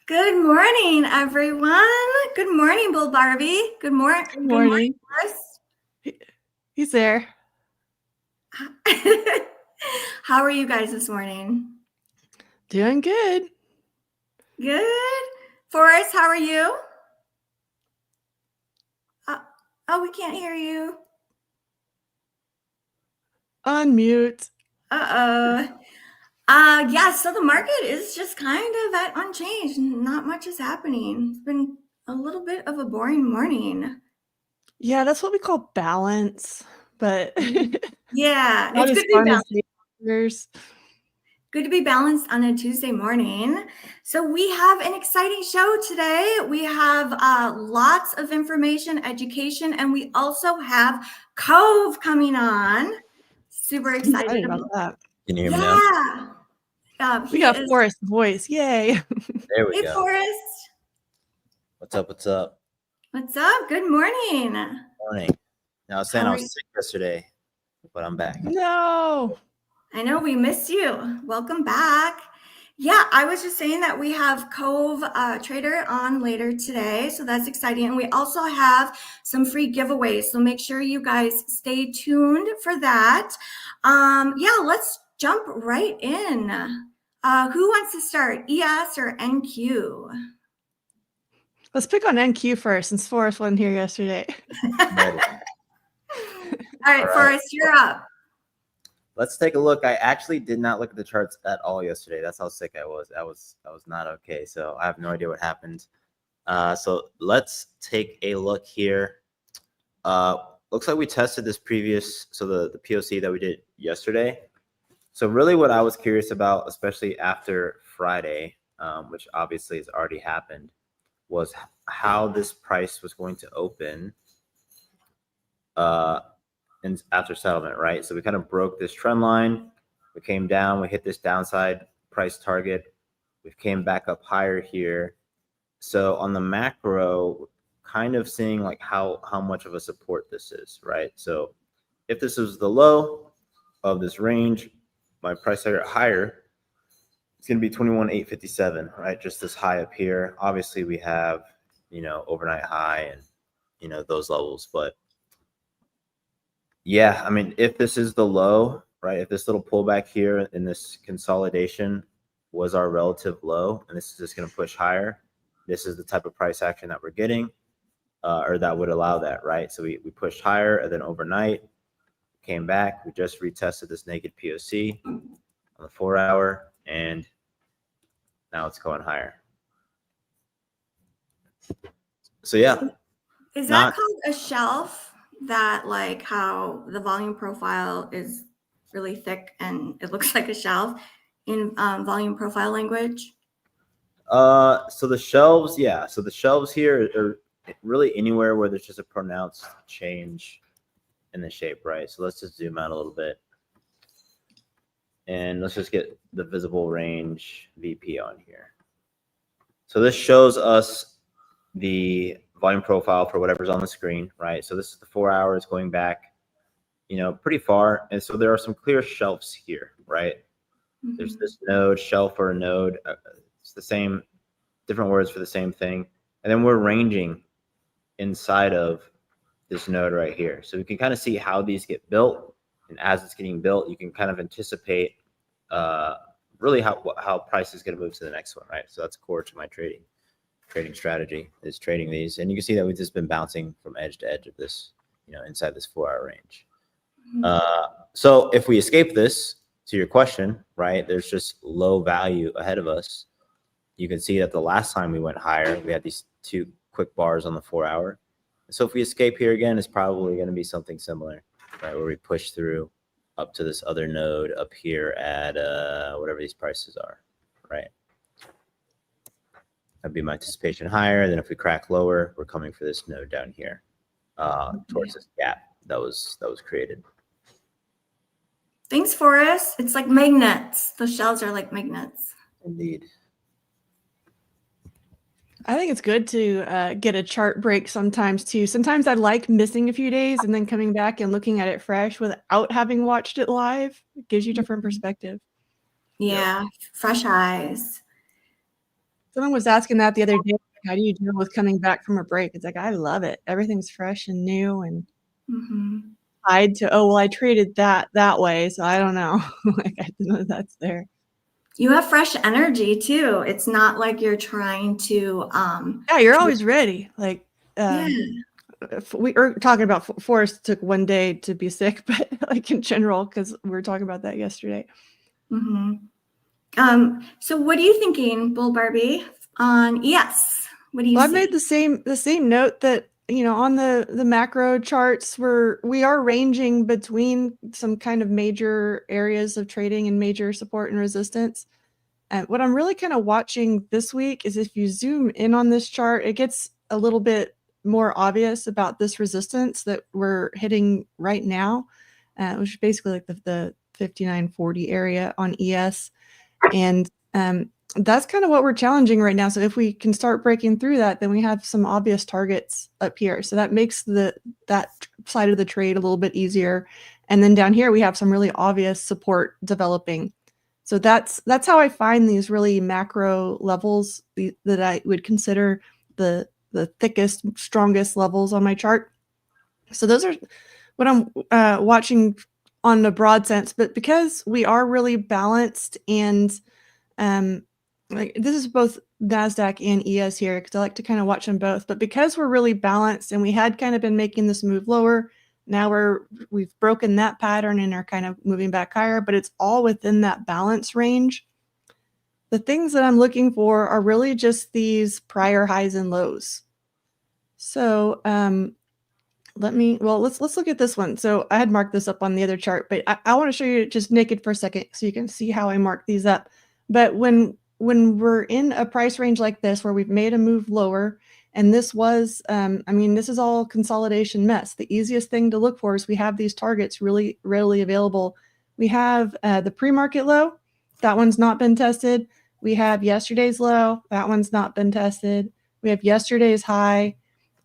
Good morning, everyone. Good morning, Bull Barbie. Good morning. Good morning. Chris. He's there. How are you guys this morning? Doing good. Good. Forrest, how are you? Oh, we can't hear you. Unmute. Yeah, so the market is just kind of at unchanged. Not much is happening. It's been a little bit of a boring morning. Yeah, that's what we call balance. But yeah, not it's as good to fun be as the others. Good to be balanced on a Tuesday morning. So we have an exciting show today. We have lots of information, education, and we also have Cove coming on. Super excited about that. Can you hear me now? Yeah. We got Forrest's voice. Yay. There we Hey, go. Forrest. What's up? What's up? What's up? Good morning. Morning. Now I was saying I was sick yesterday, but I'm back. No. I know we missed you. Welcome back. Yeah, I was just saying that we have Cove Trader on later today, so that's exciting. And we also have some free giveaways, so make sure you guys stay tuned for that. Yeah, let's jump right in. Who wants to start, ES or NQ? Let's pick on NQ first, since Forrest wasn't here yesterday. All right, Forrest, you're up. Let's take a look. I actually did not look at the charts at all yesterday. That's how sick I was. I was not okay. So I have no idea what happened. So let's take a look here. Looks like we tested this previous, so the POC that we did yesterday. So really what I was curious about, especially after Friday, which obviously has already happened, was how this price was going to open and after settlement, right? So we kind of broke this trend line. We came down, we hit this downside price target. We came back up higher here. So on the macro, kind of seeing like how much of a support this is, right? So if this is the low of this range, my price target higher, it's going to be 21,857, right? Just this high up here. Obviously we have, overnight high and, those levels, but yeah, I mean, if this is the low, right, if this little pullback here in this consolidation was our relative low, and this is just going to push higher, this is the type of price action that we're getting, or that would allow that, right? So we pushed higher, and then overnight came back. We just retested this naked POC on the 4-hour, and now it's going higher. So yeah. Is that called a shelf? That like how the volume profile is really thick and it looks like a shelf in volume profile language? So the shelves, yeah. So the shelves here are really anywhere where there's just a pronounced change in the shape, right? So let's just zoom out a little bit. And let's just get the visible range VP on here. So this shows us the volume profile for whatever's on the screen, right? So this is the 4 hours going back, pretty far. And so there are some clear shelves here, right? Mm-hmm. There's this node, shelf or a node. It's the same, different words for the same thing. And then we're ranging inside of this node right here. So we can kind of see how these get built. And as it's getting built, you can kind of anticipate really how price is going to move to the next one, right? So that's core to my trading strategy, is trading these. And you can see that we've just been bouncing from edge to edge of this, inside this 4-hour range. Mm-hmm. So if we escape this, to your question, right, there's just low value ahead of us. You can see that the last time we went higher, we had these 2 quick bars on the 4-hour. So if we escape here again, it's probably going to be something similar, right, where we push through up to this other node up here at whatever these prices are, right? That'd be my anticipation higher. And then if we crack lower, we're coming for this node down here towards this gap that was created. Thanks, Forrest. It's like magnets. The shells are like magnets. Indeed. I think it's good to get a chart break sometimes too. Sometimes I like missing a few days and then coming back and looking at it fresh without having watched it live. It gives you a different perspective. Yeah, fresh eyes. Someone was asking that the other day. How do you deal with coming back from a break? It's like, I love it. Everything's fresh and new and tied to, oh, well, I traded that way. So I don't know. Like, I don't know that's there. You have fresh energy too. It's not like you're trying to. Yeah, you're always ready. Like, Yeah. we were talking about Forrest took one day to be sick, but like in general, because we were talking about that yesterday. So what are you thinking, Bull Barbie, on ES? What do you Well, see? I made the same note that, you know, on the macro charts we are ranging between some kind of major areas of trading and major support and resistance. And what I'm really kind of watching this week is if you zoom in on this chart, it gets a little bit more obvious about this resistance that we're hitting right now, which is basically like the 5940 area on ES. And that's kind of what we're challenging right now. So if we can start breaking through that, then we have some obvious targets up here. So that makes that side of the trade a little bit easier. And then down here, we have some really obvious support developing. So that's how I find these really macro levels that I would consider the thickest, strongest levels on my chart. So those are what I'm watching on a broad sense. But because we are really balanced and like this is both NASDAQ and ES here, because I like to kind of watch them both. But because we're really balanced and we had kind of been making this move lower, now we've broken that pattern and are kind of moving back higher, but it's all within that balance range. The things that I'm looking for are really just these prior highs and lows. So let's look at this one. So I had marked this up on the other chart, but I want to show you just naked for a second so you can see how I mark these up. But when we're in a price range like this where we've made a move lower, and this was, I mean, this is all consolidation mess. The easiest thing to look for is we have these targets really readily available. We have the pre-market low. That one's not been tested. We have yesterday's low. That one's not been tested. We have yesterday's high.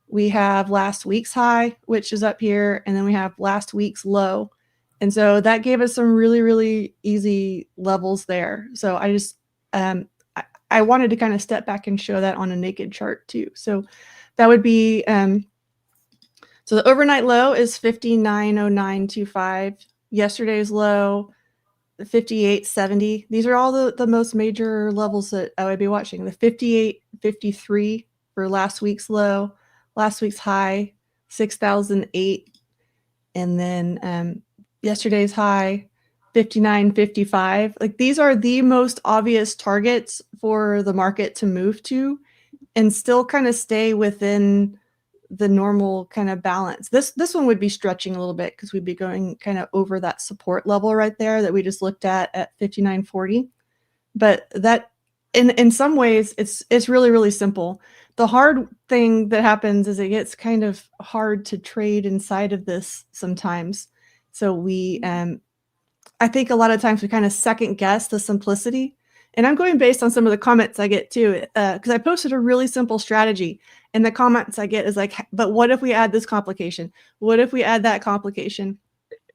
We have last week's high, which is up here. And then we have last week's low. And so that gave us some really, really easy levels there. So I just, I wanted to kind of step back and show that on a naked chart too. So that would be, so the overnight low is 590925. Yesterday's low, 5870. These are all the most major levels that I would be watching. The 5853 for last week's low, last week's high, 6008. And then yesterday's high, 59.55. Like these are the most obvious targets for the market to move to and still kind of stay within the normal kind of balance. This one would be stretching a little bit because we'd be going kind of over that support level right there that we just looked at 59.40. But that in some ways it's really, really simple. The hard thing that happens is it gets kind of hard to trade inside of this sometimes. So we I think a lot of times we kind of second guess the simplicity. And I'm going based on some of the comments I get too, because I posted a really simple strategy. And the comments I get is like, but what if we add this complication? What if we add that complication?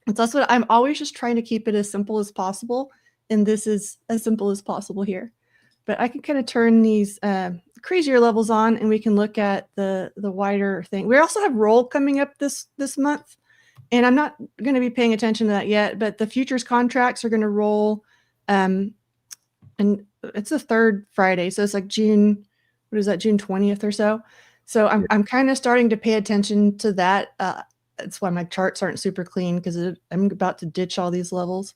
And so that's what I'm always just trying to keep it as simple as possible. And this is as simple as possible here. But I can kind of turn these crazier levels on and we can look at the wider thing. We also have roll coming up this month. And I'm not going to be paying attention to that yet, but the futures contracts are going to roll. And it's the third Friday. So it's like June, what is that, June 20th or so. So I'm kind of starting to pay attention to that. That's why my charts aren't super clean because I'm about to ditch all these levels.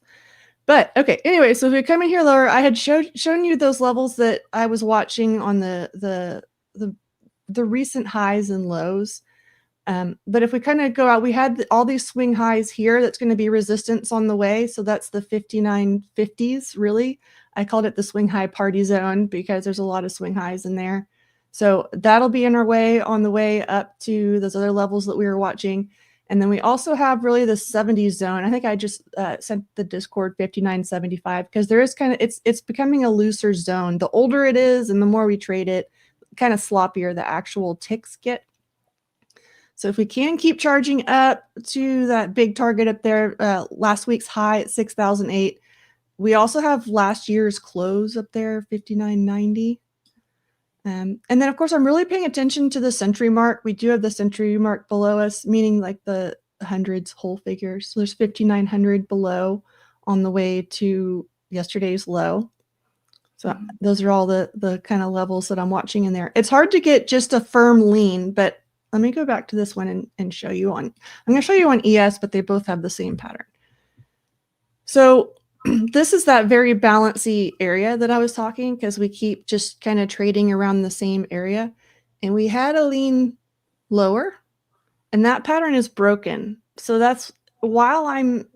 But okay, anyway, so if we come in here lower, I had shown you those levels that I was watching on the recent highs and lows. But if we kind of go out, we had all these swing highs here. That's going to be resistance on the way. So that's the 5950s, really. I called it the swing high party zone because there's a lot of swing highs in there. So that'll be in our way on the way up to those other levels that we were watching. And then we also have really the 70s zone. I think I just sent the Discord 5975 because there is kind of, it's becoming a looser zone. The older it is and the more we trade it, kind of sloppier the actual ticks get. So if we can keep charging up to that big target up there, last week's high at 6,008. We also have last year's close up there, 5990. And then, of course, I'm really paying attention to the century mark. We do have the century mark below us, meaning like the hundreds, whole figures. So there's 5,900 below on the way to yesterday's low. So those are all the kind of levels that I'm watching in there. It's hard to get just a firm lean, but let me go back to this one and show you on, I'm going to show you on ES, but they both have the same pattern. So this is that very balancy area that I was talking, because we keep just kind of trading around the same area. And we had a lean lower, and that pattern is broken. So that's, while I'm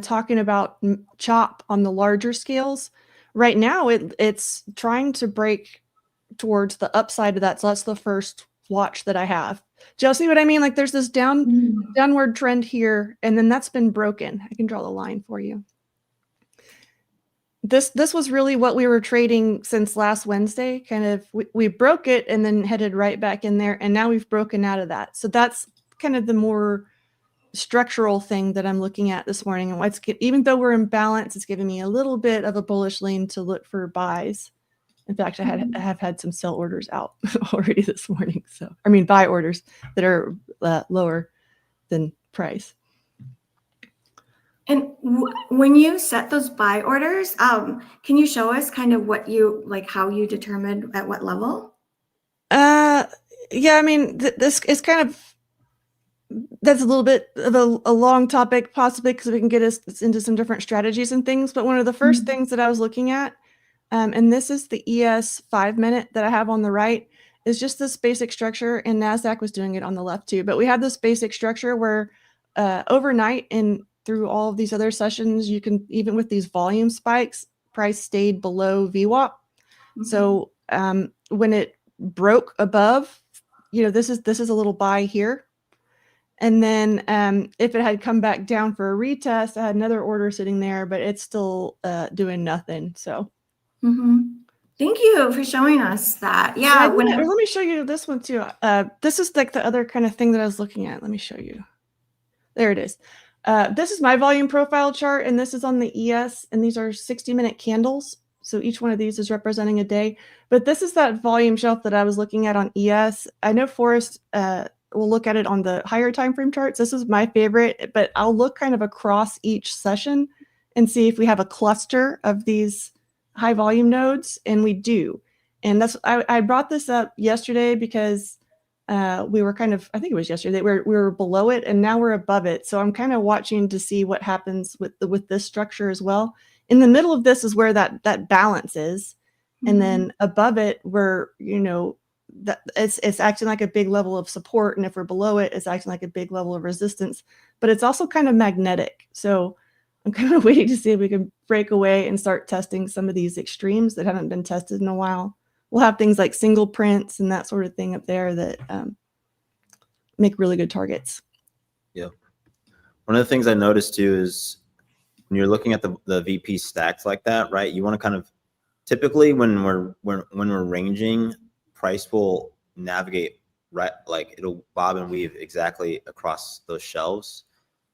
talking about chop on the larger scales, right now it's trying to break towards the upside of that. So that's the first watch that I have. Do y'all see what I mean? Like there's this downward trend here, and then that's been broken. I can draw the line for you. This was really what we were trading since last Wednesday. Kind of we broke it and then headed right back in there, and now we've broken out of that. So that's kind of the more structural thing that I'm looking at this morning. And even though we're in balance, it's giving me a little bit of a bullish lean to look for buys. In fact, I have had some sell orders out already this morning. So, I mean, buy orders that are lower than price. And when you set those buy orders, can you show us kind of what you, like how you determined at what level? Yeah, I mean, this is kind of, that's a little bit of a long topic, possibly because we can get us into some different strategies and things. But one of the first things that I was looking at, and this is the ES 5-minute that I have on the right, is just this basic structure, and NASDAQ was doing it on the left too. But we have this basic structure where overnight and through all of these other sessions, you can, even with these volume spikes, price stayed below VWAP. So when it broke above, this is a little buy here. And then if it had come back down for a retest, I had another order sitting there, but it's still doing nothing. So thank you for showing us that. Yeah. Let me show you this one too. This is like the other kind of thing that I was looking at. Let me show you. There it is. This is my volume profile chart, and this is on the ES, and these are 60-minute candles. So each one of these is representing a day. But this is that volume shelf that I was looking at on ES. I know Forrest will look at it on the higher time frame charts. This is my favorite, but I'll look kind of across each session and see if we have a cluster of these high volume nodes, and we do. And that's, I brought this up yesterday because we were kind of, I think it was yesterday, we were below it, and now we're above it. So I'm kind of watching to see what happens with this structure as well. In the middle of this is where that balance is. And then above it, where, that it's acting like a big level of support. And if we're below it, it's acting like a big level of resistance, but it's also kind of magnetic. So I'm kind of waiting to see if we can break away and start testing some of these extremes that haven't been tested in a while. We'll have things like single prints and that sort of thing up there that make really good targets. Yeah. One of the things I noticed too is when you're looking at the VP stacks like that, right? You want to kind of, typically when we're ranging, price will navigate right, like it'll bob and weave exactly across those shelves.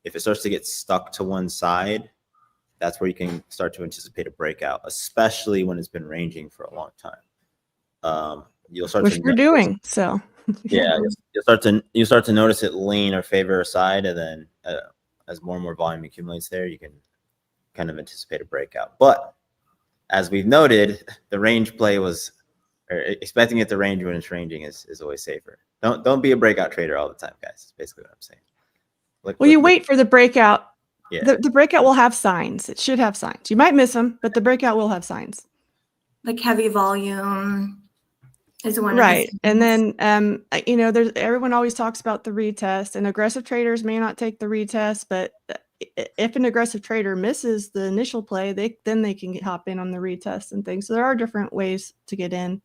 If it starts to get stuck to one side, that's where you can start to anticipate a breakout, especially when it's been ranging for a long time. You'll start which we're doing. So yeah, you'll start to notice it lean or favor a side, and then as more and more volume accumulates there, you can kind of anticipate a breakout. But as we've noted, the range play was, or expecting it to range when it's ranging is always safer. Don't be a breakout trader all the time, guys. That's basically what I'm saying. Well, you wait for the breakout. Yeah. The breakout will have signs. It should have signs. You might miss them, but the breakout will have signs. Like heavy volume is one right. Of the and then there's, everyone always talks about the retest, and aggressive traders may not take the retest, but if an aggressive trader misses the initial play, then they can hop in on the retest and things. So there are different ways to get in.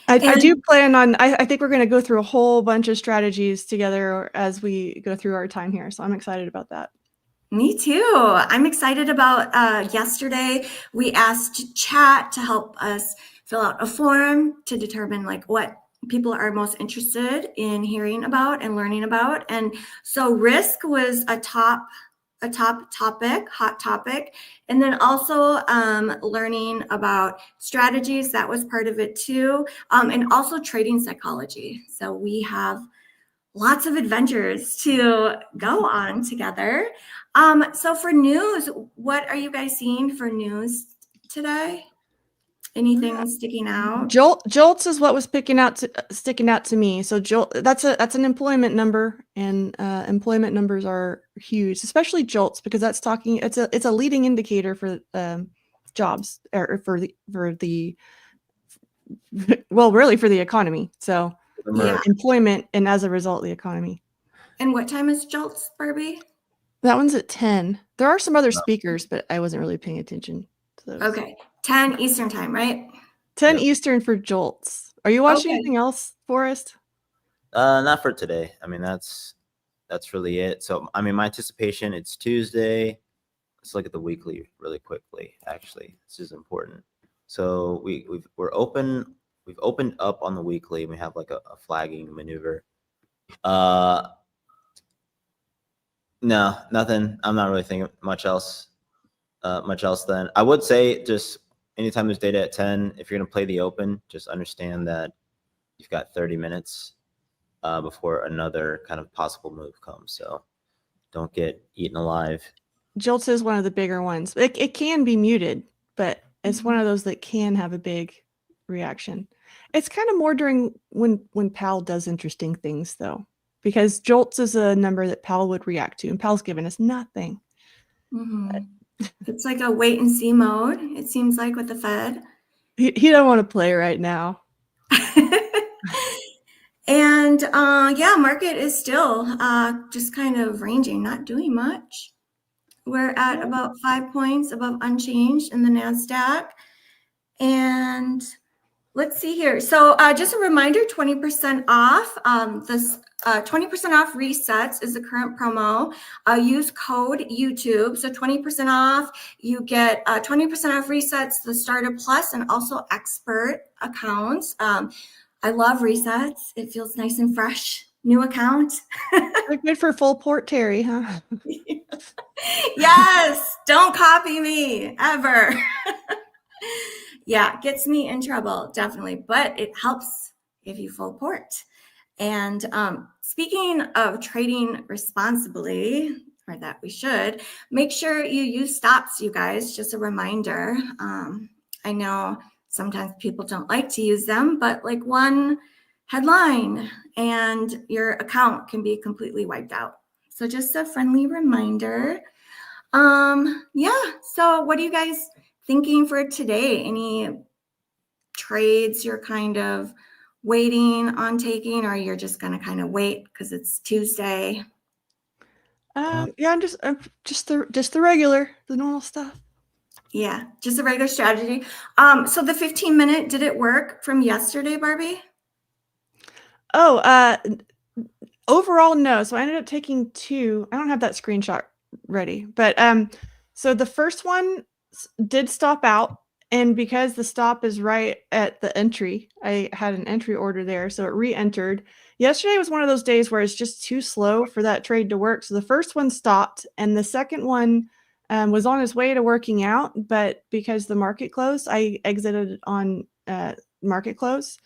I do plan on, I think we're going to go through a whole bunch of strategies together as we go through our time here. So I'm excited about that. Me too. I'm excited about yesterday. We asked chat to help us fill out a form to determine like what people are most interested in hearing about and learning about. And so risk was a top a hot topic. And then also learning about strategies, that was part of it too. And also trading psychology. So we have lots of adventures to go on together. So for news, what are you guys seeing for news today? Anything sticking out? Jolts is what was sticking out to me. So that's an employment number, and employment numbers are huge, especially Jolts, because that's talking. It's a leading indicator for jobs, or for the well, really for the economy. So Yeah. employment, and as a result, the economy. And what time is Jolts, Barbie? That one's at 10. There are some other speakers, but I wasn't really paying attention to those. Okay, 10 Eastern time, right? 10 Yep. Eastern for Jolts. Are you watching Okay. anything else, Forrest? Not for today. I mean, that's really it. So, I mean, my anticipation, it's Tuesday. Let's look at the weekly really quickly. Actually, this is important. So we're open. We've opened up on the weekly. We have like a flagging maneuver. No, nothing. I'm not really thinking much else. Then I would say, just anytime there's data at 10, if you're going to play the open, just understand that you've got 30 minutes before another kind of possible move comes. So don't get eaten alive. Jolts is one of the bigger ones. It can be muted, but it's one of those that can have a big reaction. It's kind of more during when Pal does interesting things, though, because Jolts is a number that Pal would react to, and Pal's given us nothing. It's like a wait and see mode, it seems like, with the Fed. He don't want to play right now. And yeah, market is still just kind of ranging, not doing much. We're at about 5 points above unchanged in the NASDAQ. And let's see here. So just a reminder, 20% off. This 20% off resets is the current promo. Use code YouTube. So 20% off. You get 20% off resets, the Starter Plus, and also Expert accounts. I love resets. It feels nice and fresh. New account. They're good for full port Terry, huh? Yes. Don't copy me ever. Yeah, gets me in trouble, definitely, but it helps if you full port. And speaking of trading responsibly, or that we should, make sure you use stops, you guys. Just a reminder. I know sometimes people don't like to use them, but like one headline and your account can be completely wiped out. So just a friendly reminder. Yeah, so what are you guys thinking for today? Any trades you're kind of waiting on taking, or you're just going to kind of wait because it's Tuesday? Yeah, I'm just the regular, the normal stuff. Yeah, just a regular strategy. So the 15-minute, did it work from yesterday, Barbie? Oh, overall, no. So I ended up taking 2. I don't have that screenshot ready, but so the first one did stop out, and because the stop is right at the entry, I had an entry order there, so it re-entered. Yesterday was one of those days where it's just too slow for that trade to work. So the first one stopped, and the second one was on its way to working out, but because the market closed, I exited on market close,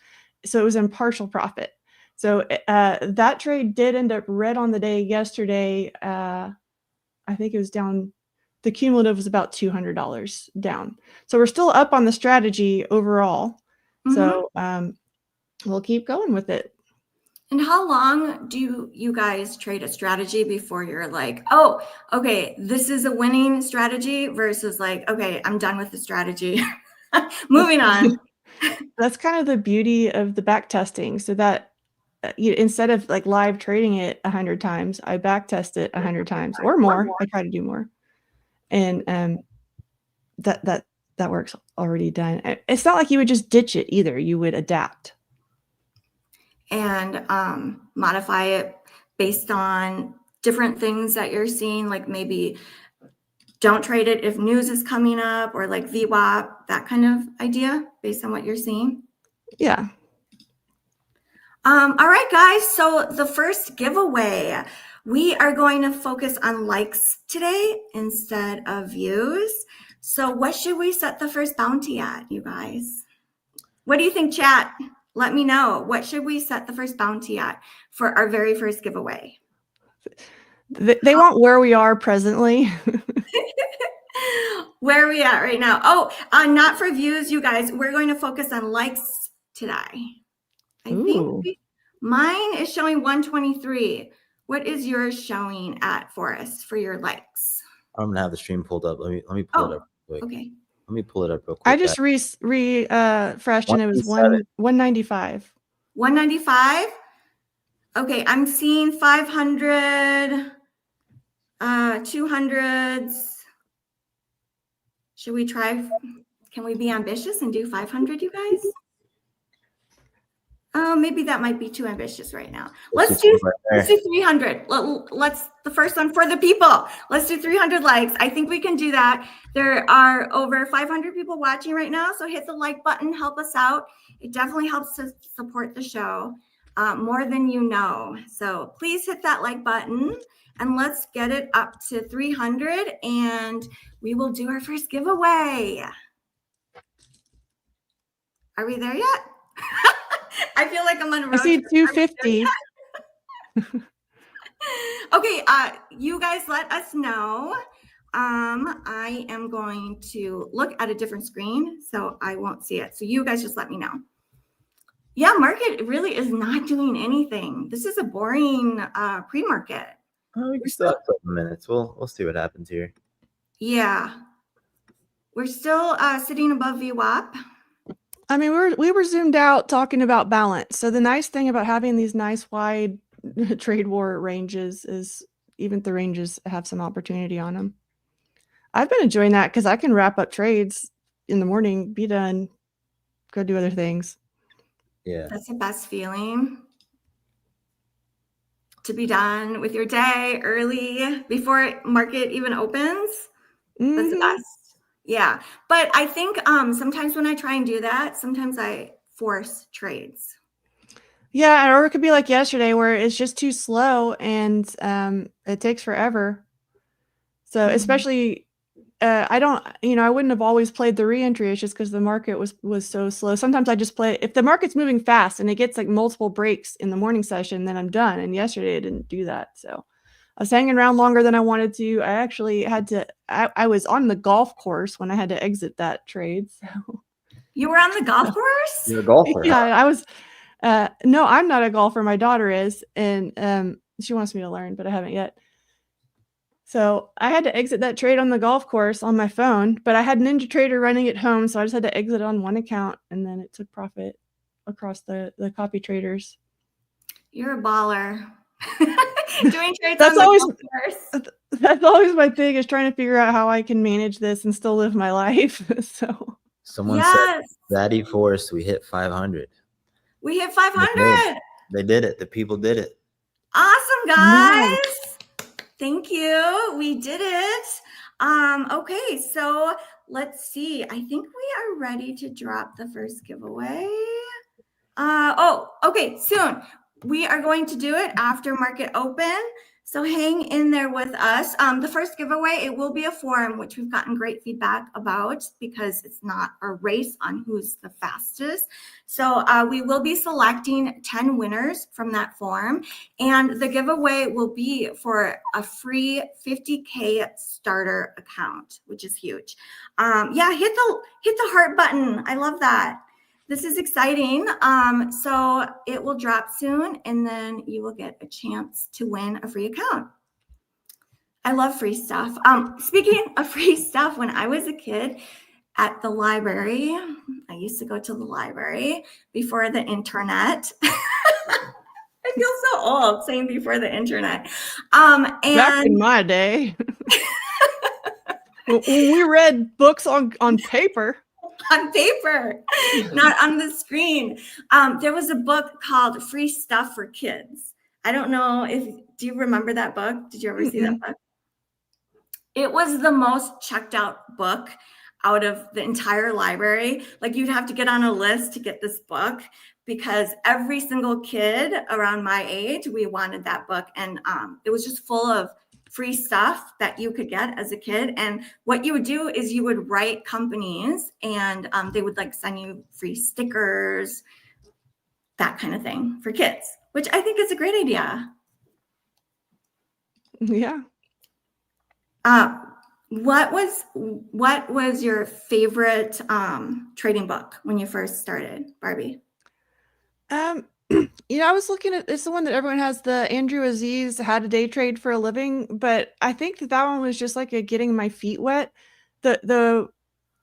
so it was in partial profit. So that trade did end up red on the day yesterday. I think it was down. The cumulative was about $200 down. So we're still up on the strategy overall. So we'll keep going with it. And how long do you guys trade a strategy before you're like, oh, okay, this is a winning strategy, versus like, okay, I'm done with the strategy. Moving on. That's kind of the beauty of the back testing. So that instead of like live trading it 100 times, I back test it 100 times or more. I try to do more. And that works already done. It's not like you would just ditch it either. You would adapt and modify it based on different things that you're seeing, like maybe don't trade it if news is coming up, or like VWAP, that kind of idea based on what you're seeing. Yeah. All right, guys. So the first giveaway, We are going to focus on likes today instead of views. So what should we set the first bounty at, you guys? What do you think, chat? Let me know. What should we set the first bounty at for our very first giveaway? They want where we are presently. Where are we at right now? Oh, not for views, you guys. We're going to focus on likes today. I think mine is showing 123. What is yours showing at for us for your likes? I'm gonna have the stream pulled up. Let me pull it up real quick. Okay. Let me pull it up real quick. I just refreshed and it was 195. 195. Okay, I'm seeing 500, 200s. Should we try? Can we be ambitious and do 500, you guys? Oh, maybe that might be too ambitious right now. Let's do 300. Let's the first one for the people. Let's do 300 likes. I think we can do that. There are over 500 people watching right now, so hit the like button, help us out. It definitely helps to support the show more than you know. So please hit that like button and let's get it up to 300 and we will do our first giveaway. Are we there yet? I feel like I'm on a road. I see 250. Okay, you guys let us know. I am going to look at a different screen, so I won't see it. So you guys just let me know. Yeah, market really is not doing anything. This is a boring pre-market. Oh, we still have a couple minutes. We'll see what happens here. Yeah, we're still sitting above VWAP. I mean, we were zoomed out talking about balance. So the nice thing about having these nice wide trade war ranges is even the ranges have some opportunity on them. I've been enjoying that because I can wrap up trades in the morning, be done, go do other things. Yeah, that's the best feeling. To be done with your day early before market even opens. That's the best. Yeah, but I think sometimes when I try and do that, sometimes I force trades. Yeah, or it could be like yesterday where it's just too slow and it takes forever. So especially, I wouldn't have always played the reentry. It's just because the market was so slow. Sometimes I just play if the market's moving fast and it gets like multiple breaks in the morning session, then I'm done. And yesterday I didn't do that, so I was hanging around longer than I wanted to. I actually had to. I was on the golf course when I had to exit that trade. So you were on the golf course? You're a golfer. Yeah, I was. No, I'm not a golfer. My daughter is, and she wants me to learn, but I haven't yet. So I had to exit that trade on the golf course on my phone, but I had Ninja Trader running at home, so I just had to exit on one account, and then it took profit across the copy traders. You're a baller. Doing trades that's on always the golf course. That's always my thing, is trying to figure out how I can manage this and still live my life. So someone said, Daddy Force, we hit 500. We hit 500. They did it. The people did it. Awesome, guys. Nice. Thank you. We did it. Okay, so let's see. I think we are ready to drop the first giveaway. Okay, soon. We are going to do it after market open. So hang in there with us. The first giveaway, it will be a forum, which we've gotten great feedback about because it's not a race on who's the fastest. So we will be selecting 10 winners from that forum. And the giveaway will be for a free 50K starter account, which is huge. Yeah, hit the heart button. I love that. This is exciting. So it will drop soon, and then you will get a chance to win a free account. I love free stuff. Speaking of free stuff, when I was a kid at the library, I used to go to the library before the internet. I feel so old saying before the internet. And back in my day, when we read books on paper. On paper, not on the screen. There was a book called Free Stuff for Kids. I don't know do you remember that book? Did you ever see that book? It was the most checked out book out of the entire library. Like you'd have to get on a list to get this book because every single kid around my age, we wanted that book. And it was just full of free stuff that you could get as a kid. And what you would do is you would write companies and they would like send you free stickers, that kind of thing for kids, which I think is a great idea. Yeah. What was your favorite trading book when you first started, Barbie? I was looking at, it's the one that everyone has, the Andrew Aziz How to Day Trade for a Living, but I think that one was just like a getting my feet wet. The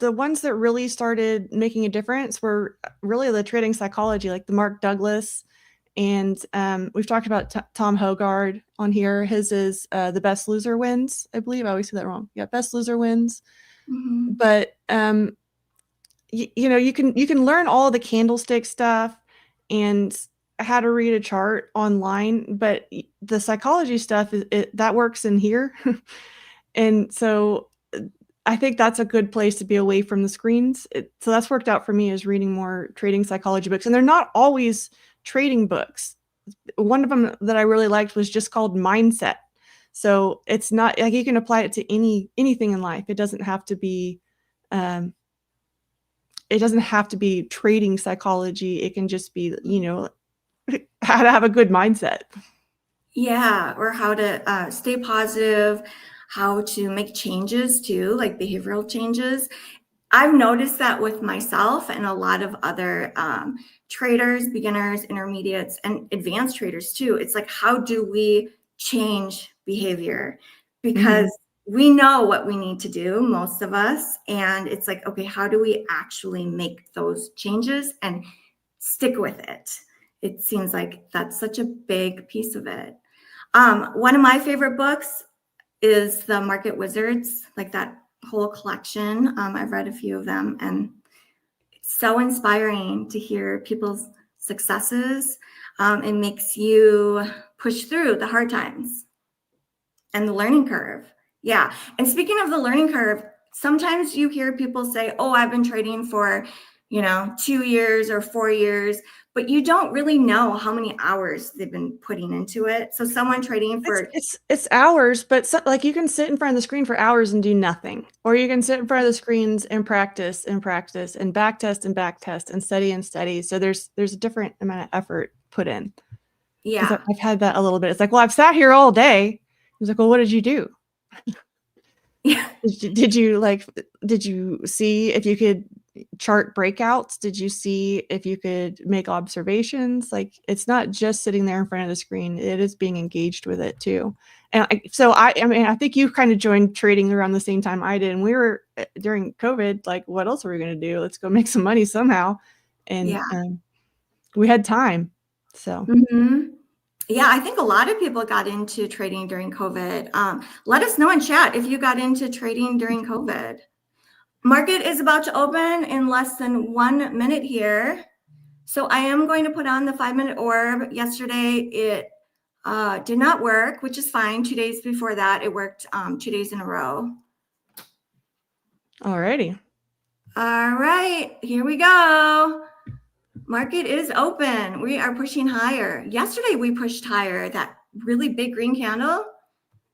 ones that really started making a difference were really the trading psychology, like the Mark Douglas, and we've talked about Tom Hogard on here. His is The Best Loser Wins, I believe. I always say that wrong. Yeah, Best Loser Wins. Mm-hmm. But you can learn all the candlestick stuff and how to read a chart online, but the psychology stuff that works in here. And so I think that's a good place to be away from the screens. So that's worked out for me, is reading more trading psychology books. And they're not always trading books. One of them that I really liked was just called Mindset. So it's not like you can apply it to anything in life. It doesn't have to be trading psychology. It can just be, how to have a good mindset. Yeah, or how to stay positive, how to make changes too, like behavioral changes. I've noticed that with myself and a lot of other traders, beginners, intermediates, and advanced traders too. It's like, how do we change behavior? Because we know what we need to do, most of us. And it's like, okay, how do we actually make those changes and stick with it? It seems like that's such a big piece of it. One of my favorite books is The Market Wizards, like that whole collection. I've read a few of them, and it's so inspiring to hear people's successes. It makes you push through the hard times and the learning curve. Yeah. And speaking of the learning curve, sometimes you hear people say, oh, I've been trading for 2 years or 4 years, but you don't really know how many hours they've been putting into it. So someone trading for it's hours, but like you can sit in front of the screen for hours and do nothing, or you can sit in front of the screens and practice and practice and backtest and study and study. So there's a different amount of effort put in. Yeah, I've had that a little bit. It's like, well, I've sat here all day. I was like, well, what did you do? Yeah. Did you see if you could chart breakouts? Did you see if you could make observations? Like, it's not just sitting there in front of the screen. It is being engaged with it too. And I think you kind of joined trading around the same time I did. And we were during COVID, like, what else are we going to do? Let's go make some money somehow. And we had time. So. Yeah, I think a lot of people got into trading during COVID. Let us know in chat if you got into trading during COVID. Market is about to open in less than 1 minute here. So I am going to put on the 5-minute orb. Yesterday, it did not work, which is fine. 2 days before that, it worked 2 days in a row. Alrighty. All right, here we go. Market is open. We are pushing higher. Yesterday, we pushed higher, that really big green candle.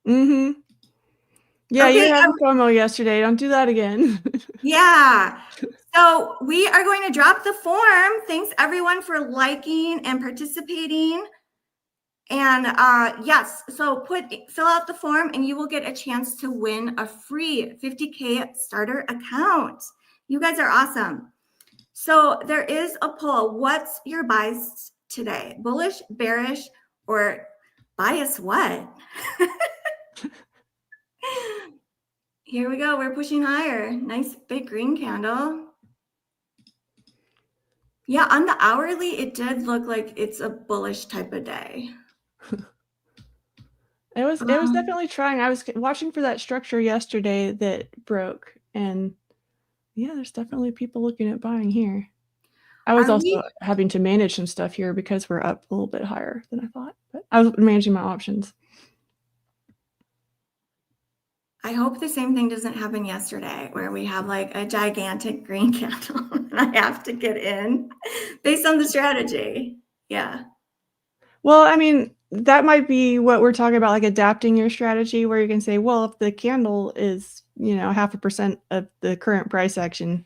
Yeah, okay, you had FOMO yesterday. Don't do that again. Yeah. So we are going to drop the form. Thanks, everyone, for liking and participating. And yes, so fill out the form, and you will get a chance to win a free 50K starter account. You guys are awesome. So there is a poll. What's your bias today? Bullish, bearish, or bias what? Here we go. We're pushing higher. Nice big green candle. Yeah, on the hourly, it did look like it's a bullish type of day. It was definitely trying. I was watching for that structure yesterday that broke, and yeah, there's definitely people looking at buying here. I was also having to manage some stuff here because we're up a little bit higher than I thought, but I was managing my options. I hope the same thing doesn't happen yesterday where we have like a gigantic green candle and I have to get in based on the strategy. Yeah. Well, I mean, that might be what we're talking about, like adapting your strategy where you can say, well, if the candle is, 0.5% of the current price action,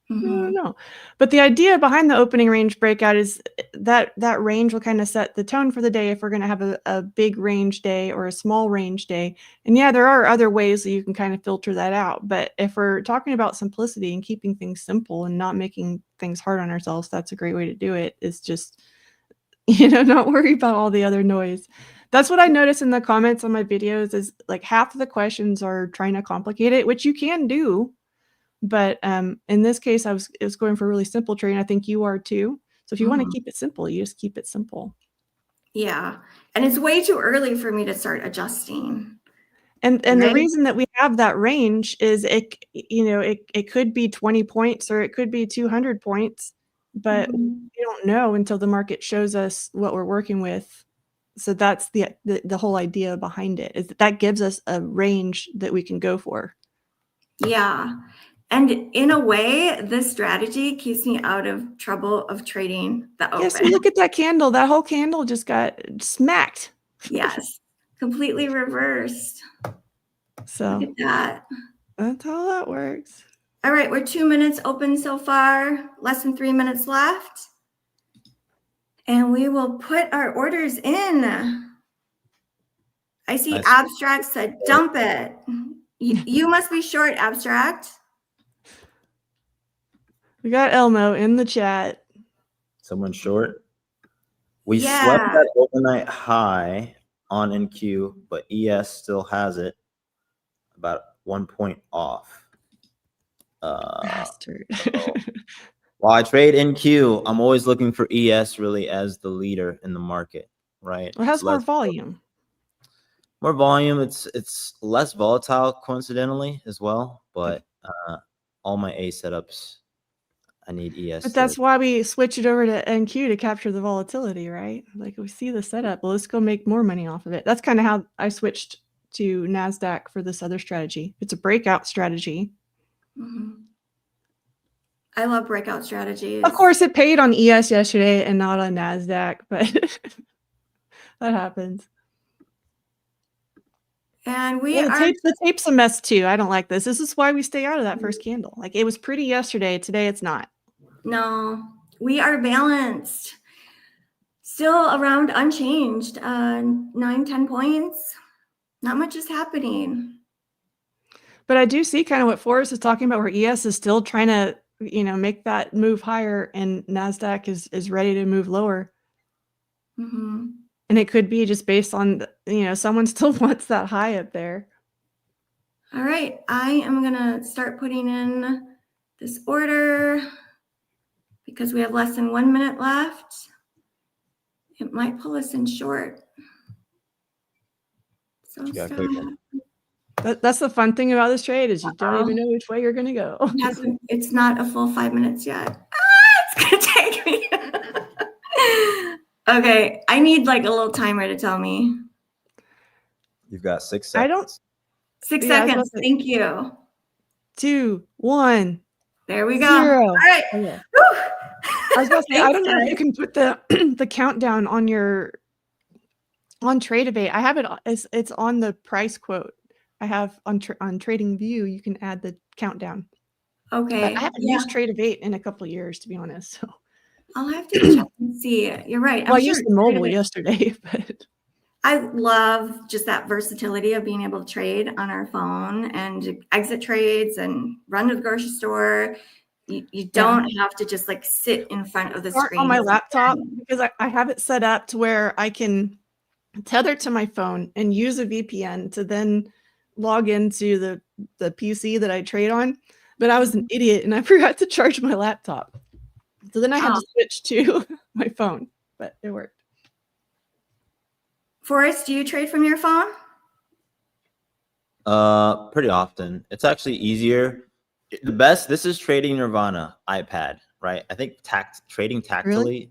I don't know. But the idea behind the opening range breakout is that range will kind of set the tone for the day if we're going to have a big range day or a small range day. And yeah, there are other ways that you can kind of filter that out. But if we're talking about simplicity and keeping things simple and not making things hard on ourselves, that's a great way to do it, is just not worry about all the other noise. That's what I notice in the comments on my videos, is like half of the questions are trying to complicate it, which you can do. But in this case, I was going for a really simple trade, and I think you are too. So if you want to keep it simple, you just keep it simple. Yeah. And it's way too early for me to start adjusting. And the reason that we have that range is it could be 20 points or it could be 200 points, but we don't know until the market shows us what we're working with. So that's the whole idea behind it, is that gives us a range that we can go for. Yeah. And in a way, this strategy keeps me out of trouble of trading the open. Yes, look at that candle. That whole candle just got smacked. Yes, completely reversed. So look at that. That's how that works. All right, we're 2 minutes open so far, less than 3 minutes left. And we will put our orders in. I see Nice. Abstract said, dump it. You must be short, Abstract. We got Elmo in the chat. Someone short. We swept that overnight high on NQ, but ES still has it about 1 point off. Bastard. While I trade NQ, I'm always looking for ES really as the leader in the market, right? It has more volume. More volume. It's less volatile, coincidentally, as well. But all my A setups, I need ES. But that's why we switch it over to NQ to capture the volatility, right? Like, we see the setup. Well, let's go make more money off of it. That's kind of how I switched to NASDAQ for this other strategy. It's a breakout strategy. I love breakout strategies. Of course, it paid on ES yesterday and not on NASDAQ, but that happens. And the tape's a mess too. I don't like this. This is why we stay out of that first candle. Like, it was pretty yesterday. Today, it's not. No, we are balanced. Still around unchanged, 9-10 points. Not much is happening. But I do see kind of what Forrest is talking about, where ES is still trying to, make that move higher, and NASDAQ is ready to move lower. And it could be just based on, someone still wants that high up there. All right, I am going to start putting in this order because we have less than 1 minute left. It might pull us in short. So that's the fun thing about this trade, is you don't even know which way you're going to go. It's not a full 5 minutes yet. It's going to take me. Okay, I need like a little timer to tell me. You've got 6 seconds. 6 seconds. Thank you. 2, 1. There we go. 0. All right. Yeah. I was going to say, I don't know if you can put the countdown on TradeAvate. I have it. It's on the price quote. I have on Trading View. You can add the countdown. Okay. But I haven't used TradeAvate in a couple of years, to be honest. So I'll have to check and see. You're right. Well, I used the mobile yesterday, but I love just that versatility of being able to trade on our phone and exit trades and run to the grocery store. You don't have to just like sit in front of the screen. On my laptop, because I have it set up to where I can tether to my phone and use a VPN to then log into the PC that I trade on. But I was an idiot and I forgot to charge my laptop. So then I had to switch to my phone, but it worked. Forrest, do you trade from your phone? Pretty often. It's actually easier. The best, this is Trading Nirvana iPad, right? I think trading tactily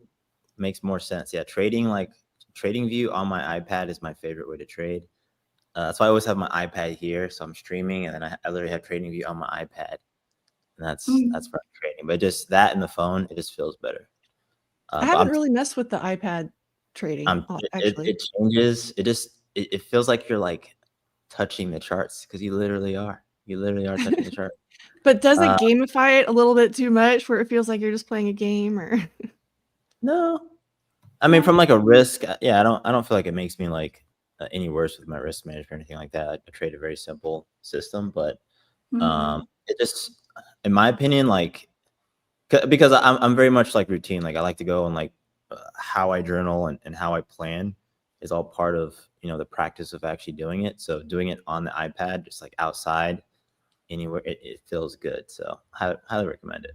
makes more sense. Yeah, trading View on my iPad is my favorite way to trade. That's why I always have my iPad here. So I'm streaming, and then I literally have TradingView on my iPad, and that's for trading. But just that and the phone, it just feels better. I haven't really messed with the iPad trading. Actually, it changes. It feels like you're like touching the charts because you literally are. You literally are touching the chart. But does it gamify it a little bit too much, where it feels like you're just playing a game? Or no, I mean from like a risk. Yeah, I don't feel like it makes me like any worse with my risk management or anything like that. I trade a very simple system, but it just, in my opinion, like because I'm very much like routine. Like I like to go and like how I journal and how I plan is all part of, you know, the practice of actually doing it. So doing it on the iPad, just like outside, anywhere, it feels good. So highly recommend it.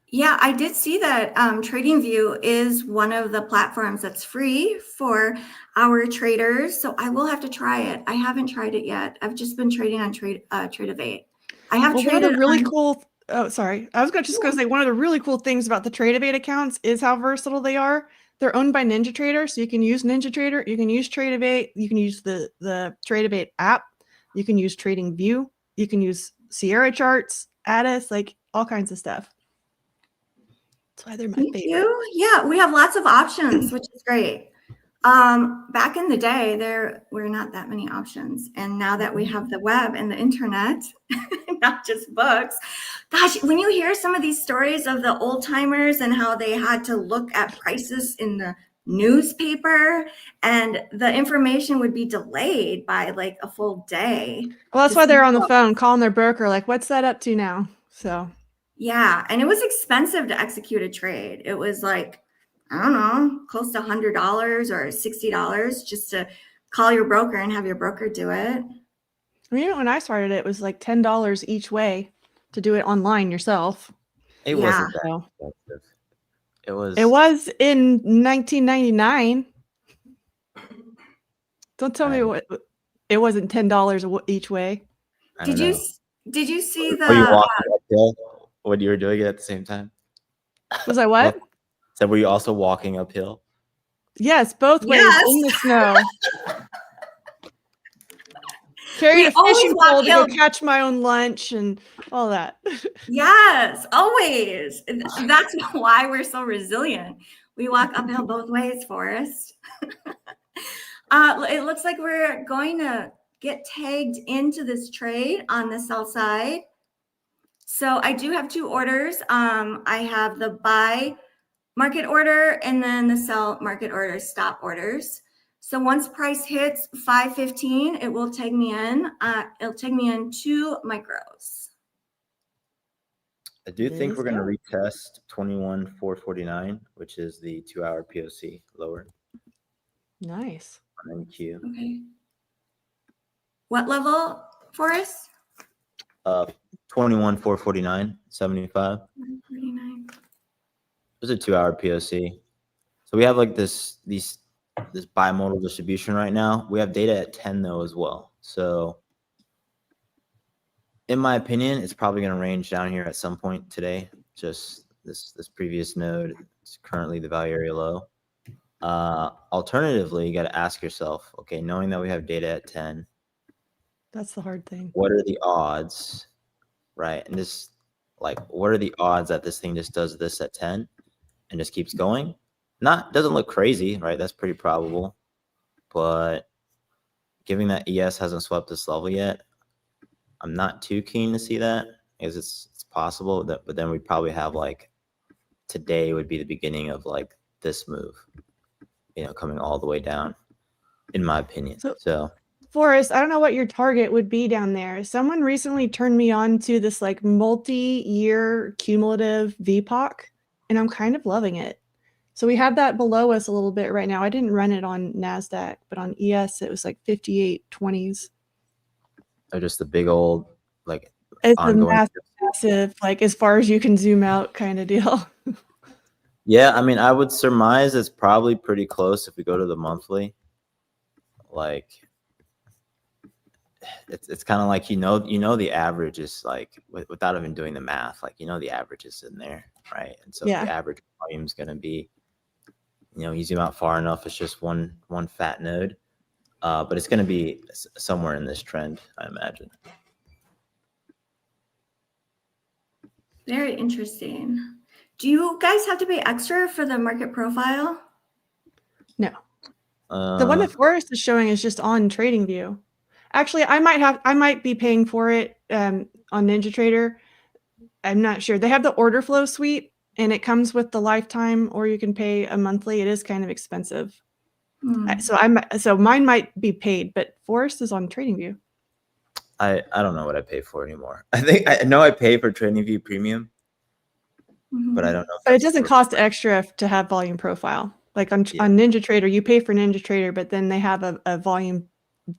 Yeah, I did see that TradingView is one of the platforms that's free for our traders. So I will have to try it. I haven't tried it yet. I've just been trading on Trade-Evade. I have traded one of the really on, cool. Oh, sorry. I was just going to say one of the really cool things about the Trade-Evade accounts is how versatile they are. They're owned by NinjaTrader, so you can use NinjaTrader, you can use Trade-Evade, you can use the Trade-Evade app, you can use TradingView, you can use Sierra charts, Addis, like all kinds of stuff. That's why they're my favorite. You? Yeah, we have lots of options, which is great. Back in the day, there were not that many options. And now that we have the web and the internet, not just books, gosh, when you hear some of these stories of the old timers and how they had to look at prices in the newspaper and the information would be delayed by like a full day. Well, that's why they're on the phone calling their broker, like, what's that up to now? So yeah, and it was expensive to execute a trade. It was like, I don't know, close to $100 or $60 just to call your broker and have your broker do it. I mean, when I started, it was like $10 each way to do it online yourself. It wasn't that expensive. It was in 1999. Don't tell me what it wasn't $10 each way. Did you see the? Were you walking uphill when you were doing it at the same time? Was I what? So were you also walking uphill? Yes, both ways in the snow. Carried a fishing pole to go catch my own lunch and all that. Yes, always. That's why we're so resilient. We walk uphill both ways, Forrest. It looks like we're going to get tagged into this trade on the sell side. So I do have two orders. I have the buy market order and then the sell market order stop orders. So once price hits 515, it will tag me in. It'll tag me in 2 micros. I do think we're going to retest 21,449, which is the 2-hour POC lower. Nice. On NQ. Okay. What level, Forrest? 21,449, 75. 149. There's a 2-hour POC. So we have like this bimodal distribution right now. We have data at 10 though as well. So in my opinion, it's probably going to range down here at some point today. Just this previous node is currently the value area low. Alternatively, you got to ask yourself, okay, knowing that we have data at 10, that's the hard thing. What are the odds, right? And this, like, what are the odds that this thing just does this at 10 and just keeps going? Doesn't look crazy, right? That's pretty probable. But given that ES hasn't swept this level yet, I'm not too keen to see that, because it's possible that, but then we'd probably have like today would be the beginning of like this move, you know, coming all the way down, in my opinion. So Forrest, I don't know what your target would be down there. Someone recently turned me on to this like multi-year cumulative VPOC, and I'm kind of loving it. So we have that below us a little bit right now. I didn't run it on NASDAQ, but on ES, it was like 58.20s. They're just the big old, like, it's ongoing, a massive, like as far as you can zoom out kind of deal. Yeah, I mean, I would surmise it's probably pretty close if we go to the monthly. Like, it's kind of like, you know, the average is like, without even doing the math, like, you know, the average is in there, right? And so the average volume is going to be, you know, you zoom out far enough, it's just one fat node. but it's going to be somewhere in this trend, I imagine. Very interesting. Do you guys have to pay extra for the market profile? No. The one that Forrest is showing is just on TradingView. Actually, I might be paying for it on NinjaTrader. I'm not sure. They have the order flow suite, and it comes with the lifetime, or you can pay a monthly. It is kind of expensive. So mine might be paid, but Forrest is on TradingView. I don't know what I pay for anymore. I know I pay for TradingView Premium, but I don't know. But it doesn't cost extra to have volume profile. Like on NinjaTrader, you pay for NinjaTrader, but then they have a volume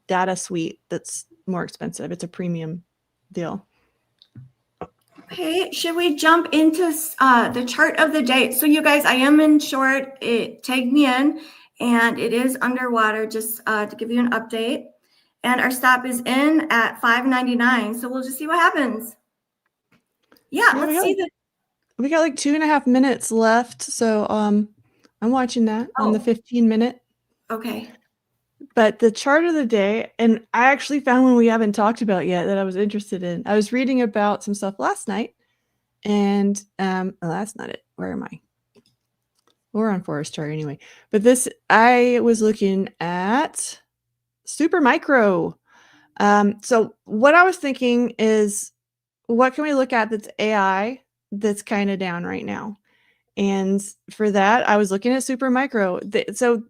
data suite that's more expensive. It's a premium deal. Okay, should we jump into the chart of the day? So you guys, I am in short. It tagged me in, and it is underwater, just to give you an update. And our stop is in at 5.99. So we'll just see what happens. Yeah, let's see the. We got like 2.5 minutes left, so I'm watching that on the 15-minute. Okay. But the chart of the day, and I actually found one we haven't talked about yet that I was interested in. I was reading about some stuff last night, and oh, that's not it. Where am I? We're on Forest chart anyway. But this, I was looking at super micro. So what I was thinking is, what can we look at that's AI that's kind of down right now? And for that, I was looking at super micro. So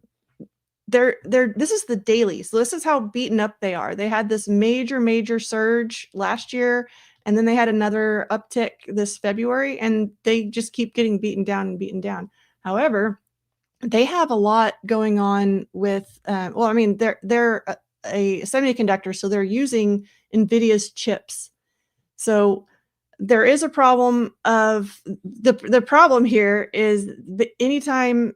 this is the daily. So this is how beaten up they are. They had this major surge last year, and then they had another uptick this February, and they just keep getting beaten down. However, they have a lot going on with, well, I mean, they're a semiconductor, so they're using NVIDIA's chips. So there is a problem of the problem here is that anytime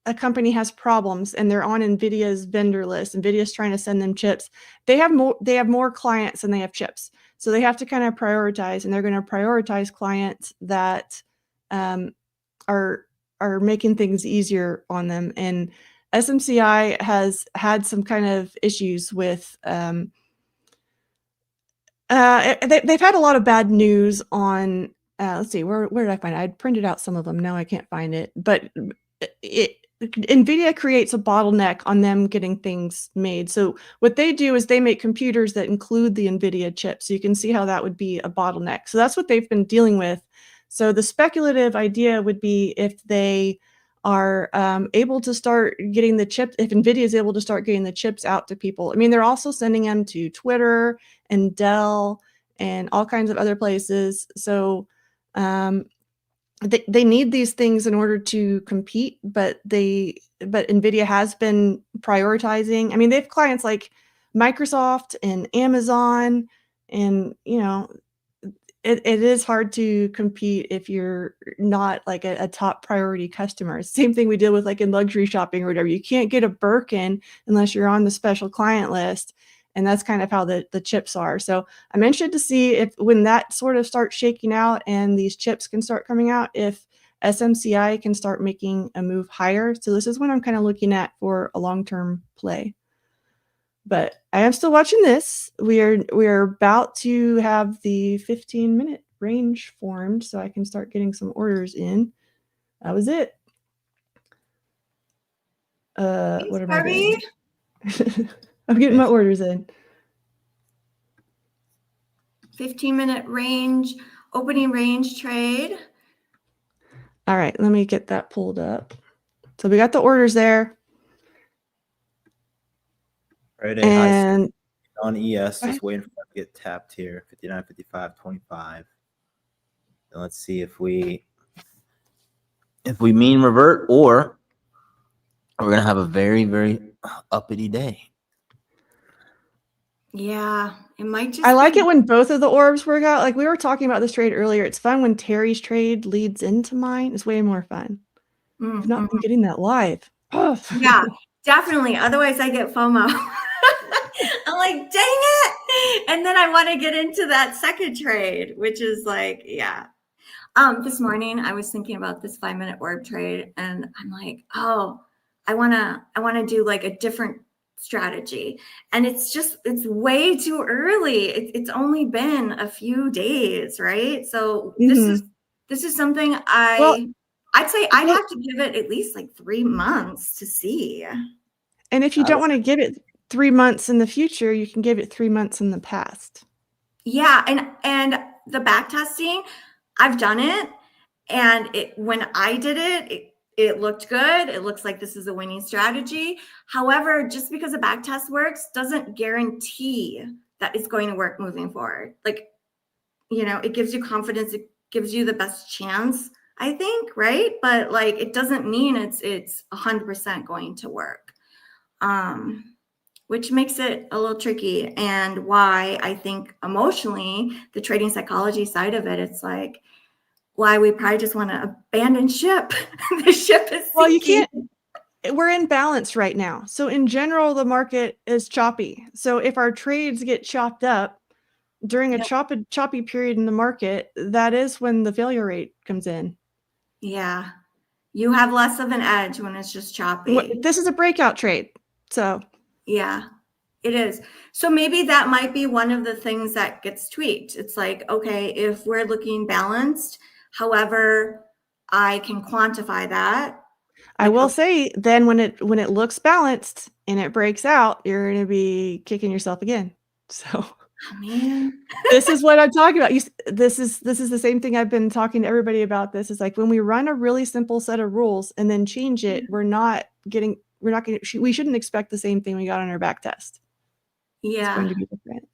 a company has problems and they're on NVIDIA's vendor list, NVIDIA's trying to send them chips, they have more clients than they have chips. So they have to kind of prioritize, and they're going to prioritize clients that are making things easier on them. And SMCI has had some kind of issues with they've had a lot of bad news on let's see, where did I find it? I printed out some of them. Now I can't find it. But NVIDIA creates a bottleneck on them getting things made. So what they do is they make computers that include the NVIDIA chip. So you can see how that would be a bottleneck. So that's what they've been dealing with. So the speculative idea would be if they are able to start getting the chips, if NVIDIA is able to start getting the chips out to people. I mean, they're also sending them to Twitter and Dell and all kinds of other places. So they need these things in order to compete, but NVIDIA has been prioritizing. I mean, they have clients like Microsoft and Amazon, and it is hard to compete if you're not like a top priority customer. Same thing we did with like in luxury shopping or whatever. You can't get a Birkin unless you're on the special client list. And that's kind of how the chips are. So I'm interested to see if when that sort of starts shaking out and these chips can start coming out, if SMCI can start making a move higher. So this is what I'm kind of looking at for a long-term play. But I am still watching this. We are about to have the 15-minute range formed, so I can start getting some orders in. That was it. What am I doing? I'm getting my orders in. 15-minute range, opening range trade. All right, let me get that pulled up. So we got the orders there. Friday and on ES, just waiting for it to get tapped here. 59, 55, 25. And let's see if we mean revert, or we're gonna have a very uppity day. Yeah, it might just. I like it when both of the orbs work out. Like we were talking about this trade earlier. It's fun when Terry's trade leads into mine. It's way more fun. I've not been getting that live. Oh. Yeah, definitely. Otherwise, I get FOMO. I'm like, dang it! And then I want to get into that second trade, which is like, yeah. This morning I was thinking about this 5-minute orb trade, and I'm like, oh, I wanna do like a different strategy. And it's way too early. It's only been a few days, right? So Mhm. this is something Well, I'd say I'd well, have to give it at least like 3 months to see. and if you don't want to give it 3 months in the future, you can give it 3 months in the past. Yeah, and the back testing, I've done it, and when I did it looked good. It looks like this is a winning strategy. However, just because a back test works doesn't guarantee that it's going to work moving forward. Like, it gives you confidence. It gives you the best chance, I think, right? But like, it doesn't mean it's 100% going to work. Which makes it a little tricky, and why I think emotionally, the trading psychology side of it, it's like why we probably just want to abandon ship. The ship is sinking. Well, you can't. We're in balance right now. So in general, the market is choppy. So if our trades get chopped up during a Yep. choppy period in the market, that is when the failure rate comes in. Yeah. You have less of an edge when it's just choppy. This is a breakout trade. So Yeah, it is. So maybe that might be one of the things that gets tweaked. It's like, okay, if we're looking balanced, however, I can quantify that. I Like, will say then when it looks balanced and it breaks out, you're going to be kicking yourself again. So oh, man. this is what I'm talking about. This is the same thing I've been talking to everybody about. This is like when we run a really simple set of rules and then change it, we shouldn't expect the same thing we got on our back test. It's going Yeah. to be different.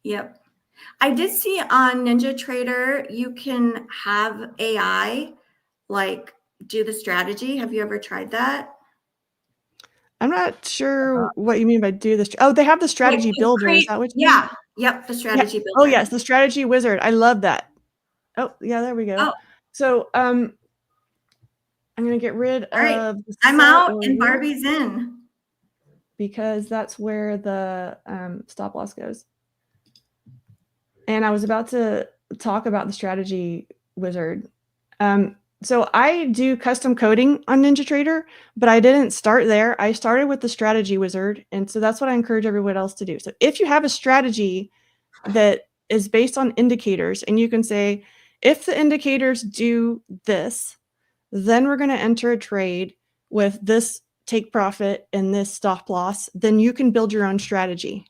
Yep. I did see on NinjaTrader, you can have AI like do the strategy. Have you ever tried that? I'm not sure what you mean by do this. Oh, they have the strategy Like builder. Is create, that what you mean? yeah. Yep, the Yeah. strategy Oh, builder. yes, the strategy wizard. I love that. Oh, yeah, there we go. Oh, So, I'm gonna get rid all right. of the I'm sell out and order Barbie's in. because that's where the stop loss goes. And I was about to talk about the strategy wizard. So I do custom coding on NinjaTrader, but I didn't start there. I started with the strategy wizard, and so that's what I encourage everyone else to do. So if you have a strategy that is based on indicators, and you can say, if the indicators do this, then we're going to enter a trade with this take profit and this stop loss, then you can build your own strategy.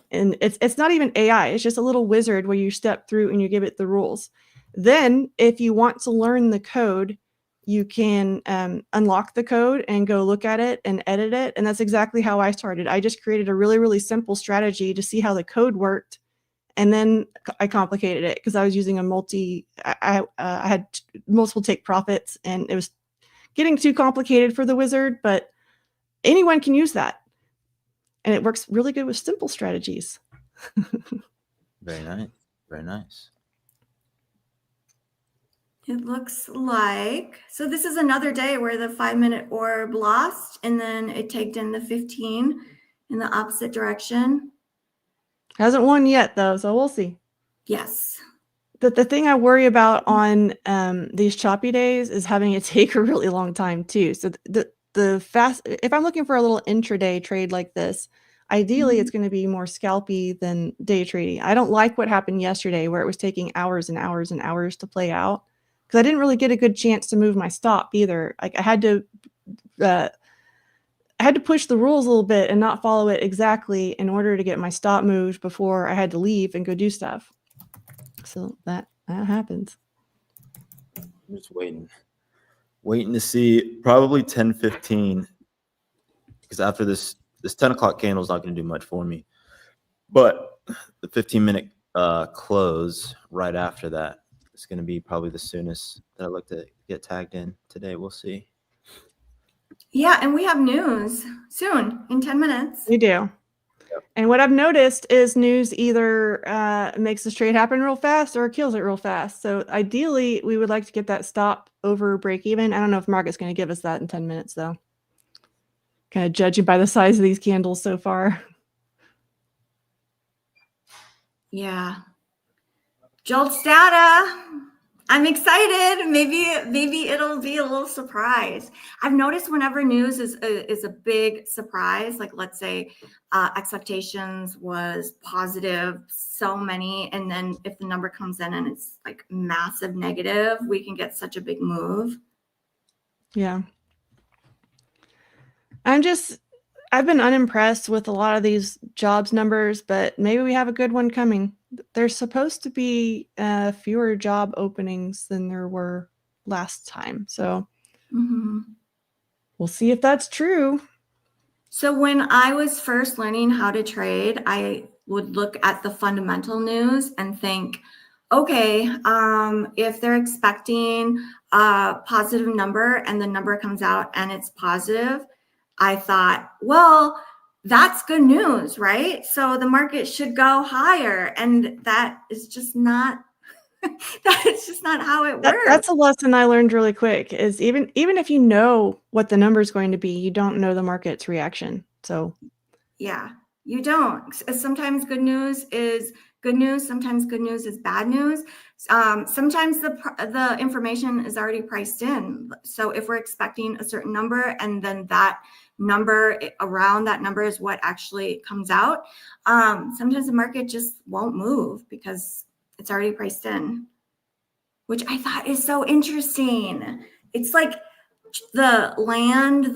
And it's not even AI. It's just a little wizard where you step through and you give it the rules. Then if you want to learn the code, you can unlock the code and go look at it and edit it. And that's exactly how I started. I just created a really, really simple strategy to see how the code worked. And then I complicated it because I was using I had multiple take profits, and it was getting too complicated for the wizard, but anyone can use that. And it works really good with simple strategies. Very nice. Very nice. It looks like, so this is another day where the 5-minute orb lost, and then it tagged in the 15 in the opposite direction. Hasn't won yet, though, so we'll see. Yes. The thing I worry about on these choppy days is having it take a really long time too. So if I'm looking for a little intraday trade like this, ideally it's going to be more scalpy than day trading. I don't like what happened yesterday where it was taking hours and hours and hours to play out because I didn't really get a good chance to move my stop either. Like I had to push the rules a little bit and not follow it exactly in order to get my stop moved before I had to leave and go do stuff. So that happens. I'm just waiting to see probably 10:15 because after this 10 o'clock candle is not going to do much for me, but the 15-minute close right after that is going to be probably the soonest that I look to get tagged in today. We'll see. Yeah, and we have news soon in 10 minutes. We do. And what I've noticed is news either makes this trade happen real fast or kills it real fast. So ideally, we would like to get that stop over break even. I don't know if market's going to give us that in 10 minutes, though. Kind of judging by the size of these candles so far. Yeah. JOLTS data. I'm excited. Maybe it'll be a little surprise. I've noticed whenever news is a big surprise, like let's say expectations was positive, so many, and then if the number comes in and it's like massive negative, we can get such a big move. Yeah. I've been unimpressed with a lot of these jobs numbers, but maybe we have a good one coming. There's supposed to be fewer job openings than there were last time. So we'll see if that's true. So when I was first learning how to trade, I would look at the fundamental news and think, okay, if they're expecting a positive number and the number comes out and it's positive, I thought, well, that's good news, right? So the market should go higher. And that is just not, that is just not how it works. That's a lesson I learned really quick is even if you know what the number is going to be, you don't know the market's reaction. So yeah, you don't. Sometimes good news is good news. Sometimes good news is bad news. Sometimes the information is already priced in. So if we're expecting a certain number and then that number around that number is what actually comes out, sometimes the market just won't move because it's already priced in, which I thought is so interesting. It's like the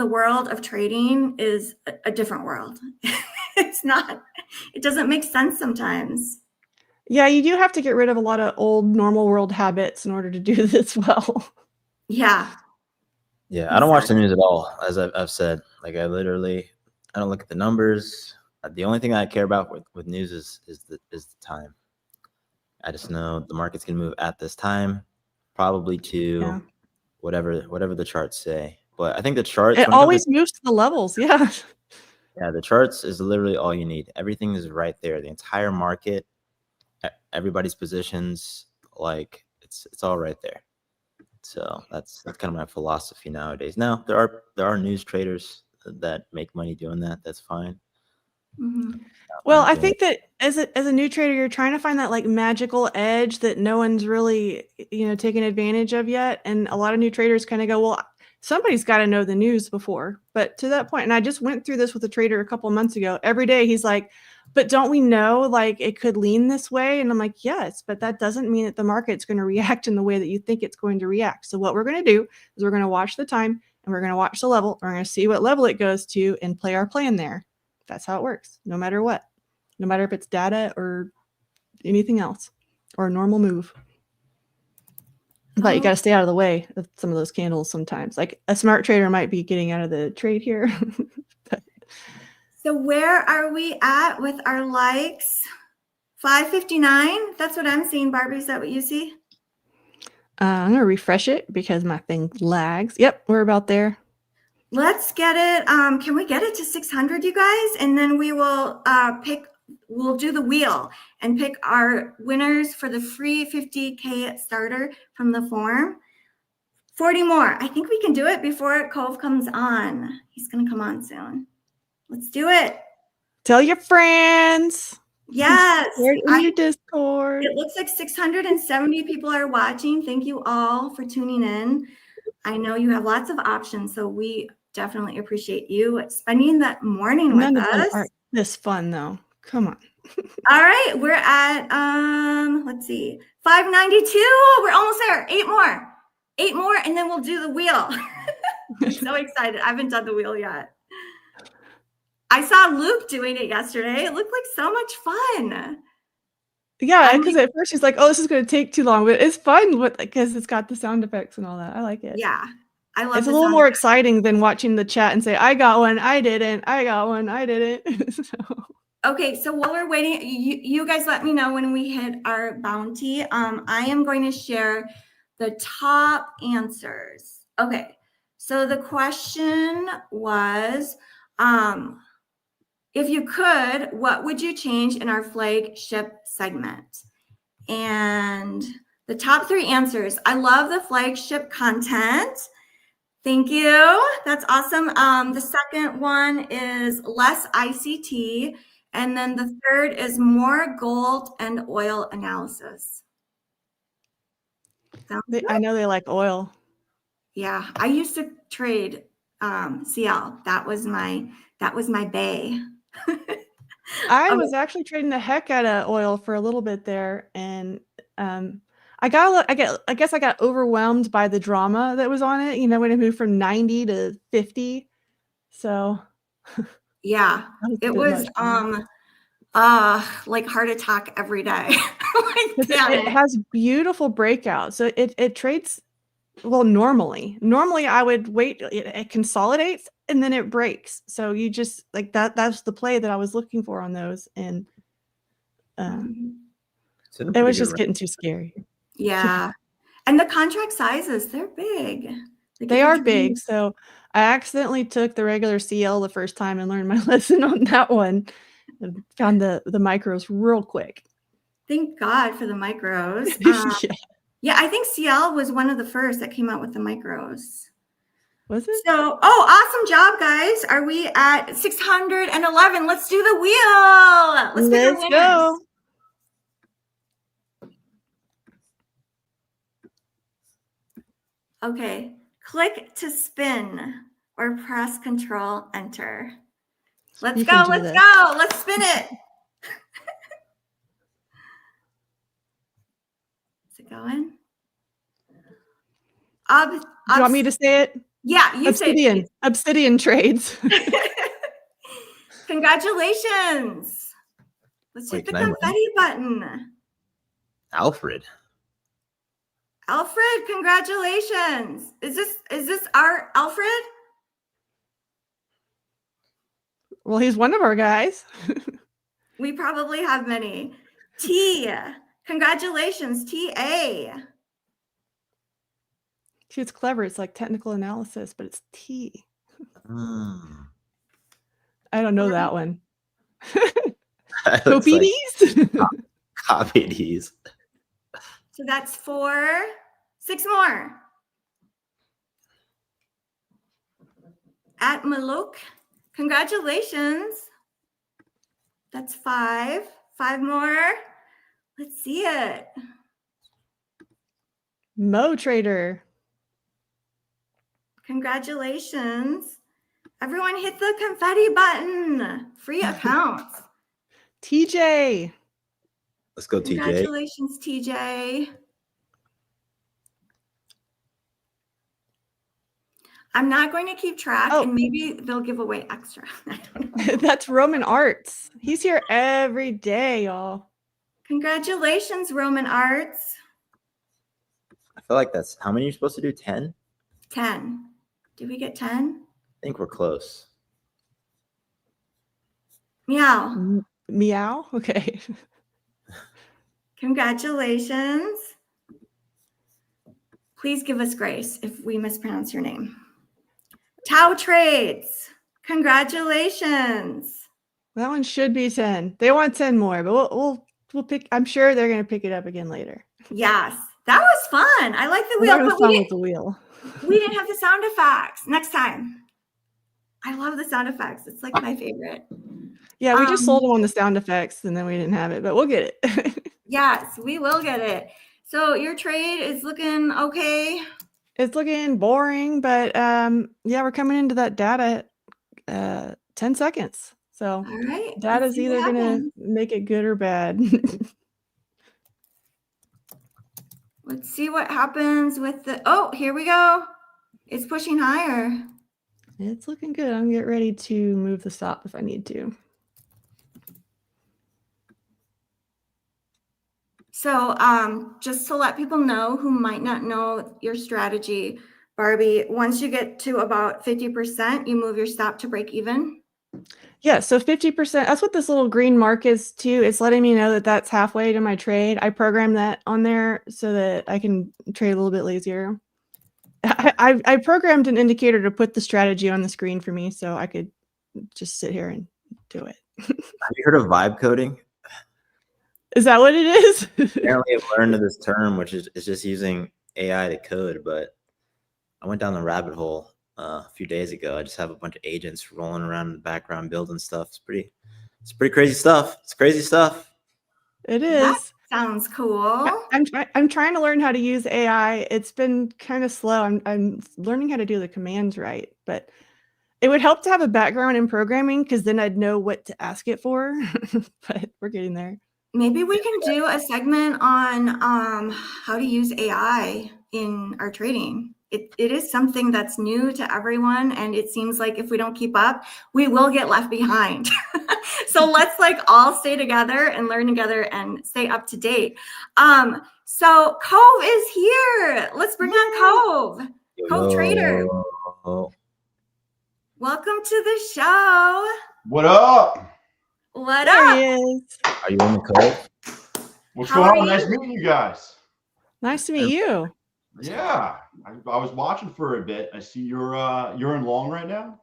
world of trading is a different world. It's not, it doesn't make sense sometimes. Yeah, you do have to get rid of a lot of old normal world habits in order to do this well. Yeah. Yeah, I don't watch the news at all, as I've said. Like I don't look at the numbers. The only thing I care about with news is the time. I just know the market's gonna move at this time, probably to whatever the charts say. But I think the charts, it always moves to the levels. Yeah. Yeah, the charts is literally all you need. Everything is right there. The entire market, everybody's positions, like it's all right there. So that's kind of my philosophy nowadays. Now there are news traders that make money doing that. That's fine. Well, I think that as a new trader, you're trying to find that like magical edge that no one's really, taken advantage of yet. And a lot of new traders kind of go, well, somebody's got to know the news before. But to that point, and I just went through this with a trader a couple of months ago. Every day he's like, but don't we know like it could lean this way? And I'm like, yes, but that doesn't mean that the market's going to react in the way that you think it's going to react. So what we're going to do is we're going to watch the time and we're going to watch the level. We're going to see what level it goes to and play our plan there. That's how it works, no matter what. No matter if it's data or anything else or a normal move. But you got to stay out of the way of some of those candles sometimes. Like a smart trader might be getting out of the trade here. So where are we at with our likes? 559? That's what I'm seeing, Barbie. Is that what you see? I'm going to refresh it because my thing lags. Yep, we're about there. Let's get it. Can we get it to 600, you guys? And then we will we'll do the wheel and pick our winners for the free 50K starter from the form. 40 more. I think we can do it before Cove comes on. He's going to come on soon. Let's do it. Tell your friends. Yes. In your Discord. It looks like 670 people are watching. Thank you all for tuning in. I know you have lots of options, so we definitely appreciate you spending that morning with us. Aren't this fun though. Come on. All right, we're at let's see, 592. We're almost there. 8 more, and then we'll do the wheel. I'm so excited. I haven't done the wheel yet. I saw Luke doing it yesterday. It looked like so much fun. Yeah, because at first she's like, "Oh, this is going to take too long," but it's fun because it's got the sound effects and all that. I like it. Yeah, I love it. It's a little more exciting than watching the chat and say, "I got one, I didn't. I got one, I didn't." Okay, so while we're waiting, you guys let me know when we hit our bounty. I am going to share the top answers. Okay, so the question was, if you could, what would you change in our flagship segment? And the top 3 answers. I love the flagship content. Thank you. That's awesome. The second one is less ICT. And then the third is more gold and oil analysis. Sounds I good. know they like oil. Yeah, I used to trade CL. That was my bay. I Okay. was actually trading the heck out of oil for a little bit there, and I guess I got overwhelmed by the drama that was on it. You know, when it moved from 90 to 50. So Yeah, that was a it bit was much for me. like heart attack every day. Like, 'Cause it panic. has beautiful breakouts. So it trades well normally. Normally I would wait, it consolidates and then it breaks. So you just like that's the play that I was looking for on those, and Mhm. It's in a it pretty was good just range. getting too scary. Yeah, and the contract sizes, they're big. Like if They you're are trading, big. So I accidentally took the regular CL the first time and learned my lesson on that one and found the micros real quick. thank God for the micros. Yeah. Yeah, I think CL was one of the first that came out with the micros. Was it? So, awesome job, guys. Are we at 611? Let's do the wheel. Let's pick our Let's winners. go. Okay, click to spin or press Control Enter. Let's You go, can do let's this. go. Let's spin it. Is it going? Do you want me to say it? Yeah, you say it, Obsidian trades. please. Congratulations. Let's hit Wait, the can I win? confetti button. Alfred. Alfred, congratulations. Is this our Alfred? Well, he's one of our guys. We probably have many. T, congratulations, TA. See, it's clever. It's like technical analysis, but it's T. Mm. I don't know that one. That looks like Copies? copy these. So that's 4, 6 more. At Maluk, congratulations. That's 5. 5 more. Let's see it. Mo Trader. Congratulations. Everyone hit the confetti button. Free accounts. TJ. Let's go, TJ. Congratulations, TJ. I'm not going to keep track, and maybe they'll give away extra. I don't know. That's Roman Arts. He's here every day, y'all. Congratulations, Roman Arts. I feel like that's how many you're supposed to do? 10? 10. Did we get 10? I think we're close. Meow. Meow? Okay. Congratulations. Please give us grace if we mispronounce your name. Tau Trades. Congratulations. That one should be 10. They want 10 more, but we'll pick. I'm sure they're going to pick it up again later. Yes, that was fun. I like the wheel, That was but fun with the wheel. we didn't have the sound effects. Next time. I love the sound effects. It's like my favorite. Yeah, we just sold them on the sound effects and then we didn't have it, but we'll get it. Yes, we will get it. So your trade is looking okay. It's looking boring, but yeah, we're coming into that data 10 seconds. So All right. data's either going to make it good or bad. Let's see what happens with the, here we go. It's pushing higher. It's looking good. I'm getting ready to move the stop if I need to. So just to let people know who might not know your strategy, Barbie, once you get to about 50%, you move your stop to break even. Yeah, so 50%, that's what this little green mark is too. It's letting me know that that's halfway to my trade. I programmed that on there so that I can trade a little bit lazier. I programmed an indicator to put the strategy on the screen for me so I could just sit here and do it. Have you heard of vibe coding? Is that what it is? Apparently I've learned of this term, which is just using AI to code, but I went down the rabbit hole a few days ago. I just have a bunch of agents rolling around in the background building stuff. It's pretty crazy stuff. It's crazy stuff. It is. Sounds cool. I'm trying to learn how to use AI. It's been kind of slow. I'm learning how to do the commands right, but it would help to have a background in programming because then I'd know what to ask it for. But we're getting there. Maybe we can do a segment on how to use AI in our trading. It is something that's new to everyone, and it seems like if we don't keep up, we will get left behind. So let's like all stay together and learn together and stay up to date. So Cove is here. Let's bring on Cove. Cove Trader. Welcome to the show. What up? What There up? he is. Are you in the code? What's How going are on? Nice you? meeting you guys. Nice to meet you. Yeah, I was watching for a bit. I see you're in long right now.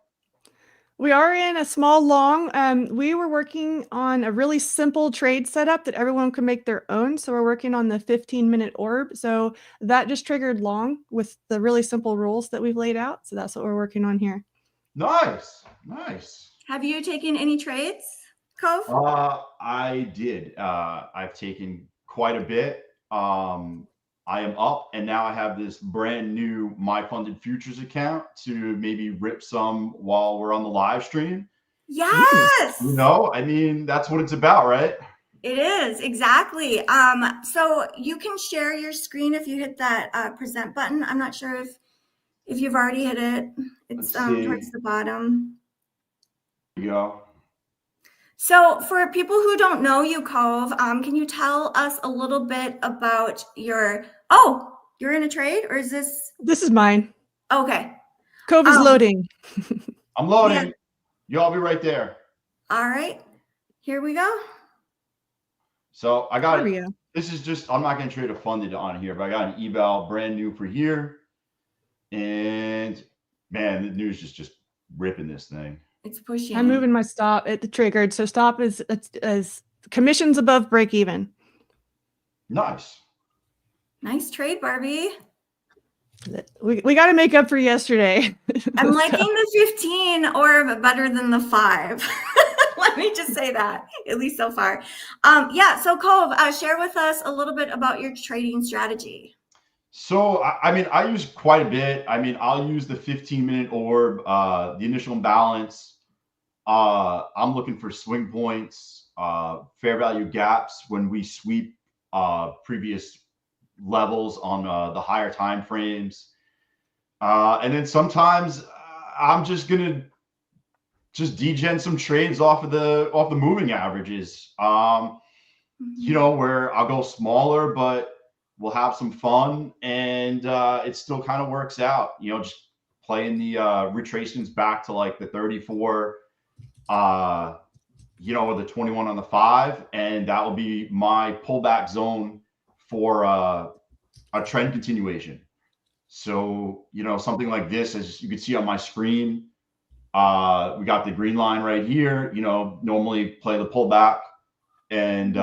We are in a small long. We were working on a really simple trade setup that everyone can make their own. So we're working on the 15-minute orb. So that just triggered long with the really simple rules that we've laid out. So that's what we're working on here. Nice. Have you taken any trades, Cove? I did. I've taken quite a bit. I am up, and now I have this brand new MyFundedFutures account to maybe rip some while we're on the live stream. Yes. You know, I mean, that's what it's about, right? It is, exactly. So you can share your screen if you hit that present button. I'm not sure if you've already hit it. It's Let's see. towards the bottom. There you go. So for people who don't know you, Cove, can you tell us a little bit about your, you're in a trade, or is this? This is mine. Okay. Cove is loading. I'm loading. Yeah. Y'all be right there. All right, here we go. So I got There we go. This is just, I'm not going to trade a funded on here, but I got an eval brand new for here. And man, the news is just ripping this thing. It's pushing. I'm moving my stop. It triggered. So stop is commissions above break even. Nice. Nice trade, Barbie. We got to make up for yesterday. I'm liking the 15 orb better than the 5. Let me just say that, at least so far. So Cove, share with us a little bit about your trading strategy. So, I mean, I use quite a bit. I mean, I'll use the 15-minute orb, the initial imbalance. I'm looking for swing points, fair value gaps when we sweep previous levels on the higher time frames. And then sometimes I'm just gonna degen some trades off the moving averages. You know, where I'll go smaller, but we'll have some fun, and it still kind of works out. You know, just playing the retracements back to like the 34, you know, or the 21 on the 5, and that will be my pullback zone for a trend continuation. So, you know, something like this, as you can see on my screen, we got the green line right here. You know, normally play the pullback and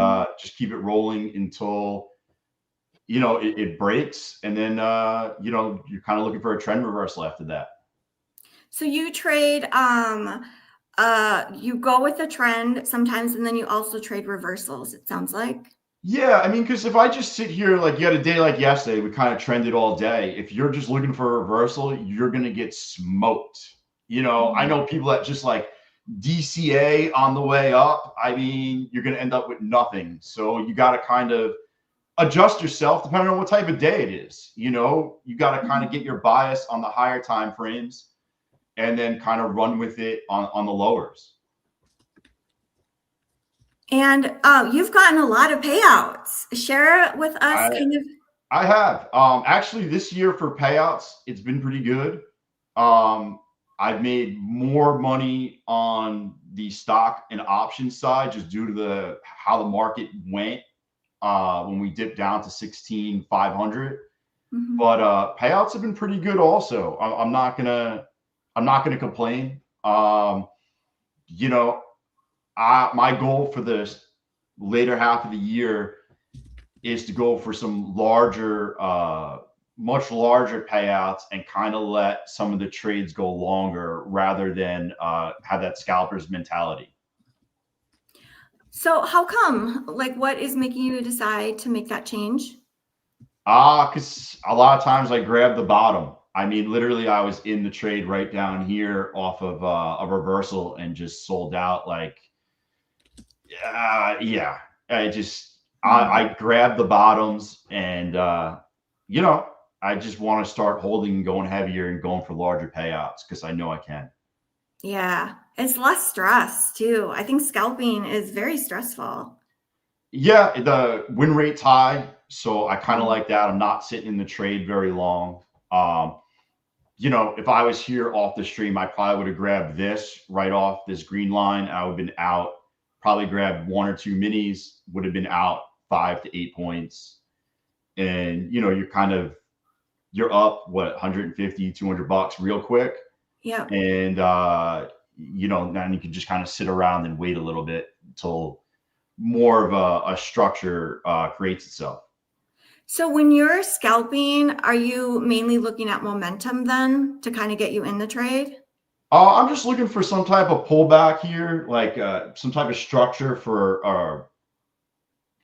just keep it rolling until, you know, it breaks, and then you know, you're kind of looking for a trend reversal after that. So you trade, you go with the trend sometimes, and then you also trade reversals, it sounds like. Yeah, I mean, because if I just sit here, like you had a day like yesterday, we kind of trended all day. If you're just looking for a reversal, you're gonna get smoked. You know, I know people that just like DCA on the way up. I mean, you're gonna end up with nothing. So you got to kind of adjust yourself depending on what type of day it is. You know, you got to kind of get your bias on the higher time frames and then kind of run with it on the lowers. And you've gotten a lot of payouts. Share with us I have. Actually, this year for payouts, it's been pretty good. I've made more money on the stock and option side just due to how the market went when we dipped down to 16,500. But payouts have been pretty good also. I'm not gonna complain. You know, my goal for this later half of the year is to go for some larger, much larger payouts and kind of let some of the trades go longer rather than have that scalper's mentality. So how come? Like, what is making you decide to make that change? Because a lot of times I grab the bottom. I mean, literally, I was in the trade right down here off of a reversal and just sold out. Like, yeah, I grabbed the bottoms and, I just want to start holding and going heavier and going for larger payouts because I know I can. Yeah, it's less stress too. I think scalping is very stressful. Yeah, the win rate's high, so I kind of like that. I'm not sitting in the trade very long. Um, if I was here off the stream, I probably would have grabbed this right off this green line. I would have been out, probably grabbed 1 or 2 minis, would have been out 5 to 8 points. And, you're up, what, 150, $200 real quick. Yep. And, then you can just kind of sit around and wait a little bit until more of a structure creates itself. So when you're scalping, are you mainly looking at momentum then to kind of get you in the trade? I'm just looking for some type of pullback here, like some type of structure for,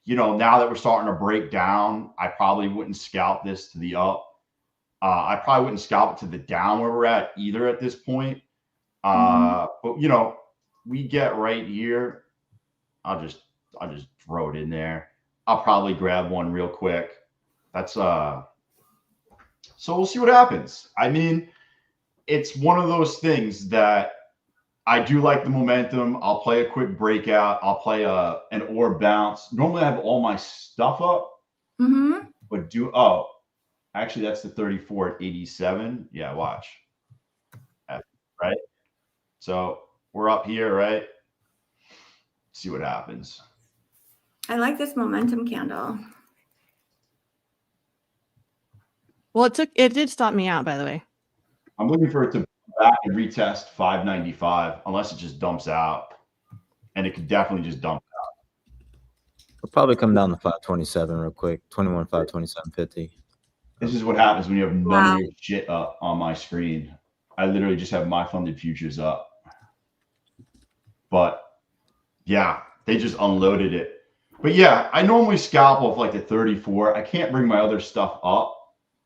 now that we're starting to break down, I probably wouldn't scalp this to the up. I probably wouldn't scalp it to the down where we're at either at this point. But we get right here. I'll just throw it in there. I'll probably grab one real quick. That's so we'll see what happens. I mean, it's one of those things that I do like the momentum. I'll play a quick breakout. I'll play an orb bounce. Normally I have all my stuff up, but actually that's the 34 at 87. Yeah, watch. Right. So we're up here, right? See what happens. I like this momentum candle. Well, it did stop me out, by the way. I'm looking for it to back and retest 595, unless it just dumps out. And it could definitely just dump out. We'll probably come down to 527 real quick. 21, 527.50. This is what happens when you have none of your shit up on my screen. I literally just have MyFundedFutures up. But yeah, they just unloaded it. But yeah, I normally scalp off like the 34. I can't bring my other stuff up,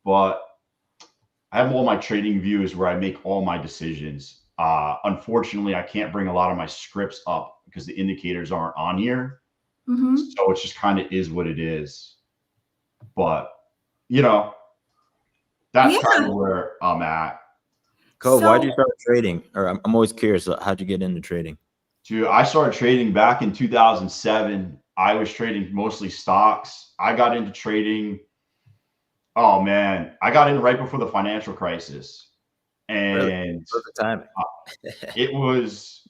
but I have all my trading views where I make all my decisions. Unfortunately, I can't bring a lot of my scripts up because the indicators aren't on here. So it just kind of is what it is. But, that's kind of where I'm at. Cove, why did you start trading? Or I'm always curious, how'd you get into trading? Dude, I started trading back in 2007. I was trading mostly stocks. I got into trading. Oh man, I got in right before the financial crisis, and really? Perfect timing. it was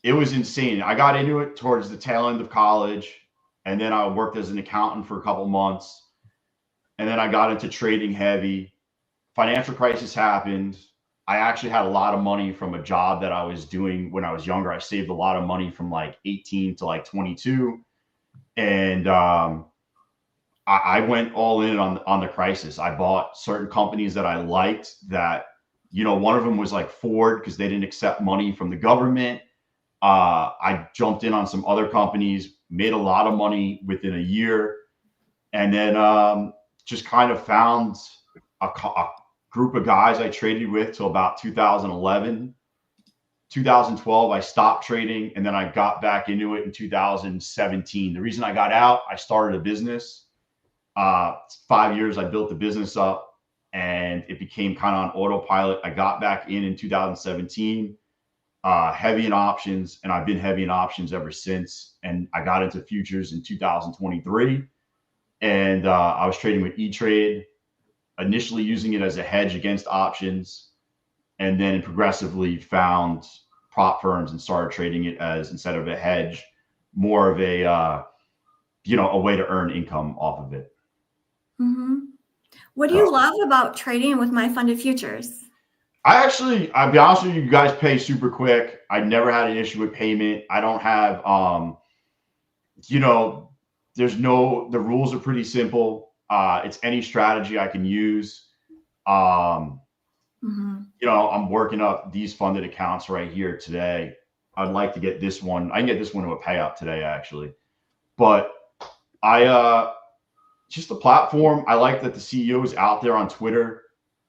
insane. I got into it towards the tail end of college, and then I worked as an accountant for a couple months, and then I got into trading heavy. Financial crisis happened. I actually had a lot of money from a job that I was doing when I was younger. I saved a lot of money from like 18 to like 22, and I went all in on the crisis. I bought certain companies that I liked that, one of them was like Ford because they didn't accept money from the government. I jumped in on some other companies, made a lot of money within a year, and then just kind of found a group of guys I traded with till about 2011. 2012, I stopped trading, and then I got back into it in 2017. The reason I got out, I started a business. 5 years, I built the business up, and it became kind of on autopilot. I got back in 2017, heavy in options, and I've been heavy in options ever since. And I got into futures in 2023, and I was trading with E-Trade, initially using it as a hedge against options, and then progressively found prop firms and started trading it as, instead of a hedge, more of a a way to earn income off of it. What do you love about trading with MyFundedFutures? I'll be honest with you, you guys pay super quick. I never had an issue with payment. I don't have, the rules are pretty simple. It's any strategy I can use. I'm working up these funded accounts right here today. I'd like to get this one. I can get this one to a payout today, actually. But just the platform. I like that the CEO is out there on Twitter,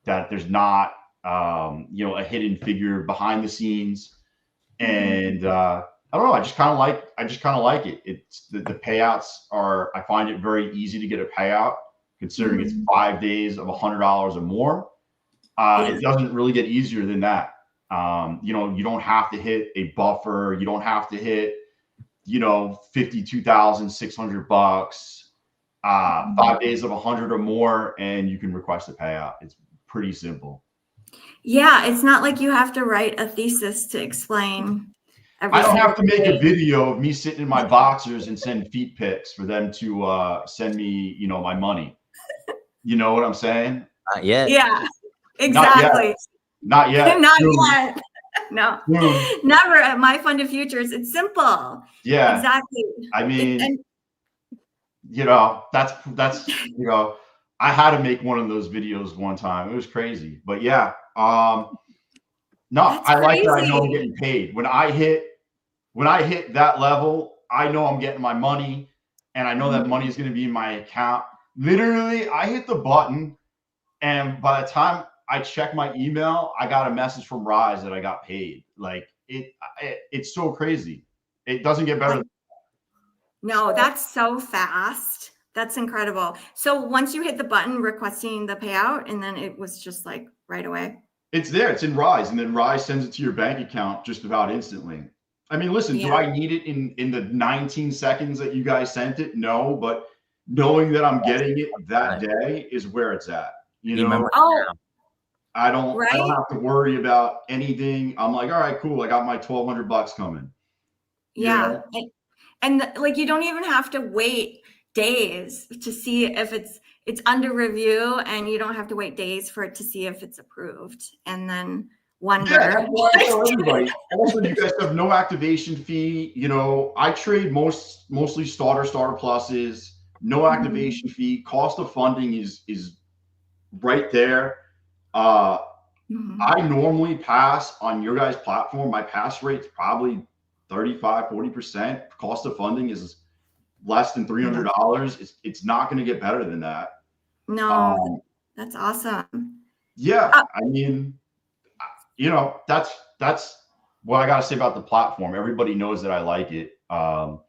that there's not, a hidden figure behind the scenes. And I don't know. I just kind of like it. It's the payouts are. I find it very easy to get a payout, considering it's 5 days of $100 or more. It doesn't really get easier than that. You don't have to hit a buffer. You don't have to hit, $52,600. 5 days of 100 or more, and you can request a payout. It's pretty simple. Yeah, it's not like you have to write a thesis to explain. I don't have to make a video of me sitting in my boxers and send feet pics for them to send me, my money. You know what I'm saying? Not yet. Yeah, exactly. Not yet. Not yet. No, never at MyFundedFutures. It's simple. Yeah, exactly. I mean, that's I had to make one of those videos one time. It was crazy, but yeah. No, I like that. I know I'm getting paid when I hit that level. I know I'm getting my money, and I know that money is going to be in my account. Literally, I hit the button, and by the time I check my email, I got a message from Rise that I got paid. Like it's so crazy. It doesn't get better. No, that's so fast. That's incredible. So once you hit the button requesting the payout, and then it was just like right away. It's there. It's in Rise, and then Rise sends it to your bank account just about instantly. I mean, listen, do I need it in the 19 seconds that you guys sent it? No, but knowing that I'm getting it that day is where it's at. I don't have to worry about anything. I'm like, all right, cool. I got my $1,200 coming. Yeah. And like, you don't even have to wait days to see if it's under review, and you don't have to wait days for it to see if it's approved, and then wonder. Yeah, I tell everybody. Also, you guys have no activation fee. I trade mostly starter pluses, no activation fee. Cost of funding is right there. I normally pass on your guys' platform. My pass rate's probably 35-40%. Cost of funding is less than $300. It's not going to get better than that. No, that's awesome. Yeah, I mean, that's what I got to say about the platform. Everybody knows that I like it. So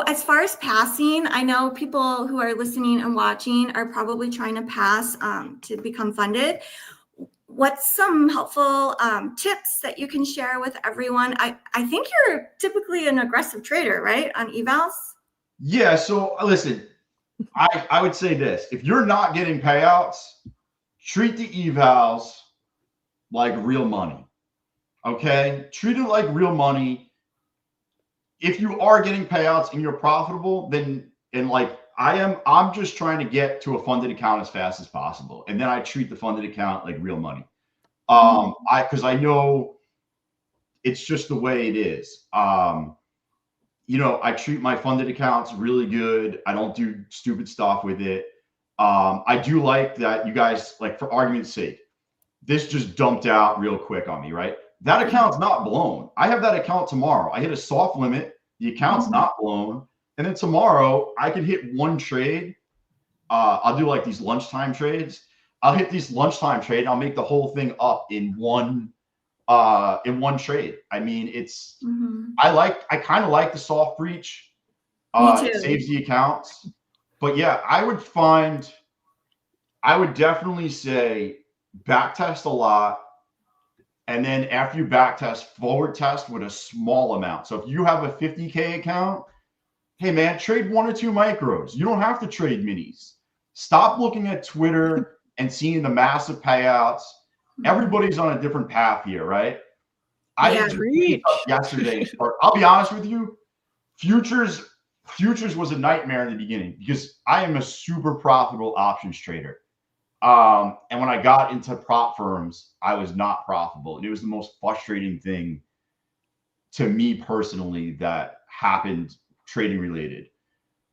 as far as passing, I know people who are listening and watching are probably trying to pass to become funded. What's some helpful tips that you can share with everyone? I think you're typically an aggressive trader, right, on evals? Yeah. So listen, I would say this: if you're not getting payouts, treat the evals like real money. Okay, treat it like real money. If you are getting payouts and you're profitable, then I'm just trying to get to a funded account as fast as possible, and then I treat the funded account like real money. Because I know it's just the way it is. I treat my funded accounts really good. I don't do stupid stuff with it. I do like that you guys, like, for argument's sake, this just dumped out real quick on me, right? That account's not blown. I have that account tomorrow. I hit a soft limit. The account's not blown. And then tomorrow I could hit one trade. I'll do like these lunchtime trades. I'll hit these lunchtime trade. I'll make the whole thing up in one trade. I mean, it's, I kind of like the soft breach. It saves the accounts. But yeah, I would definitely say backtest a lot. And then after you backtest, forward test with a small amount. So if you have a 50K account, hey man, trade 1 or 2 micros. You don't have to trade minis. Stop looking at Twitter and seeing the massive payouts. Everybody's on a different path here, right? I didn't yesterday. I'll be honest with you, futures was a nightmare in the beginning because I am a super profitable options trader. And when I got into prop firms, I was not profitable. And it was the most frustrating thing to me personally that happened trading related.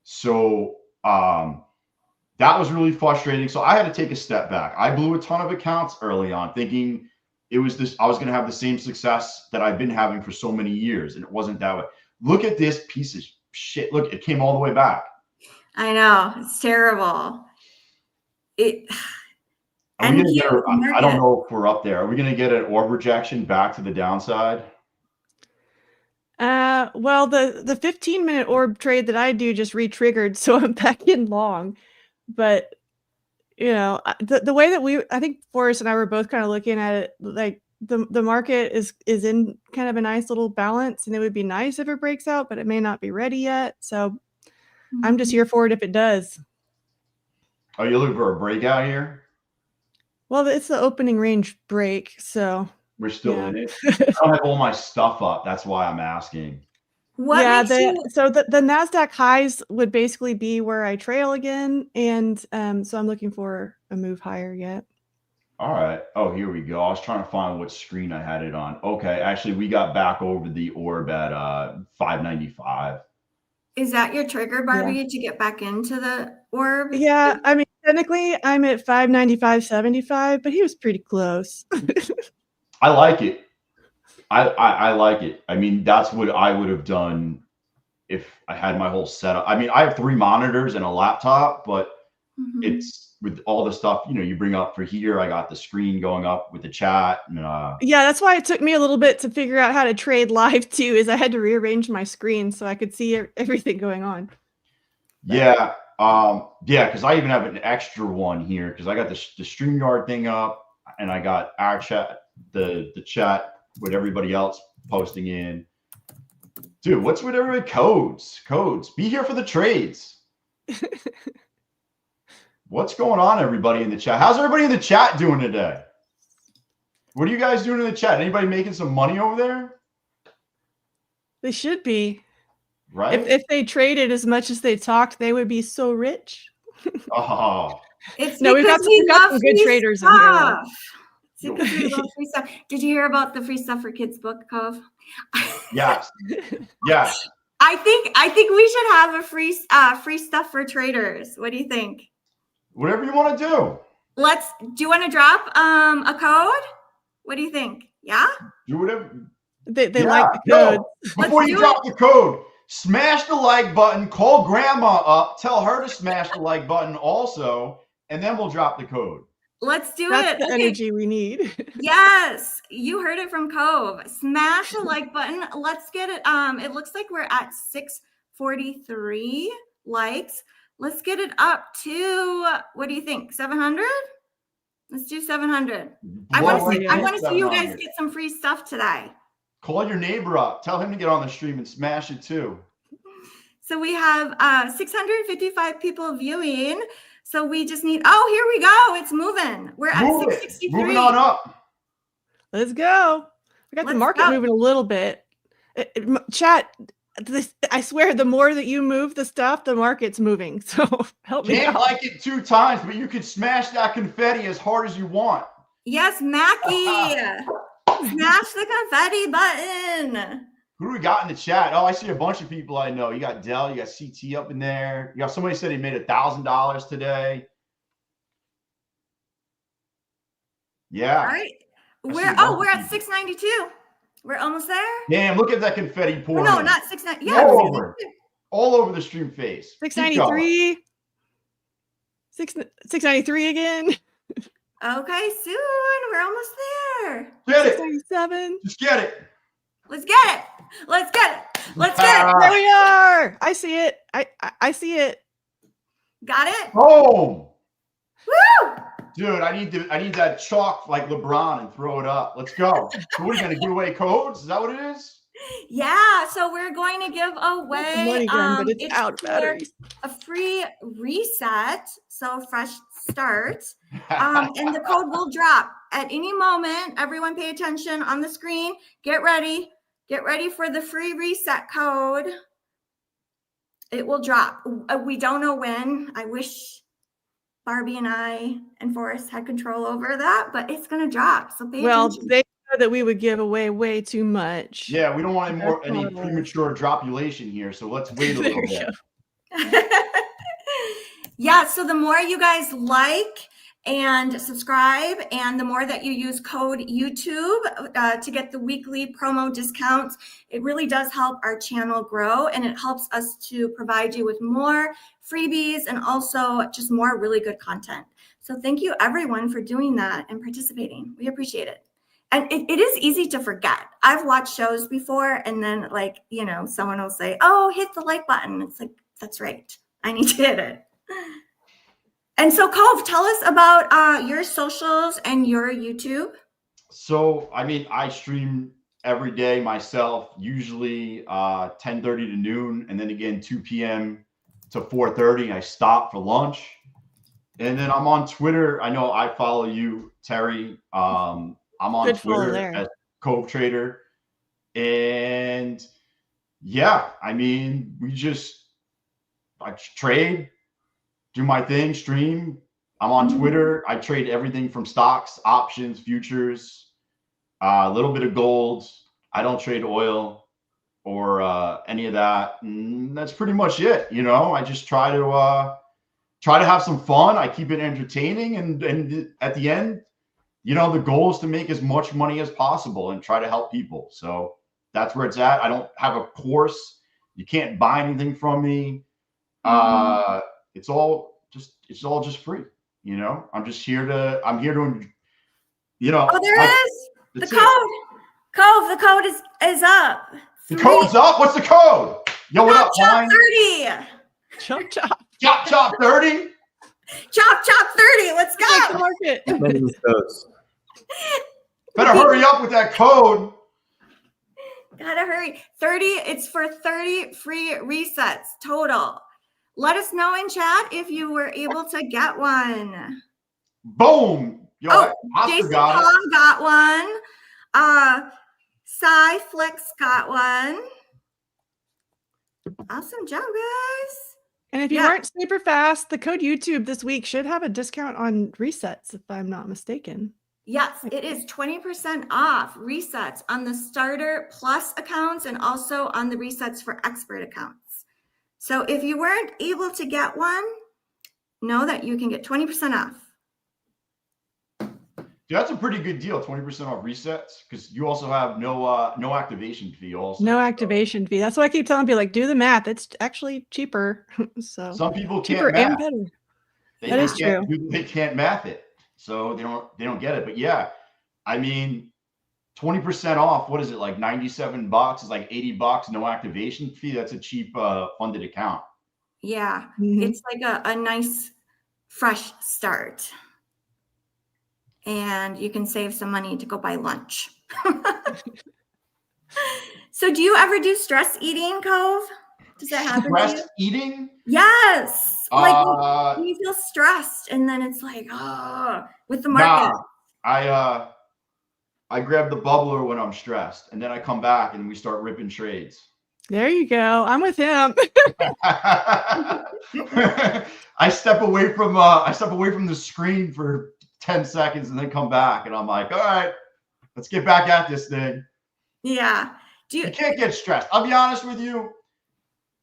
So that was really frustrating. So I had to take a step back. I blew a ton of accounts early on thinking it was this, I was going to have the same success that I've been having for so many years. And it wasn't that way. Look at this piece of shit. Look, it came all the way back. I know, it's terrible. Are we gonna get I don't know if we're up there. Are we going to get an orb rejection back to the downside? Well, the 15-minute orb trade that I do just re-triggered, so I'm back in long. But you know, the way that I think Forrest and I were both kind of looking at it, like the market is in kind of a nice little balance, and it would be nice if it breaks out, but it may not be ready yet. So I'm just here for it if it does. Are you looking for a breakout here? Well, it's the opening range break, so we're still in it. I don't have all my stuff up. That's why I'm asking. So the NASDAQ highs would basically be where I trail again. And so I'm looking for a move higher yet. All right. Oh, here we go. I was trying to find what screen I had it on. Okay. Actually, we got back over the orb at 595. Is that your trigger, Barbie, to get back into the orb? Yeah. I mean, technically I'm at 595.75, but he was pretty close. I like it. I like it. I mean, that's what I would have done if I had my whole setup. I mean, I have 3 monitors and a laptop, but it's with all the stuff, you know, you bring up for here. I got the screen going up with the chat. And, yeah, that's why it took me a little bit to figure out how to trade live too, is I had to rearrange my screen so I could see everything going on. Yeah. Yeah, because I even have an extra one here because I got the StreamYard thing up and I got our chat, the chat with everybody else posting in. Dude, what's with everybody? Codes. Be here for the trades. What's going on, everybody in the chat? How's everybody in the chat doing today? What are you guys doing in the chat? Anybody making some money over there? They should be. Right? If they traded as much as they talked, they would be so rich. Oh. It's no, we've got some good traders in here. Because we love free stuff. Did you hear about the Free Stuff for Kids book, Cove? Yes. Yes. I think we should have a free stuff for traders. What do you think? Whatever you want to do. Do you want to drop a code? What do you think? Yeah? Do whatever. They like the code. Before you drop the code, smash the like button, call grandma up, tell her to smash the like button also, and then we'll drop the code. Let's do That's it. The energy we need. Yes, you heard it from Cove. Smash the like button. Let's get it. It looks like we're at 643 likes. Let's get it up to, what do you think? 700? Let's do 700. I want to see you guys get some free stuff today. Call your neighbor up. Tell him to get on the stream and smash it too. So we have 655 people viewing. So we just need, oh, here we go. It's moving. We're at 663. Moving on up. Let's go. We got the market moving a little bit. Chat, I swear, the more that you move the stuff, the market's moving. So help me out. Can't like it 2 times, but you can smash that confetti as hard as you want. Yes, Mackie. Smash the confetti button. Who do we got in the chat? Oh, I see a bunch of people I know. You got Dell, you got CT up in there. You got somebody said he made $1,000 today. Yeah. All right. We're at 692. We're almost there. Damn, look at that confetti pouring. No, not 690. Yeah, all over the stream face. 693. 693 again. Okay, soon. We're almost there. Get it. 697. Just get it. Let's get it. Let's get it. Let's get it. There we are. I see it. I see it. Got it? Oh. Woo! Dude, I need that chalk like LeBron and throw it up. Let's go. So what are you going to give away codes? Is that what it is? Yeah, so we're going to give away money gun, but it's out of batteries. A free reset, so fresh start. And the code will drop at any moment. Everyone pay attention on the screen. Get ready. Get ready for the free reset code. It will drop. We don't know when. I wish Barbie and I and Forrest had control over that, but it's going to drop. So pay attention. They know that we would give away way too much. Yeah, we don't want any premature dropulation here, so let's wait a little bit. Yeah, so the more you guys like and subscribe. And the more that you use code YouTube to get the weekly promo discounts, it really does help our channel grow, and it helps us to provide you with more freebies and also just more really good content. So thank you everyone for doing that and participating. We appreciate it. And it is easy to forget. I've watched shows before and then like, you know, someone will say, oh, hit the like button. It's like, that's right. I need to hit it. And so Cove, tell us about your socials and your YouTube. So, I mean, I stream every day myself, usually 10:30 to noon, and then again 2 p.m. to 4:30. I stop for lunch. And then I'm on Twitter. I know I follow you, Terry. I'm on Good follow Twitter there. as Cove Trader. And yeah, I mean, I trade, do my thing, stream. I'm on Twitter. I trade everything from stocks, options, futures, a little bit of gold. I don't trade oil or any of that. And that's pretty much it. You know, I just try to have some fun. I keep it entertaining. And at the end, you know, the goal is to make as much money as possible and try to help people. So that's where it's at. I don't have a course. You can't buy anything from me. It's all just free. You know, I'm here to, you know. Oh, there it is. The code. Cove, the code is up. The code's up. What's the code? Yo, what up, Chop Pine? 30. Chop chop. Chop chop 30. Chop 30. Let's Like the go. market. Many codes. Better hurry up with that code. Gotta hurry. 30, it's for 30 free resets total. Let us know in chat if you were able to get one. Boom. Yo, Oh, I Jason forgot it. Pong got one. Cy Flex got one. Awesome job, guys. And if you Yeah. weren't super fast, the code YouTube this week should have a discount on resets, if I'm not mistaken. Yes, it is 20% off resets on the starter plus accounts and also on the resets for expert accounts. So if you weren't able to get one, know that you can get 20% off. Dude, that's a pretty good deal. 20% off resets, because you also have no activation fee. Also, No activation fee. That's why I keep telling people, like, do the math. It's actually cheaper. So some people cheaper can't and math. better. They That is can't true. They can't math it, so they don't get it. But yeah, I mean, 20% off. What is it, like $97? It's like $80. No activation fee. That's a cheap funded account. Yeah, Mhm. it's like a nice fresh start. And you can save some money to go buy lunch. So do you ever do stress eating, Cove? Does that happen to you? Stress eating? Yes. Like Uh, when you feel stressed and then it's like, oh, with the market. Nah, I grab the bubbler when I'm stressed, and then I come back and we start ripping trades. There you go. I'm with him. I step away from the screen for 10 seconds and then come back, and I'm like, all right, let's get back at this thing. Yeah. You can't get stressed. I'll be honest with you.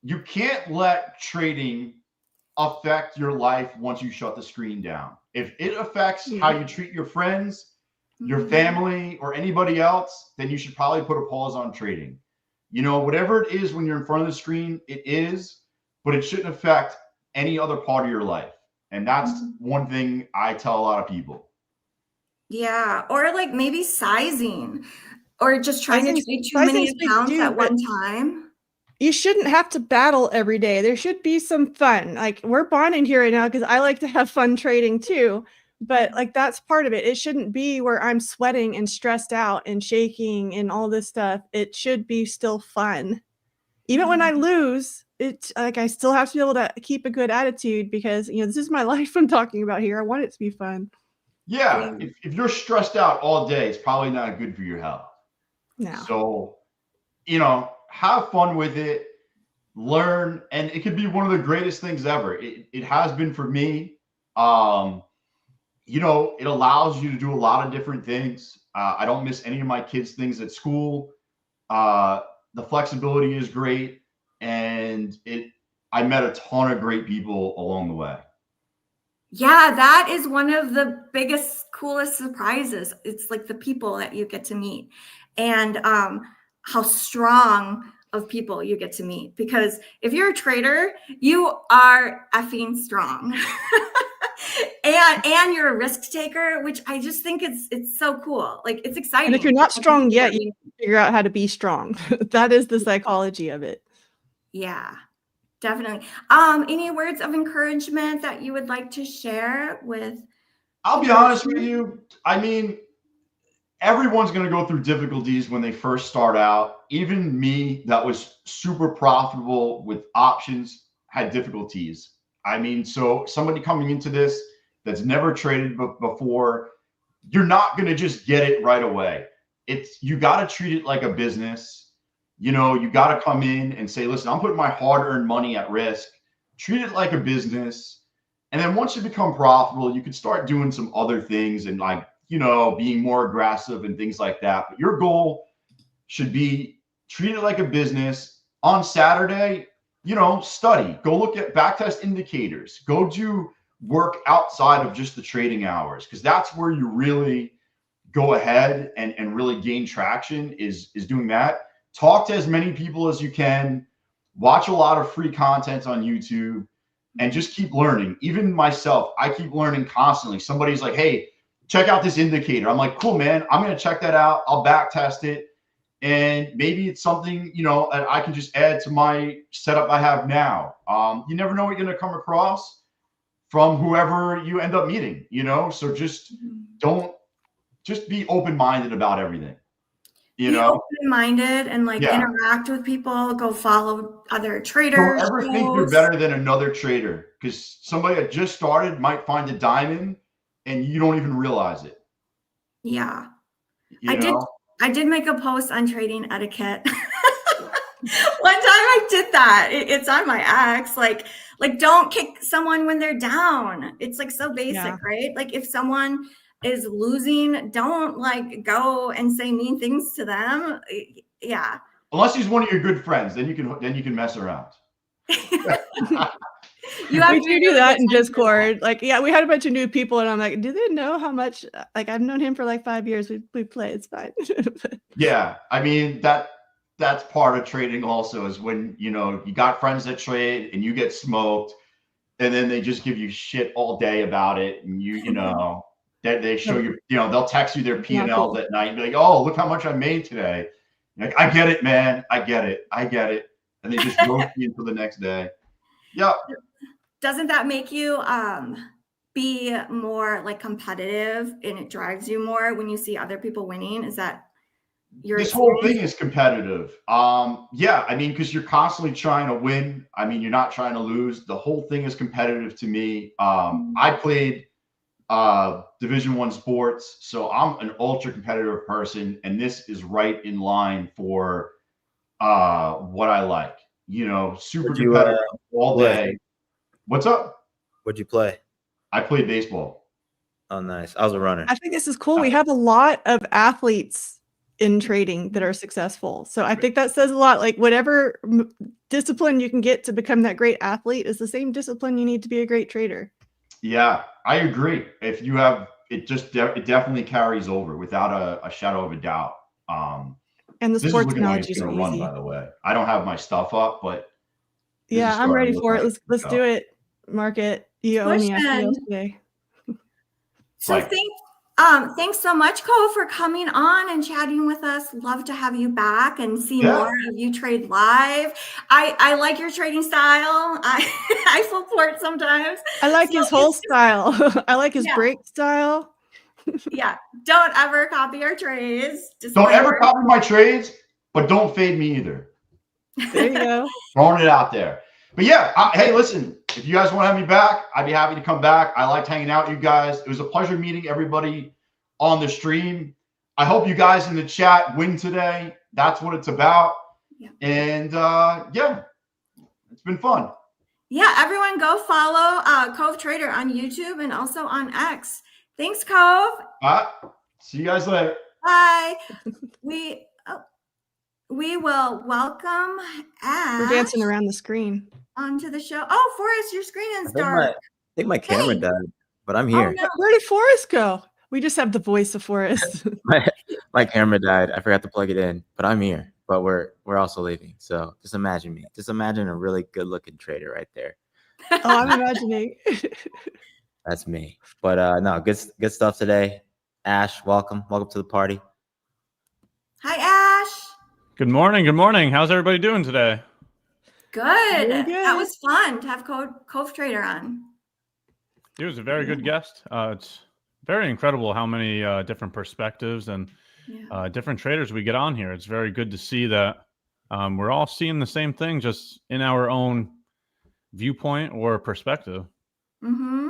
You can't let trading affect your life once you shut the screen down. If it affects how you treat your friends, your family, or anybody else, then you should probably put a pause on trading. You know, whatever it is when you're in front of the screen, it is, but it shouldn't affect any other part of your life. And that's one thing I tell a lot of people. Yeah. Or like maybe sizing or just trying to trade too many Sizing's big accounts too, at but one time. you shouldn't have to battle every day. There should be some fun. Like, we're bonding here right now because I like to have fun trading too. But like, that's part of it. It shouldn't be where I'm sweating and stressed out and shaking and all this stuff. It should be still fun. Even when I lose, it's like I still have to be able to keep a good attitude because, you know, this is my life I'm talking about here. I want it to be fun. Yeah, if you're stressed out all day, it's probably not good for your health. No. So, you know, have fun with it, learn, and it could be one of the greatest things ever. It has been for me. You know, it allows you to do a lot of different things. I don't miss any of my kids' things at school. The flexibility is great, and I met a ton of great people along the way. Yeah, that is one of the biggest, coolest surprises. It's like the people that you get to meet and how strong of people you get to meet. Because if you're a trader, you are effing strong. and you're a risk taker, which I just think it's so cool. Like it's exciting. And if you're not strong yet, you figure out how to be strong. That is the psychology of it. Yeah. Definitely. Any words of encouragement that you would like to share with? I'll be honest with you. I mean, everyone's going to go through difficulties when they first start out. Even me, that was super profitable with options, had difficulties. I mean, so somebody coming into this that's never traded before, you're not going to just get it right away. You got to treat it like a business. You know, you got to come in and say, listen, I'm putting my hard-earned money at risk. Treat it like a business. And then once you become profitable, you can start doing some other things and like, you know, being more aggressive and things like that. But your goal should be treat it like a business. On Saturday, you know, study. Go look at backtest indicators. Go do work outside of just the trading hours, because that's where you really go ahead and really gain traction is doing that. Talk to as many people as you can. Watch a lot of free content on YouTube and just keep learning. Even myself, I keep learning constantly. Somebody's like, hey, check out this indicator. I'm like, cool, man. I'm going to check that out. I'll back test it. And maybe it's something, you know, that I can just add to my setup I have now. You never know what you're going to come across from whoever you end up meeting, you know? So just be open-minded about everything. You know, open-minded and like interact with people, go follow other traders. Don't ever think you're better than another trader, because somebody that just started might find a diamond and you don't even realize it. Yeah. I did make a post on trading etiquette. One time I did that. It's on my X. Like don't kick someone when they're down. It's like so basic, right? Like if someone is losing, don't like go and say mean things to them. Yeah. Unless he's one of your good friends, then you can mess around. You have to do that in Discord. Like, yeah, we had a bunch of new people, and I'm like, do they know how much? Like, I've known him for like 5 years. We play. It's fine. Yeah, I mean that's part of trading. Also, is when you know you got friends that trade and you get smoked, and then they just give you shit all day about it, and you know. They show you, you know, they'll text you their P&Ls at night and be like, oh, look how much I made today. You're like, I get it, man. I get it. And they just roast you until the next day. Yeah. Doesn't that make you be more like competitive, and it drives you more when you see other people winning? Is that your This whole thing is competitive. Yeah, I mean, because you're constantly trying to win. I mean, you're not trying to lose. The whole thing is competitive to me. I played Division I sports, so I'm an ultra competitive person, and this is right in line for what I like. You know, super competitive all day. What's up? What'd you play? I played baseball. Oh, nice. I was a runner. I think this is cool. We have a lot of athletes in trading that are successful. So I think that says a lot. Like whatever discipline you can get to become that great athlete is the same discipline you need to be a great trader. Yeah, I agree. If you have it, it definitely carries over without a shadow of a doubt. And the sports analogy is easy. Run, by the way, I don't have my stuff up, but yeah, I'm ready for it. Let's do it. Mark it. You owe me today. So thanks so much, Cove, for coming on and chatting with us. Love to have you back and see more of you trade live. I like your trading style. I support sometimes. I like his whole style. I like his break style. Yeah. Don't ever copy our trades. Don't ever copy my trades, but don't fade me either. There you go. Throwing it out there. But yeah, hey, listen, if you guys want to have me back, I'd be happy to come back. I liked hanging out with you guys. It was a pleasure meeting everybody on the stream. I hope you guys in the chat win today. That's what it's about. Yeah. And yeah, it's been fun. Yeah, everyone go follow Cove Trader on YouTube and also on X. Thanks, Cove. See you guys later. Bye. We will welcome Ash. We're dancing around the screen. Onto the show. Oh, Forrest, your screen is dark. I think my camera died. but I'm Oh here. no. Where did Forrest go? We just have the voice of Forrest. My camera died. I forgot to plug it in, but I'm here. But we're also leaving. So just imagine me. Just imagine a really good looking trader right there. Oh, I'm imagining. That's me. But no, good stuff today. Ash, welcome to the party. Hi, Ash. Good morning. Good morning. How's everybody doing today? Good. Very good. That was fun to have Cove Trader on. He was a very good guest. It's very incredible how many different perspectives and different traders we get on here. It's very good to see that we're all seeing the same thing, just in our own viewpoint or perspective. Mm-hmm.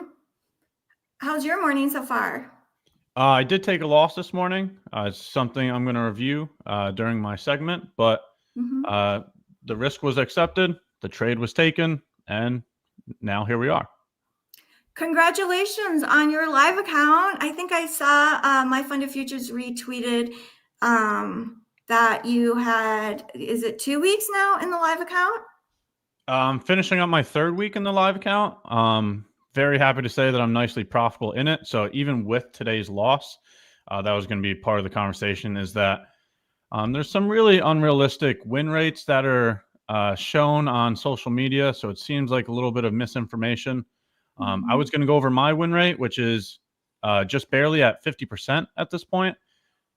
How's your morning so far? I did take a loss this morning. It's something I'm going to review during my segment, but the risk was accepted, the trade was taken, and now here we are. Congratulations on your live account. I think I saw MyFundedFutures retweeted that you had, is it 2 weeks now in the live account? I'm finishing up my third week in the live account. Very happy to say that I'm nicely profitable in it. So even with today's loss, that was going to be part of the conversation, is that there's some really unrealistic win rates that are shown on social media. So it seems like a little bit of misinformation. I was going to go over my win rate, which is just barely at 50% at this point.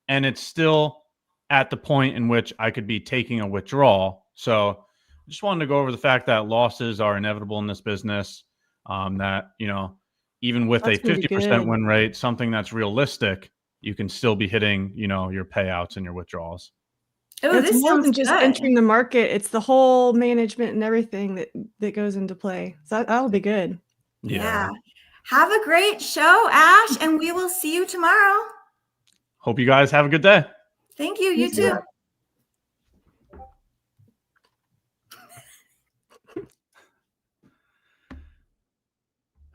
And it's still at the point in which I could be taking a withdrawal. So I just wanted to go over the fact that losses are inevitable in this business. That, you know, even with That's a 50% win rate, something that's realistic, you can still be hitting, you know, your payouts and your withdrawals. Oh, It's this more sounds than just good. entering the market. It's the whole management and everything that goes into play. So that'll be good. Yeah. Have a great show, Ash, and we will see you tomorrow. Hope you guys have a good day. Thank you. You too.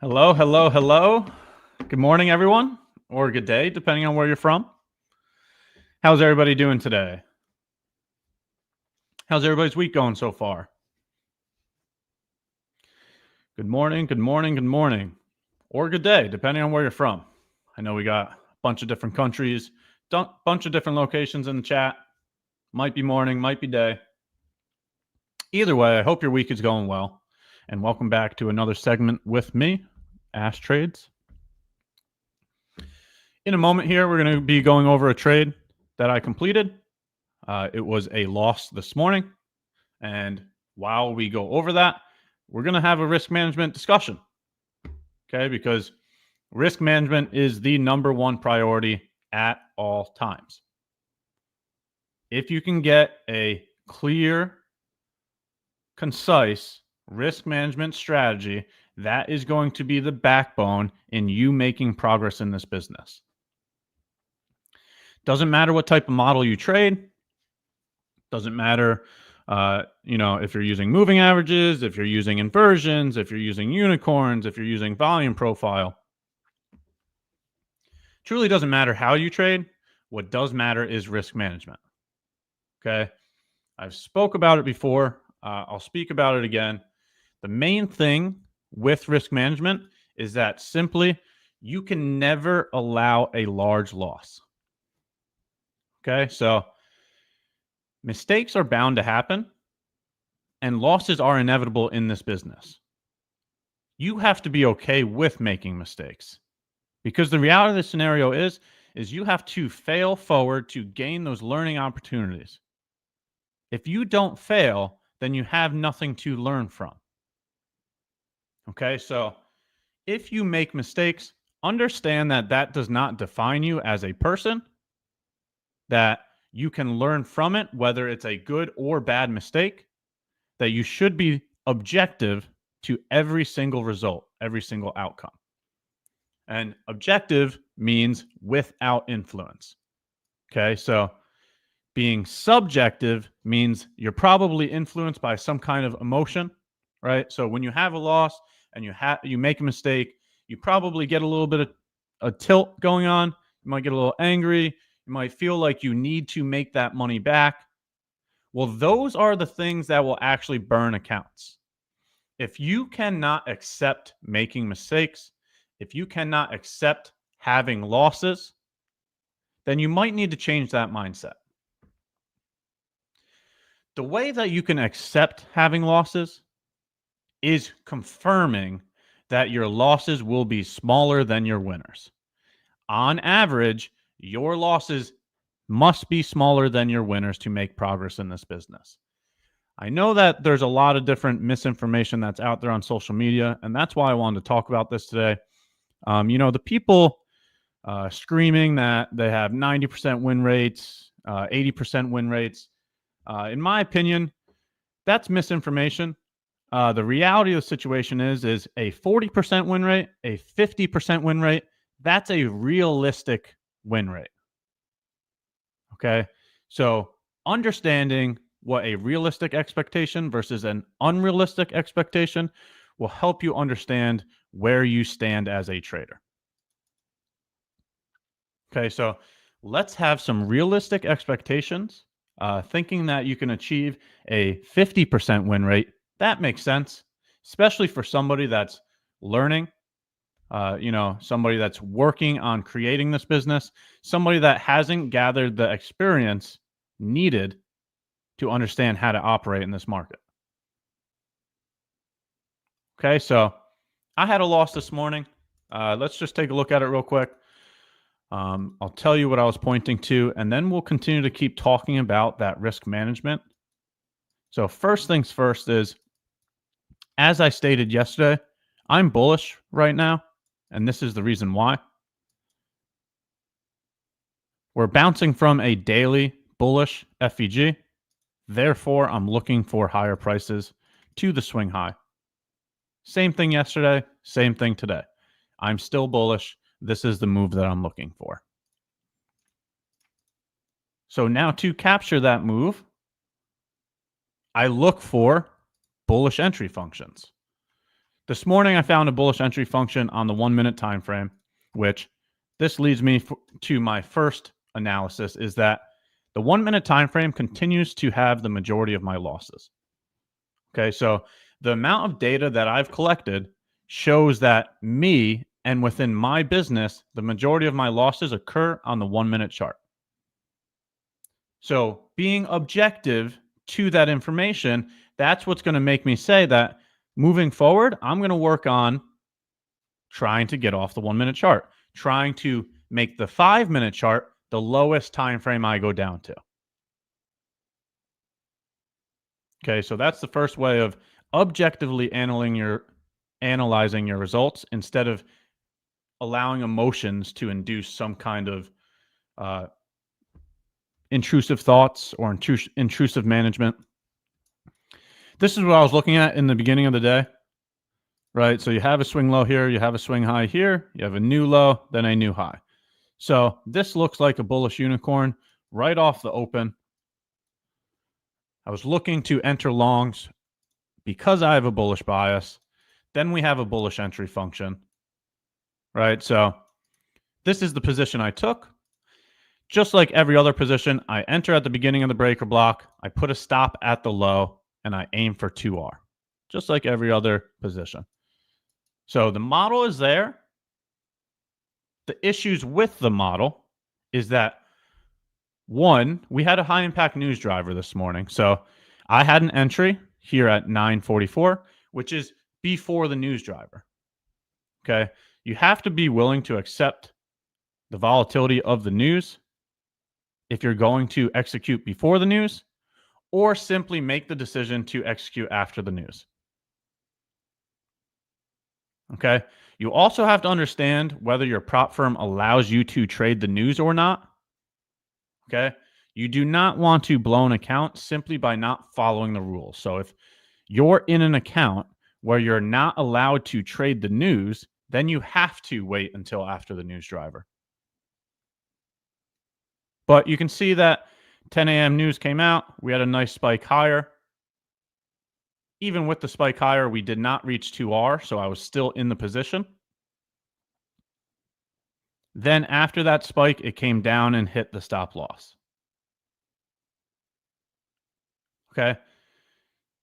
Hello, hello, hello. Good morning, everyone, or good day, depending on where you're from. How's everybody doing today? How's everybody's week going so far? Good morning, good morning, good morning, or good day, depending on where you're from. I know we got a bunch of different countries, bunch of different locations in the chat. Might be morning, might be day. Either way, I hope your week is going well. And welcome back to another segment with me, Ash Trades. In a moment here, we're going to be going over a trade that I completed. It was a loss this morning. And while we go over that, we're going to have a risk management discussion. Okay, because risk management is the #1 priority at all times. If you can get a clear, concise risk management strategy, that is going to be the backbone in you making progress in this business. Doesn't matter what type of model you trade. Doesn't matter, you know, if you're using moving averages, if you're using inversions, if you're using unicorns, if you're using volume profile. Truly doesn't matter how you trade. What does matter is risk management. Okay. I've spoke about it before. I'll speak about it again. The main thing with risk management is that simply you can never allow a large loss. Okay. So mistakes are bound to happen and losses are inevitable in this business. You have to be okay with making mistakes, because the reality of the scenario is you have to fail forward to gain those learning opportunities. If you don't fail, then you have nothing to learn from. Okay, so if you make mistakes, understand that that does not define you as a person, that you can learn from it, whether it's a good or bad mistake, that you should be objective to every single result, every single outcome. And objective means without influence. Okay, so being subjective means you're probably influenced by some kind of emotion, right? So when you have a loss and you make a mistake, you probably get a little bit of a tilt going on. You might get a little angry. You might feel like you need to make that money back. Well, those are the things that will actually burn accounts. If you cannot accept making mistakes, if you cannot accept having losses, then you might need to change that mindset. The way that you can accept having losses is confirming that your losses will be smaller than your winners. On average, your losses must be smaller than your winners to make progress in this business. I know that there's a lot of different misinformation that's out there on social media, and that's why I wanted to talk about this today. The people screaming that they have 90% win rates, 80% win rates, in my opinion, that's misinformation. The reality of the situation is a 40% win rate, a 50% win rate, that's a realistic win rate. Okay? So understanding what a realistic expectation versus an unrealistic expectation will help you understand where you stand as a trader. Okay, so let's have some realistic expectations. Thinking that you can achieve a 50% win rate, that makes sense, especially for somebody that's learning, somebody that's working on creating this business, somebody that hasn't gathered the experience needed to understand how to operate in this market. Okay, so I had a loss this morning. Let's just take a look at it real quick. I'll tell you what I was pointing to, and then we'll continue to keep talking about that risk management. So first things first is, as I stated yesterday, I'm bullish right now, and this is the reason why. We're bouncing from a daily bullish FEG. Therefore, I'm looking for higher prices to the swing high. Same thing yesterday, same thing today. I'm still bullish. This is the move that I'm looking for. So now to capture that move, I look for bullish entry functions. This morning, I found a bullish entry function on the 1 minute time frame, which this leads me to my first analysis, is that the 1 minute time frame continues to have the majority of my losses. Okay, so the amount of data that I've collected shows that me and within my business, the majority of my losses occur on the 1 minute chart. So being objective to that information, that's what's going to make me say that moving forward, I'm going to work on trying to get off the 1 minute chart, trying to make the 5 minute chart the lowest time frame I go down to. Okay, so that's the first way of objectively analyzing your results instead of allowing emotions to induce some kind of intrusive thoughts or intrusive management. This is what I was looking at in the beginning of the day, right? So you have a swing low here, you have a swing high here, you have a new low, then a new high. So this looks like a bullish unicorn right off the open. I was looking to enter longs because I have a bullish bias. Then we have a bullish entry function, right? So this is the position I took. Just like every other position, I enter at the beginning of the breaker block, I put a stop at the low, and I aim for 2R, just like every other position. So the model is there. The issues with the model is that, one, we had a high impact news driver this morning. So I had an entry here at 9:44, which is before the news driver. Okay. You have to be willing to accept the volatility of the news if you're going to execute before the news, or simply make the decision to execute after the news. Okay. You also have to understand whether your prop firm allows you to trade the news or not. Okay. You do not want to blow an account simply by not following the rules. So if you're in an account where you're not allowed to trade the news, then you have to wait until after the news driver. But you can see that 10 a.m. news came out. We had a nice spike higher. Even with the spike higher, we did not reach 2R, so I was still in the position. Then after that spike, it came down and hit the stop loss. Okay.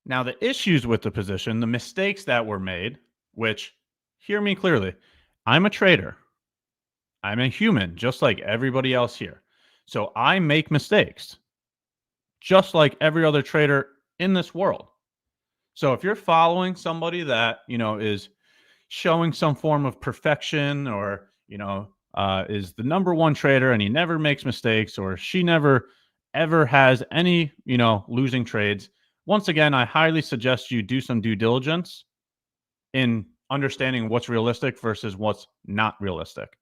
Now the issues with the position, the mistakes that were made, which, hear me clearly, I'm a trader. I'm a human, just like everybody else here. So I make mistakes, just like every other trader in this world. So if you're following somebody that, is showing some form of perfection, or, is the number one trader and he never makes mistakes, or she never ever has any, losing trades, once again, I highly suggest you do some due diligence in understanding what's realistic versus what's not realistic.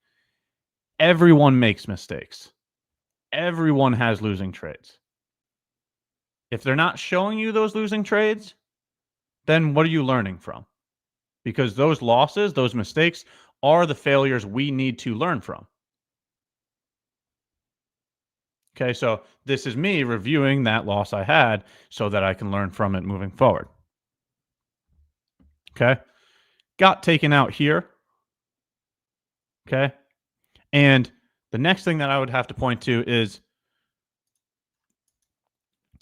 Everyone makes mistakes. Everyone has losing trades. If they're not showing you those losing trades, then what are you learning from? Because those losses, those mistakes, are the failures we need to learn from. Okay, so this is me reviewing that loss I had so that I can learn from it moving forward. Okay, got taken out here. Okay, and the next thing that I would have to point to is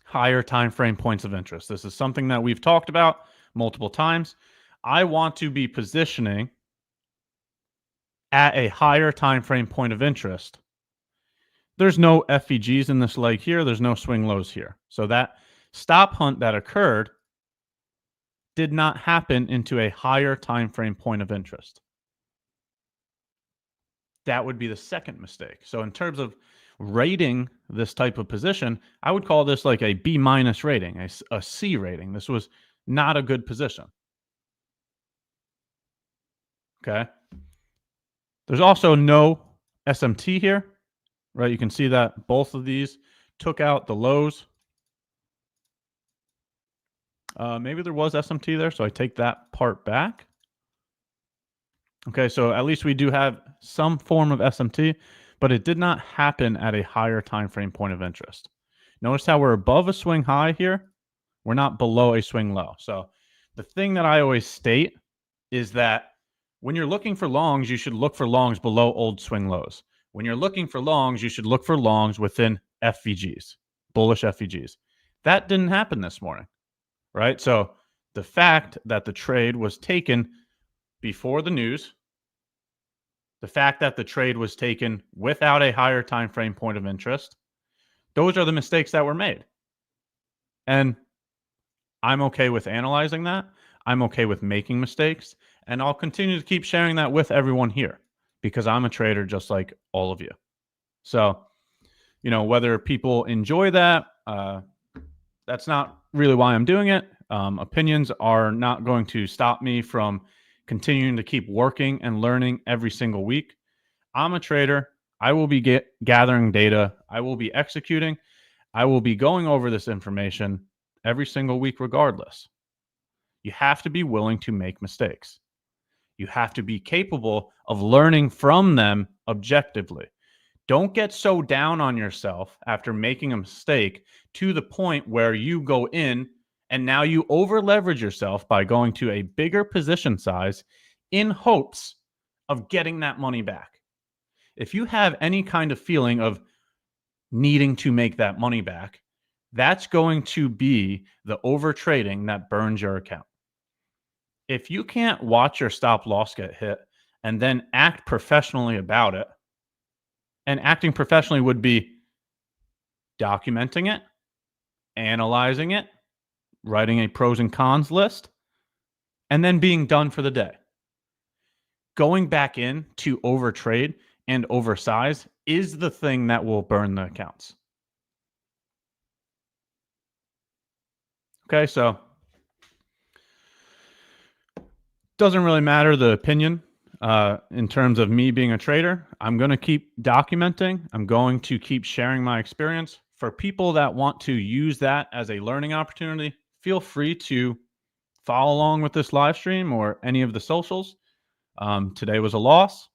higher time frame points of interest. This is something that we've talked about multiple times. I want to be positioning at a higher time frame point of interest. There's no FEGs in this leg here. There's no swing lows here. So that stop hunt that occurred did not happen into a higher time frame point of interest. That would be the second mistake. So in terms of rating this type of position, I would call this like a B- rating, a C rating. This was not a good position. Okay. There's also no SMT here, right? You can see that both of these took out the lows. Maybe there was SMT there, so I take that part back. Okay, so at least we do have some form of SMT, but it did not happen at a higher time frame point of interest. Notice how we're above a swing high here. We're not below a swing low. So the thing that I always state is that when you're looking for longs, you should look for longs below old swing lows. When you're looking for longs, you should look for longs within FVGs, bullish FVGs. That didn't happen this morning, right? So the fact that the trade was taken before the news, the fact that the trade was taken without a higher time frame point of interest, those are the mistakes that were made. And I'm okay with analyzing that. I'm okay with making mistakes. And I'll continue to keep sharing that with everyone here because I'm a trader just like all of you. So, whether people enjoy that, that's not really why I'm doing it. Opinions are not going to stop me from continuing to keep working and learning every single week. I'm a trader. I will be gathering data. I will be executing. I will be going over this information every single week regardless. You have to be willing to make mistakes. You have to be capable of learning from them objectively. Don't get so down on yourself after making a mistake to the point where you go in and now you over leverage yourself by going to a bigger position size in hopes of getting that money back. If you have any kind of feeling of needing to make that money back, that's going to be the over trading that burns your account. If you can't watch your stop loss get hit and then act professionally about it, and acting professionally would be documenting it, analyzing it, writing a pros and cons list, and then being done for the day. Going back in to overtrade and oversize is the thing that will burn the accounts. Okay, so doesn't really matter the opinion in terms of me being a trader. I'm going to keep documenting. I'm going to keep sharing my experience. For people that want to use that as a learning opportunity, feel free to follow along with this live stream or any of the socials. Today was a loss.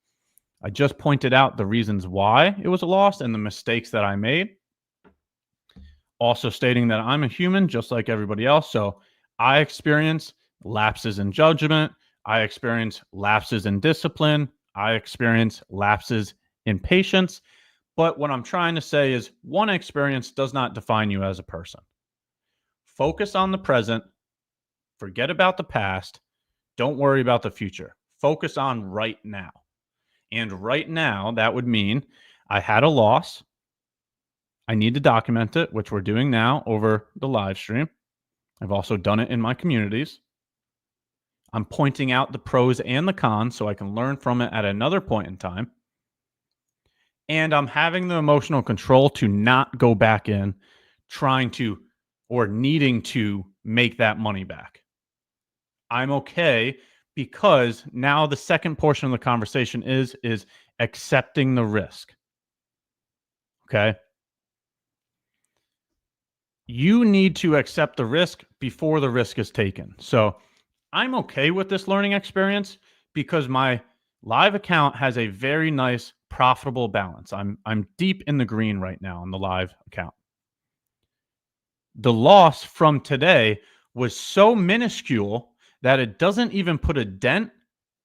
I just pointed out the reasons why it was a loss and the mistakes that I made. Also stating that I'm a human just like everybody else. So I experience lapses in judgment. I experience lapses in discipline. I experience lapses in patience. But what I'm trying to say is one experience does not define you as a person. Focus on the present. Forget about the past. Don't worry about the future. Focus on right now. And right now, that would mean I had a loss. I need to document it, which we're doing now over the live stream. I've also done it in my communities. I'm pointing out the pros and the cons so I can learn from it at another point in time. And I'm having the emotional control to not go back in trying to or needing to make that money back. I'm okay because now the second portion of the conversation is accepting the risk. Okay? You need to accept the risk before the risk is taken. So I'm okay with this learning experience because my live account has a very nice profitable balance. I'm deep in the green right now on the live account. The loss from today was so minuscule that it doesn't even put a dent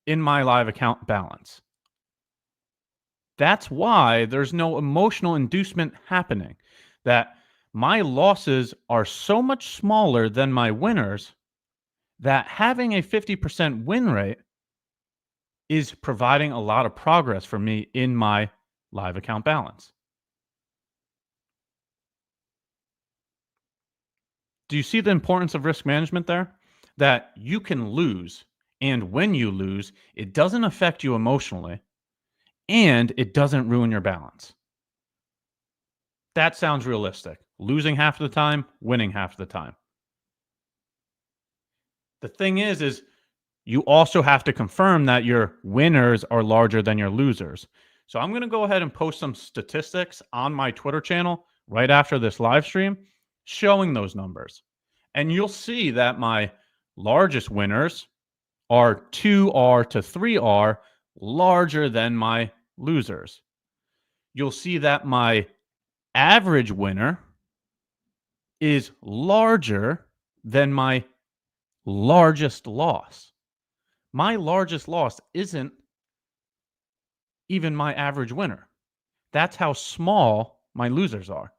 in my live account balance. That's why there's no emotional inducement happening. That my losses are so much smaller than my winners that having a 50% win rate is providing a lot of progress for me in my live account balance. Do you see the importance of risk management there? That you can lose, and when you lose, it doesn't affect you emotionally, and it doesn't ruin your balance. That sounds realistic. Losing half of the time, winning half of the time. The thing is you also have to confirm that your winners are larger than your losers. So I'm going to go ahead and post some statistics on my Twitter channel right after this live stream showing those numbers. And you'll see that my largest winners are 2R to 3R larger than my losers. You'll see that my average winner is larger than my largest loss. My largest loss isn't even my average winner. That's how small my losers are.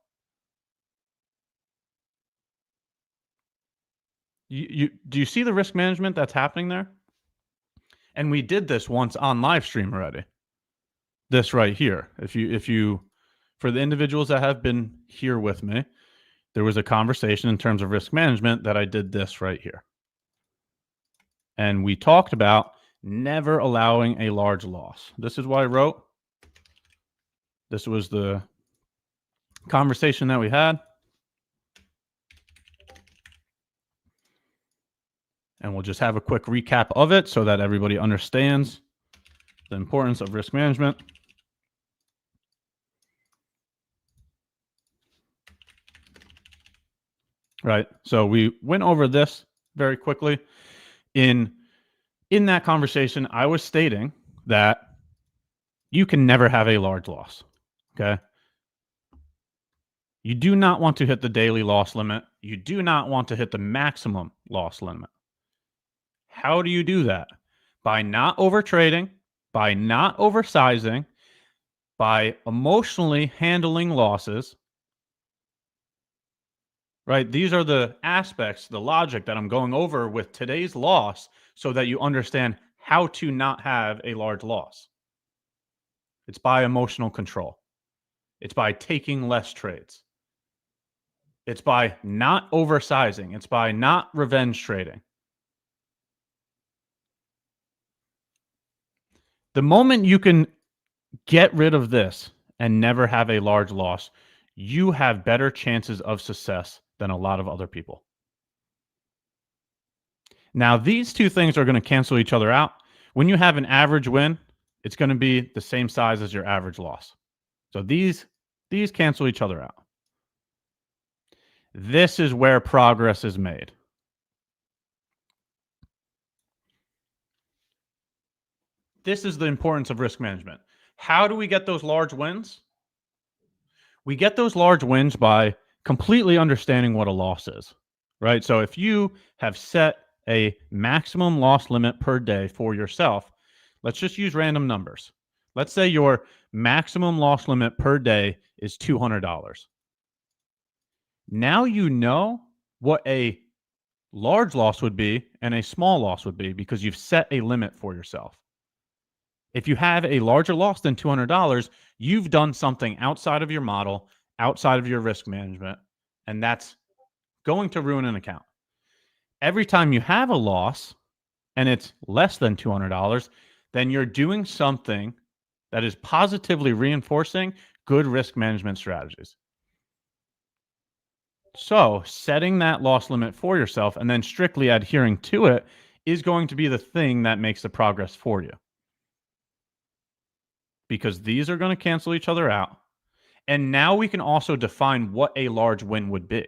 Do you see the risk management that's happening there? And we did this once on live stream already. This right here. If you for the individuals that have been here with me, there was a conversation in terms of risk management that I did this right here. And we talked about never allowing a large loss. This is what I wrote. This was the conversation that we had. And we'll just have a quick recap of it so that everybody understands the importance of risk management. Right. So we went over this very quickly. In that conversation, I was stating that you can never have a large loss. Okay. You do not want to hit the daily loss limit. You do not want to hit the maximum loss limit. How do you do that? By not overtrading, by not oversizing, by emotionally handling losses. Right? These are the aspects, the logic that I'm going over with today's loss so that you understand how to not have a large loss. It's by emotional control. It's by taking less trades. It's by not oversizing. It's by not revenge trading. The moment you can get rid of this and never have a large loss, you have better chances of success than a lot of other people. Now, these two things are going to cancel each other out. When you have an average win, it's going to be the same size as your average loss. So these cancel each other out. This is where progress is made. This is the importance of risk management. How do we get those large wins? We get those large wins by completely understanding what a loss is, right? So if you have set a maximum loss limit per day for yourself, let's just use random numbers. Let's say your maximum loss limit per day is $200. Now you know what a large loss would be and a small loss would be because you've set a limit for yourself. If you have a larger loss than $200, you've done something outside of your model, outside of your risk management, and that's going to ruin an account. Every time you have a loss and it's less than $200, then you're doing something that is positively reinforcing good risk management strategies. So setting that loss limit for yourself and then strictly adhering to it is going to be the thing that makes the progress for you. Because these are going to cancel each other out. And now we can also define what a large win would be.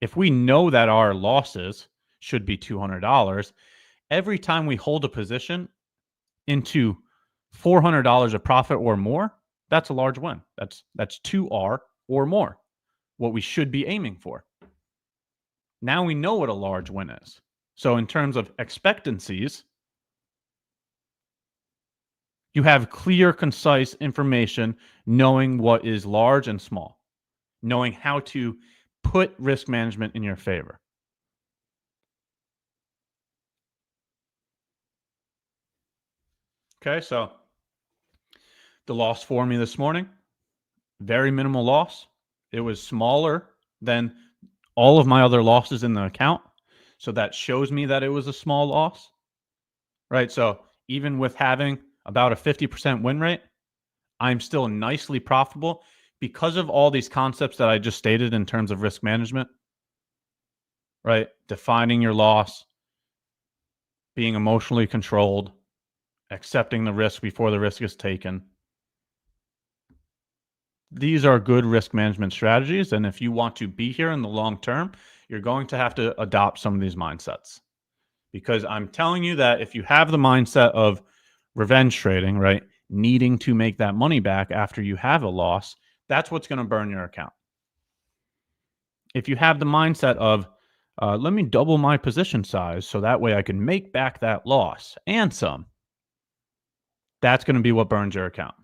If we know that our losses should be $200, every time we hold a position into $400 of profit or more, that's a large win. That's 2R or more, what we should be aiming for. Now we know what a large win is. So in terms of expectancies, you have clear, concise information, knowing what is large and small, knowing how to put risk management in your favor. Okay, so the loss for me this morning, very minimal loss. It was smaller than all of my other losses in the account. So that shows me that it was a small loss, right? So even with having about a 50% win rate, I'm still nicely profitable because of all these concepts that I just stated in terms of risk management, right? Defining your loss, being emotionally controlled, accepting the risk before the risk is taken. These are good risk management strategies. And if you want to be here in the long term, you're going to have to adopt some of these mindsets. Because I'm telling you that if you have the mindset of revenge trading, right, needing to make that money back after you have a loss, that's what's going to burn your account. If you have the mindset of, let me double my position size so that way I can make back that loss and some, that's going to be what burns your account.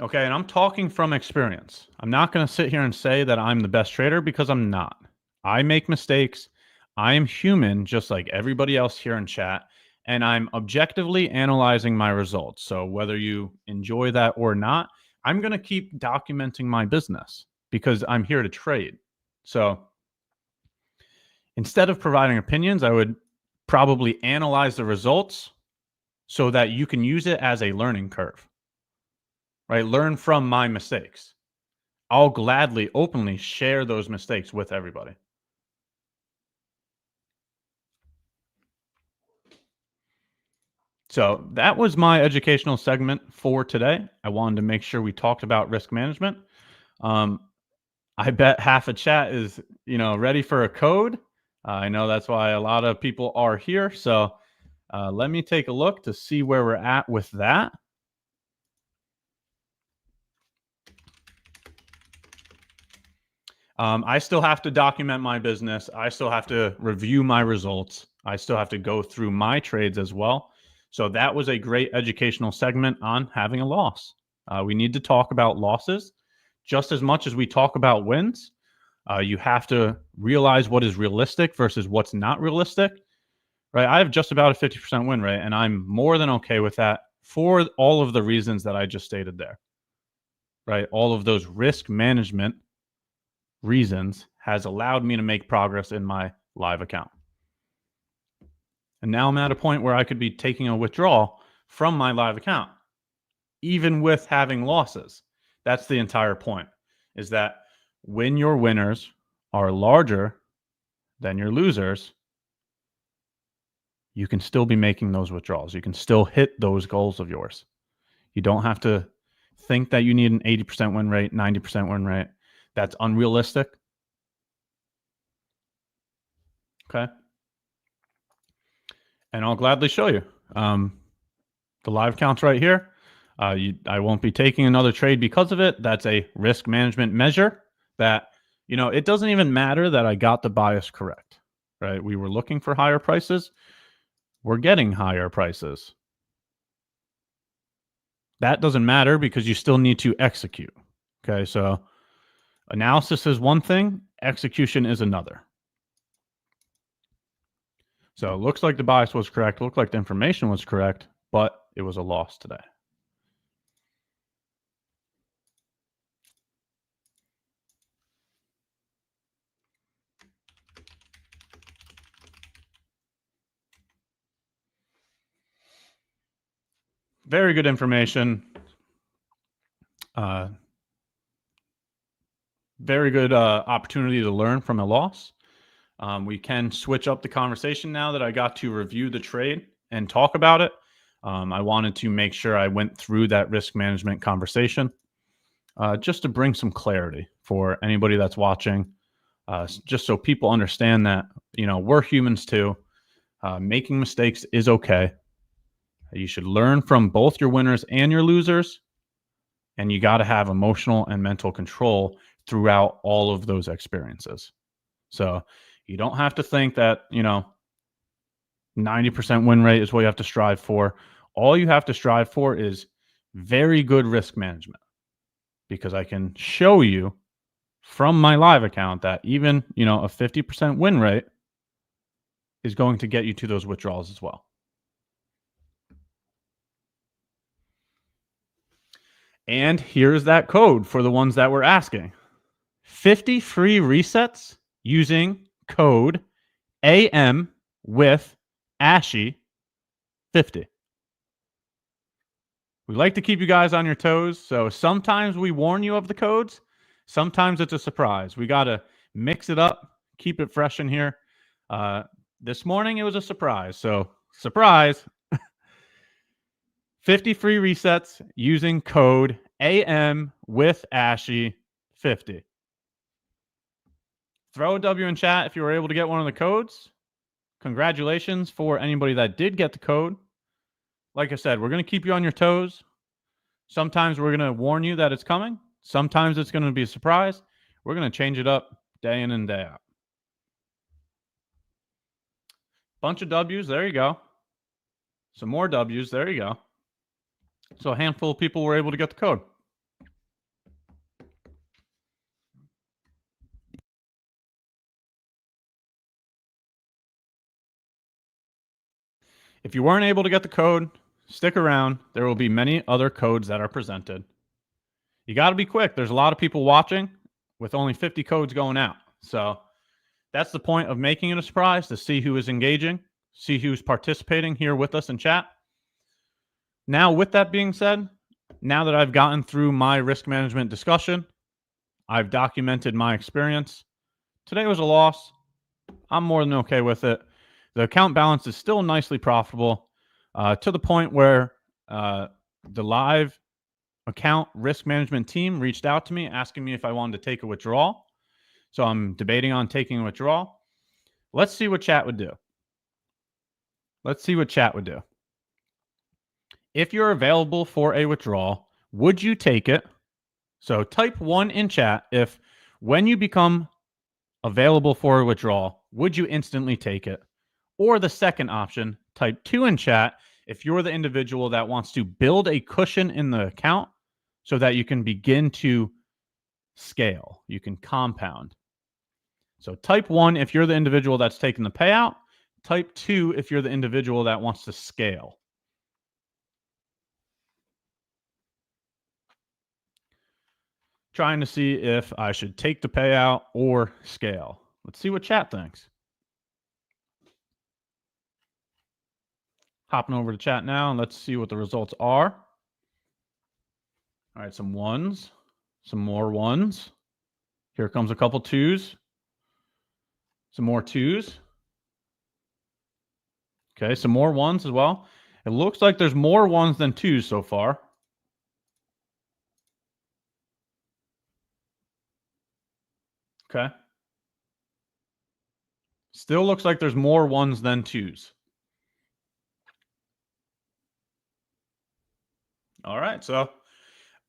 Okay, and I'm talking from experience. I'm not going to sit here and say that I'm the best trader because I'm not. I make mistakes. I am human just like everybody else here in chat, and I'm objectively analyzing my results. So whether you enjoy that or not, I'm going to keep documenting my business because I'm here to trade. So instead of providing opinions, I would probably analyze the results so that you can use it as a learning curve. Right? Learn from my mistakes. I'll gladly, openly share those mistakes with everybody. So that was my educational segment for today. I wanted to make sure we talked about risk management. I bet half a chat is, ready for a code. I know that's why a lot of people are here. So let me take a look to see where we're at with that. I still have to document my business. I still have to review my results. I still have to go through my trades as well. So that was a great educational segment on having a loss. We need to talk about losses just as much as we talk about wins. You have to realize what is realistic versus what's not realistic, right? I have just about a 50% win rate, and I'm more than okay with that for all of the reasons that I just stated there, right? All of those risk management reasons has allowed me to make progress in my live account. And now I'm at a point where I could be taking a withdrawal from my live account, even with having losses. That's the entire point, is that when your winners are larger than your losers, you can still be making those withdrawals. You can still hit those goals of yours. You don't have to think that you need an 80% win rate, 90% win rate. That's unrealistic. Okay. And I'll gladly show you. The live count's right here. I won't be taking another trade because of it. That's a risk management measure that, it doesn't even matter that I got the bias correct, right? We were looking for higher prices. We're getting higher prices. That doesn't matter because you still need to execute. Okay, so analysis is one thing, execution is another. So it looks like the bias was correct. Looked like the information was correct, but it was a loss today. Very good information. Very good opportunity to learn from a loss. We can switch up the conversation now that I got to review the trade and talk about it. I wanted to make sure I went through that risk management conversation just to bring some clarity for anybody that's watching, just so people understand that, you know, we're humans too. Making mistakes is okay. You should learn from both your winners and your losers, and you got to have emotional and mental control throughout all of those experiences. So you don't have to think that, you know, 90% win rate is what you have to strive for. All you have to strive for is very good risk management, because I can show you from my live account that even, you know, a 50% win rate is going to get you to those withdrawals as well. And here's that code for the ones that were asking. 50 free resets using code AM with ASHI 50. We like to keep you guys on your toes, so sometimes we warn you of the codes. Sometimes it's a surprise. We got to mix it up, keep it fresh in here. This morning it was a surprise, so surprise. 50 free resets using code AM with ASHI 50. Throw a W in chat if you were able to get one of the codes. Congratulations for anybody that did get the code. Like I said, we're going to keep you on your toes. Sometimes we're going to warn you that it's coming. Sometimes it's going to be a surprise. We're going to change it up day in and day out. Bunch of W's. There you go. Some more W's. There you go. So a handful of people were able to get the code. If you weren't able to get the code, stick around. There will be many other codes that are presented. You got to be quick. There's a lot of people watching with only 50 codes going out. So that's the point of making it a surprise, to see who is engaging, see who's participating here with us in chat. Now, with that being said, now that I've gotten through my risk management discussion, I've documented my experience. Today was a loss. I'm more than okay with it. The account balance is still nicely profitable, to the point where the live account risk management team reached out to me asking me if I wanted to take a withdrawal. So I'm debating on taking a withdrawal. Let's see what chat would do. Let's see what chat would do. If you're available for a withdrawal, would you take it? So type 1 in chat if, when you become available for a withdrawal, would you instantly take it? Or the second option, type 2 in chat if you're the individual that wants to build a cushion in the account so that you can begin to scale, you can compound. So type 1 if you're the individual that's taking the payout. Type 2 if you're the individual that wants to scale. Trying to see if I should take the payout or scale. Let's see what chat thinks. Hopping over to chat now, and let's see what the results are. All right, some ones, some more ones. Here comes a couple twos. Some more twos. Okay, some more ones as well. It looks like there's more ones than twos so far. Okay. Still looks like there's more ones than twos. All right, so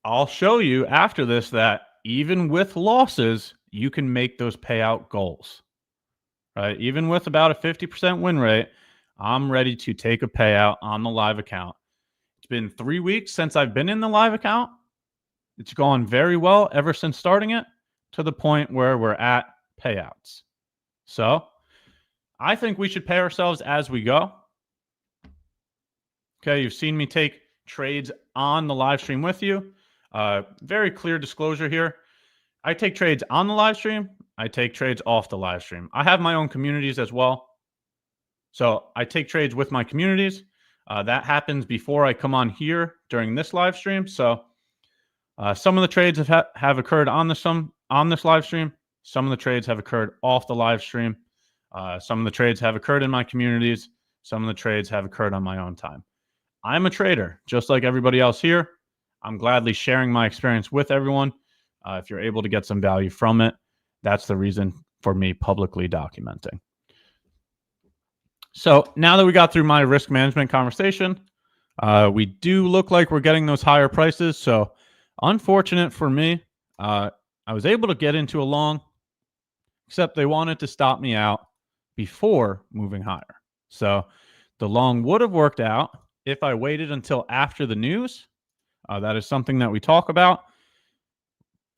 I'll show you after this that even with losses, you can make those payout goals. Right? Even with about a 50% win rate, I'm ready to take a payout on the live account. It's been 3 weeks since I've been in the live account. It's gone very well ever since starting it, to the point where we're at payouts. So I think we should pay ourselves as we go. Okay, you've seen me take trades on the live stream with you. Very clear disclosure here. I take trades on the live stream. I take trades off the live stream. I have my own communities as well. So I take trades with my communities. That happens before I come on here during this live stream. So some of the trades have occurred on this live stream. Some of the trades have occurred off the live stream. Some of the trades have occurred in my communities. Some of the trades have occurred on my own time. I'm a trader, just like everybody else here. I'm gladly sharing my experience with everyone. If you're able to get some value from it, that's the reason for me publicly documenting. So now that we got through my risk management conversation, we do look like we're getting those higher prices. So unfortunate for me, I was able to get into a long, except they wanted to stop me out before moving higher. So the long would have worked out if I waited until after the news. That is something that we talk about.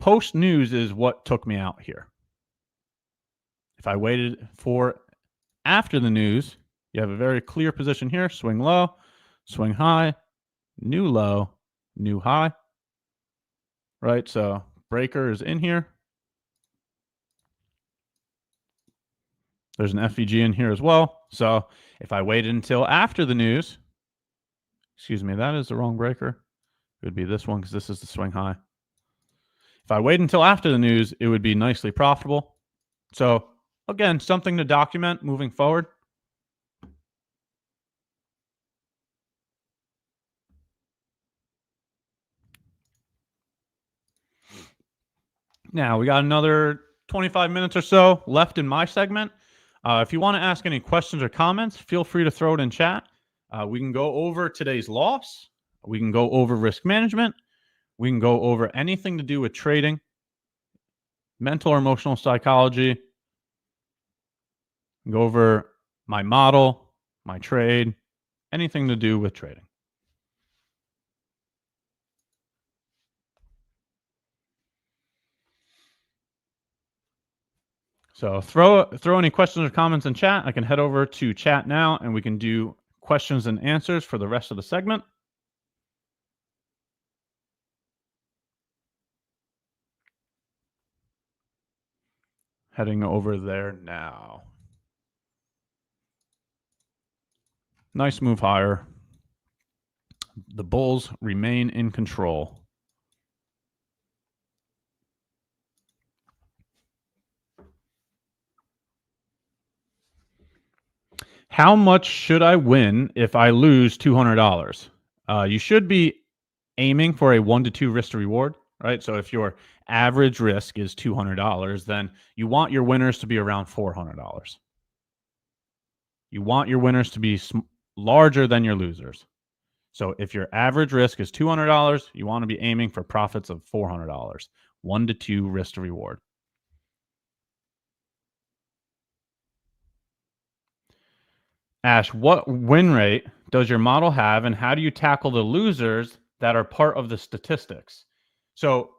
Post news is what took me out here. If I waited for after the news, you have a very clear position here. Swing low, swing high, new low, new high. Right, so breaker is in here. There's an FVG in here as well. So if I waited until after the news, excuse me, that is the wrong breaker. It would be this one because this is the swing high. If I wait until after the news, it would be nicely profitable. So again, something to document moving forward. Now we got another 25 minutes or so left in my segment. If you want to ask any questions or comments, feel free to throw it in chat. We can go over today's loss. We can go over risk management. We can go over anything to do with trading, mental or emotional psychology. Go over my model, my trade, anything to do with trading. So throw any questions or comments in chat. I can head over to chat now and we can do questions and answers for the rest of the segment. Heading over there now. Nice move higher. The bulls remain in control. How much should I win if I lose $200? You should be aiming for a 1 to 2 risk to reward, right? So if your average risk is $200, then you want your winners to be around $400. You want your winners to be larger than your losers. So if your average risk is $200, you want to be aiming for profits of $400. 1 to 2 risk to reward. Ash, what win rate does your model have, and how do you tackle the losers that are part of the statistics? So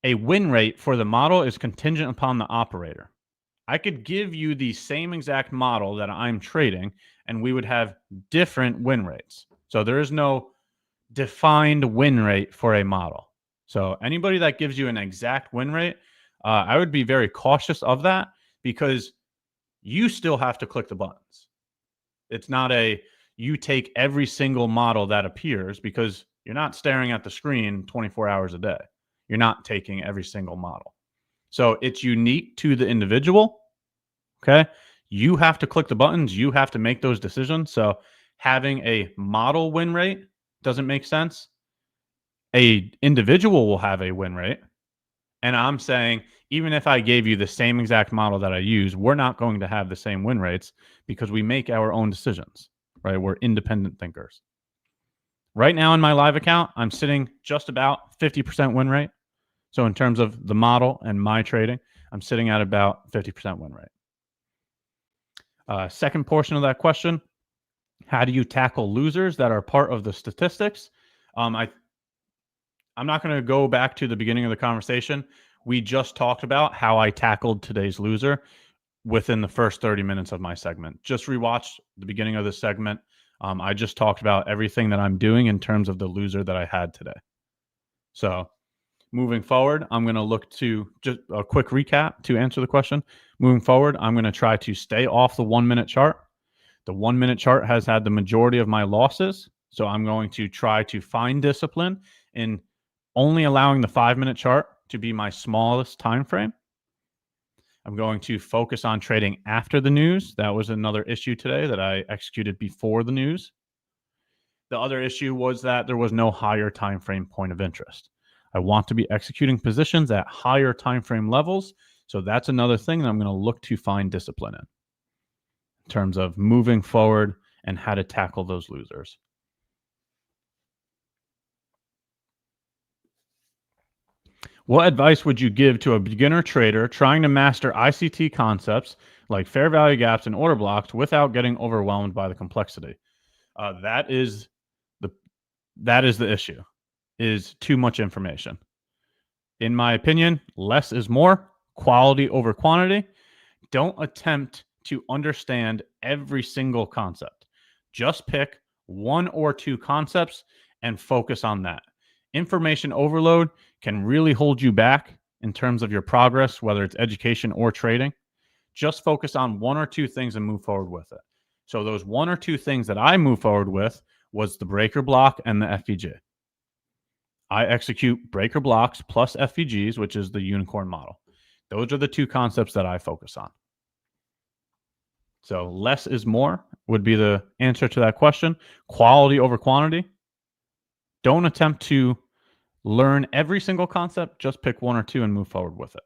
a win rate for the model is contingent upon the operator. I could give you the same exact model that I'm trading, and we would have different win rates. So there is no defined win rate for a model. So anybody that gives you an exact win rate, I would be very cautious of that because you still have to click the buttons. It's not you take every single model that appears because you're not staring at the screen 24 hours a day. You're not taking every single model. So it's unique to the individual. Okay. You have to click the buttons. You have to make those decisions. So having a model win rate doesn't make sense. A individual will have a win rate. And I'm saying, even if I gave you the same exact model that I use, we're not going to have the same win rates because we make our own decisions, right? We're independent thinkers. Right now in my live account, I'm sitting just about 50% win rate. So in terms of the model and my trading, I'm sitting at about 50% win rate. Second portion of that question, how do you tackle losers that are part of the statistics? I'm not going to go back to the beginning of the conversation. We just talked about how I tackled today's loser. within the first 30 minutes of my segment. Just rewatched the beginning of this segment. I just talked about everything that I'm doing in terms of the loser that I had today. So moving forward, I'm going to look to just a quick recap to answer the question. Moving forward, I'm going to try to stay off the 1 minute chart. The 1 minute chart has had the majority of my losses. So I'm going to try to find discipline in only allowing the 5 minute chart to be my smallest time frame. I'm going to focus on trading after the news. That was another issue today that I executed before the news. The other issue was that there was no higher time frame point of interest. I want to be executing positions at higher time frame levels. So that's another thing that I'm going to look to find discipline in terms of moving forward and how to tackle those losers. What advice would you give to a beginner trader trying to master ICT concepts like fair value gaps and order blocks without getting overwhelmed by the complexity? That is the issue, is too much information. In my opinion, less is more, quality over quantity. Don't attempt to understand every single concept. Just pick 1 or 2 concepts and focus on that. Information overload can really hold you back in terms of your progress, whether it's education or trading. Just focus on 1 or 2 things and move forward with it. So those 1 or 2 things that I move forward with was the breaker block and the FVG. I execute breaker blocks plus FVGs, which is the unicorn model. Those are the 2 concepts that I focus on. So less is more would be the answer to that question. Quality over quantity. Don't attempt to learn every single concept. Just pick 1 or 2 and move forward with it.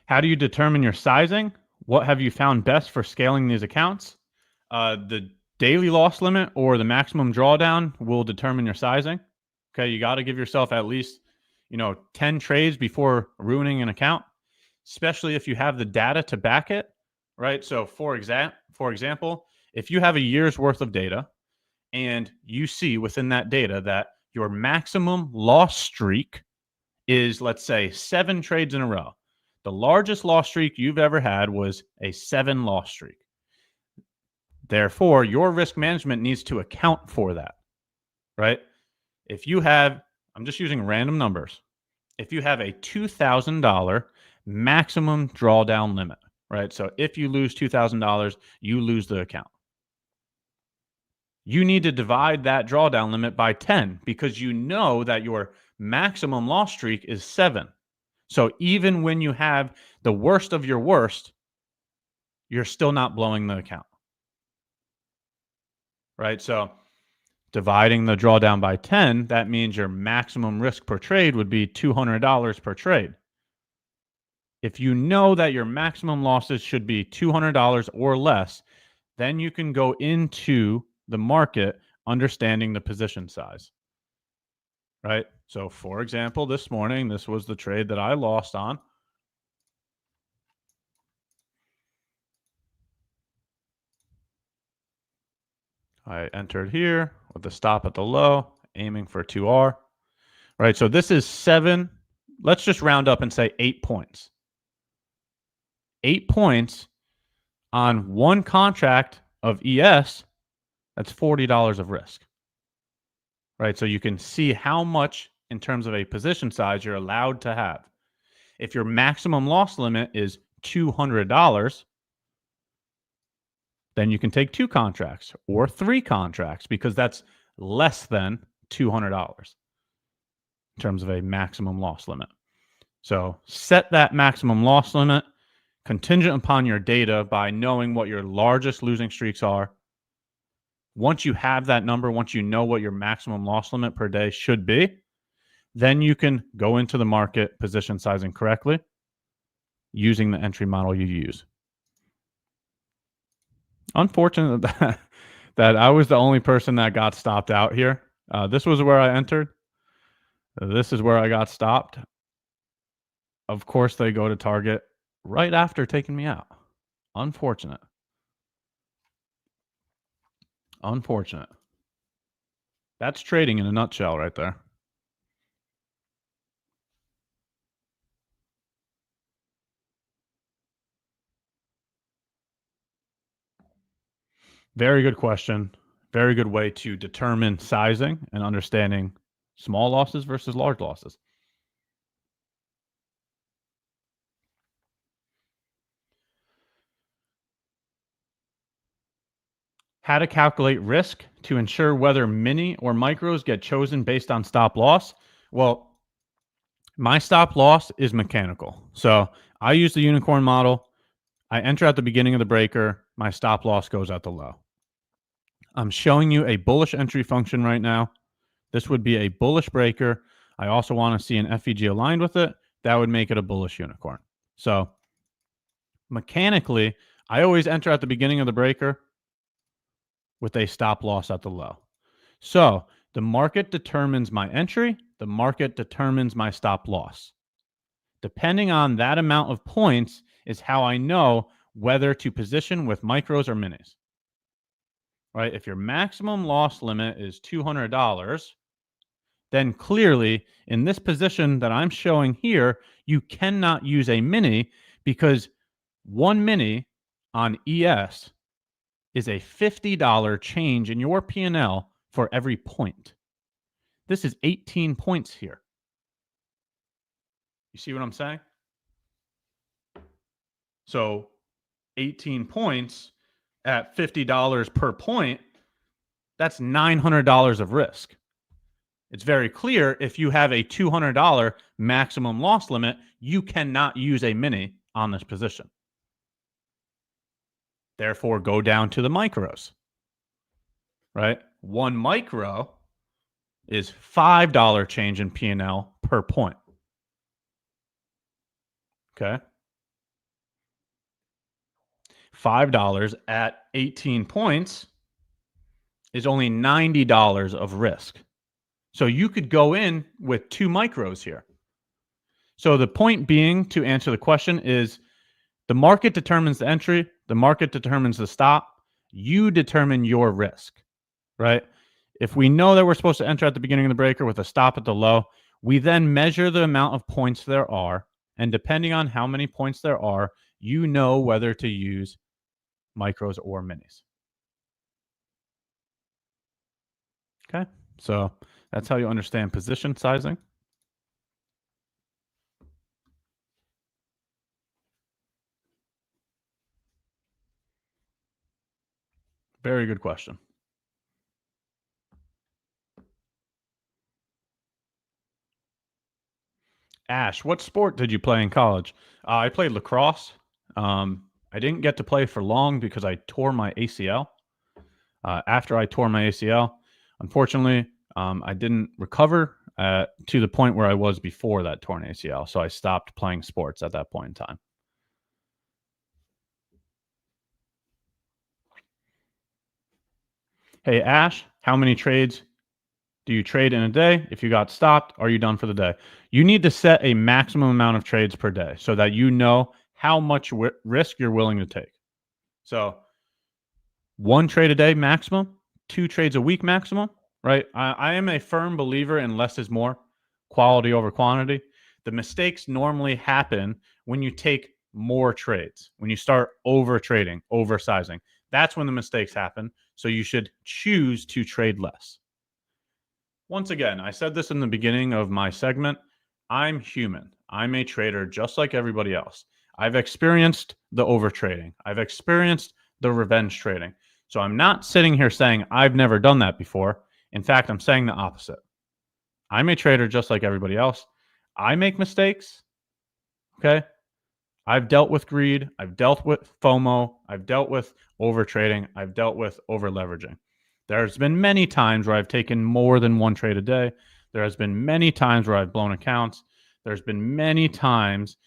How do you determine your sizing? What have you found best for scaling these accounts? The daily loss limit or the maximum drawdown will determine your sizing. Okay, you got to give yourself at least 10 trades before ruining an account, especially if you have the data to back it, right? So for example, if you have a year's worth of data and you see within that data that your maximum loss streak is, let's say, 7 trades in a row. The largest loss streak you've ever had was a 7 loss streak. Therefore, your risk management needs to account for that, right? If you have, I'm just using random numbers. If you have a $2,000 maximum drawdown limit, right? So if you lose $2,000, you lose the account. You need to divide that drawdown limit by 10 because you know that your maximum loss streak is 7. So even when you have the worst of your worst, you're still not blowing the account, right? So dividing the drawdown by 10, that means your maximum risk per trade would be $200 per trade. If you know that your maximum losses should be $200 or less, then you can go into the market understanding the position size, right? So for example, this morning, this was the trade that I lost on. I entered here with the stop at the low, aiming for 2R, right? So this is 7. Let's just round up and say 8 points. 8 points on 1 contract of ES, that's $40 of risk, right? So you can see how much in terms of a position size you're allowed to have. If your maximum loss limit is $200, then you can take 2 contracts or 3 contracts because that's less than $200 in terms of a maximum loss limit. So set that maximum loss limit contingent upon your data by knowing what your largest losing streaks are. Once you have that number, once you know what your maximum loss limit per day should be, then you can go into the market position sizing correctly using the entry model you use. Unfortunate that I was the only person that got stopped out here. This was where I entered. This is where I got stopped. Of course, they go to target right after taking me out. Unfortunate. That's trading in a nutshell right there. Very good question. Very good way to determine sizing and understanding small losses versus large losses. How to calculate risk to ensure whether mini or micros get chosen based on stop loss. Well, my stop loss is mechanical. So I use the unicorn model. I enter at the beginning of the breaker. My stop loss goes at the low. I'm showing you a bullish entry function right now. This would be a bullish breaker. I also want to see an FEG aligned with it. That would make it a bullish unicorn. So mechanically, I always enter at the beginning of the breaker with a stop loss at the low. So the market determines my entry. The market determines my stop loss. Depending on that amount of points is how I know whether to position with micros or minis. Right? If your maximum loss limit is $200, then clearly in this position that I'm showing here, you cannot use a mini because one mini on ES is a $50 change in your P&L for every point. This is 18 points here. You see what I'm saying? So 18 points at $50 per point, that's $900 of risk. It's very clear if you have a $200 maximum loss limit, you cannot use a mini on this position. Therefore, go down to the micros, right? One micro is $5 change in P&L per point. Okay. $5 at 18 points is only $90 of risk. So you could go in with 2 micros here. So the point being, to answer the question, is the market determines the entry, the market determines the stop, you determine your risk, right? If we know that we're supposed to enter at the beginning of the breaker with a stop at the low, we then measure the amount of points there are, and depending on how many points there are, you know whether to use micros or minis. Okay, so that's how you understand position sizing. Very good question. Ash, what sport did you play in college? I played lacrosse. I didn't get to play for long because I tore my ACL. After I tore my ACL, unfortunately, I didn't recover to the point where I was before that torn ACL. So I stopped playing sports at that point in time. Hey, Ash, how many trades do you trade in a day? If you got stopped, are you done for the day? You need to set a maximum amount of trades per day so that you know how much risk you're willing to take. So 1 trade a day maximum, 2 trades a week maximum, right? I am a firm believer in less is more, quality over quantity. The mistakes normally happen when you take more trades, when you start over trading, oversizing. That's when the mistakes happen. So you should choose to trade less. Once again, I said this in the beginning of my segment. I'm human. I'm a trader just like everybody else. I've experienced the overtrading. I've experienced the revenge trading. So I'm not sitting here saying I've never done that before. In fact, I'm saying the opposite. I'm a trader just like everybody else. I make mistakes. Okay. I've dealt with greed. I've dealt with FOMO. I've dealt with overtrading. I've dealt with over leveraging. There's been many times where I've taken more than 1 trade a day. There has been many times where I've blown accounts. There's been many times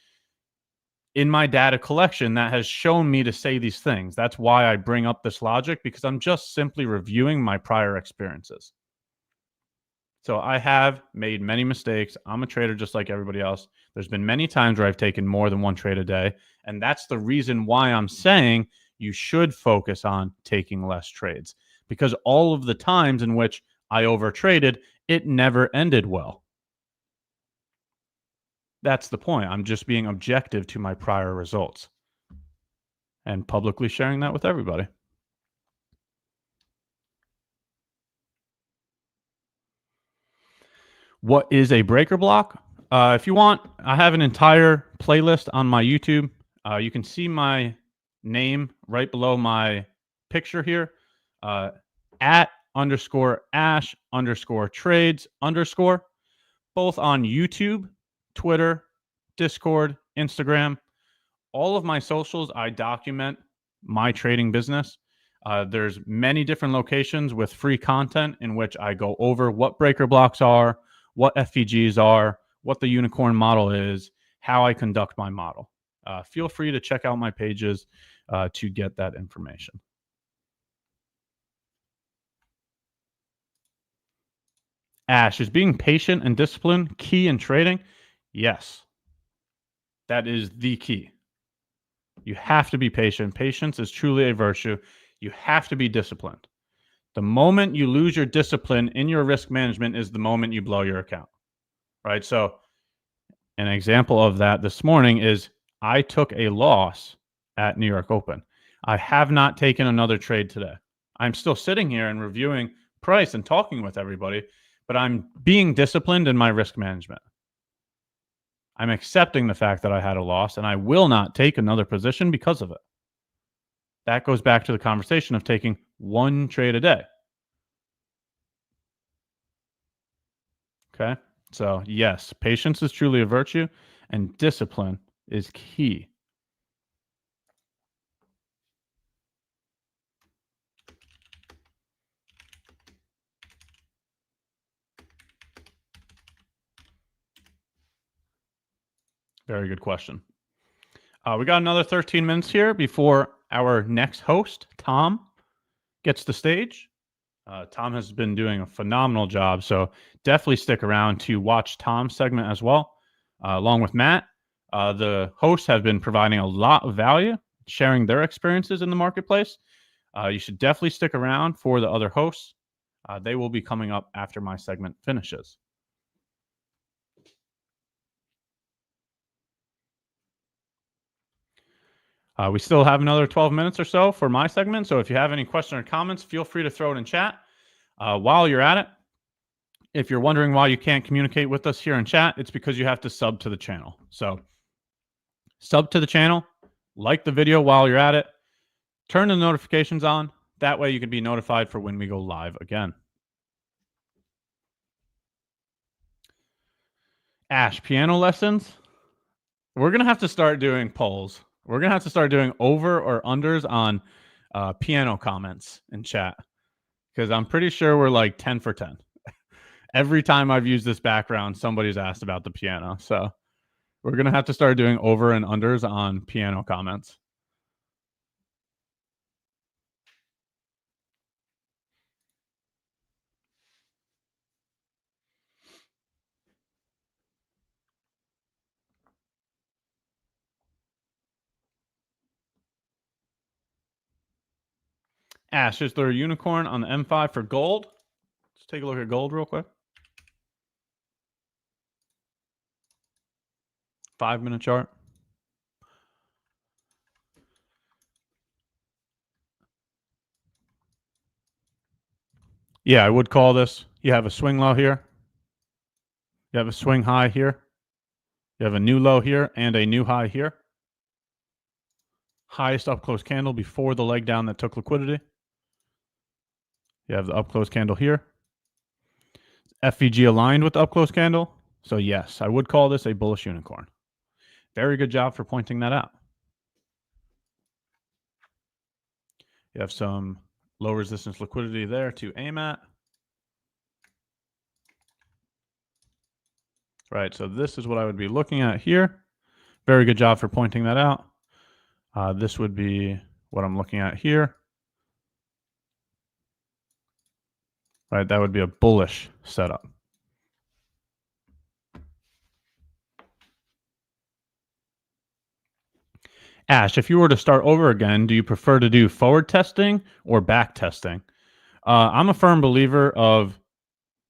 in my data collection that has shown me to say these things. That's why I bring up this logic, because I'm just simply reviewing my prior experiences. So I have made many mistakes. I'm a trader just like everybody else. There's been many times where I've taken more than 1 trade a day. And that's the reason why I'm saying you should focus on taking less trades, because all of the times in which I overtraded, it never ended well. That's the point. I'm just being objective to my prior results and publicly sharing that with everybody. What is a breaker block? If you want, I have an entire playlist on my YouTube. You can see my name right below my picture here, @_Ash_trades_, both on YouTube, Twitter, Discord, Instagram. All of my socials, I document my trading business. There's many different locations with free content in which I go over what breaker blocks are, what FEGs are, what the unicorn model is, how I conduct my model. Feel free to check out my pages to get that information. Ash, is being patient and disciplined key in trading? Yes. That is the key. You have to be patient. Patience is truly a virtue. You have to be disciplined. The moment you lose your discipline in your risk management is the moment you blow your account, right? So an example of that this morning is I took a loss at New York Open. I have not taken another trade today. I'm still sitting here and reviewing price and talking with everybody, but I'm being disciplined in my risk management. I'm accepting the fact that I had a loss, and I will not take another position because of it. That goes back to the conversation of taking one trade a day. Okay? So, yes, patience is truly a virtue, and discipline is key. Very good question. We got another 13 minutes here before our next host, Tom, gets the stage. Tom has been doing a phenomenal job, so definitely stick around to watch Tom's segment as well, along with Matt. The hosts have been providing a lot of value, sharing their experiences in the marketplace. You should definitely stick around for the other hosts. They will be coming up after my segment finishes. We still have another 12 minutes or so for my segment, so if you have any questions or comments, feel free to throw it in chat. While you're at it, if you're wondering why you can't communicate with us here in chat, it's because you have to sub to the channel. So sub to the channel, like the video while you're at it, turn the notifications on. That way you can be notified for when we go live again. Ash, piano lessons? We're going to have to start doing polls. We're going to have to start doing over or unders on piano comments in chat, because I'm pretty sure we're like 10 for 10. Every time I've used this background, somebody's asked about the piano. So we're going to have to start doing over and unders on piano comments. Ash, is there a unicorn on the M5 for gold? Let's take a look at gold real quick. 5-minute chart. Yeah, I would call this. You have a swing low here. You have a swing high here. You have a new low here and a new high here. Highest up close candle before the leg down that took liquidity. You have the up close candle here. FVG aligned with the up close candle. So yes, I would call this a bullish unicorn. Very good job for pointing that out. You have some low resistance liquidity there to aim at. Right, so this is what I would be looking at here. Very good job for pointing that out. This would be what I'm looking at here. Right, that would be a bullish setup. Ash, if you were to start over again, do you prefer to do forward testing or back testing? I'm a firm believer of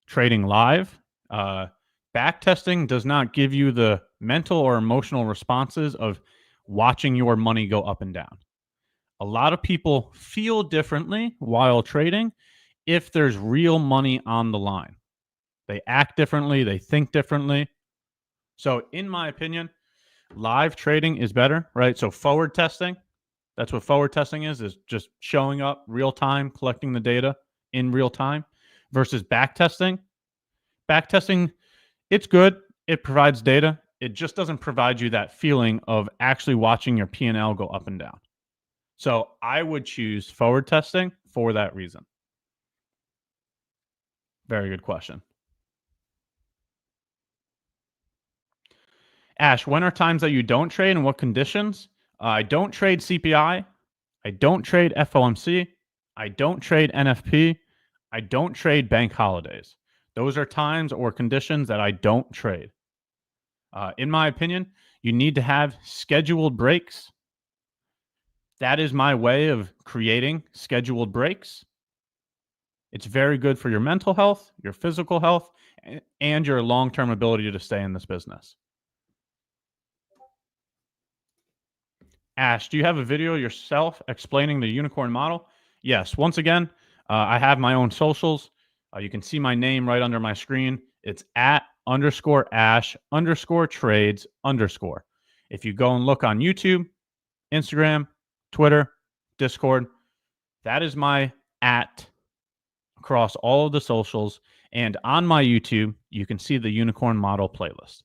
trading live. Back testing does not give you the mental or emotional responses of watching your money go up and down. A lot of people feel differently while trading if there's real money on the line. They act differently, they think differently. So in my opinion, live trading is better, right? So forward testing, that's what forward testing is just showing up real time, collecting the data in real time versus back testing. Back testing, it's good. It provides data. It just doesn't provide you that feeling of actually watching your P&L go up and down. So I would choose forward testing for that reason. Very good question. Ash, when are times that you don't trade and what conditions? I don't trade CPI. I don't trade FOMC. I don't trade NFP. I don't trade bank holidays. Those are times or conditions that I don't trade. In my opinion, you need to have scheduled breaks. That is my way of creating scheduled breaks. It's very good for your mental health, your physical health, and your long-term ability to stay in this business. Ash, do you have a video yourself explaining the unicorn model? Yes. Once again, I have my own socials. You can see my name right under my screen. It's @_Ash_trades_. If you go and look on YouTube, Instagram, Twitter, Discord, that is my @ across all of the socials. And on my YouTube, you can see the unicorn model playlist.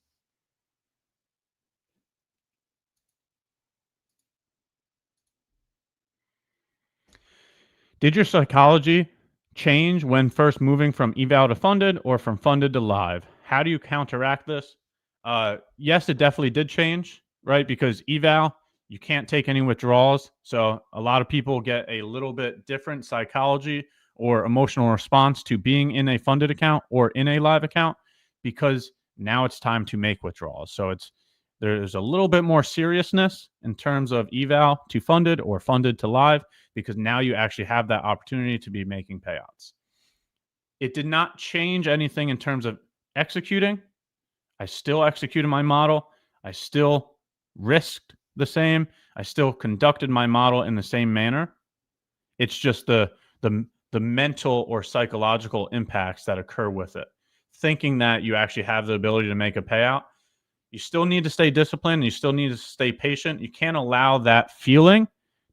Did your psychology change when first moving from eval to funded or from funded to live? How do you counteract this? Yes, it definitely did change, right? Because eval, you can't take any withdrawals. So a lot of people get a little bit different psychology or emotional response to being in a funded account or in a live account because now it's time to make withdrawals. So there's a little bit more seriousness in terms of eval to funded or funded to live because now you actually have that opportunity to be making payouts. It did not change anything in terms of executing. I still executed my model. I still risked the same. I still conducted my model in the same manner. It's just the mental or psychological impacts that occur with it. Thinking that you actually have the ability to make a payout. You still need to stay disciplined. You still need to stay patient. You can't allow that feeling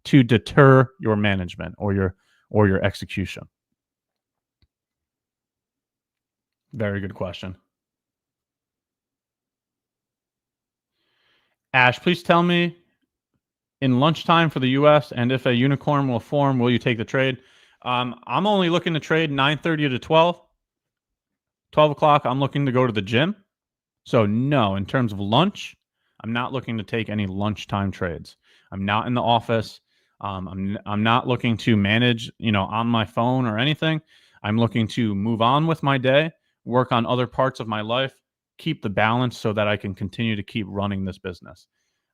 to deter your management or your execution. Very good question. Ash, please tell me in lunchtime for the US and if a unicorn will form, will you take the trade? I'm only looking to trade 9:30 to 12. 12 o'clock, I'm looking to go to the gym. So no, in terms of lunch, I'm not looking to take any lunchtime trades. I'm not in the office. I'm not looking to manage, on my phone or anything. I'm looking to move on with my day, work on other parts of my life, keep the balance so that I can continue to keep running this business.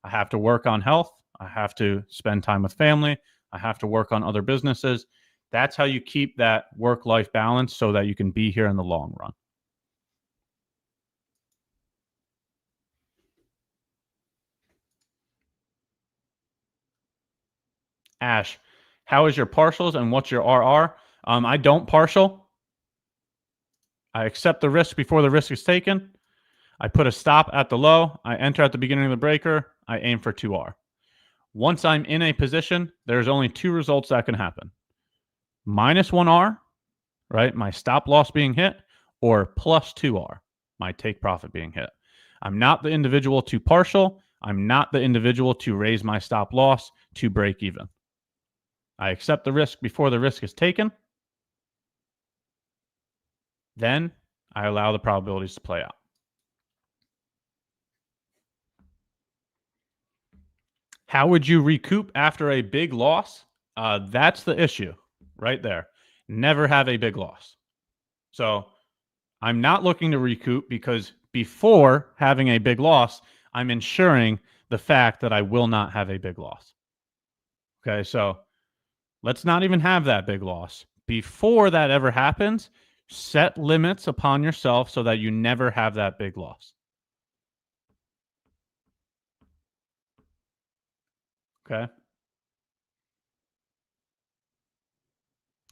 I have to work on health. I have to spend time with family. I have to work on other businesses. That's how you keep that work-life balance so that you can be here in the long run. Ash, how is your partials and what's your RR? I don't partial. I accept the risk before the risk is taken. I put a stop at the low. I enter at the beginning of the breaker. I aim for 2R. Once I'm in a position, there's only two results that can happen. -1R, right? My stop loss being hit, or +2R, my take profit being hit. I'm not the individual to partial. I'm not the individual to raise my stop loss to break even. I accept the risk before the risk is taken. Then I allow the probabilities to play out. How would you recoup after a big loss? That's the issue right there. Never have a big loss. So I'm not looking to recoup because before having a big loss, I'm ensuring the fact that I will not have a big loss. Okay, so let's not even have that big loss. Before that ever happens, set limits upon yourself so that you never have that big loss. Okay.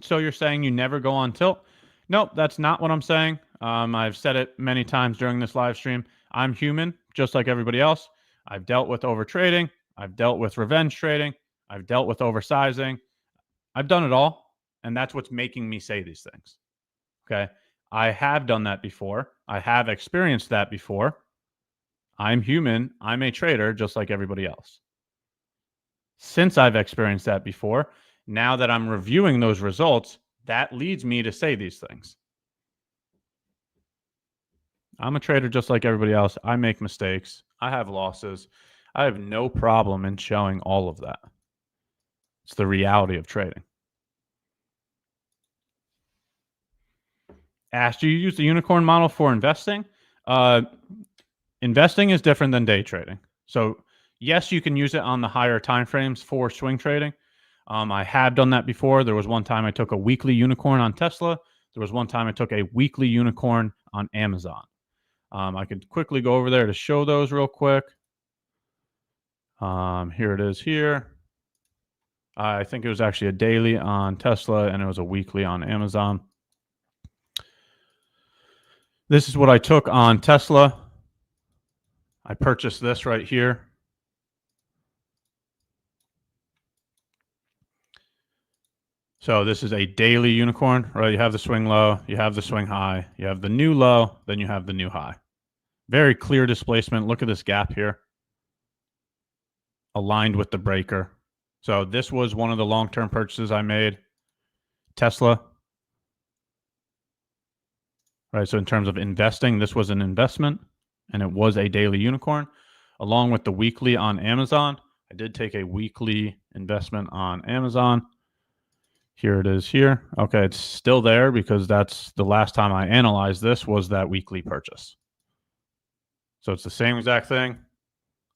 So you're saying you never go on tilt? Nope, that's not what I'm saying. I've said it many times during this live stream. I'm human, just like everybody else. I've dealt with over trading. I've dealt with revenge trading. I've dealt with oversizing. I've done it all. And that's what's making me say these things. Okay. I have done that before. I have experienced that before. I'm human. I'm a trader, just like everybody else. Since I've experienced that before, now that I'm reviewing those results, that leads me to say these things. I'm a trader just like everybody else. I make mistakes. I have losses. I have no problem in showing all of that. It's the reality of trading. Ash, do you use the unicorn model for investing? Investing is different than day trading. So yes, you can use it on the higher time frames for swing trading. I have done that before. There was one time I took a weekly unicorn on Tesla. There was one time I took a weekly unicorn on Amazon. I could quickly go over there to show those real quick. Here it is here. I think it was actually a daily on Tesla and it was a weekly on Amazon. This is what I took on Tesla. I purchased this right here. So this is a daily unicorn, right? You have the swing low, you have the swing high, you have the new low, then you have the new high. Very clear displacement. Look at this gap here. Aligned with the breaker. So this was one of the long-term purchases I made. Tesla. Right, so in terms of investing, this was an investment, and it was a daily unicorn. Along with the weekly on Amazon, I did take a weekly investment on Amazon. Here it is here. Okay, it's still there because that's the last time I analyzed this was that weekly purchase. So it's the same exact thing.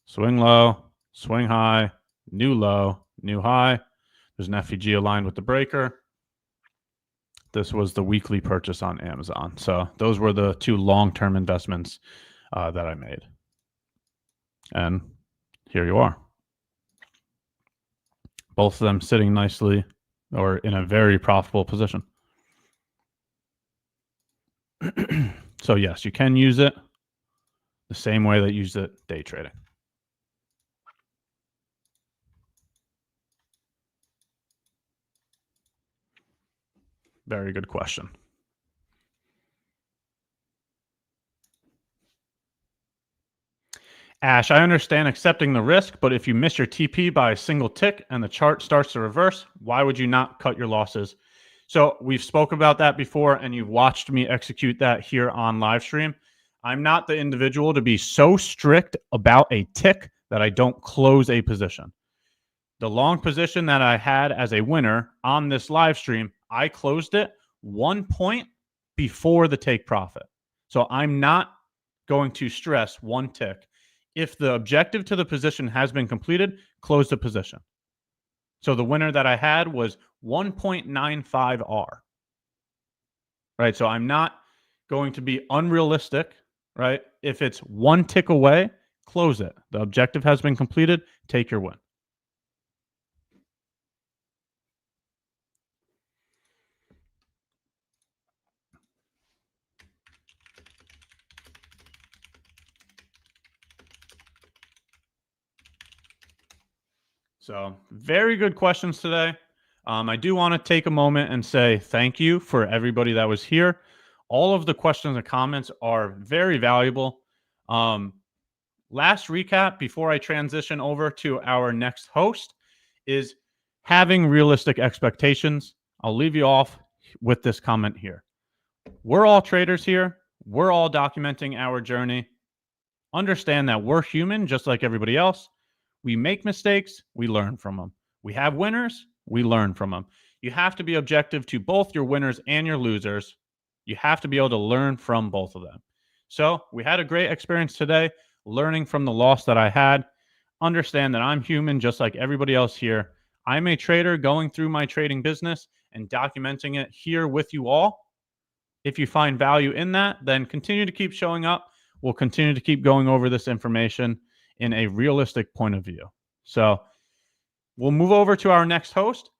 Swing low, swing high, new low, new high. There's an FEG aligned with the breaker. This was the weekly purchase on Amazon. So those were the two long-term investments that I made. And here you are. Both of them sitting nicely or in a very profitable position. So yes, you can use it the same way that you use it day trading. Very good question. Ash, I understand accepting the risk, but if you miss your TP by a single tick and the chart starts to reverse, why would you not cut your losses? So we've spoken about that before, and you've watched me execute that here on live stream. I'm not the individual to be so strict about a tick that I don't close a position. The long position that I had as a winner on this live stream, I closed it 1 point before the take profit. So I'm not going to stress one tick. If the objective to the position has been completed, close the position. So the winner that I had was 1.95 R. Right? So I'm not going to be unrealistic, right? If it's one tick away, close it. The objective has been completed, take your win. So very good questions today. I do want to take a moment and say thank you for everybody that was here. All of the questions and comments are very valuable. Last recap before I transition over to our next host is having realistic expectations. I'll leave you off with this comment here. We're all traders here. We're all documenting our journey. Understand that we're human just like everybody else. We make mistakes, we learn from them. We have winners, we learn from them. You have to be objective to both your winners and your losers. You have to be able to learn from both of them. So we had a great experience today, learning from the loss that I had. Understand that I'm human just like everybody else here. I'm a trader going through my trading business and documenting it here with you all. If you find value in that, then continue to keep showing up. We'll continue to keep going over this information in a realistic point of view. So we'll move over to our next host.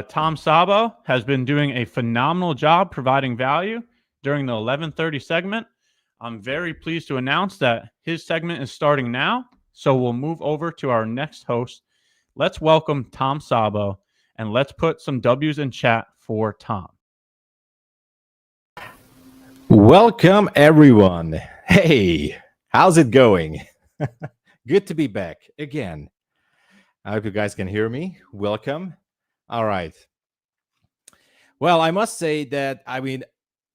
Tom Sabo has been doing a phenomenal job providing value during the 11:30 segment. I'm very pleased to announce that his segment is starting now. So we'll move over to our next host. Let's welcome Tom Sabo, and let's put some W's in chat for Tom. Welcome, everyone. Hey, how's it going? Good to be back again. I hope you guys can hear me. Welcome. All right. Well, I must say that, I mean,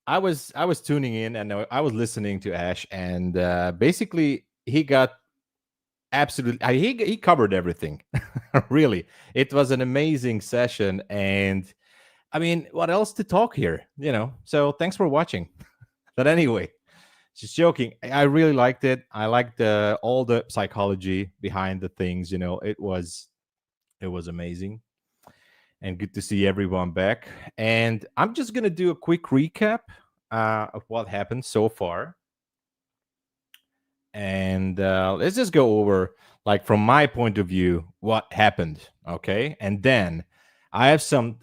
I was tuning in and I was listening to Ash, and basically he got absolutely, he covered everything. Really, it was an amazing session, and I mean, what else to talk here? So thanks for watching. But anyway, just joking. I really liked it. I liked all the psychology behind the things. It was amazing, and good to see everyone back. And I'm just gonna do a quick recap of what happened so far, and let's just go over, like, from my point of view, what happened. Okay, and then I have some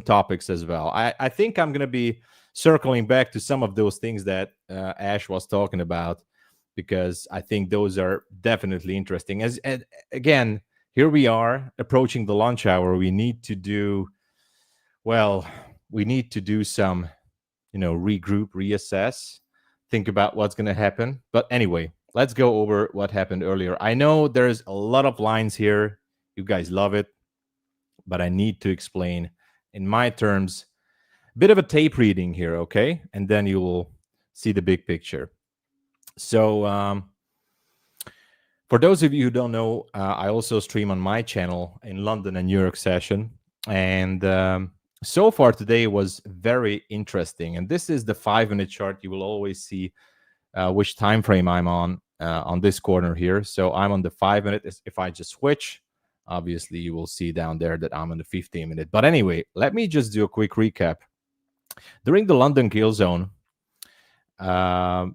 topics as well. I think I'm gonna be circling back to some of those things that Ash was talking about, because I think those are definitely interesting. And again, here we are approaching the lunch hour. We need to do some, regroup, reassess, think about what's going to happen. But anyway, let's go over what happened earlier. I know there's a lot of lines here. You guys love it, but I need to explain in my terms. Bit of a tape reading here, okay? And then you will see the big picture. So for those of you who don't know, I also stream on my channel in London and New York session. And so far today was very interesting. And this is the 5-minute chart. You will always see which time frame I'm on this corner here. So I'm on the 5-minute. If I just switch, obviously you will see down there that I'm on the 15-minute. But anyway, let me just do a quick recap. During the London kill zone, and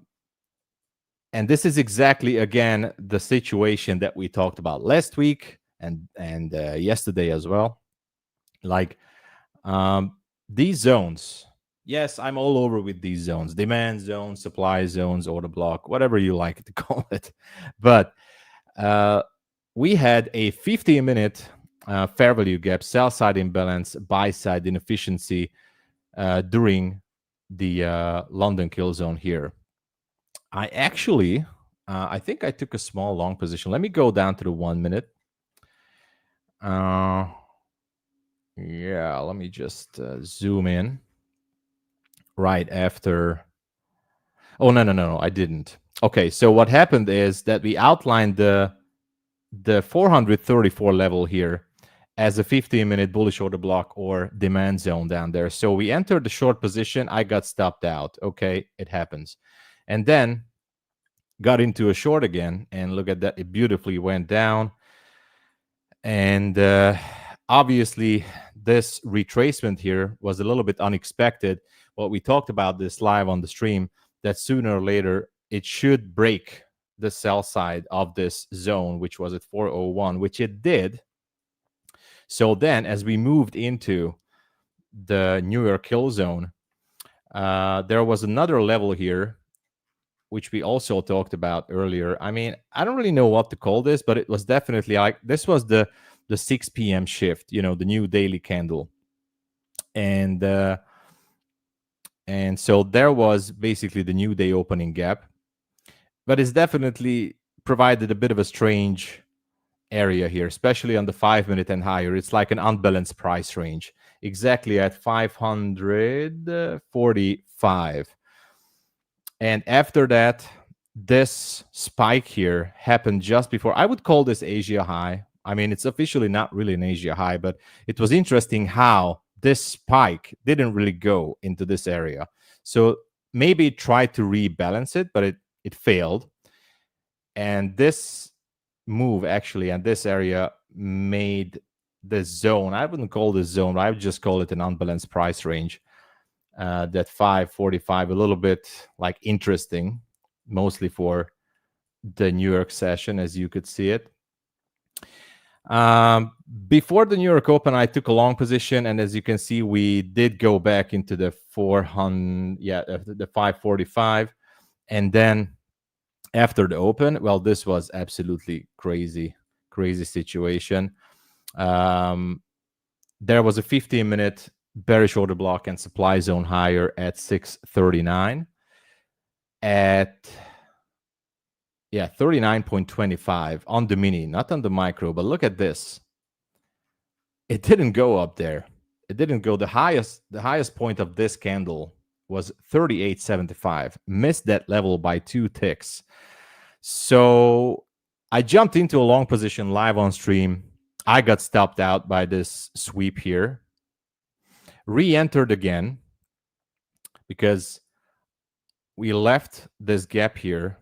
this is exactly, again, the situation that we talked about last week and yesterday as well. Like, these zones, yes, I'm all over with these zones: demand zones, supply zones, order block, whatever you like to call it. But we had a 15-minute fair value gap, sell side imbalance, buy side inefficiency during the London kill zone here. I actually, I think I took a small long position. Let me go down to the 1 minute. Yeah, let me just zoom in right after. Oh, no, I didn't. Okay, so what happened is that we outlined the 434 level here as a 15-minute bullish order block or demand zone down there. So we entered the short position. I got stopped out. Okay, it happens. And then got into a short again, and look at that. It beautifully went down. And obviously, this retracement here was a little bit unexpected. What we talked about this live on the stream, that sooner or later, it should break the sell side of this zone, which was at 401, which it did. So then, as we moved into the New York kill zone, there was another level here, which we also talked about earlier. I mean, I don't really know what to call this, but it was definitely like, this was the 6 p.m. shift, the new daily candle. And so there was basically the new day opening gap. But it's definitely provided a bit of a strange area here, especially on the 5-minute and higher. It's like an unbalanced price range, exactly at 545. And after that, this spike here happened just before. I would call this Asia high. I mean, it's officially not really an Asia high, but it was interesting how this spike didn't really go into this area. So maybe it tried to rebalance it, but it failed. And this move actually, and this area made this zone, I wouldn't call this zone, I would just call it an unbalanced price range, that 545 a little bit like interesting, mostly for the New York session, as you could see it. Before the New York Open, I took a long position, and as you can see, we did go back into the 400, the 545, and then after the Open, well, this was absolutely crazy situation. There was a 15-minute bearish order block and supply zone higher at 639 at 39.25 on the mini, not on the micro. But look at this. It didn't go up there. It didn't go. The highest point of this candle was 38.75. Missed that level by 2 ticks. So I jumped into a long position live on stream. I got stopped out by this sweep here. Re-entered again because we left this gap here,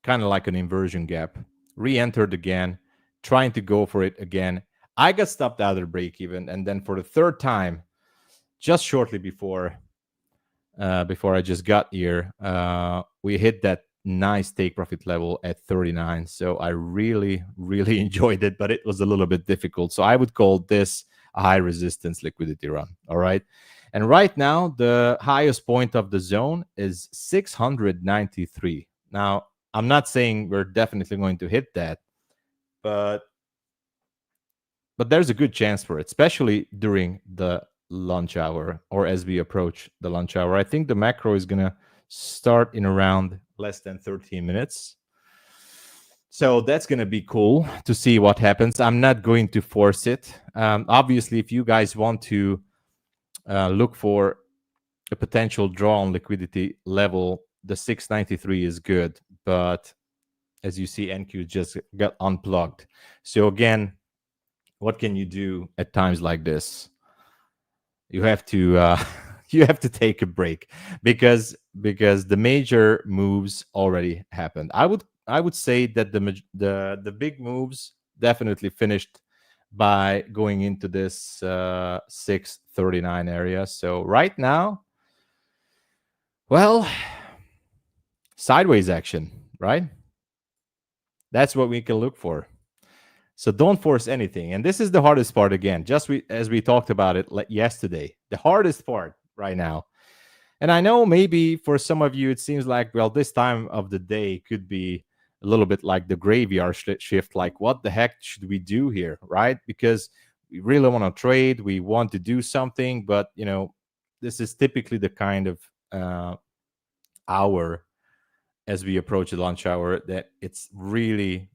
kind of like an inversion gap. Re-entered again, trying to go for it again. I got stopped out of the break even, and then for the third time, just shortly before I just got here, we hit that nice take profit level at 39. So I really enjoyed it, but it was a little bit difficult. So I would call this a high resistance liquidity run. All right. And right now, the highest point of the zone is 693. Now, I'm not saying we're definitely going to hit that, but there's a good chance for it, especially during the lunch hour or as we approach the lunch hour. I think the macro is going to start in around less than 13 minutes. So that's going to be cool to see what happens. I'm not going to force it. Obviously, if you guys want to look for a potential draw on liquidity level, the 693 is good. But as you see, NQ just got unplugged. So again, what can you do at times like this? You have to you have to take a break because the major moves already happened. I would say that the big moves definitely finished by going into this 639 area. So right now, well, sideways action, right? That's what we can look for. So don't force anything. And this is the hardest part again, just as we talked about it yesterday. The hardest part right now. And I know maybe for some of you, it seems like, well, this time of the day could be a little bit like the graveyard shift. Like, what the heck should we do here, right? Because we really want to trade. We want to do something. But, you know, this is typically the kind of hour as we approach the lunch hour that it's really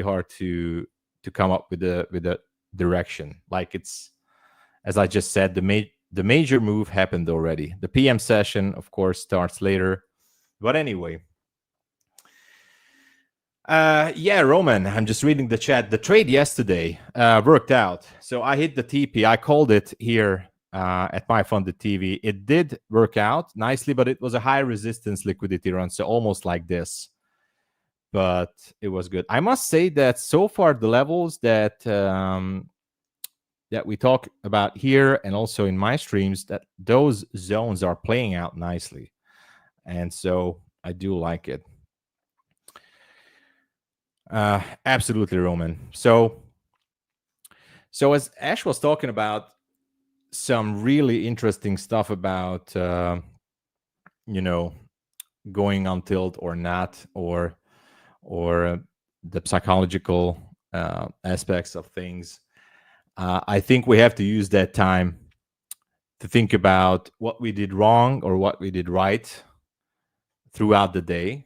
hard to come up with a direction. Like, it's, as I just said, the major move happened already. The PM session, of course, starts later. But anyway, yeah, Roman, I'm just reading the chat. The trade yesterday worked out. So I hit the TP. I called it here at MyFunded TV. It did work out nicely, but it was a high resistance liquidity run. So almost like this. But it was good. I must say that so far the levels that that we talk about here and also in my streams, that those zones are playing out nicely. And so I do like it. Absolutely, Roman. So as Ash was talking about some really interesting stuff about, you know, going on tilt or not, or the psychological aspects of things. I think we have to use that time to think about what we did wrong or what we did right throughout the day.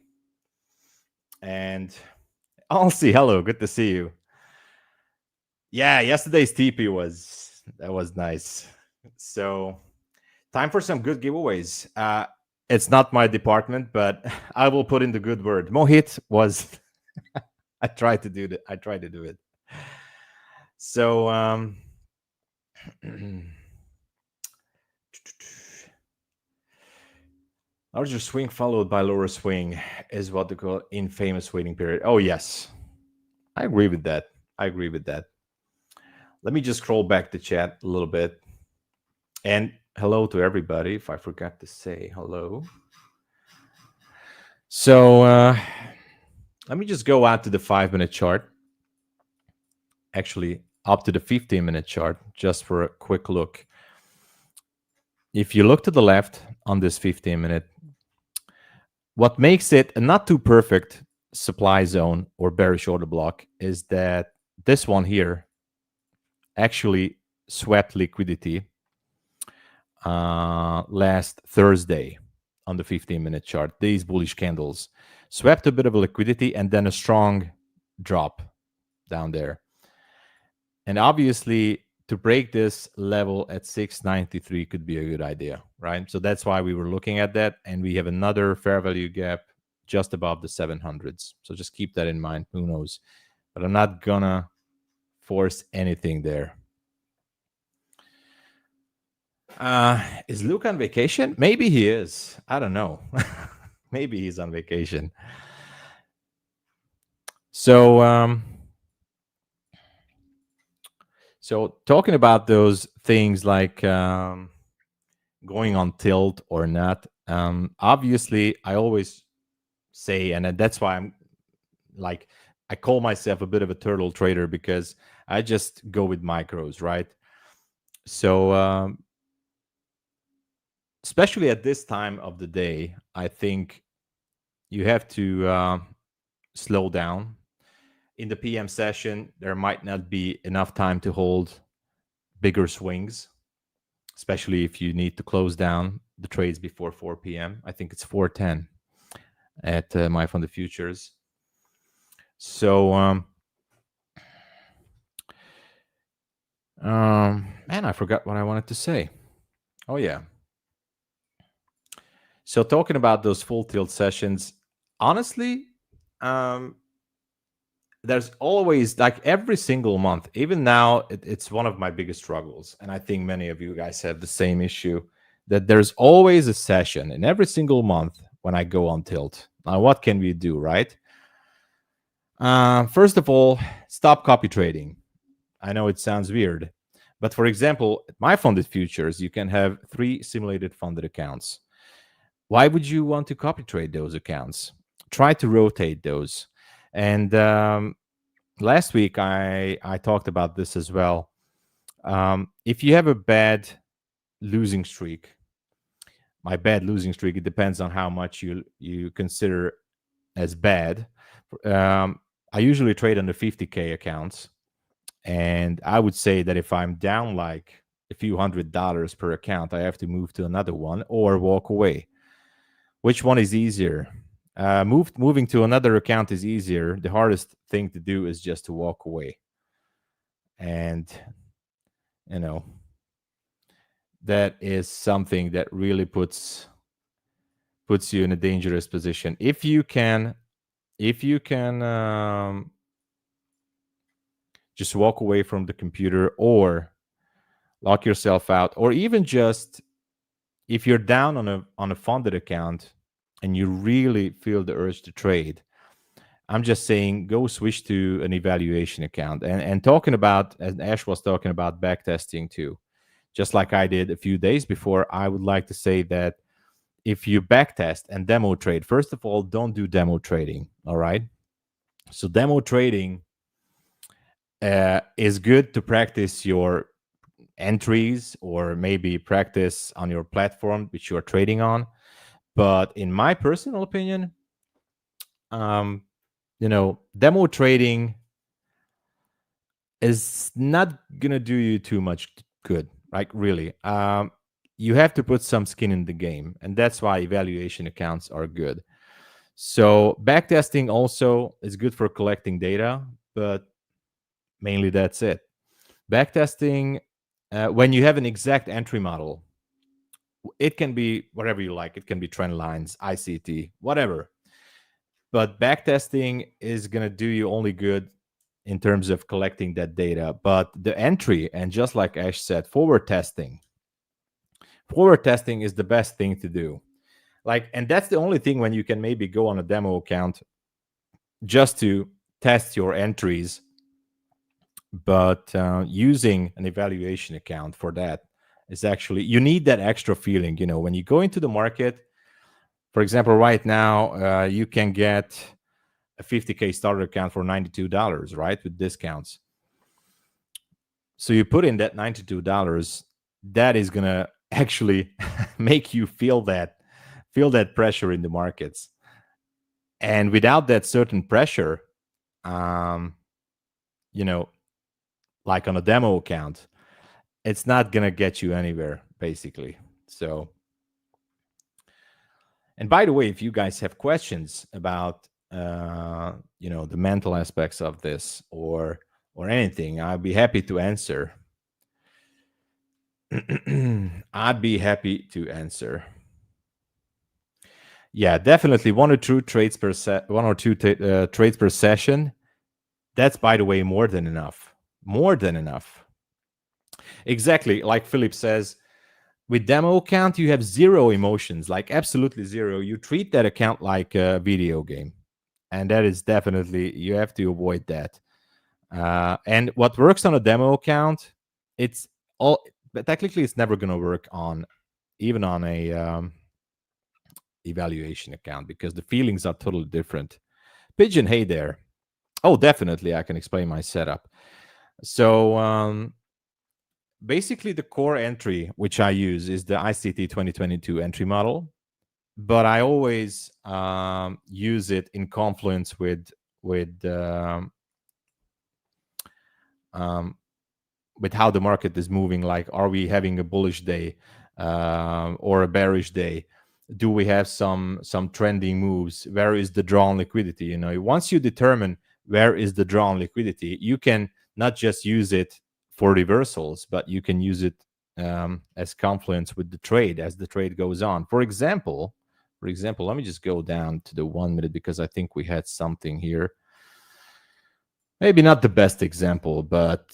And Alcy, hello, good to see you. Yeah, yesterday's TP was nice. So time for some good giveaways. It's not my department, but I will put in the good word. Mohit was I tried to do it. So larger swing followed by lower swing is what they call infamous waiting period. Oh yes, I agree with that. Let me just scroll back the chat a little bit. And hello to everybody if I forgot to say hello. So let me just go out to the 5-minute chart. Actually, up to the 15-minute chart, just for a quick look. If you look to the left on this 15-minute, what makes it a not too perfect supply zone or bearish order block is that this one here actually swept liquidity last Thursday on the 15-minute chart. These bullish candles swept a bit of liquidity and then a strong drop down there. And obviously, to break this level at 693 could be a good idea, right? So that's why we were looking at that. And we have another fair value gap just above the 700s. So just keep that in mind. Who knows? But I'm not gonna force anything there. Is Luke on vacation? Maybe he is. I don't know. Maybe he's on vacation. So, so talking about those things like going on tilt or not, obviously I always say, and that's why I'm like, I call myself a bit of a turtle trader because I just go with micros, right? So especially at this time of the day, I think you have to slow down. In the PM session, there might not be enough time to hold bigger swings, especially if you need to close down the trades before 4 p.m. I think it's 4:10 at MyFundedFutures. So, man, I forgot what I wanted to say. Oh, yeah. So talking about those full tilt sessions, honestly, there's always, like every single month, even now, it's one of my biggest struggles. And I think many of you guys have the same issue, that there's always a session in every single month when I go on tilt. Now, what can we do, right? First of all, stop copy trading. I know it sounds weird, but for example, at MyFundedFutures, you can have 3 simulated funded accounts. Why would you want to copy trade those accounts? Try to rotate those. And last week, I talked about this as well. If you have a bad losing streak, my bad losing streak, it depends on how much you consider as bad. I usually trade on the 50K accounts. And I would say that if I'm down like a few $100s per account, I have to move to another one or walk away. Which one is easier? Moving to another account is easier. The hardest thing to do is just to walk away. And, you know, that is something that really puts you in a dangerous position. If you can just walk away from the computer or lock yourself out, or even just if you're down on a funded account and you really feel the urge to trade, I'm just saying go switch to an evaluation account. And talking about, as Ash was talking about, backtesting too, just like I did a few days before, I would like to say that if you backtest and demo trade, first of all, don't do demo trading, all right? So demo trading is good to practice your entries or maybe practice on your platform which you're trading on. But in my personal opinion, demo trading is not gonna do you too much good, like really. You have to put some skin in the game, and that's why evaluation accounts are good. So backtesting also is good for collecting data, but mainly that's it. Backtesting, when you have an exact entry model, it can be whatever you like. It can be trend lines, ICT, whatever. But backtesting is going to do you only good in terms of collecting that data. But the entry, and just like Ash said, forward testing is the best thing to do. And that's the only thing when you can maybe go on a demo account just to test your entries. But using an evaluation account for that is actually, you need that extra feeling, when you go into the market. For example, right now, you can get a 50K starter account for $92, right, with discounts. So you put in that $92, that is gonna actually make you feel that pressure in the markets. And without that certain pressure, like on a demo account, it's not gonna get you anywhere, basically. So, and by the way, if you guys have questions about the mental aspects of this or anything, I'd be happy to answer. I'd be happy to answer. Yeah, definitely 1 or 2 trades per trades per session. That's, by the way, more than enough. More than enough. Exactly, like Philip says, with demo account, you have zero emotions, like absolutely zero. You treat that account like a video game. And that is definitely, you have to avoid that. And what works on a demo account, but technically it's never going to work even on a evaluation account, because the feelings are totally different. Pigeon, hey there. Oh, definitely, I can explain my setup. So basically the core entry which I use is the ICT 2022 entry model, but I always use it in confluence with how the market is moving. Like, are we having a bullish day or a bearish day? Do we have some trending moves? Where is the drawn liquidity? Once you determine where is the drawn liquidity, you can not just use it for reversals, but you can use it as confluence with the trade as the trade goes on. For example, let me just go down to the 1 minute, because I think we had something here. Maybe not the best example, but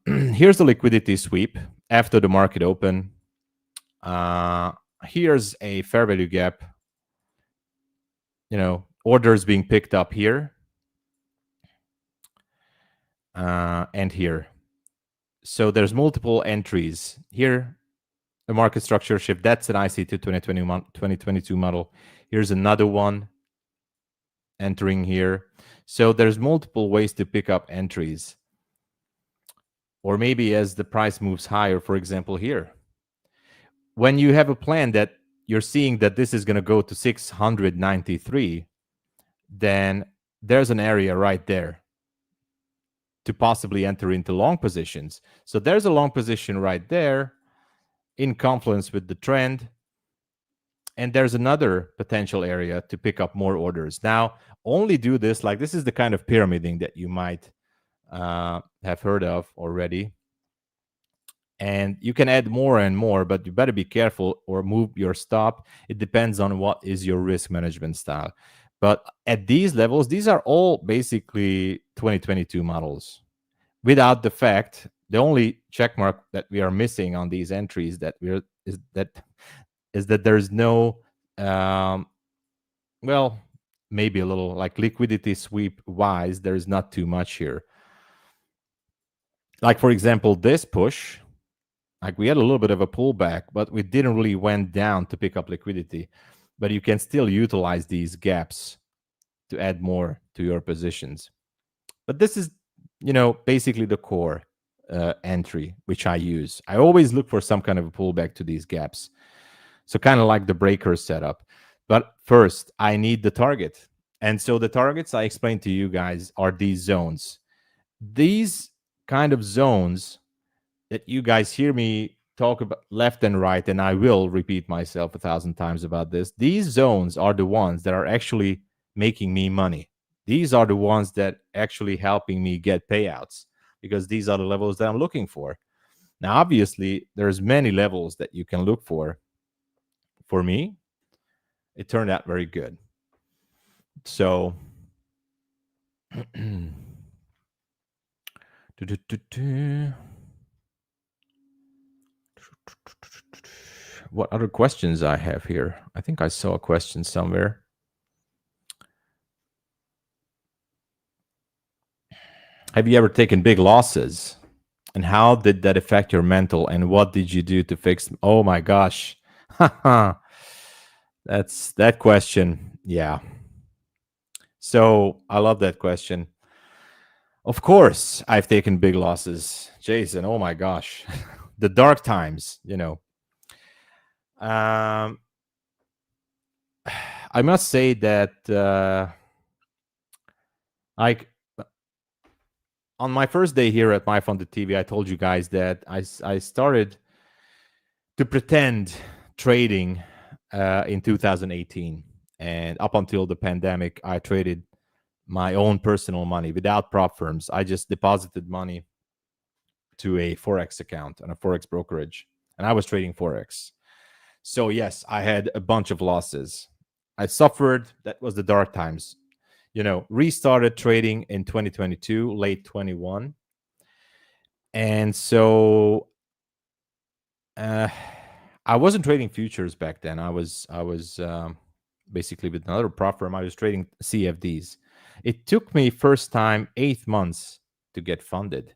here's the liquidity sweep after the market open. Here's a fair value gap. Orders being picked up here and here. So there's multiple entries here. The market structure shift, that's an IC to 2022 model. Here's another one entering here. So there's multiple ways to pick up entries. Or maybe as the price moves higher, for example, here. When you have a plan that you're seeing that this is going to go to 693, then there's an area right there to possibly enter into long positions. So there's a long position right there in confluence with the trend. And there's another potential area to pick up more orders. Now, only do this, like this is the kind of pyramiding that you might have heard of already. And you can add more and more, but you better be careful or move your stop. It depends on what is your risk management style. But at these levels, these are all basically 2022 models. Without the fact, the only check mark that we are missing on these entries is that there's no, well, maybe a little like liquidity sweep wise, there's not too much here. Like, for example, this push, like we had a little bit of a pullback, but we didn't really went down to pick up liquidity. But you can still utilize these gaps to add more to your positions. But this is, basically the core entry, which I use. I always look for some kind of a pullback to these gaps. So kind of like the breaker setup. But first, I need the target. And so the targets I explained to you guys are these zones. These kind of zones that you guys hear me talk about left and right, and I will repeat myself 1,000 times about this. These zones are the ones that are actually making me money. These are the ones that actually helping me get payouts, because these are the levels that I'm looking for. Now, obviously, there's many levels that you can look for. For me, it turned out very good. So, what other questions I have here? I think I saw a question somewhere. Have you ever taken big losses? And how did that affect your mental? And what did you do to fix? Oh my gosh. That's that question. Yeah. So I love that question. Of course, I've taken big losses, Jason. Oh my gosh, the dark times. I must say that, like, on my first day here at MyFunded TV, I told you guys that I started to pretend trading in 2018, and up until the pandemic, I traded my own personal money without prop firms. I just deposited money to a Forex account and a Forex brokerage, and I was trading Forex. So yes, I had a bunch of losses. I suffered. That was the dark times. Restarted trading in 2022, late 21. And so I wasn't trading futures back then. I was basically with another prop firm. I was trading CFDs. It took me first time 8 months to get funded.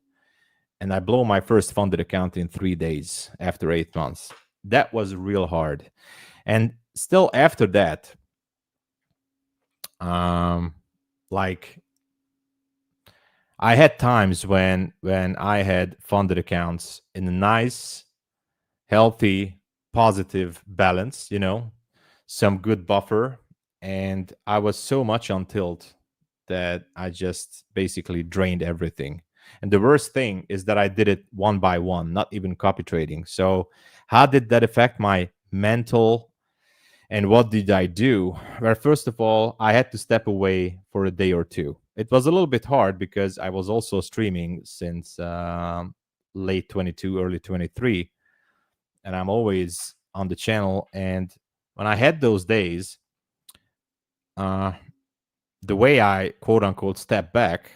And I blow my first funded account in 3 days after 8 months. That was real hard. And still after that, like, I had times when I had funded accounts in a nice, healthy, positive balance, some good buffer. And I was so much on tilt that I just basically drained everything. And the worst thing is that I did it one by one, not even copy trading. So how did that affect my mental? And what did I do? Well, first of all, I had to step away for a day or two. It was a little bit hard because I was also streaming since late 22, early 23. And I'm always on the channel. And when I had those days, the way I, quote unquote, stepped back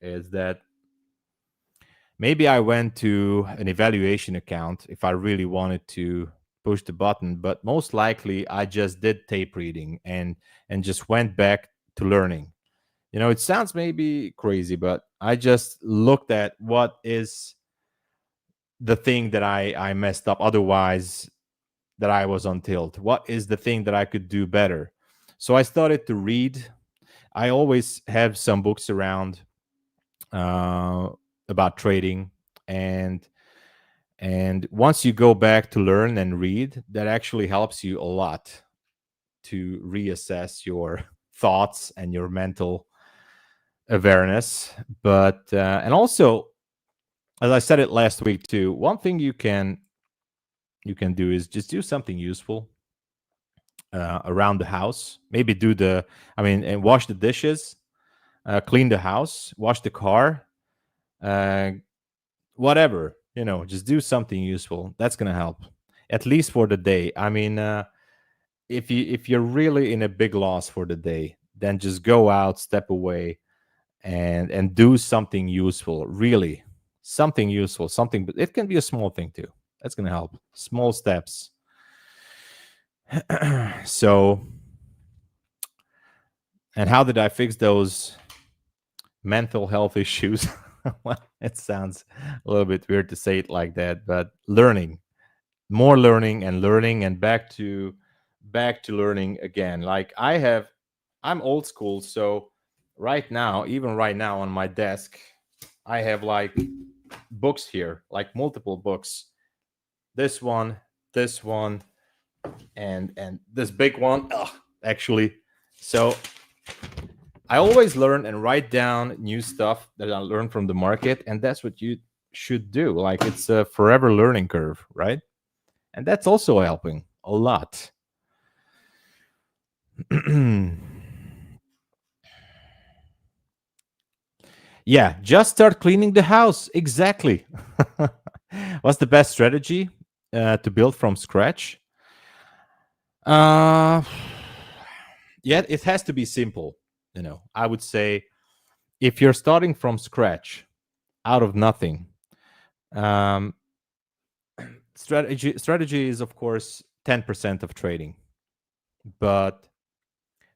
is that maybe I went to an evaluation account if I really wanted to push the button, but most likely I just did tape reading and just went back to learning. It sounds maybe crazy, but I just looked at what is the thing that I messed up otherwise, that I was on tilt. What is the thing that I could do better? So I started to read. I always have some books around about trading, and once you go back to learn and read, that actually helps you a lot to reassess your thoughts and your mental awareness. But and also, as I said it last week too, one thing you can do is just do something useful around the house. Maybe and wash the dishes, clean the house, wash the car, whatever. Just do something useful. That's gonna help, at least for the day. If you're really in a big loss for the day, then just go out, step away, and do something useful. Really, something useful. Something, but it can be a small thing too. That's gonna help. Small steps. So, and how did I fix those mental health issues? Well, it sounds a little bit weird to say it like that, but more learning and back to learning again. Like I'm old school, so even right now on my desk, I have like books here, like multiple books. This one, and this big one, actually. So I always learn and write down new stuff that I learn from the market, and that's what you should do. Like, it's a forever learning curve, right? And that's also helping a lot. Yeah, just start cleaning the house. Exactly. What's the best strategy to build from scratch? Yeah, it has to be simple. I would say, if you're starting from scratch, out of nothing, strategy is, of course, 10% of trading. But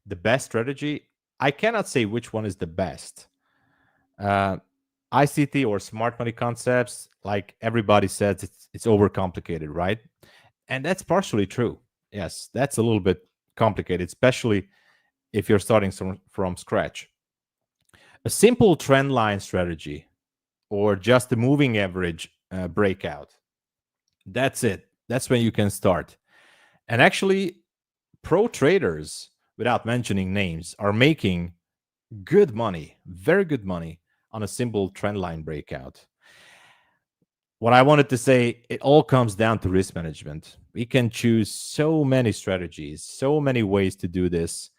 the best strategy, I cannot say which one is the best. ICT or smart money concepts, like everybody says, it's overcomplicated, right? And that's partially true. Yes, that's a little bit complicated, especially if you're starting from scratch. A simple trend line strategy or just a moving average breakout. That's it. That's when you can start. And actually, pro traders, without mentioning names, are making good money, very good money on a simple trend line breakout. What I wanted to say, it all comes down to risk management. We can choose so many strategies, so many ways to do this.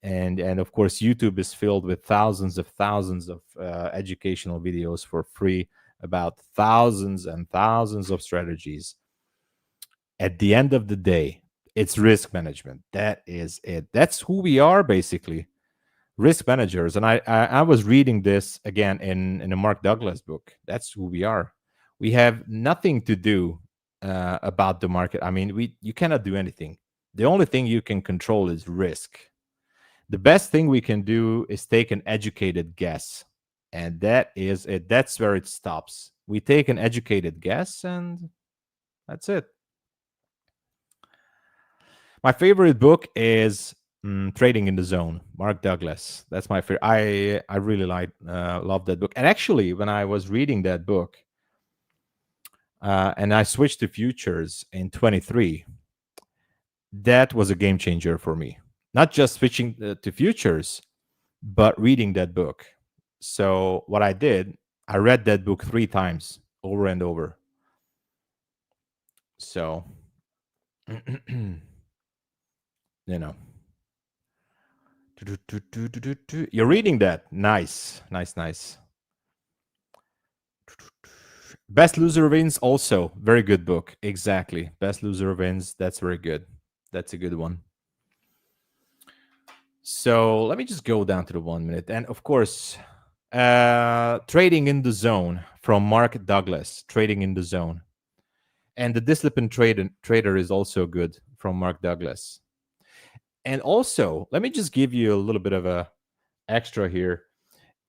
And of course, YouTube is filled with thousands of educational videos for free about thousands and thousands of strategies. At the end of the day, it's risk management. That is it. That's who we are, basically, risk managers. And I was reading this again in a Mark Douglas book. That's who we are. We have nothing to do about the market. I mean, you cannot do anything. The only thing you can control is risk. The best thing we can do is take an educated guess. And that is it. That's where it stops. We take an educated guess, and that's it. My favorite book is Trading in the Zone, Mark Douglas. That's my favorite. I really love that book. And actually, when I was reading that book, and I switched to futures in 23, that was a game changer for me. Not just switching to futures, but reading that book. So what I did, I read that book 3 times, over and over. So, you know, you're reading that. Nice. Best Loser Wins, also very good book. Exactly. Best Loser Wins. That's very good. That's a good one. So let me just go down to the 1 minute. And of course, Trading in the Zone from Mark Douglas. Trading in the Zone. And The Disciplined Trader is also good from Mark Douglas. And also, let me just give you a little bit of a extra here.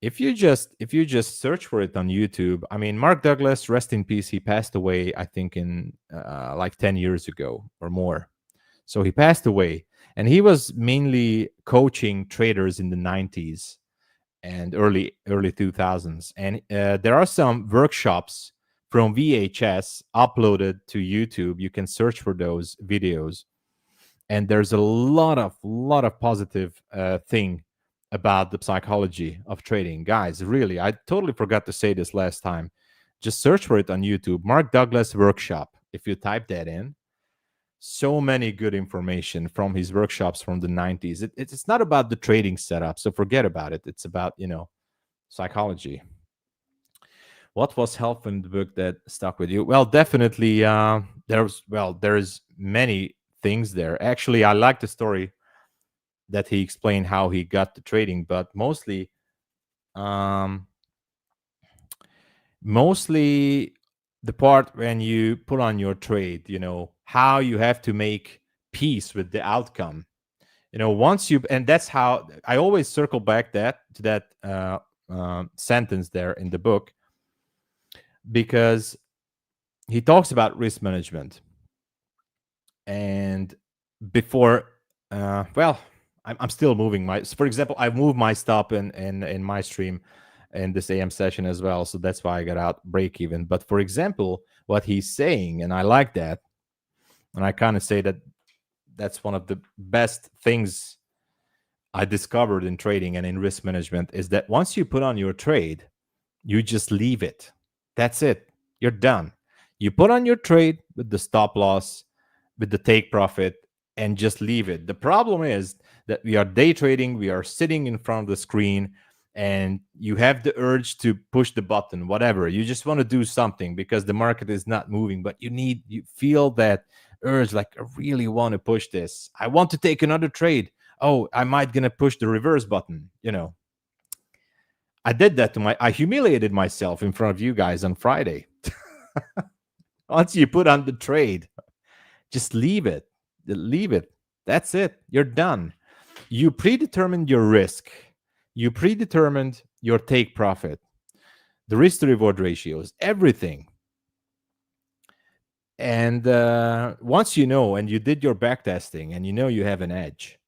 If you just search for it on YouTube, I mean, Mark Douglas, rest in peace, he passed away, I think, in like 10 years ago or more. So he passed away, and he was mainly coaching traders in the 90s and early 2000s. And there are some workshops from VHS uploaded to YouTube. You can search for those videos, and there's a lot of positive thing about the psychology of trading. Guys, really, I totally forgot to say this last time. Just search for it on YouTube. Mark Douglas workshop. If you type that in, so many good information from his workshops from the 90s. It's not about the trading setup, so forget about it. It's about, psychology. What was helpful in the book that stuck with you? Well, definitely there's many things there. Actually, I like the story that he explained how he got to trading, but mostly the part when you put on your trade, how you have to make peace with the outcome. Once you, and that's how I always circle back to that sentence there in the book, because he talks about risk management. And before, I'm still moving for example, I moved my stop in my stream in this AM session as well. So that's why I got out break even. But for example, what he's saying, and I like that, and I kind of say that that's one of the best things I discovered in trading and in risk management, is that once you put on your trade, you just leave it. That's it. You're done. You put on your trade with the stop loss, with the take profit, and just leave it. The problem is that we are day trading, we are sitting in front of the screen, and you have the urge to push the button, whatever. You just want to do something because the market is not moving, but you feel that urge, like, I really want to push this. I want to take another trade. Oh, I might gonna push the reverse button. I did that I humiliated myself in front of you guys on Friday. Once you put on the trade, just leave it. Leave it. That's it. You're done. You predetermined your risk. You predetermined your take profit. the risk to reward ratios, everything. And once you know, and you did your back testing, and you know you have an edge,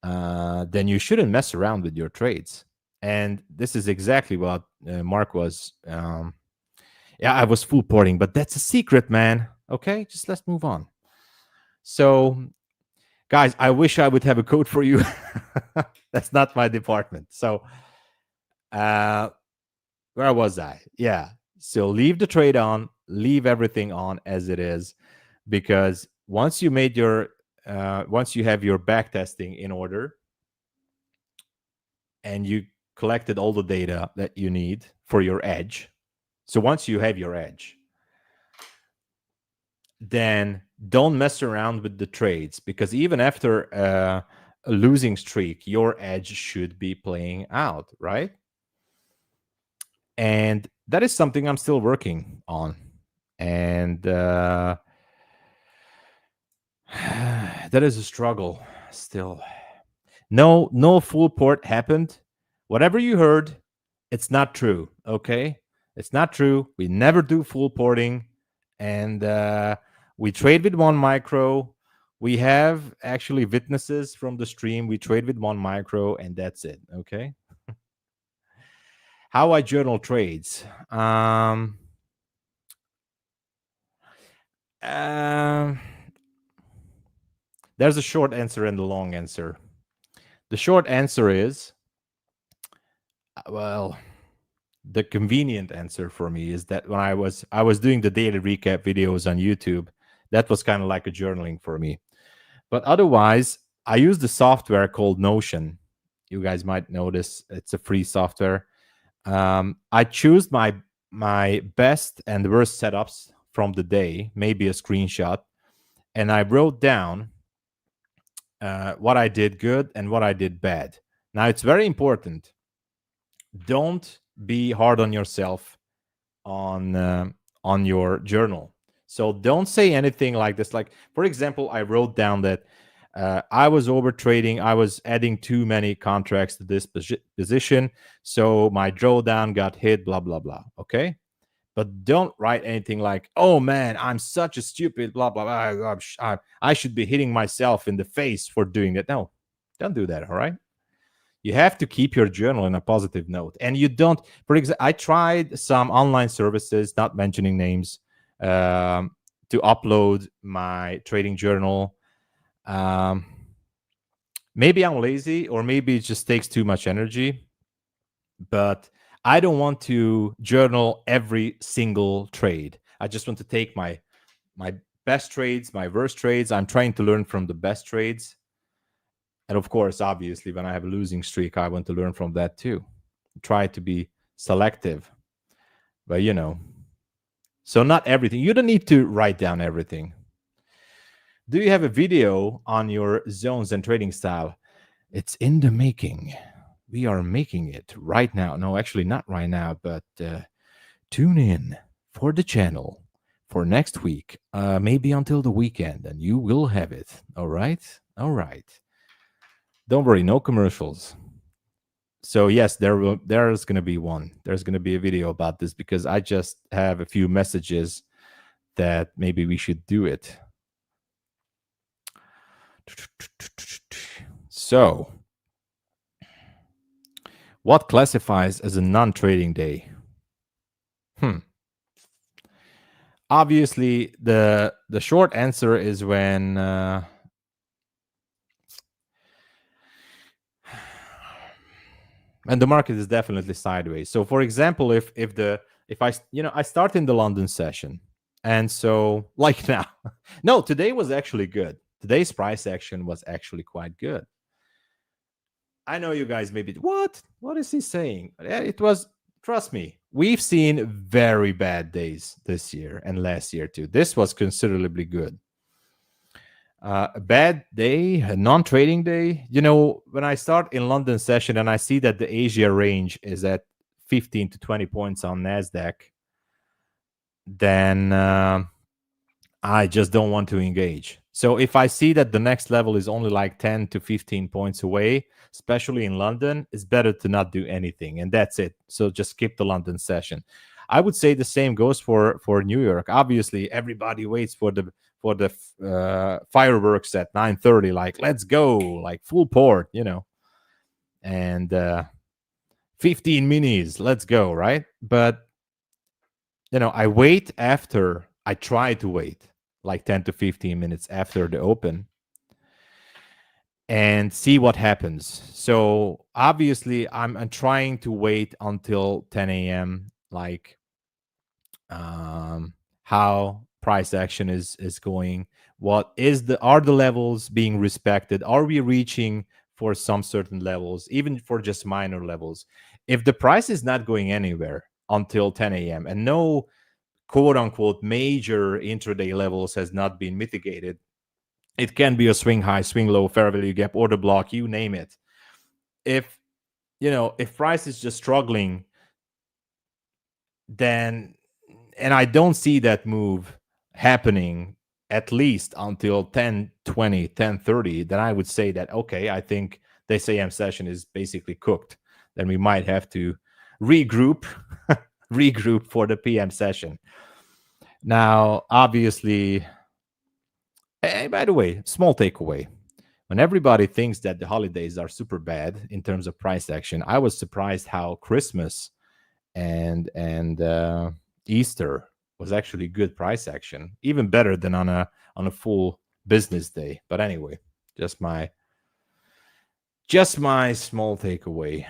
then you shouldn't mess around with your trades. And this is exactly what Mark was. Yeah, I was full porting, but that's a secret, man. Okay, just let's move on. So, guys, I wish I would have a code for you. That's not my department. So, where was I? Yeah. So leave the trade on, leave everything on as it is, because once you made your, once you have your back testing in order, and you collected all the data that you need for your edge. So once you have your edge, then don't mess around with the trades, because even after a losing streak, your edge should be playing out, right? And that is something I'm still working on. And that is a struggle still. No full port happened. Whatever you heard, it's not true, okay? It's not true. We never do full porting. And we trade with 1 micro. We have actually witnesses from the stream. We trade with 1 micro, and that's it, okay? How I journal trades. There's a short answer and a long answer. The short answer is, well, the convenient answer for me is that when I was doing the daily recap videos on YouTube, that was kind of like a journaling for me. But otherwise, I use the software called Notion. You guys might notice it's a free software. I choose my best and worst setups from the day, maybe a screenshot, and I wrote down what I did good and what I did bad. Now, it's very important. Don't be hard on yourself on your journal. So don't say anything like this. Like, for example, I wrote down that I was over trading. I was adding too many contracts to this position. So my drawdown got hit, blah, blah, blah. Okay. But don't write anything like, oh man, I'm such a stupid, blah, blah, blah. I should be hitting myself in the face for doing that. No, don't do that. All right. You have to keep your journal in a positive note. And you don't, for example, I tried some online services, not mentioning names, to upload my trading journal. Maybe I'm lazy, or maybe it just takes too much energy, but I don't want to journal every single trade. I just want to take my best trades, my worst trades. I'm trying to learn from the best trades. And of course, obviously, when I have a losing streak, I want to learn from that too. Try to be selective. But, you know, so not everything. You don't need to write down everything. Do you have a video on your zones and trading style? It's in the making. We are making it right now. No, actually not right now, but tune in for the channel for next week, maybe until the weekend, and you will have it. All right? All right. Don't worry, no commercials. So yes, there's going to be one. There's going to be a video about this, because I just have a few messages that maybe we should do it. So, what classifies as a non-trading day? Obviously, the short answer is when and the market is definitely sideways. So, for example, if I start in the London session, and so like now, no, today was actually good. Today's price action was actually quite good. I know you guys maybe, what is he saying? It was, trust me, we've seen very bad days this year and last year too. This was considerably good. A bad day, a non-trading day. You know, when I start in London session and I see that the Asia range is at 15 to 20 points on NASDAQ, then I just don't want to engage. So if I see that the next level is only like 10 to 15 points away, especially in London, it's better to not do anything. And that's it. So just skip the London session. I would say the same goes for New York. Obviously, everybody waits for the fireworks at 9:30. Like, let's go, like full port, and 15 minis, let's go, right? But I wait after. I try to wait like 10 to 15 minutes after the open and see what happens. So obviously I'm trying to wait until 10 a.m. like how price action is going, are the levels being respected, are we reaching for some certain levels, even for just minor levels. If the price is not going anywhere until 10 a.m. and no quote unquote major intraday levels has not been mitigated, it can be a swing high, swing low, fair value gap, order block, you name it. If price is just struggling, then, and I don't see that move happening at least until 10:20, 10:30, then I would say that, okay, I think this AM session is basically cooked. Then we might have to regroup for the PM session. Now, obviously, hey, by the way, small takeaway. When everybody thinks that the holidays are super bad in terms of price action, I was surprised how Christmas and Easter was actually good price action, even better than on a full business day. But anyway, just my small takeaway.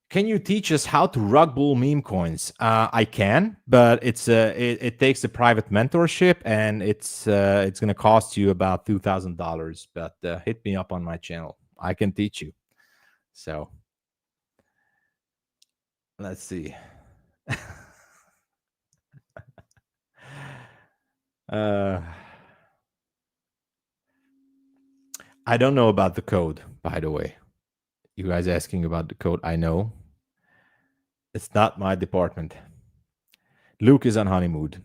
Can you teach us how to rug bull meme coins? I can, but it takes a private mentorship, and it's going to cost you about $2,000. But hit me up on my channel. I can teach you. So let's see. I don't know about the code, by the way. You guys asking about the code? I know. It's not my department. Luke is on honeymoon.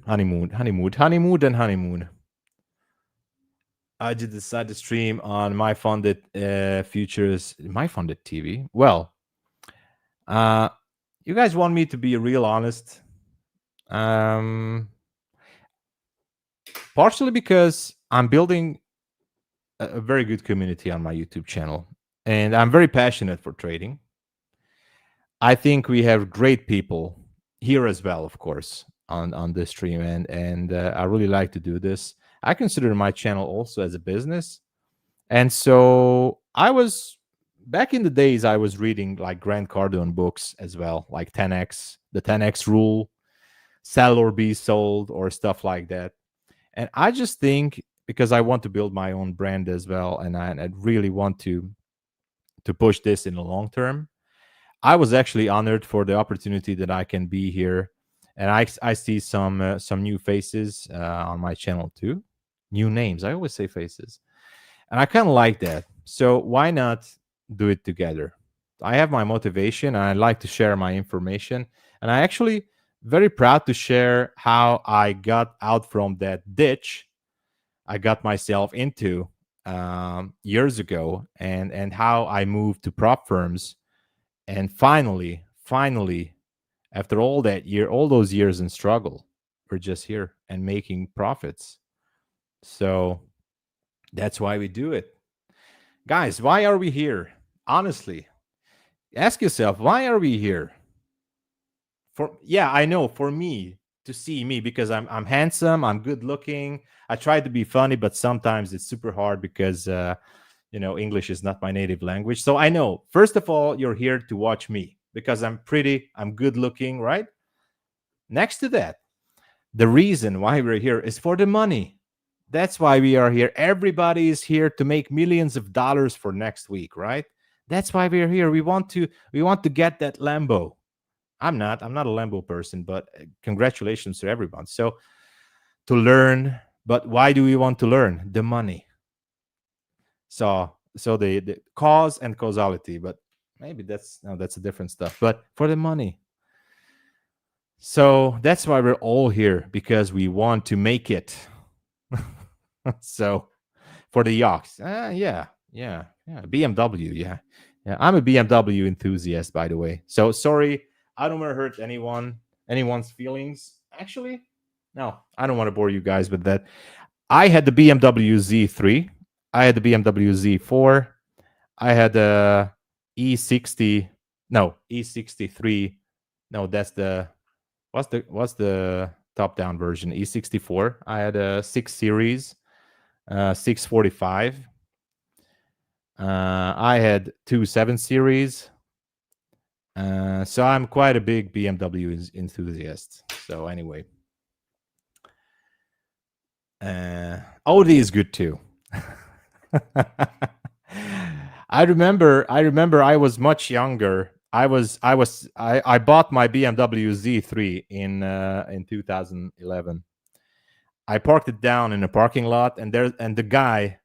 I did decide to stream on MyFundedFutures, MyFunded TV. Well, you guys want me to be real honest? Partially because I'm building a very good community on my YouTube channel, and I'm very passionate for trading. I think we have great people here as well, of course, on this stream, and I really like to do this. I consider my channel also as a business, and so back in the days I was reading like Grant Cardone books as well, like 10x, the 10x rule, sell or be sold, or stuff like that. And I just think, because I want to build my own brand as well, and I really want to push this in the long term, I was actually honored for the opportunity that I can be here. And I see some new faces on my channel too. New names. I always say faces. And I kind of like that. So why not do it together? I have my motivation, and I like to share my information. And I actually very proud to share how I got out from that ditch I got myself into years ago, and how I moved to prop firms. And finally, after all those years in struggle, we're just here and making profits. So that's why we do it. Guys, why are we here? Honestly, ask yourself, why are we here? I know, for me, to see me, because I'm handsome, I'm good looking. I try to be funny, but sometimes it's super hard because English is not my native language. So I know, first of all, you're here to watch me because I'm pretty, I'm good looking, right? Next to that, the reason why we're here is for the money. That's why we are here. Everybody is here to make millions of dollars for next week, right? That's why we're here. We want to get that Lambo. I'm not a Lambo person, but congratulations to everyone. So to learn, but why do we want to learn? The money. So the cause and causality, but maybe that's a different stuff. But for the money, So that's why we're all here, because we want to make it. So for the yachts, yeah, BMW, yeah. I'm a BMW enthusiast, by the way. So sorry, I don't want to hurt anyone's feelings. Actually, no, I don't want to bore you guys with that. I had the BMW Z3. I had the BMW Z4. I had the E63. No, that's the what's the top down version? E64. I had a 6 Series, 645. I had 2 7 Series. So I'm quite a big BMW enthusiast. So anyway, Audi is good too. I remember I was much younger. I bought my BMW Z3 in 2011. I parked it down in a parking lot, and the guy,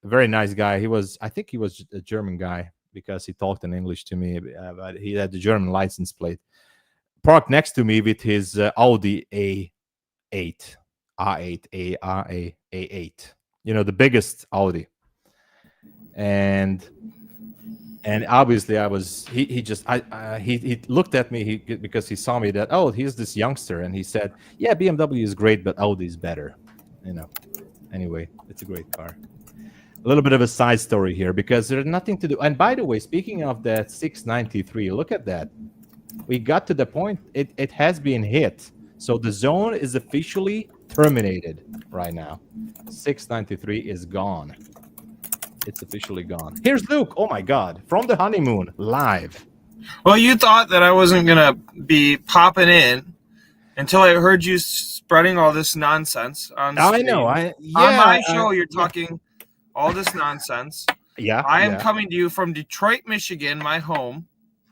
a very nice guy, I think he was a German guy, because he talked in English to me, but he had the German license plate, parked next to me with his Audi A8, A8, the biggest Audi. And obviously he looked at me because he saw me that, oh, he's this youngster, and he said, yeah, BMW is great, but Audi is better. Anyway, it's a great car. A little bit of a side story here, because there's nothing to do. And by the way, speaking of that 693, look at that. We got to the point, it has been hit. So the zone is officially terminated right now. 693 is gone. It's officially gone. Here's Luke. Oh my God. From the honeymoon, live. Well, you thought that I wasn't going to be popping in until I heard you spreading all this nonsense on stream. I know. On my show, you're talking all this nonsense. Yeah. I am coming to you from Detroit, Michigan, my home.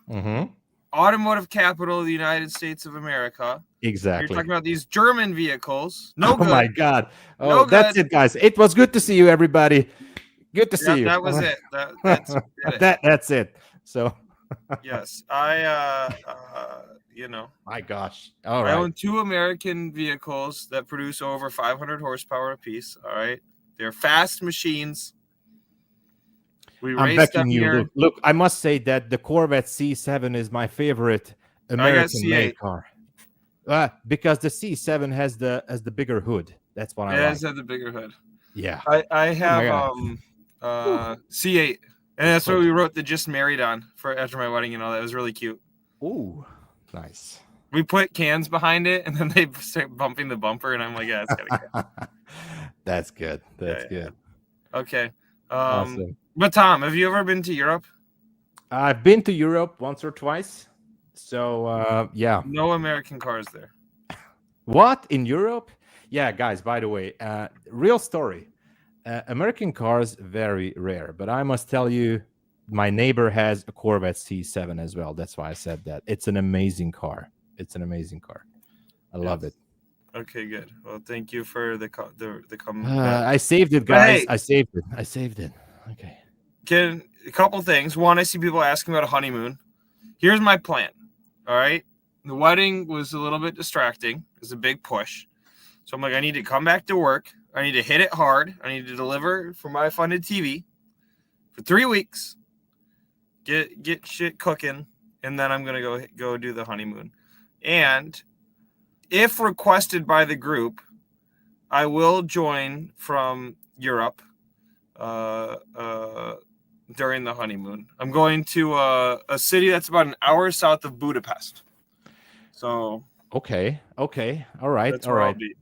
Mm-hmm. Automotive capital of the United States of America. Exactly. You're talking about these German vehicles. No good. Oh my God. Oh, no that's good. it, guys. It was good to see you, everybody. Good to see you. That was it. That's it. That's it. So. Yes, My gosh. All I right. own 2 American vehicles that produce over 500 horsepower apiece. All right. They're fast machines. I'm backing you. Look, I must say that the Corvette C7 is my favorite American-made car. Because the C7 has the bigger hood. That's what I like. It has the bigger hood. Yeah. I have C8. And that's what we wrote the "Just Married" on for after my wedding and all that. It was really cute. Ooh, nice. We put cans behind it, and then they start bumping the bumper, and I'm like, yeah, it's gotta go. That's good. That's good. Okay. Awesome. But Tom, have you ever been to Europe? I've been to Europe once or twice. So yeah. No American cars there. What, in Europe? Yeah, guys. By the way, real story. American cars, very rare, but I must tell you, my neighbor has a Corvette C7 as well. That's why I said that. It's an amazing car. It's an amazing car. I love it. Okay, good. Well, thank you for the comment. I saved it, guys. Hey, I saved it. Okay. A couple things. One, I see people asking about a honeymoon. Here's my plan. All right. The wedding was a little bit distracting. It was a big push. So I'm like, I need to come back to work. I need to hit it hard. I need to deliver for MyFunded TV for 3 weeks. Get shit cooking, and then I'm gonna go do the honeymoon. And if requested by the group, I will join from Europe during the honeymoon. I'm going to a city that's about an hour south of Budapest. So okay, all right, that's where I'll be.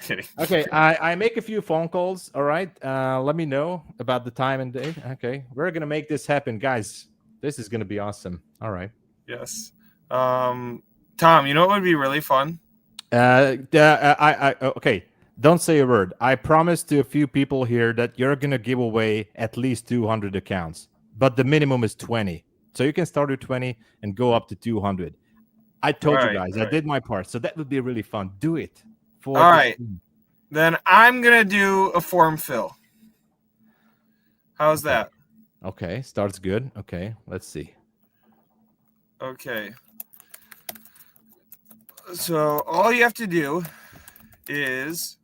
Kidding. Okay, I make a few phone calls. All right, let me know about the time and date. Okay, we're gonna make this happen, guys. This is gonna be awesome. All right. Yes. Tom, you know what would be really fun? Okay. Don't say a word. I promised to a few people here that you're gonna give away at least 200 accounts, but the minimum is 20. So you can start with 20 and go up to 200. I told you guys, I did my part, so that would be really fun. Do it. All right, then I'm gonna do a form fill. How's that? Okay, starts good. Okay, let's see. Okay. So all you have to do is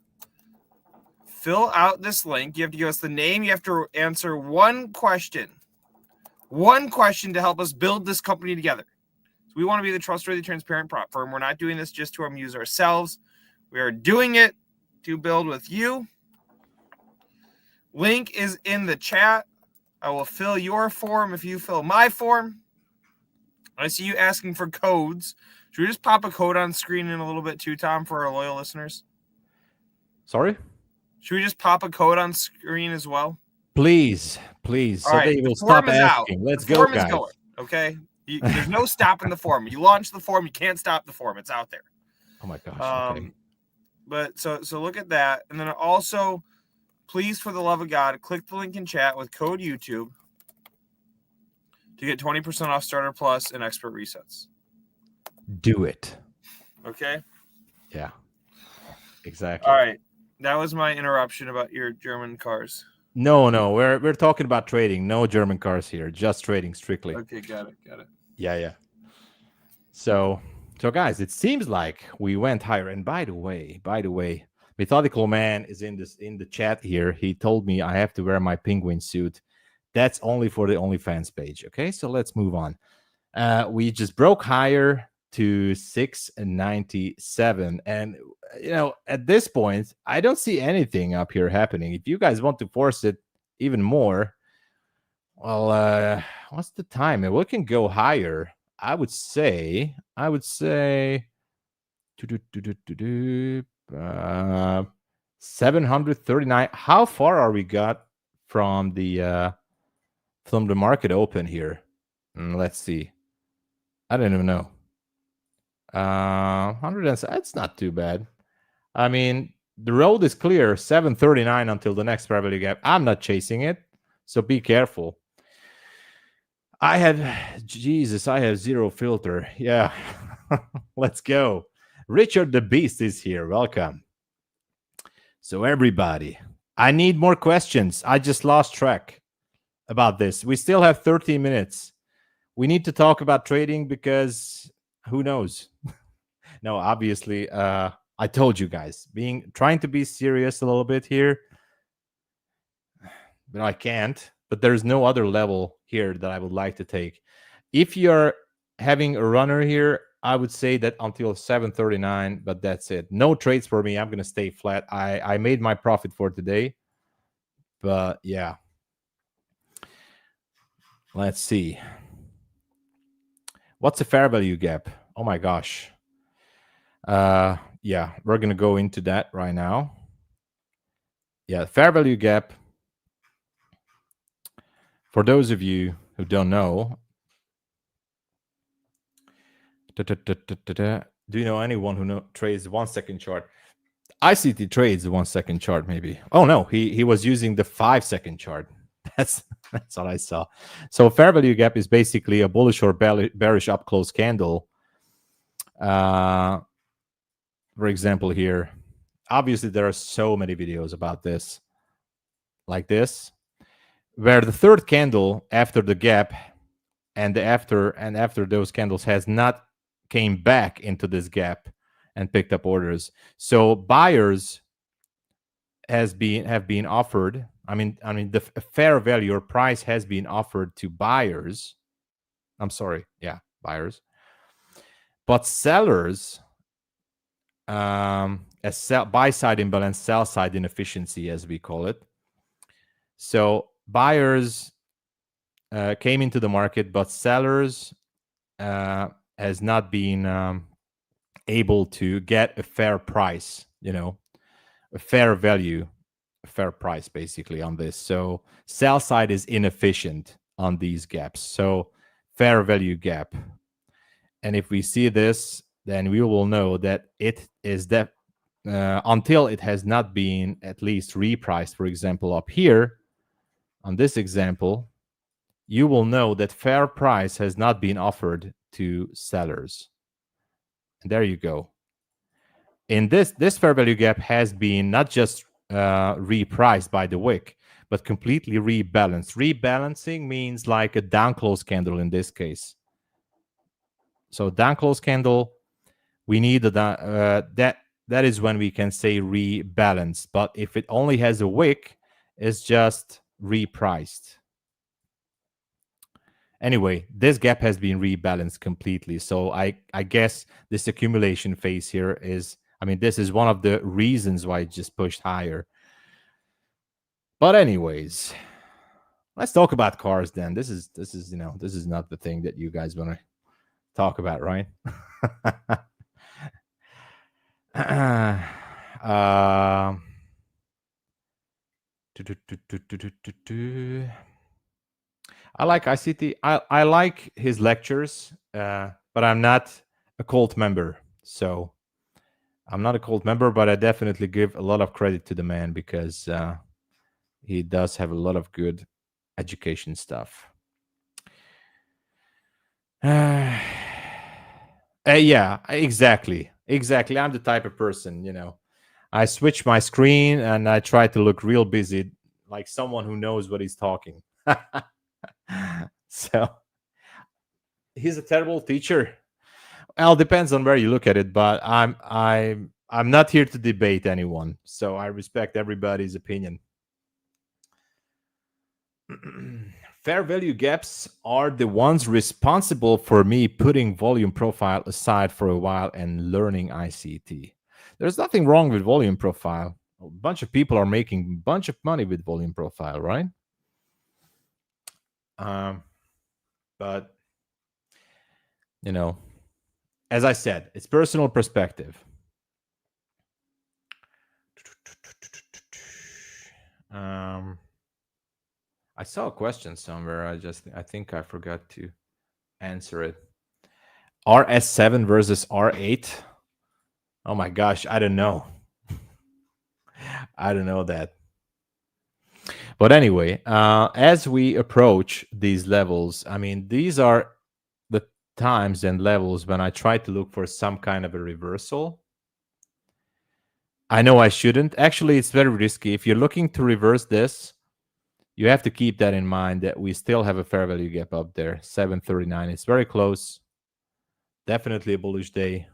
fill out this link. You have to give us the name. You have to answer one question to help us build this company together. So we want to be the trustworthy, transparent prop firm. We're not doing this just to amuse ourselves. We are doing it to build with you. Link is in the chat. I will fill your form if you fill my form. I see you asking for codes. Should we just pop a code on screen in a little bit too, Tom, for our loyal listeners? Sorry? Should we just pop a code on screen as well? Please, please. All So right, they the will form stop is out. asking. Let's The go, form is guys. going, okay? There's no stopping the form. You launch the form, you can't stop the form. It's out there. Oh my gosh. Okay. But so look at that. And then also, please, for the love of God, click the link in chat with code YouTube to get 20% off Starter Plus and Expert Resets. Do it. Okay? Yeah. Exactly. All right. That was my interruption about your German cars. No, we're talking about trading. No German cars here. Just trading strictly. Okay, got it. Yeah. So guys, it seems like we went higher. And by the way, Methodical Man is in the chat here. He told me I have to wear my penguin suit. That's only for the OnlyFans page. Okay, so let's move on. We just broke higher to 697, and at this point, I don't see anything up here happening. If you guys want to force it even more, well, what's the time? We can go higher. I would say 739. How far are we got from the market open here? Let's see. I don't even know. 100. That's not too bad. I mean, the road is clear. 739 until the next fair value gap. I'm not chasing it, so be careful. I have zero filter. Yeah. Let's go. Richard the Beast is here. Welcome. So everybody, I need more questions. I just lost track about this. We still have 13 minutes. We need to talk about trading because who knows? No, obviously, I told you guys, trying to be serious a little bit here, but I can't. But there's no other level here that I would like to take. If you're having a runner here, I would say that until 739, but that's it. No trades for me. I'm going to stay flat. I made my profit for today, but yeah. Let's see. What's the fair value gap? Oh my gosh. Yeah, we're going to go into that right now. Yeah, fair value gap. For those of you who don't know, do you know anyone who trades 1 second chart? ICT trades the 1 second chart, maybe. Oh no, he was using the 5 second chart. That's what I saw. So fair value gap is basically a bullish or bearish up close candle. For example, here, obviously there are so many videos about this, like this, where the third candle after the gap and after those candles has not came back into this gap and picked up orders. So buyers have been offered. I mean the fair value or price has been offered to buyers. I'm sorry, yeah, buyers. But sellers, buy side imbalance, sell side inefficiency, as we call it. So buyers came into the market, but sellers has not been able to get a fair price, a fair value, a fair price basically on this. So sell side is inefficient on these gaps. So fair value gap. And if we see this, then we will know that it is that until it has not been at least repriced, for example, up here on this example, you will know that fair price has not been offered to sellers. And there you go. In this fair value gap has been not just repriced by the wick, but completely rebalanced. Rebalancing means like a down close candle in this case. So down close candle we need that is when we can say rebalanced. But if it only has a wick, it's just repriced. Anyway, this gap has been rebalanced completely. So I guess this accumulation phase here is, I mean, this is one of the reasons why it just pushed higher. But anyways, let's talk about cars then. This is you know, this is not the thing that you guys want to talk about, right? I like ICT. I like his lectures, but I'm not a cult member. So I'm not a cult member, but I definitely give a lot of credit to the man because he does have a lot of good education stuff. Yeah, exactly. I'm the type of person, you know, I switch my screen and I try to look real busy, like someone who knows what he's talking. So he's a terrible teacher. Well, depends on where you look at it, but I'm not here to debate anyone, so I respect everybody's opinion. Fair value gaps are the ones responsible for me putting volume profile aside for a while and learning ICT. There's nothing wrong with volume profile. A bunch of people are making a bunch of money with volume profile, right? But, you know, as I said, it's personal perspective. I saw a question somewhere. I think I forgot to answer it. RS7 versus R8. Oh my gosh, I don't know. I don't know that. But anyway, as we approach these levels, I mean, these are the times and levels when I try to look for some kind of a reversal. I know I shouldn't. Actually, it's very risky. If you're looking to reverse this, you have to keep that in mind that we still have a fair value gap up there, 739. It's very close. Definitely a bullish day.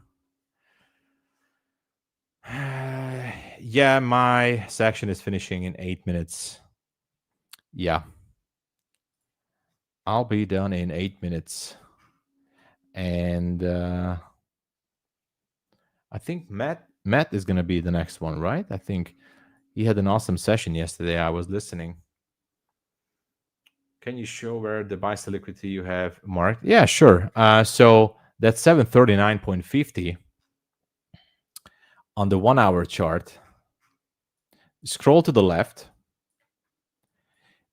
Yeah, my section is finishing in 8 minutes. Yeah. I'll be done in 8 minutes. And I think Matt is going to be the next one, right? I think he had an awesome session yesterday. I was listening. Can you show where the buy sell liquidity you have marked? Yeah, sure. So that's 739.50 on the 1 hour chart. Scroll to the left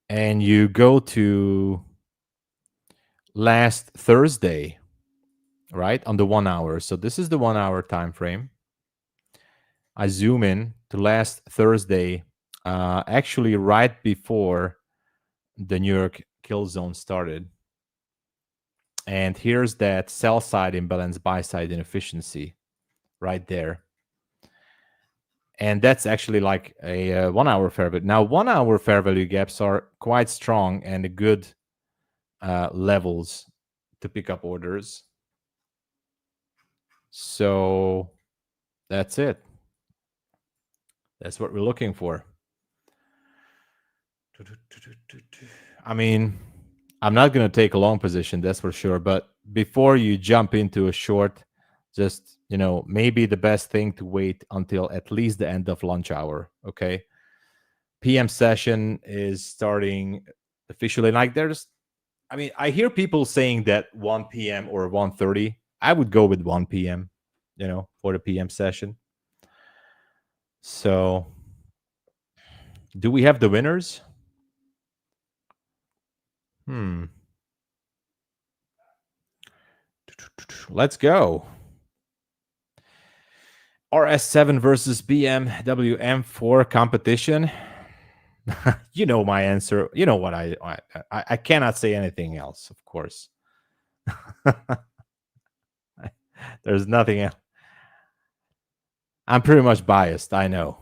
and you go to last Thursday, right, on the 1 hour. So this is the 1 hour time frame. I zoom in to last Thursday, actually right before the New York kill zone started. And here's that sell side imbalance, buy side inefficiency right there. And that's actually like a 1 hour fair value. Now, 1 hour fair value gaps are quite strong and good levels to pick up orders. So that's it. That's what we're looking for. I mean, I'm not going to take a long position, that's for sure. But before you jump into a short, just, you know, maybe the best thing to wait until at least the end of lunch hour. Okay. PM session is starting officially. Like I mean, I hear people saying that 1 p.m. or 1:30. I would go with 1 p.m., you know, for the PM session. So do we have the winners? Let's go. RS7 versus BMW M4 competition. You know my answer. You know what I cannot say anything else, of course. There's nothing else. I'm pretty much biased. I know.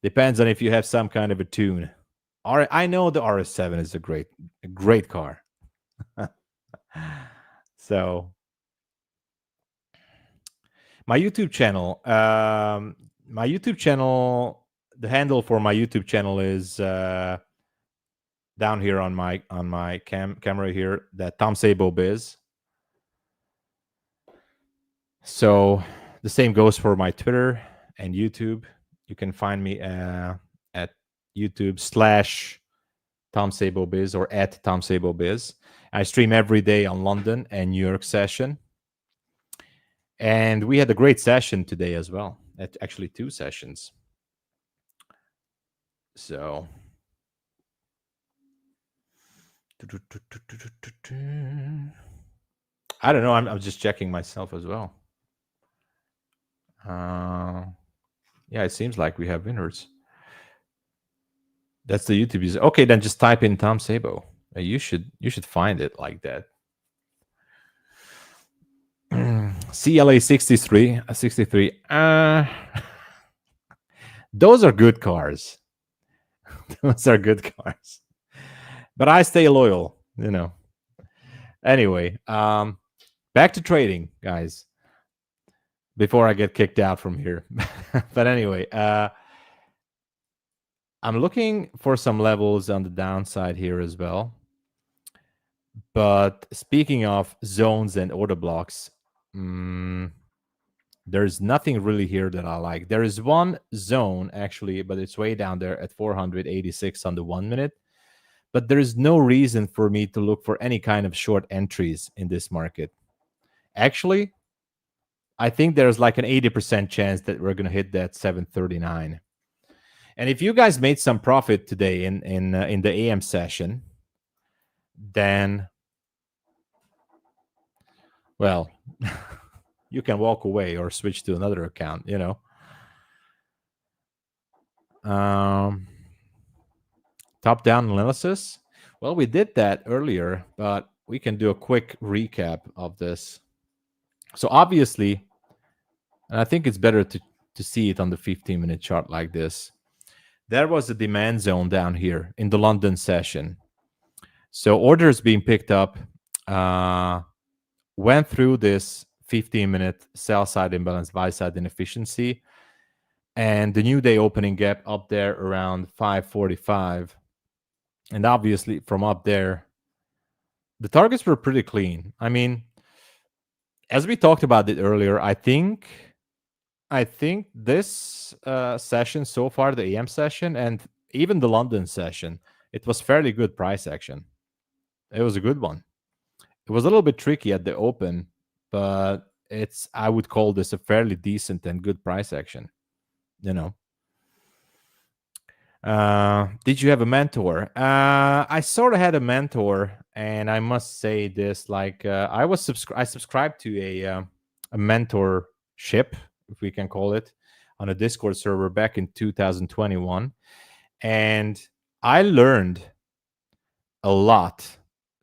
Depends on if you have some kind of a tune. I know the RS7 is a great car. So My YouTube channel. The handle for my YouTube channel is down here on my camera here. That Tom Sabo Biz. So the same goes for my Twitter and YouTube. You can find me at YouTube/Tom Sabo Biz or at Tom Sabo Biz. I stream every day on London and New York session. And we had a great session today as well. Actually, 2 sessions. So I don't know. I'm just checking myself as well. Yeah, it seems like we have winners. That's the YouTube user. Okay, then just type in Tom Sabo. You should find it like that. CLA 63. Those are good cars. Those are good cars. But I stay loyal, you know. Anyway, back to trading, guys. Before I get kicked out from here. But anyway, I'm looking for some levels on the downside here as well. But speaking of zones and order blocks, there's nothing really here that I like. There is one zone, actually, but it's way down there at 486 on the 1 minute. But there is no reason for me to look for any kind of short entries in this market. Actually, I think there's like an 80% chance that we're going to hit that 739. And if you guys made some profit today in the AM session, then, well, you can walk away or switch to another account, you know. Top-down analysis. Well, we did that earlier, but we can do a quick recap of this. So obviously, and I think it's better to see it on the 15-minute chart like this. There was a demand zone down here in the London session. So orders being picked up, went through this 15-minute sell-side imbalance, buy-side inefficiency, and the new day opening gap up there around 545. And obviously from up there, the targets were pretty clean. I mean, as we talked about it earlier, I think this session so far, the AM session and even the London session, it was fairly good price action. It was a good one. It was a little bit tricky at the open, but I would call this a fairly decent and good price action, you know. Did you have a mentor? I sort of had a mentor, and I must say this, like I subscribed to a mentorship, if we can call it, on a Discord server back in 2021, and I learned a lot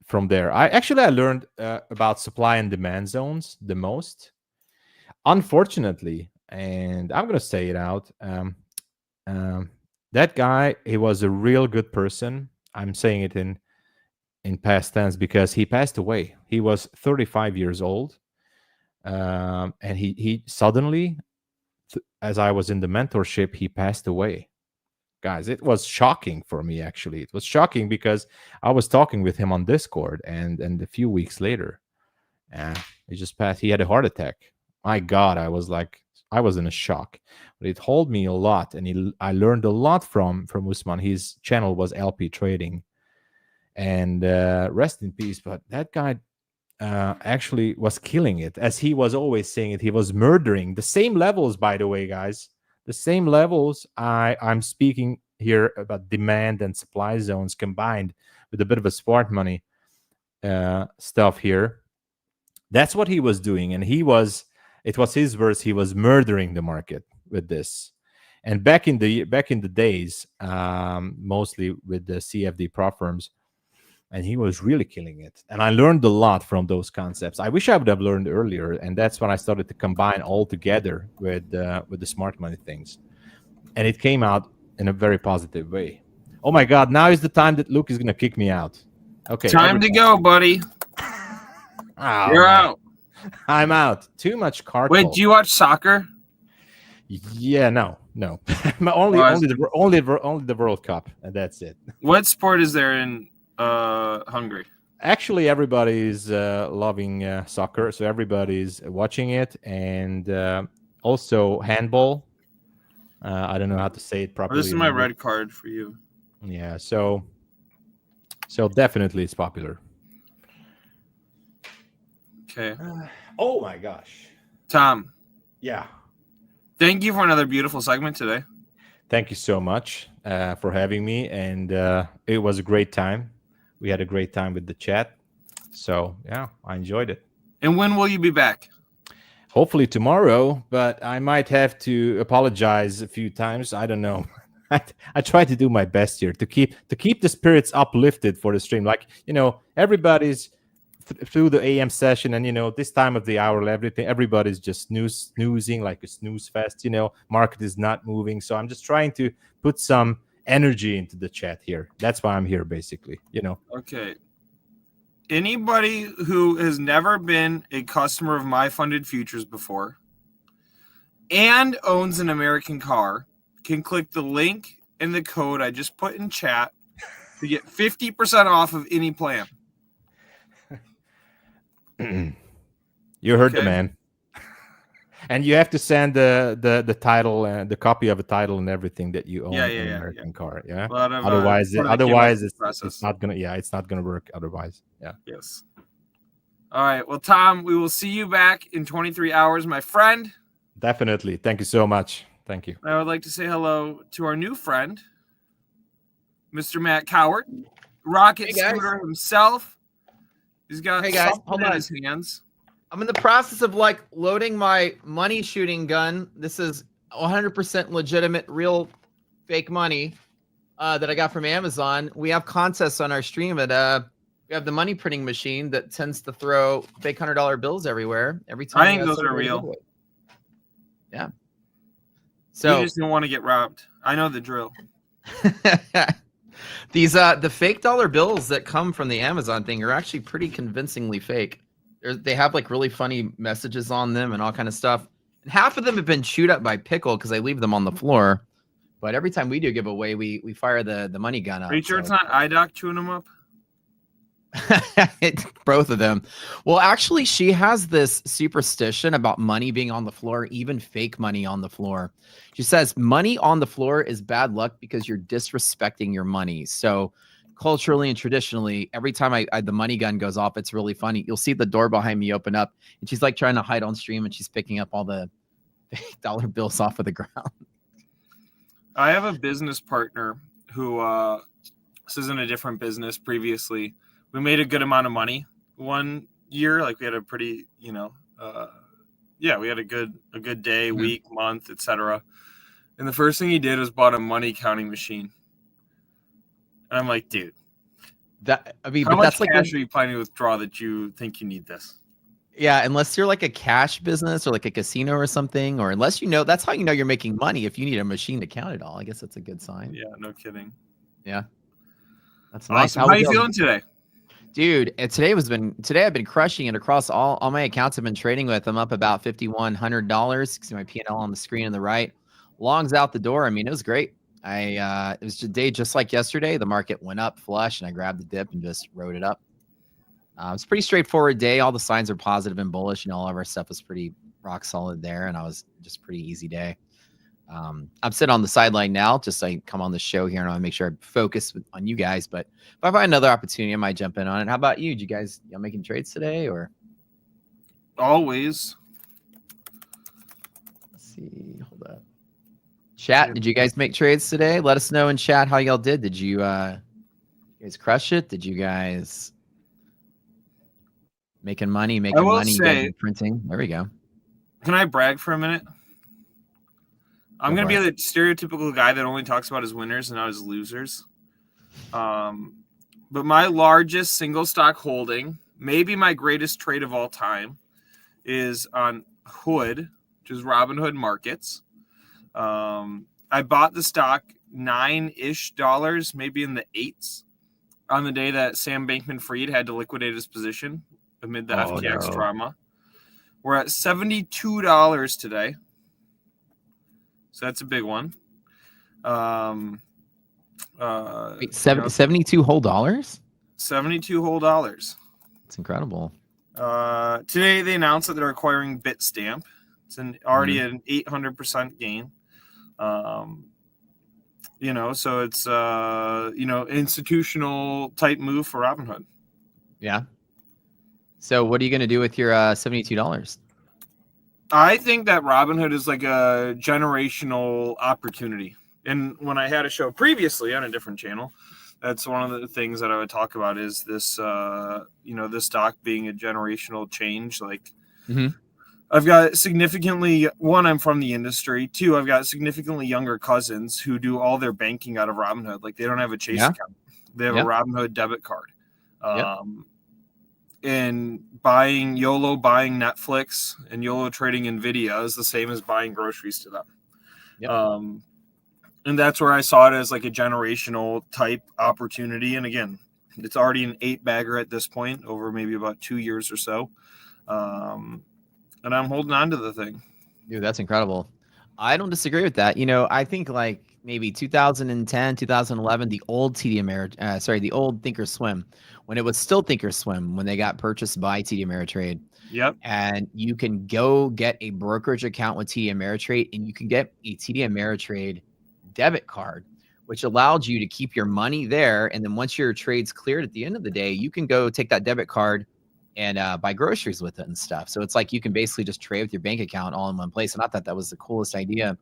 from there. I learned about supply and demand zones the most. Unfortunately, and I'm gonna say it out, that guy, he was a real good person. I'm saying it in past tense because he passed away. He was 35 years old, and he suddenly, as I was in the mentorship, he passed away. Guys, it was shocking for me, actually. It was shocking because I was talking with him on Discord, and a few weeks later, he just passed. He had a heart attack. My God, I was in a shock. But it told me a lot, and I learned a lot from Usman. His channel was LP Trading, and rest in peace. But that guy actually was killing it, as he was always saying it. He was murdering the same levels, by the way, guys. The same levels. I'm speaking here about demand and supply zones combined with a bit of a smart money stuff here. That's what he was doing, and it was his words. He was murdering the market with this. And back in the days, mostly with the CFD prop firms, and he was really killing it. And I learned a lot from those concepts. I wish I would have learned earlier, and that's when I started to combine all together with the smart money things. And it came out in a very positive way. Oh my God! Now is the time that Luke is going to kick me out. Okay, time to go, buddy. Oh, You're out. I'm out. Too much card. Wait, do you watch soccer? Yeah, no. only the World Cup, and that's it. What sport is there in Hungary? Actually, everybody's loving soccer, so everybody's watching it, and also handball. I don't know how to say it properly. This is my red card for you. Yeah, so definitely it's popular. Okay. Oh my gosh. Tom, Yeah. thank you for another beautiful segment today. Thank you so much for having me, and it was a great time. We had a great time with the chat. So, yeah, I enjoyed it. And when will you be back? Hopefully tomorrow, but I might have to apologize a few times. I don't know. I try to do my best here to keep the spirits uplifted for the stream. Like, everybody's through the AM session, and this time of the hour, everybody's just snoozing like a snooze fest. Market is not moving, so I'm just trying to put some energy into the chat here. That's why I'm here, basically. Okay. Anybody who has never been a customer of MyFundedFutures before and owns an American car can click the link and the code I just put in chat to get 50% off of any plan. You heard the Okay. man. And you have to send the title and the copy of a title and everything that you own an American car. Yeah. A lot of, Otherwise, part of the KYC process. it's not gonna. Yeah, it's not gonna work. Otherwise, yeah. Yes. All right. Well, Tom, we will see you back in 23 hours, my friend. Definitely. Thank you so much. Thank you. I would like to say hello to our new friend, Mr. Matt Coward, Rocket Scooter himself. He's got something in his hands. I'm in the process of loading my money shooting gun. This is 100% legitimate, real fake money that I got from Amazon. We have contests on our stream we have the money printing machine that tends to throw fake $100 bills every time. I think those are real. Yeah. So you just don't want to get robbed. I know the drill. these the fake dollar bills that come from the Amazon thing are actually pretty convincingly fake. They have really funny messages on them and all kind of stuff. And half of them have been chewed up by Pickle because I leave them on the floor. But every time we do a giveaway, we fire the money gun up. Are you sure it's not IDOC chewing them up? Both of them. Well, actually, she has this superstition about money being on the floor, even fake money on the floor. She says money on the floor is bad luck because you're disrespecting your money. So culturally and traditionally, every time the money gun goes off, it's really funny. You'll see the door behind me open up, and she's trying to hide on stream, and she's picking up all the fake dollar bills off of the ground. I have a business partner who this is in a different business previously. We made a good amount of money one year. We had a pretty, we had a good day, week, month, etc. And the first thing he did was bought a money counting machine. And I'm like, dude, how much cash are you planning to withdraw that you think you need this? Yeah, unless you're a cash business or a casino or something, or unless that's how you know you're making money. If you need a machine to count it all, I guess that's a good sign. Yeah, no kidding. Yeah, that's nice. How are you feeling today? Dude, today I've been crushing it across all my accounts I've been trading with. I'm up about $5,100. See my P&L on the screen on the right. Longs out the door. I mean, it was great. It was a day just like yesterday. The market went up flush, and I grabbed the dip and just rode it up. It's a pretty straightforward day. All the signs are positive and bullish, and all of our stuff was pretty rock solid there, and I was just pretty easy day. I'm sitting on the sideline now, just I come on the show here, and I want to make sure I focus on you guys. But if I find another opportunity, I might jump in on it. How about you? Did you guys y'all making trades today, or? Always. Let's see. Hold up. Chat, did you guys make trades today? Let us know in chat how y'all did. Did you guys crush it? Did you guys making money, printing? There we go. Can I brag for a minute? I'm going to be the stereotypical guy that only talks about his winners and not his losers. But my largest single stock holding, maybe my greatest trade of all time, is on Hood, which is Robinhood Markets. I bought the stock $9-ish, maybe in the 8s, on the day that Sam Bankman-Fried had to liquidate his position amid the FTX drama. We're at $72 today. So that's a big one. Wait, 72 whole dollars? 72 whole dollars. It's incredible. Today they announced that they're acquiring Bitstamp. It's already an 800% gain. So it's institutional type move for Robinhood. Yeah. So what are you going to do with your $72? I think that Robinhood is like a generational opportunity. And when I had a show previously on a different channel, that's one of the things that I would talk about is this, this stock being a generational change. Like, I've got I'm from the industry. 2, I've got significantly younger cousins who do all their banking out of Robinhood. Like, they don't have a Chase account. They have a Robinhood debit card. And buying Netflix and YOLO trading Nvidia is the same as buying groceries to them. And that's where I saw it as like a generational type opportunity. And again, it's already an 8-bagger at this point over maybe about 2 years or so. And I'm holding on to the thing. Dude, that's incredible. I don't disagree with that. I think like maybe 2010, 2011, the old the old Thinkorswim, when it was still Thinkorswim, when they got purchased by TD Ameritrade. Yep. And you can go get a brokerage account with TD Ameritrade, and you can get a TD Ameritrade debit card, which allowed you to keep your money there. And then once your trade's cleared at the end of the day, you can go take that debit card and buy groceries with it and stuff. So it's like you can basically just trade with your bank account all in one place. And I thought that was the coolest idea.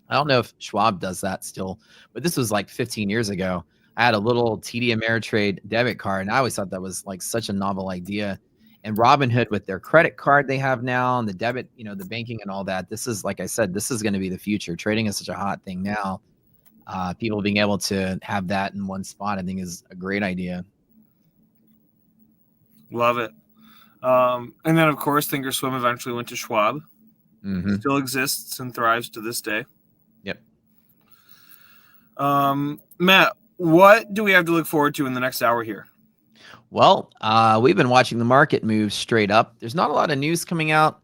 I don't know if Schwab does that still, but this was like 15 years ago. I had a little TD Ameritrade debit card, and I always thought that was like such a novel idea. And Robinhood, with their credit card they have now and the debit, the banking and all that, this is, like I said, this is going to be the future. Trading is such a hot thing now. People being able to have that in one spot, I think, is a great idea. Love it. And then, of course, Thinkorswim eventually went to Schwab. Still exists and thrives to this day. Yep. Matt, what do we have to look forward to in the next hour here? Well, we've been watching the market move straight up. There's not a lot of news coming out.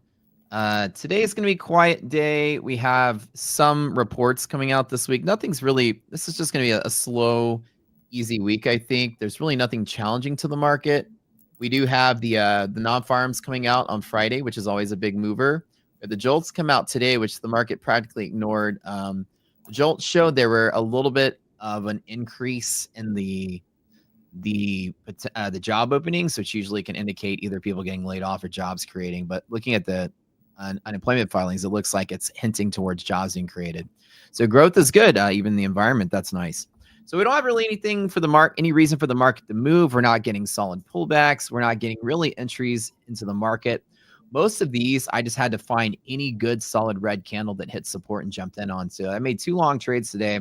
Today is going to be a quiet day. We have some reports coming out this week. This is just going to be a slow, easy week, I think. There's really nothing challenging to the market. We do have the non-farms coming out on Friday, which is always a big mover. The JOLTS come out today, which the market practically ignored. The JOLTS showed there were a little bit of an increase in the job openings, which usually can indicate either people getting laid off or jobs creating. But looking at the unemployment filings, it looks like it's hinting towards jobs being created. So growth is good, even the environment. That's nice. So we don't have really anything for any reason for the market to move. We're not getting solid pullbacks. We're not getting really entries into the market. Most of these, I just had to find any good solid red candle that hit support and jumped in on. So I made 2 long trades today.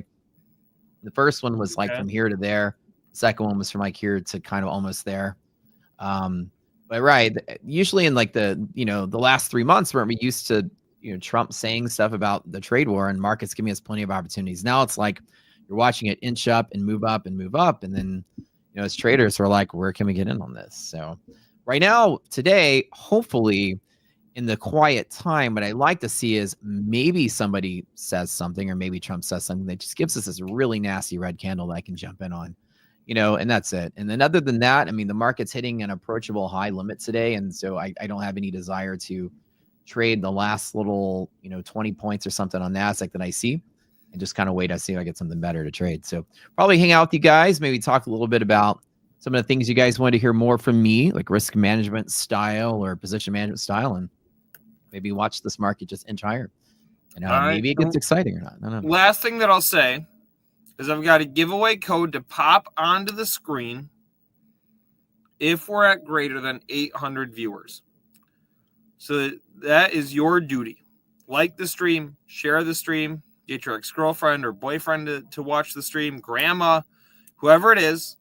The first one was like from here to there. The second one was from like here to kind of almost there. But right, usually in like the last 3 months, weren't we used to Trump saying stuff about the trade war and markets giving us plenty of opportunities. Now it's like you're watching it inch up and move up and move up, and then as traders are like, where can we get in on this? So right now, today, hopefully in the quiet time, what I like to see is maybe somebody says something, or maybe Trump says something that just gives us this really nasty red candle that I can jump in on, and that's it. And then other than that, I mean, the market's hitting an approachable high limit today. And so I don't have any desire to trade the last little, 20 points or something on NASDAQ that I see, and just kind of wait to see if I get something better to trade. So probably hang out with you guys, maybe talk a little bit about some of the things you guys want to hear more from me, like risk management style or position management style, and maybe watch this market just inch higher. And maybe it gets exciting or not. I don't know. Last thing that I'll say is I've got a giveaway code to pop onto the screen if we're at greater than 800 viewers. So that is your duty. Like the stream, share the stream, get your ex-girlfriend or boyfriend to watch the stream, grandma, whoever it is.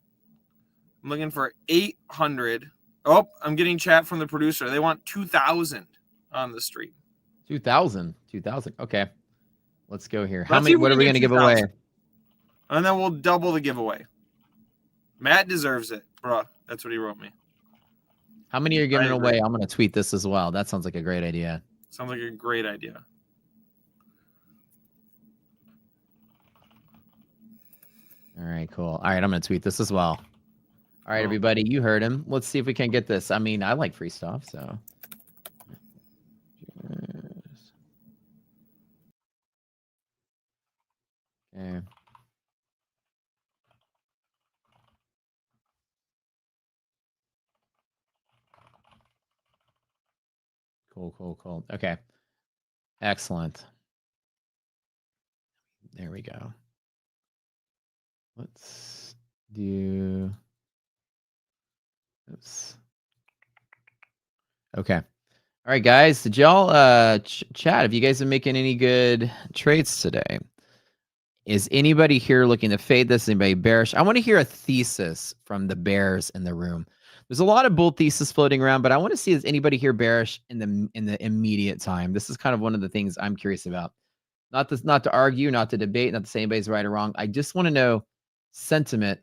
I'm looking for 800. Oh, I'm getting chat from the producer. They want 2,000 on the stream. 2,000. Okay. Let's go here. What are we going to give away? And then we'll double the giveaway. Matt deserves it, bro. That's what he wrote me. How many are you giving I agree. away? I'm going to tweet this as well. That sounds like a great idea. Sounds like a great idea. All right, cool. All right, I'm going to tweet this as well. All right, Cool. everybody, you heard him. Let's see if we can get this. I mean, I like free stuff, so. Okay. Cool. Okay. Excellent. There we go. Let's do. Oops. Okay. All right, guys. Did y'all chat? Have you guys been making any good trades today? Is anybody here looking to fade this? Anybody bearish? I want to hear a thesis from the bears in the room. There's a lot of bull thesis floating around, but I want to see, is anybody here bearish in the immediate time? This is kind of one of the things I'm curious about. Not to argue, not to debate, not to say anybody's right or wrong. I just want to know sentiment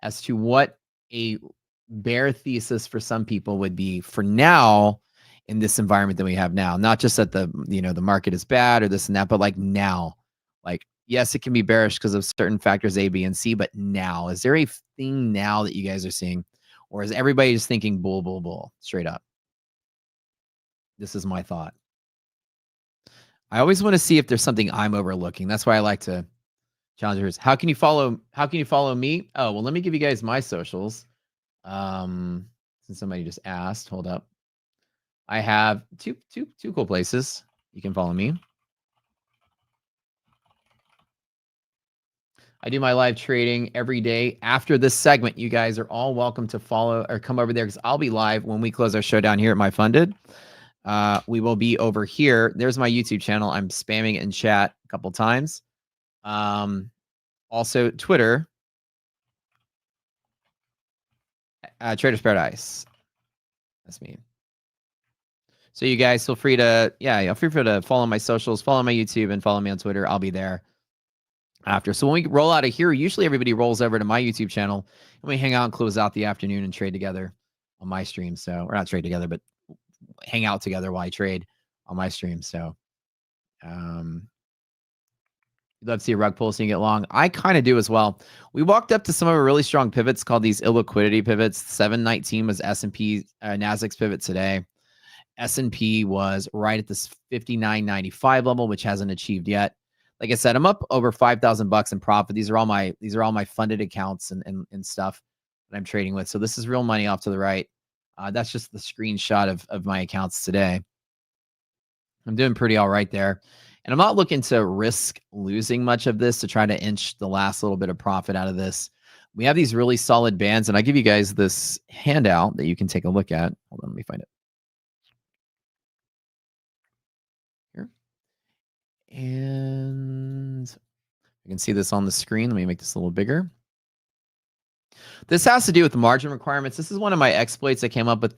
as to what a bear thesis for some people would be for now in this environment that we have now. Not just that the market is bad or this and that, but like now. Like, yes, it can be bearish because of certain factors A, B, and C, but now, is there a thing now that you guys are seeing? Or is everybody just thinking bull, straight up? This is my thought. I always want to see if there's something I'm overlooking. That's why I like to challenge yours. How can you follow me? Oh, well, let me give you guys my socials. Since somebody just asked, hold up. I have two cool places you can follow me. I do my live trading every day. After this segment, you guys are all welcome to follow or come over there because I'll be live when we close our show down here at MyFunded. We will be over here. There's my YouTube channel. I'm spamming it in chat a couple times. Also, Twitter. Traders Paradise. That's me. So you guys feel free to, feel free to follow my socials, follow my YouTube, and follow me on Twitter. I'll be there after. So when we roll out of here, usually everybody rolls over to my YouTube channel and we hang out and close out the afternoon and trade together on my stream. So we're not trade together, but hang out together while I trade on my stream. So you'd love to see a rug pull so you get long. I kind of do as well. We walked up to some of our really strong pivots called these illiquidity pivots. 719 was S&P NASDAQ's pivot today. S&P was right at this 59.95 level, which hasn't achieved yet. Like I said, I'm up over $5,000 in profit. These are all my funded accounts and stuff that I'm trading with. So this is real money off to the right. That's just the screenshot of my accounts today. I'm doing pretty all right there. And I'm not looking to risk losing much of this to try to inch the last little bit of profit out of this. We have these really solid bands, and I give you guys this handout that you can take a look at. Hold on, let me find it. Here. And you can see this on the screen. Let me make this a little bigger. This has to do with the margin requirements. This is one of my exploits I came up with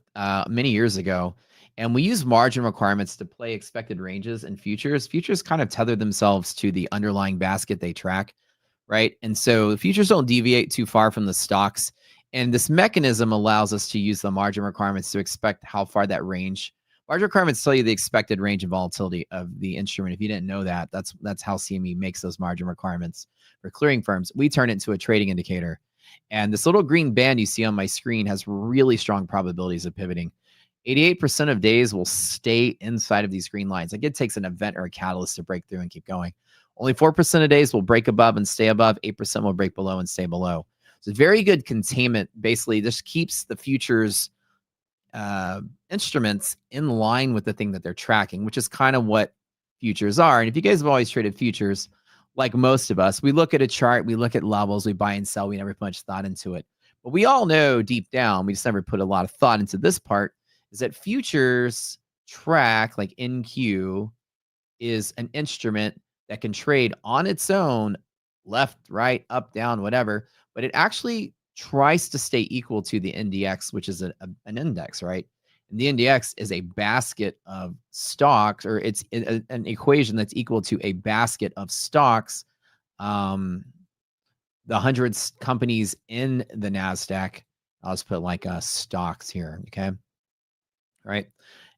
many years ago. And we use margin requirements to play expected ranges and futures. Futures kind of tether themselves to the underlying basket they track, right? And so the futures don't deviate too far from the stocks. And this mechanism allows us to use the margin requirements to expect how far that range. Margin requirements tell you the expected range and volatility of the instrument. If you didn't know that, that's how CME makes those margin requirements for clearing firms. We turn it into a trading indicator. And this little green band you see on my screen has really strong probabilities of pivoting. 88% of days will stay inside of these green lines. Like it takes an event or a catalyst to break through and keep going. Only 4% of days will break above and stay above. 8% will break below and stay below. So very good containment. Basically, this keeps the futures instruments in line with the thing that they're tracking, which is kind of what futures are. And if you guys have always traded futures, like most of us, we look at a chart, we look at levels, we buy and sell, we never put much thought into it. But we all know deep down, we just never put a lot of thought into this part, is that futures track, like NQ, is an instrument that can trade on its own, left, right, up, down, whatever, but it actually tries to stay equal to the NDX, which is an index, right? And the NDX is a basket of stocks, or it's an equation that's equal to a basket of stocks. The 100 companies in the NASDAQ I'll just put like stocks here. Okay. Right.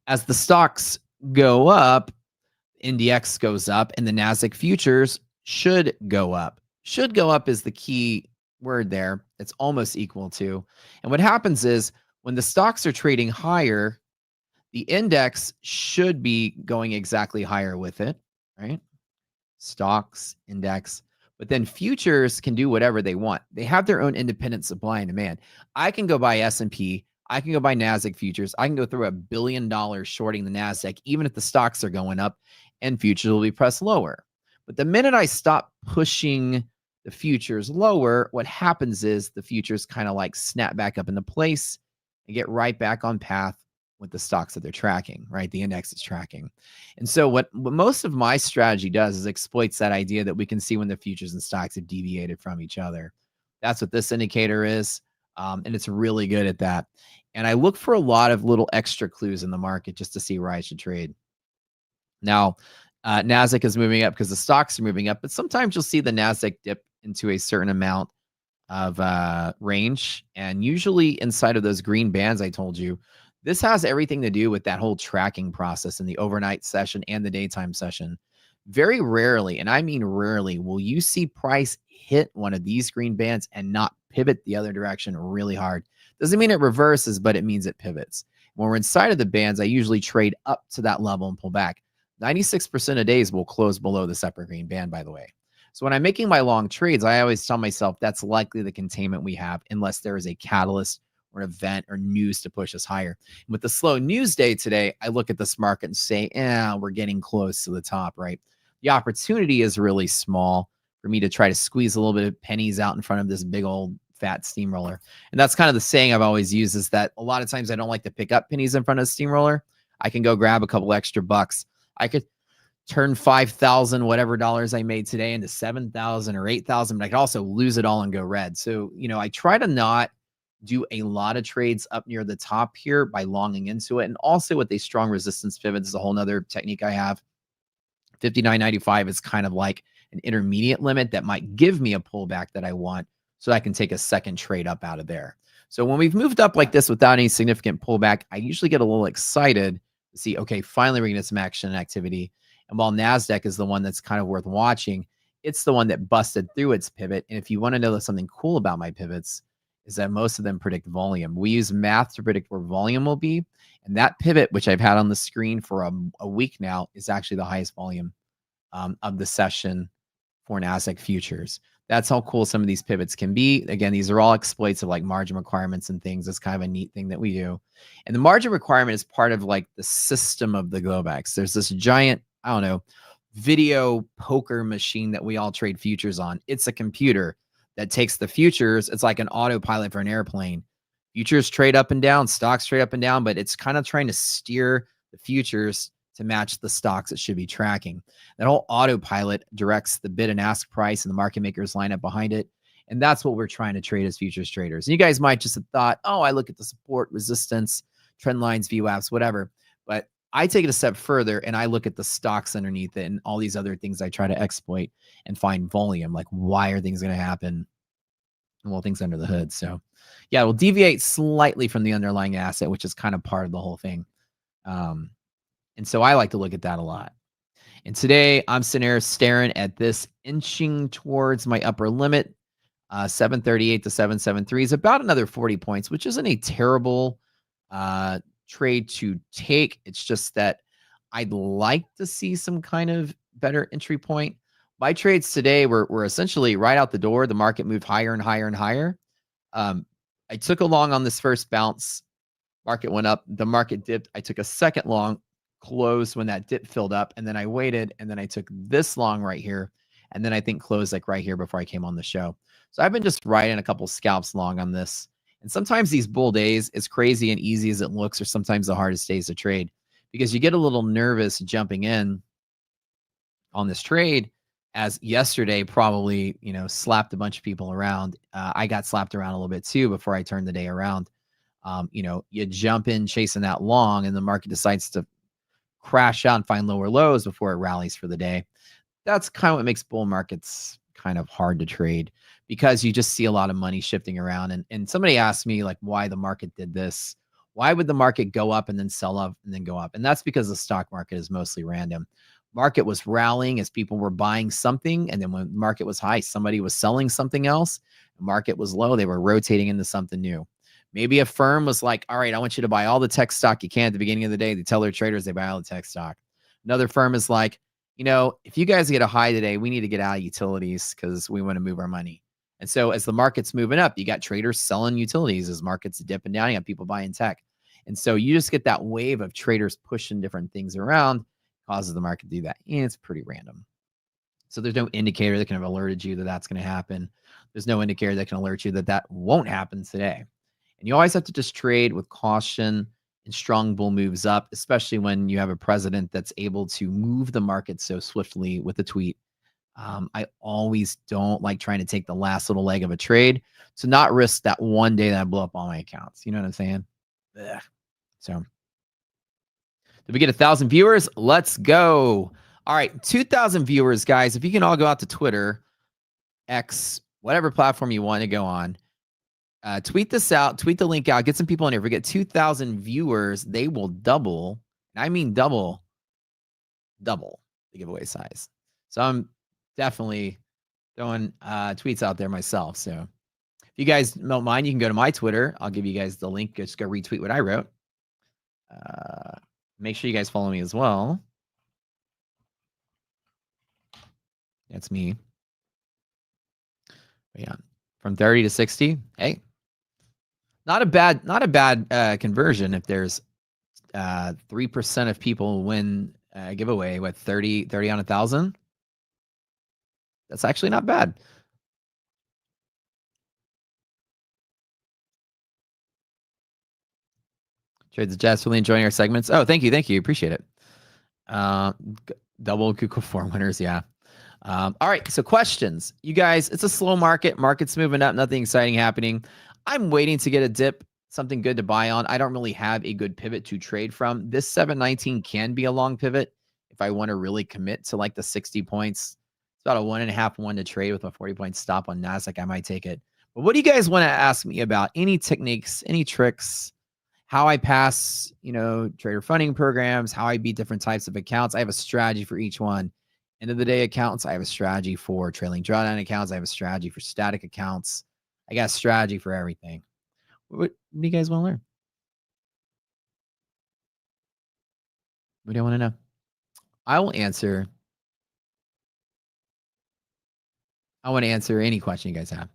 As the stocks go up, index goes up and the NASDAQ futures should go up. Should go up is the key word there. It's almost equal to. And what happens is when the stocks are trading higher, the index should be going exactly higher with it, right? Stocks, index. But then futures can do whatever they want. They have their own independent supply and demand. I can go buy S&P. I can go buy NASDAQ futures. I can go through $1 billion shorting the NASDAQ, even if the stocks are going up, and futures will be pressed lower. But the minute I stop pushing the futures lower, what happens is the futures kind of like snap back up into place and get right back on path with the stocks that they're tracking, right? The index is tracking. And so what most of my strategy does is exploits that idea that we can see when the futures and stocks have deviated from each other. That's what this indicator is. And it's really good at that. And I look for a lot of little extra clues in the market just to see where I should trade. Now, NASDAQ is moving up because the stocks are moving up, but sometimes you'll see the NASDAQ dip into a certain amount of range. And usually inside of those green bands I told you, this has everything to do with that whole tracking process in the overnight session and the daytime session. Very rarely, and I mean rarely, will you see price hit one of these green bands and not pivot the other direction really hard. Doesn't mean it reverses, but it means it pivots. When we're inside of the bands, I usually trade up to that level and pull back. 96% of days will close below the separate green band, by the way. So when I'm making my long trades, I always tell myself that's likely the containment we have unless there is a catalyst or an event or news to push us higher. And with the slow news day today, I look at this market and say, we're getting close to the top, right? The opportunity is really small for me to try to squeeze a little bit of pennies out in front of this big old fat steamroller. And that's kind of the saying I've always used, is that a lot of times I don't like to pick up pennies in front of the steamroller. I can go grab a couple extra bucks. I could turn 5,000 whatever dollars I made today into 7,000 or 8,000, but I could also lose it all and go red. So, I try to not do a lot of trades up near the top here by longing into it. And also with a strong resistance pivot, this is a whole nother technique I have. 59.95 is kind of like an intermediate limit that might give me a pullback that I want, so I can take a second trade up out of there. So when we've moved up like this without any significant pullback, I usually get a little excited to see, okay, finally we're going to get some action and activity. And while NASDAQ is the one that's kind of worth watching, it's the one that busted through its pivot. And if you want to know something cool about my pivots, is that most of them predict volume. We use math to predict where volume will be. And that pivot, which I've had on the screen for a week now, is actually the highest volume of the session for NASDAQ futures. That's how cool some of these pivots can be. Again, these are all exploits of like margin requirements and things. It's kind of a neat thing that we do. And the margin requirement is part of like the system of the Globex. There's this giant, I don't know, video poker machine that we all trade futures on. It's a computer that takes the futures. It's like an autopilot for an airplane. Futures trade up and down, stocks trade up and down, but it's kind of trying to steer the futures to match the stocks it should be tracking. That whole autopilot directs the bid and ask price, and the market makers line up behind it. And that's what we're trying to trade as futures traders. And you guys might just have thought, I look at the support, resistance, trend lines, VWAPs, whatever. But I take it a step further and I look at the stocks underneath it and all these other things I try to exploit and find volume. Like, why are things going to happen? Well, things under the hood. So yeah, we'll deviate slightly from the underlying asset, which is kind of part of the whole thing. And so I like to look at that a lot. And today I'm sitting here staring at this inching towards my upper limit. 738 to 773 is about another 40 points, which isn't a terrible trade to take. It's just that I'd like to see some kind of better entry point. My trades today were essentially right out the door. The market moved higher and higher and higher. I took a long on this first bounce. Market went up. The market dipped. I took a second long, closed when that dip filled up, and then I waited, and then I took this long right here, and then I think closed like right here before I came on the show. So I've been just riding a couple scalps long on this. And sometimes these bull days, as crazy and easy as it looks, are sometimes the hardest days to trade, because you get a little nervous jumping in on this trade, as yesterday probably, slapped a bunch of people around. I got slapped around a little bit too before I turned the day around. You jump in chasing that long, and the market decides to crash out and find lower lows before it rallies for the day. That's kind of what makes bull markets kind of hard to trade because you just see a lot of money shifting around. And somebody asked me like why the market did this. Why would the market go up and then sell up and then go up? And that's because the stock market is mostly random. Market was rallying as people were buying something. And then when the market was high, somebody was selling something else. The market was low. They were rotating into something new. Maybe a firm was like, all right, I want you to buy all the tech stock you can at the beginning of the day. They tell their traders they buy all the tech stock. Another firm is like, you know, if you guys get a high today, we need to get out of utilities because we want to move our money. And so as the market's moving up, you got traders selling utilities. As markets dipping down, you got people buying tech. And so you just get that wave of traders pushing different things around, causes the market to do that. And it's pretty random. So there's no indicator that can have alerted you that that's going to happen. There's no indicator that can alert you that that won't happen today. And you always have to just trade with caution and strong bull moves up, especially when you have a president that's able to move the market so swiftly with a tweet. I always don't like trying to take the last little leg of a trade to not risk that one day that I blow up all my accounts. You know what I'm saying? Ugh. So did we get 1,000 viewers? Let's go. All right, 2,000 viewers, guys. If you can all go out to Twitter, X, whatever platform you want to go on, tweet this out, tweet the link out, get some people in here. If we get 2,000 viewers, they will double. I mean double the giveaway size. So I'm definitely throwing tweets out there myself. So if you guys don't mind, you can go to my Twitter. I'll give you guys the link. Just go retweet what I wrote. Make sure you guys follow me as well. That's me. But yeah, from 30 to 60. Hey, not a bad conversion if there's 3% of people win a giveaway with 30 on 1,000. That's actually not bad. Trades of Jazz, really enjoying our segments. Oh, thank you. Appreciate it. Double Google form winners, yeah. All right, so questions. You guys, it's a slow market. Market's moving up, nothing exciting happening. I'm waiting to get a dip, something good to buy on. I don't really have a good pivot to trade from. This 719 can be a long pivot if I want to really commit to like the 60 points. It's about a 1.5 to trade with a 40-point stop on NASDAQ. I might take it. But what do you guys want to ask me about? Any techniques, any tricks, how I pass, trader funding programs, how I beat different types of accounts? I have a strategy for each one. End of the day accounts, I have a strategy for trailing drawdown accounts. I have a strategy for static accounts. I got a strategy for everything. What do you guys want to learn? What do you want to know? I will answer. I want to answer any question you guys have.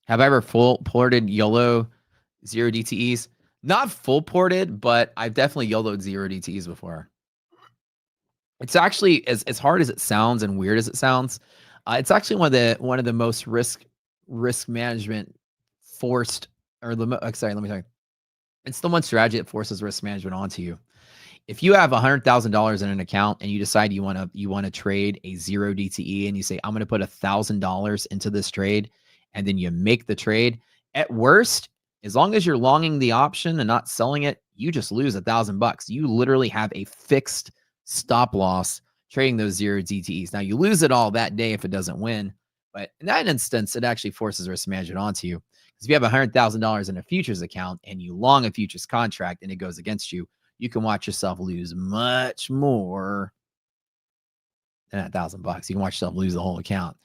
Have I ever full ported YOLO 0 DTEs? Not full ported, but I've definitely YOLO'd 0 DTEs before. It's actually as hard as it sounds and weird as it sounds. It's actually one of the most risk management forced, or sorry, let me tell you. It's the one strategy that forces risk management onto you. If you have $100,000 in an account and you decide you want to trade a 0 DTE and you say, I'm going to put $1,000 into this trade, and then you make the trade, at worst, as long as you're longing the option and not selling it, you just lose $1,000. You literally have a fixed stop loss trading those 0 DTEs. Now you lose it all that day if it doesn't win, but in that instance, it actually forces risk management onto you. Because if you have $100,000 in a futures account and you long a futures contract and it goes against you, you can watch yourself lose much more than $1,000. You can watch yourself lose the whole account.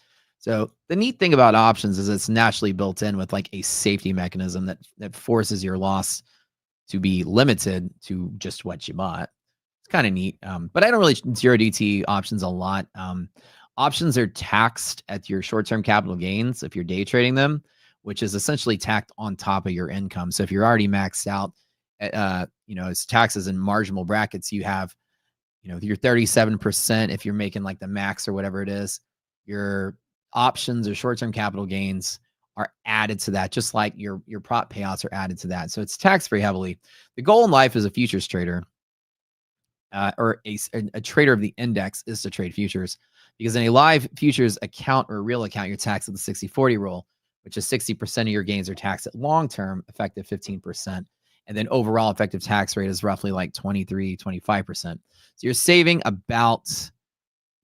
So the neat thing about options is it's naturally built in with like a safety mechanism that forces your loss to be limited to just what you bought. It's kind of neat. But I don't really 0 DT options a lot. Options are taxed at your short-term capital gains if you're day trading them, which is essentially tacked on top of your income. So if you're already maxed out, it's taxes in marginal brackets. You have, your 37% if you're making like the max or whatever it is. Your options or short-term capital gains are added to that, just like your prop payouts are added to that. So it's taxed very heavily. The goal in life as a futures trader or a trader of the index is to trade futures, because in a live futures account or a real account, you're taxed at the 60-40 rule, which is 60% of your gains are taxed at long-term, effective 15%. And then overall effective tax rate is roughly like 23, 25%. So you're saving about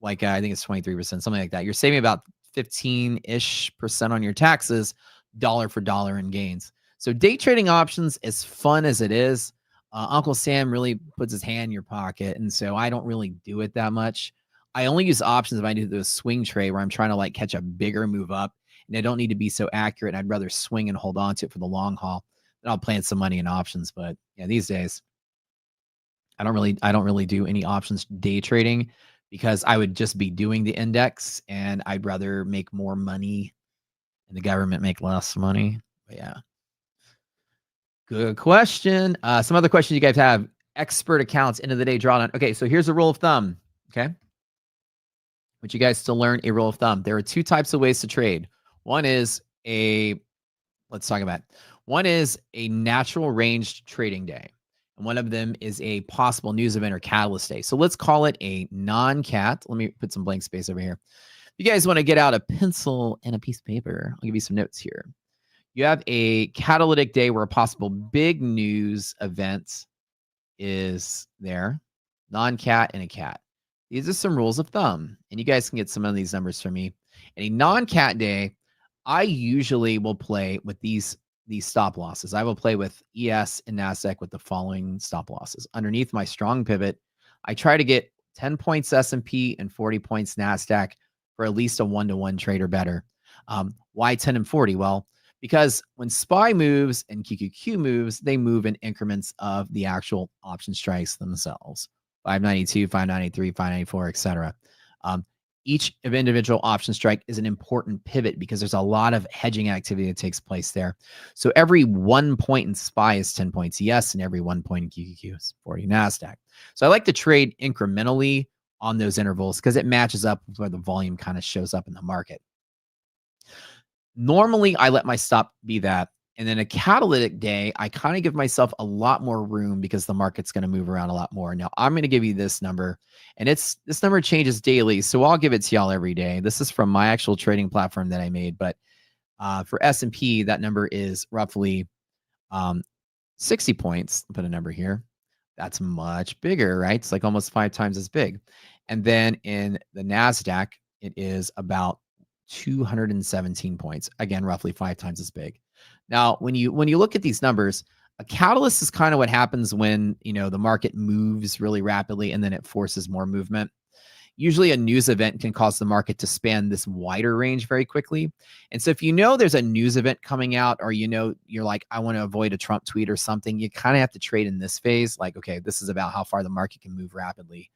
like I think it's 23%, something like that. You're saving about 15-ish% on your taxes, dollar for dollar in gains. So day trading options, as fun as it is, Uncle Sam really puts his hand in your pocket. And so I don't really do it that much. I only use options if I do the swing trade where I'm trying to like catch a bigger move up and I don't need to be so accurate. I'd rather swing and hold on to it for the long haul. Then I'll plant some money in options. But yeah, these days, I don't really do any options day trading because I would just be doing the index and I'd rather make more money and the government make less money. But yeah. Good question. Some other questions you guys have. Expert accounts, end of the day drawdown. Okay, so here's a rule of thumb. Okay. But you guys still learn a rule of thumb. There are two types of ways to trade. One is let's talk about it. One is a natural ranged trading day. And one of them is a possible news event or catalyst day. So let's call it a non-cat. Let me put some blank space over here. If you guys want to get out a pencil and a piece of paper, I'll give you some notes here. You have a catalytic day where a possible big news event is there. Non-cat and a cat. These are some rules of thumb. And you guys can get some of these numbers from me. In a non-cat day, I usually will play with these stop losses. I will play with ES and NASDAQ with the following stop losses. Underneath my strong pivot, I try to get 10 points S&P and 40 points NASDAQ for at least a 1-to-1 trade or better. Why 10 and 40? Well, because when SPY moves and QQQ moves, they move in increments of the actual option strikes themselves. 592, 593, 594, etc. Each individual option strike is an important pivot because there's a lot of hedging activity that takes place there. So every 1 point in SPY is 10 points ES, and every 1 point in QQQ is 40 NASDAQ. So I like to trade incrementally on those intervals because it matches up with where the volume kind of shows up in the market. Normally, I let my stop be that. And then a catalytic day, I kind of give myself a lot more room because the market's going to move around a lot more. Now, I'm going to give you this number, and this number changes daily, so I'll give it to y'all every day. This is from my actual trading platform that I made, but for S&P, that number is roughly 60 points. I'll put a number here. That's much bigger, right? It's like almost 5 times as big. And then in the NASDAQ, it is about 217 points. Again, roughly 5 times as big. Now, when you look at these numbers, a catalyst is kind of what happens when, the market moves really rapidly and then it forces more movement. Usually a news event can cause the market to span this wider range very quickly. And so if there's a news event coming out, or you're like, I want to avoid a Trump tweet or something, you kind of have to trade in this phase. Like, okay, this is about how far the market can move rapidly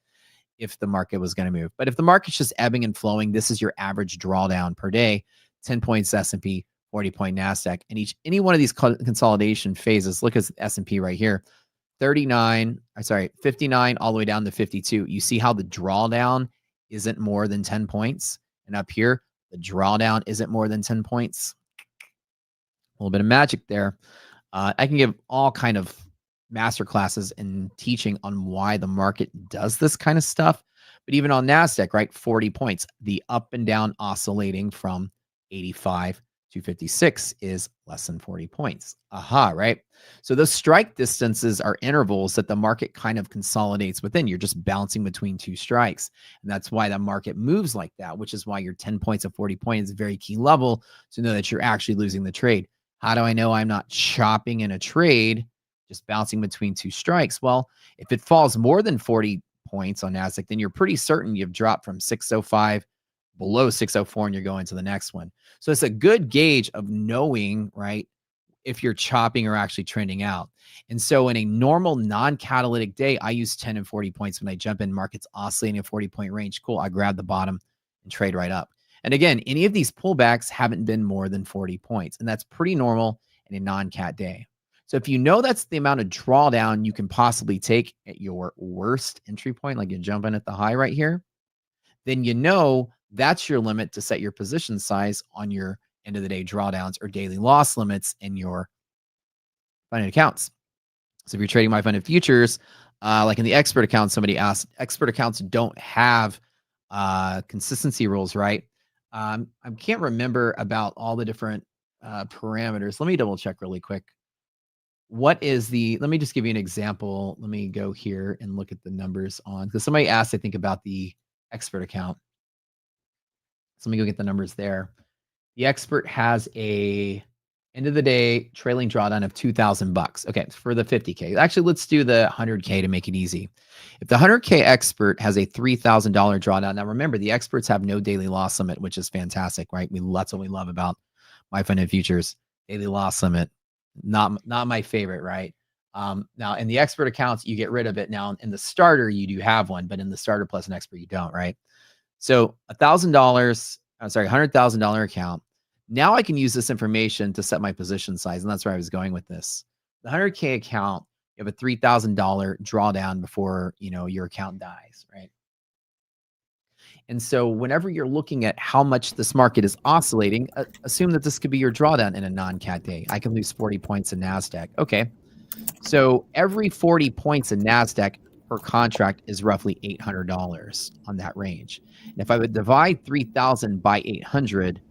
if the market was going to move. But if the market's just ebbing and flowing, this is your average drawdown per day, 10 points S&P, 40 point NASDAQ. And any one of these consolidation phases, look at S&P right here, 59 all the way down to 52. You see how the drawdown isn't more than 10 points. And up here, the drawdown isn't more than 10 points. A little bit of magic there. I can give all kind of master classes and teaching on why the market does this kind of stuff. But even on NASDAQ, right, 40 points, the up and down oscillating from 85 to 56 is less than 40 points. Aha, right? So those strike distances are intervals that the market kind of consolidates within. You're just bouncing between two strikes. And that's why the market moves like that, which is why your 10 points of 40 points is a very key level to know that you're actually losing the trade. How do I know I'm not chopping in a trade, just bouncing between two strikes? Well, if it falls more than 40 points on NASDAQ, then you're pretty certain you've dropped from 605 below 604 and you're going to the next one. So it's a good gauge of knowing, right, if you're chopping or actually trending out. And so in a normal non-catalytic day, I use 10 and 40 points when I jump in. Markets oscillating a 40-point range. Cool. I grab the bottom and trade right up. And again, any of these pullbacks haven't been more than 40 points. And that's pretty normal in a non-cat day. So if that's the amount of drawdown you can possibly take at your worst entry point, like you're jumping at the high right here, then that's your limit to set your position size on your end of the day drawdowns or daily loss limits in your funded accounts. So if you're trading MyFundedFutures, like in the expert account, somebody asked, expert accounts don't have consistency rules, right? I can't remember about all the different parameters. Let me double check really quick. Let me just give you an example. Let me go here and look at the numbers because somebody asked, I think, about the expert account. So let me go get the numbers there. The expert has a end of the day trailing drawdown of $2,000. Okay, for the 50K. Actually, let's do the 100K to make it easy. If the 100K expert has a $3,000 drawdown, now remember the experts have no daily loss limit, which is fantastic, right? That's what we love about MyFundedFutures. Daily loss limit, not my favorite, right? Now in the expert accounts, you get rid of it. Now in the starter, you do have one, but in the starter plus an expert, you don't, right? So $100,000 account. Now I can use this information to set my position size, and that's where I was going with this. The 100K account, you have a $3,000 drawdown before your account dies, right? And so whenever you're looking at how much this market is oscillating, assume that this could be your drawdown in a non-cat day. I can lose 40 points in NASDAQ. Okay, so every 40 points in NASDAQ per contract is roughly $800 on that range. And if I would divide 3,000 by 800,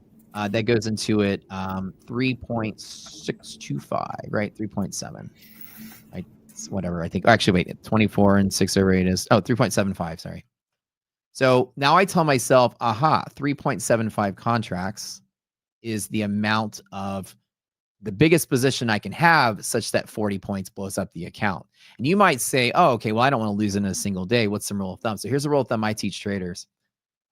that goes into it 3.625, right? 3.7, right? Whatever, I think. Actually, wait, 24 and 6 over 8 is, 3.75, sorry. So now I tell myself, 3.75 contracts is the amount of the biggest position I can have such that 40 points blows up the account. And you might say, oh, okay, well, I don't want to lose in a single day. What's some rule of thumb? So here's a rule of thumb I teach traders.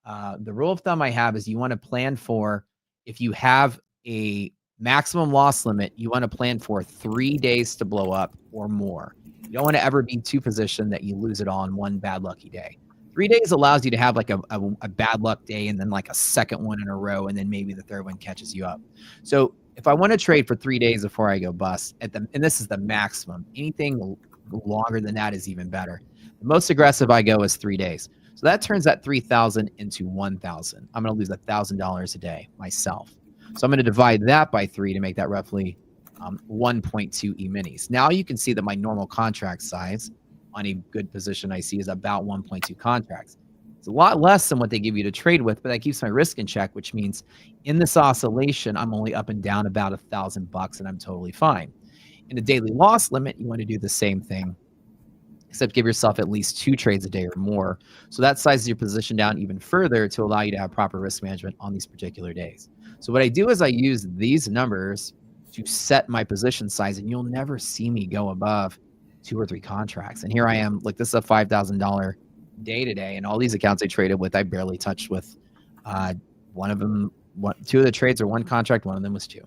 The rule of thumb I have is you want to plan for, if you have a maximum loss limit, you want to plan for 3 days to blow up or more. You don't want to ever be too positioned that you lose it all in one bad lucky day. 3 days allows you to have like a bad luck day and then like a second one in a row, and then maybe the third one catches you up. So if I want to trade for 3 days before I go bust, and this is the maximum, anything longer than that is even better. The most aggressive I go is 3 days. So that turns that 3,000 into 1,000. I'm going to lose $1,000 a day myself. So I'm going to divide that by 3 to make that roughly 1.2 E-minis. Now you can see that my normal contract size on a good position I see is about 1.2 contracts. It's a lot less than what they give you to trade with, but that keeps my risk in check, which means in this oscillation, I'm only up and down about $1,000 and I'm totally fine. In a daily loss limit, you want to do the same thing, except give yourself at least 2 trades a day or more. So that sizes your position down even further to allow you to have proper risk management on these particular days. So what I do is I use these numbers to set my position size, and you'll never see me go above 2 or 3 contracts. And here I am, like this is a $5,000 day today, and all these accounts I traded with, I barely touched with. One of them, 2 of the trades are 1 contract, one of them was 2.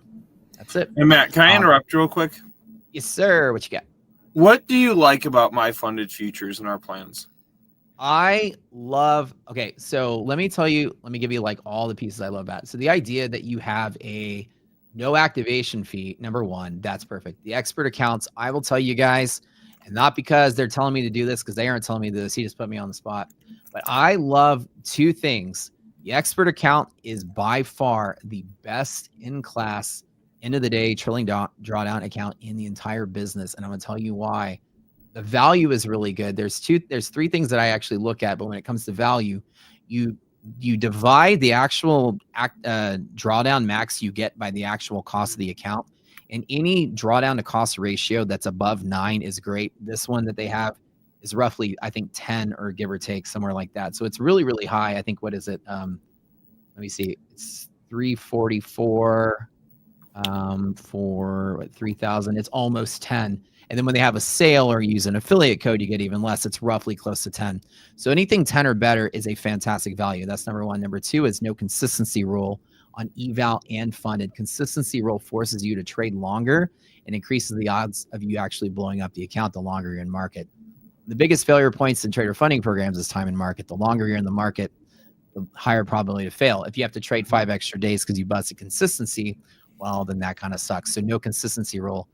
That's it. Hey, Matt, can I interrupt real quick? Yes, sir. What you got? What do you like about MyFundedFutures and our plans? I love, okay, so let me give you like all the pieces I love about it. So the idea that you have a no activation fee, number one, that's perfect. The expert accounts, I will tell you guys, and not because they're telling me to do this, because they aren't telling me this, he just put me on the spot, but I love 2 things. The expert account is by far the best in class, end of the day, trailing drawdown account in the entire business. And I'm going to tell you why. The value is really good. There's 3 things that I actually look at, but when it comes to value, you divide the actual drawdown max you get by the actual cost of the account, and any drawdown to cost ratio that's above 9 is great. This one that they have is roughly, I think, 10 or give or take, somewhere like that. So it's really, really high. I think, what is it? Let me see. It's 344 for 3,000. It's almost 10. And then when they have a sale or use an affiliate code, you get even less. It's roughly close to 10. So anything 10 or better is a fantastic value. That's number one. Number 2 is no consistency rule on eval and funded. Consistency rule forces you to trade longer and increases the odds of you actually blowing up the account the longer you're in market. The biggest failure points in trader funding programs is time in market. The longer you're in the market, the higher probability to fail. If you have to trade 5 extra days because you busted consistency, well, then that kind of sucks. So no consistency rule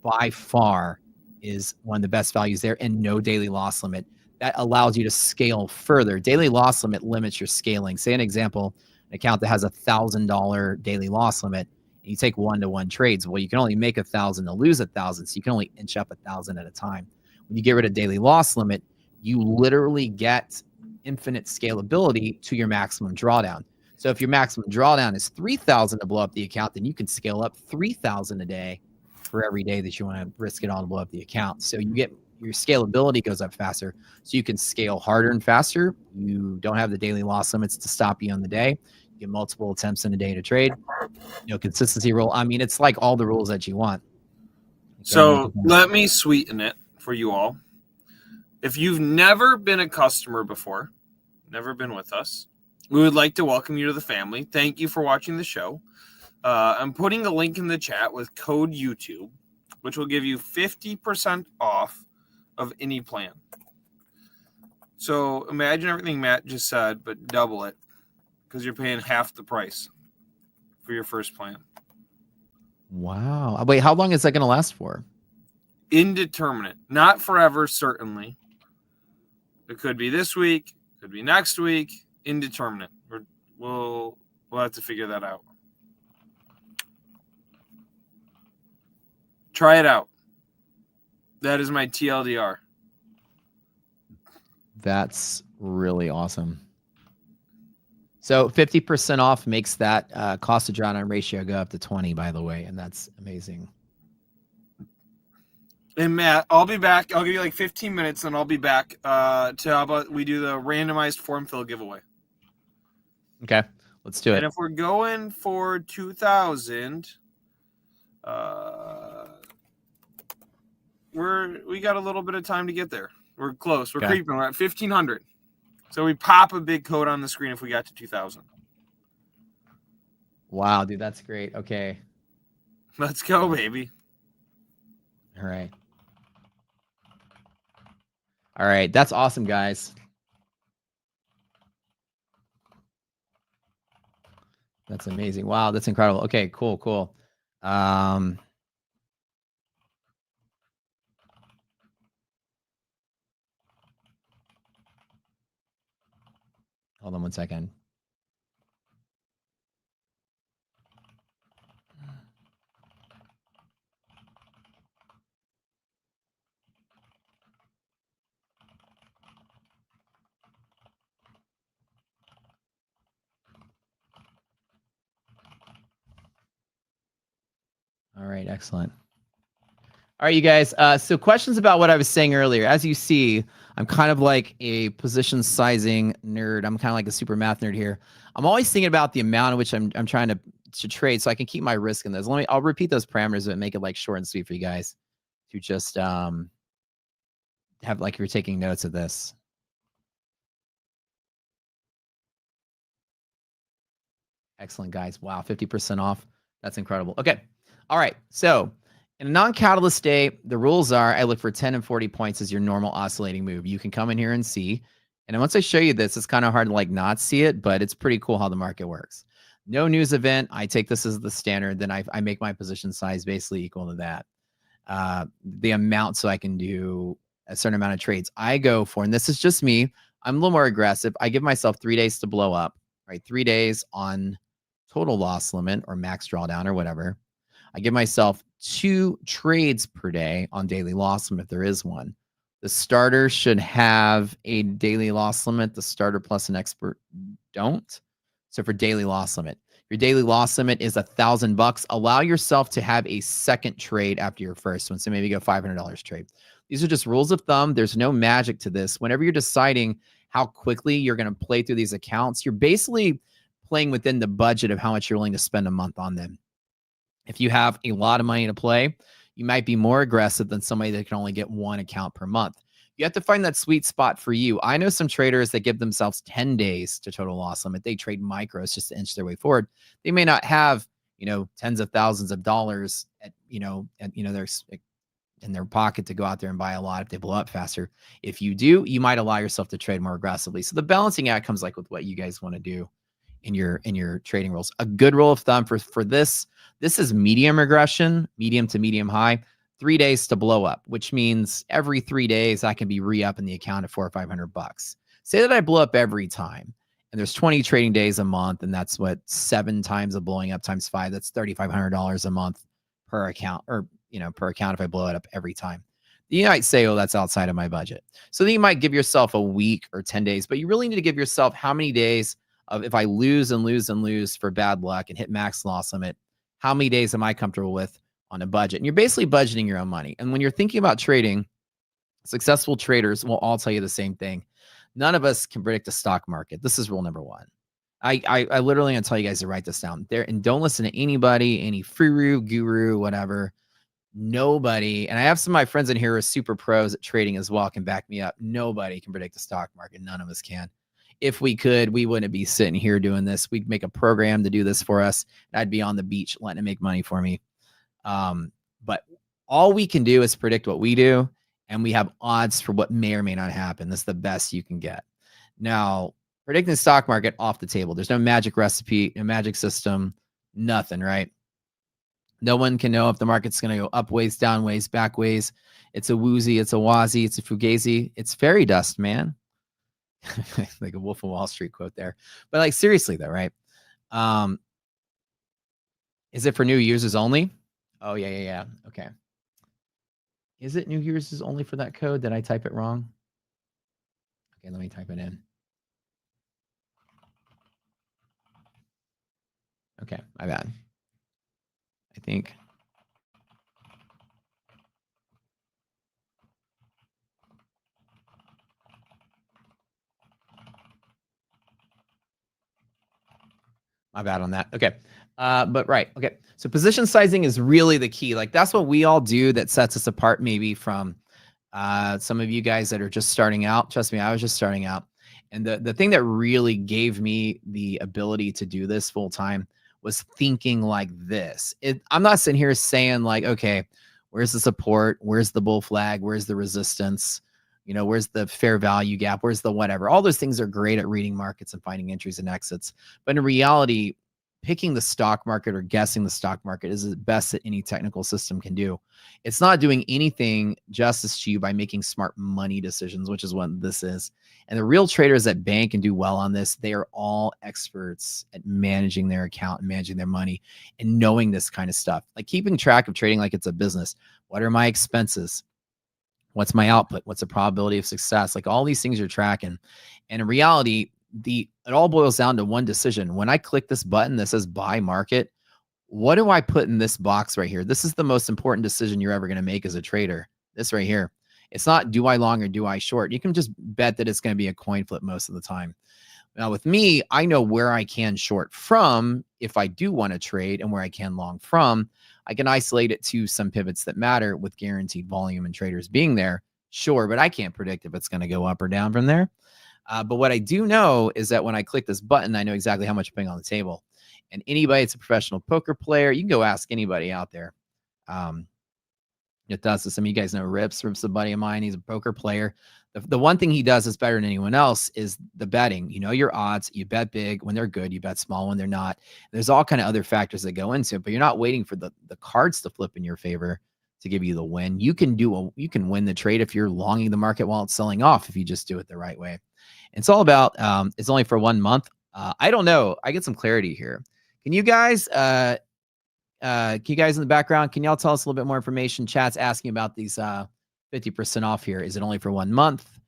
by far is one of the best values there, and no daily loss limit. That allows you to scale further. Daily loss limit limits your scaling. Say an example, an account that has $1,000 daily loss limit, and you take 1-to-1 trades. Well, you can only make 1,000 to lose 1,000, so you can only inch up 1,000 at a time. When you get rid of daily loss limit, you literally get infinite scalability to your maximum drawdown. So if your maximum drawdown is 3,000 to blow up the account, then you can scale up 3,000 a day for every day that you want to risk it all to blow up the account. So you your scalability goes up faster, so you can scale harder and faster. You don't have the daily loss limits to stop you on the day. You get multiple attempts in a day to trade. Consistency rule. I mean, it's like all the rules that you want. So let me sweeten it for you all. If you've never been a customer before, never been with us, we would like to welcome you to the family. Thank you for watching the show. I'm putting a link in the chat with code YouTube, which will give you 50% off of any plan. So imagine everything Matt just said, but double it, because you're paying half the price for your first plan. Wow. Wait, how long is that going to last for? Indeterminate. Not forever, certainly. It could be this week, could be next week. Indeterminate. We'll have to figure that out. Try it out. That is my TLDR. That's really awesome. So 50% off makes that cost of drawdown ratio go up to 20, by the way, and that's amazing. And Matt, I'll be back. I'll give you like 15 minutes, and I'll be back to how about we do the randomized form fill giveaway. Okay, let's do it. And if we're going for 2,000, we got a little bit of time to get there. We're close. We're creeping. We're at 1,500. So we pop a big code on the screen if we got to 2,000. Wow, dude, that's great. Okay. Let's go, baby. All right. All right. That's awesome, guys. That's amazing. Wow, that's incredible. Okay, cool, cool. Hold on one second. All right, excellent. All right, you guys. So questions about what I was saying earlier. As you see, I'm kind of like a position sizing nerd. I'm kind of like a super math nerd here. I'm always thinking about the amount in which I'm trying to trade so I can keep my risk in those. I'll repeat those parameters and make it like short and sweet for you guys to just have like you're taking notes of this. Excellent, guys. Wow, 50% off. That's incredible. Okay. All right. So in a non-catalyst day, the rules are I look for 10 and 40 points as your normal oscillating move. You can come in here and see. And once I show you this, it's kind of hard to like not see it, but it's pretty cool how the market works. No news event. I take this as the standard. Then I make my position size basically equal to that. The amount so I can do a certain amount of trades I go for. And this is just me. I'm a little more aggressive. I give myself 3 days to blow up, right? 3 days on total loss limit or max drawdown or whatever. I give myself 2 trades per day on daily loss limit if there is one. The starter should have a daily loss limit. The starter plus an expert don't. So for daily loss limit, your daily loss limit is $1,000. Allow yourself to have a second trade after your first one. So maybe go $500 trade. These are just rules of thumb. There's no magic to this. Whenever you're deciding how quickly you're going to play through these accounts, you're basically playing within the budget of how much you're willing to spend a month on them. If you have a lot of money to play, you might be more aggressive than somebody that can only get 1 account per month. You have to find that sweet spot for you. I know some traders that give themselves 10 days to total loss limit. They trade micros just to inch their way forward. They may not have, tens of thousands of dollars their in their pocket to go out there and buy a lot if they blow up faster. If you do, you might allow yourself to trade more aggressively. So the balancing act comes like with what you guys want to do in your trading rules. A good rule of thumb for this is medium regression, medium to medium high, 3 days to blow up, which means every 3 days I can be re-up in the account at $400 or $500. Say that I blow up every time, and there's 20 trading days a month, and that's what 7 times of blowing up times 5. That's $3,500 a month per account, or per account if I blow it up every time. You might say, oh, that's outside of my budget. So then you might give yourself a week or 10 days, but you really need to give yourself how many days of if I lose and lose and lose for bad luck and hit max loss limit, how many days am I comfortable with on a budget? And you're basically budgeting your own money. And when you're thinking about trading, Successful traders will all tell you the same thing. None of us can predict the stock market. This is rule number one. I literally gonna tell you guys to write this down there, and don't listen to anybody, any guru, whatever. Nobody, and I have some of my friends in here who are super pros at trading as well, can back me up. Nobody can predict the stock market. None of us can. If we could, we wouldn't be sitting here doing this. We'd make a program to do this for us, and I'd be on the beach letting it make money for me. But all we can do is predict what we do, and we have odds for what may or may not happen. That's the best you can get. Now, predicting the stock market, off the table. There's no magic recipe, no magic system, nothing, right? No one can know if the market's going to go up ways, down ways, back ways. It's a woozy, it's a wazi, it's a fugazi. It's fairy dust, man. Like a Wolf of Wall Street quote there. But like, seriously though, right? Is it for new users only? Oh, yeah. Okay. Is it new users only for that code? Did I type it wrong? Okay, let me type it in. Okay, my bad. I think. My bad on that. Okay. But right. Okay. So position sizing is really the key. Like that's what we all do that sets us apart maybe from some of you guys that are just starting out. Trust me, I was just starting out. And the thing that really gave me the ability to do this full time was thinking like this. I'm not sitting here saying like, okay, where's the support? Where's the bull flag? Where's the resistance? You know, where's the fair value gap? Where's the whatever? All those things are great at reading markets and finding entries and exits. But in reality, picking the stock market or guessing the stock market is the best that any technical system can do. It's not doing anything justice to you by making smart money decisions, which is what this is. And the real traders that bank and do well on this, they are all experts at managing their account and managing their money and knowing this kind of stuff. Like keeping track of trading like it's a business. What are my expenses? What's my output? What's the probability of success? Like all these things you're tracking. And in reality, it all boils down to one decision. When I click this button that says buy market, what do I put in this box right here? This is the most important decision you're ever going to make as a trader. This right here. It's not do I long or do I short. You can just bet that it's going to be a coin flip most of the time. Now with me, I know where I can short from if I do want to trade and where I can long from. I can isolate it to some pivots that matter with guaranteed volume and traders being there. Sure, but I can't predict if it's going to go up or down from there. But what I do know is that when I click this button, I know exactly how much I'm putting on the table. And anybody that's a professional poker player, you can go ask anybody out there. It does this. Some of you guys know Rips. Rips is a buddy of mine. He's a poker player. The one thing he does is better than anyone else is the betting. You know your odds. You bet big when they're good. You bet small when they're not. There's all kind of other factors that go into it, but you're not waiting for the cards to flip in your favor to give you the win. You can win the trade if you're longing the market while it's selling off, if you just do it the right way. It's all about, it's only for 1 month. I don't know. I get some clarity here. Can you guys in the background, can y'all tell us a little bit more information? Chat's asking about these 50% off here. Is it only for 1 month?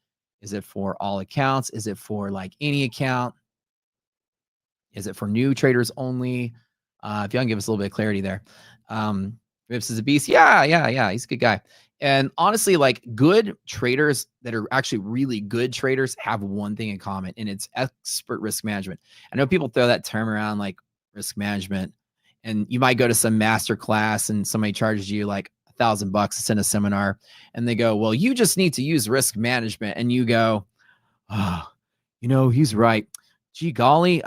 Is it for all accounts? Is it for like any account? Is it for new traders only? If y'all can give us a little bit of clarity there. Rips is a beast. Yeah. He's a good guy. And honestly, like good traders that are actually really good traders have one thing in common, and it's expert risk management. I know people throw that term around like risk management, and you might go to some master class and somebody charges you like $1,000 to send a seminar, and they go, well, you just need to use risk management. And you go, oh, you know, he's right. Gee, golly,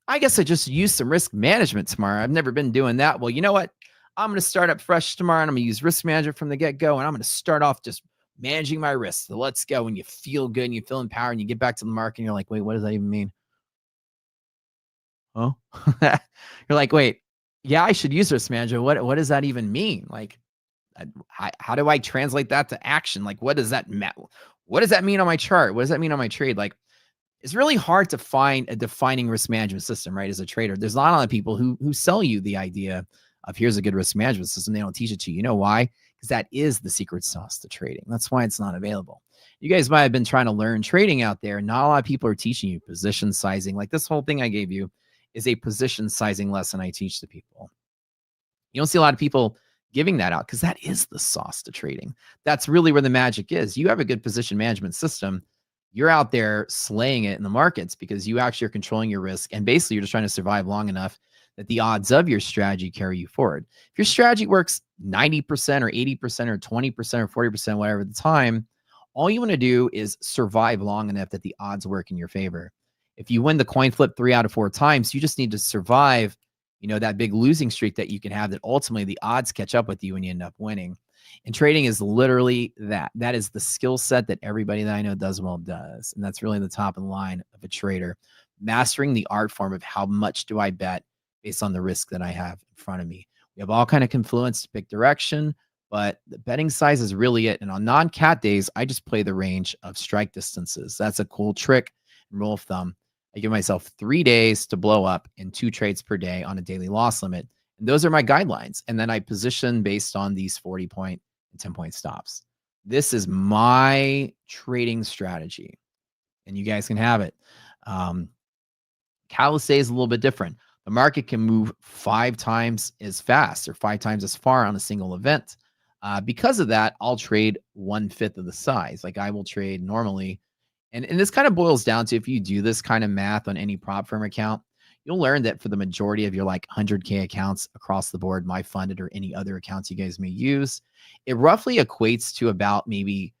I guess I just use some risk management tomorrow. I've never been doing that. Well, you know what? I'm going to start up fresh tomorrow, and I'm going to use risk management from the get-go, and I'm going to start off just managing my risk. So let's go. And you feel good, and you feel empowered, and you get back to the market, and you're like, wait, what does that even mean? Oh, you're like, wait, yeah, I should use risk management. What does that even mean? Like, how do I translate that to action? Like, what does that mean on my chart? What does that mean on my trade? Like, it's really hard to find a defining risk management system, right? As a trader, there's not a lot of people who sell you the idea of here's a good risk management system. They don't teach it to you. You know why? Because that is the secret sauce to trading. That's why it's not available. You guys might have been trying to learn trading out there. Not a lot of people are teaching you position sizing. Like this whole thing I gave you is a position sizing lesson I teach to people. You don't see a lot of people giving that out because that is the sauce to trading. That's really where the magic is. You have a good position management system. You're out there slaying it in the markets because you actually are controlling your risk. And basically, you're just trying to survive long enough that the odds of your strategy carry you forward. If your strategy works 90% or 80% or 20% or 40%, whatever the time, all you want to do is survive long enough that the odds work in your favor. If you win the coin flip 3 out of 4 times, you just need to survive, that big losing streak that you can have that ultimately the odds catch up with you and you end up winning. And trading is literally that. That is the skill set that everybody that I know does well does. And that's really the top of the line of a trader. Mastering the art form of how much do I bet based on the risk that I have in front of me. We have all kind of confluence to pick direction, but the betting size is really it. And on non-cat days, I just play the range of strike distances. That's a cool trick and rule of thumb. I give myself 3 days to blow up in 2 trades per day on a daily loss limit. And those are my guidelines. And then I position based on these 40-point and 10-point stops. This is my trading strategy. And you guys can have it. Catalyst day is a little bit different. The market can move 5 times as fast or 5 times as far on a single event. Because of that, I'll trade 1/5 of the size. Like I will trade normally. And this kind of boils down to if you do this kind of math on any prop firm account, you'll learn that for the majority of your like 100K accounts across the board, MyFunded or any other accounts you guys may use, it roughly equates to about maybe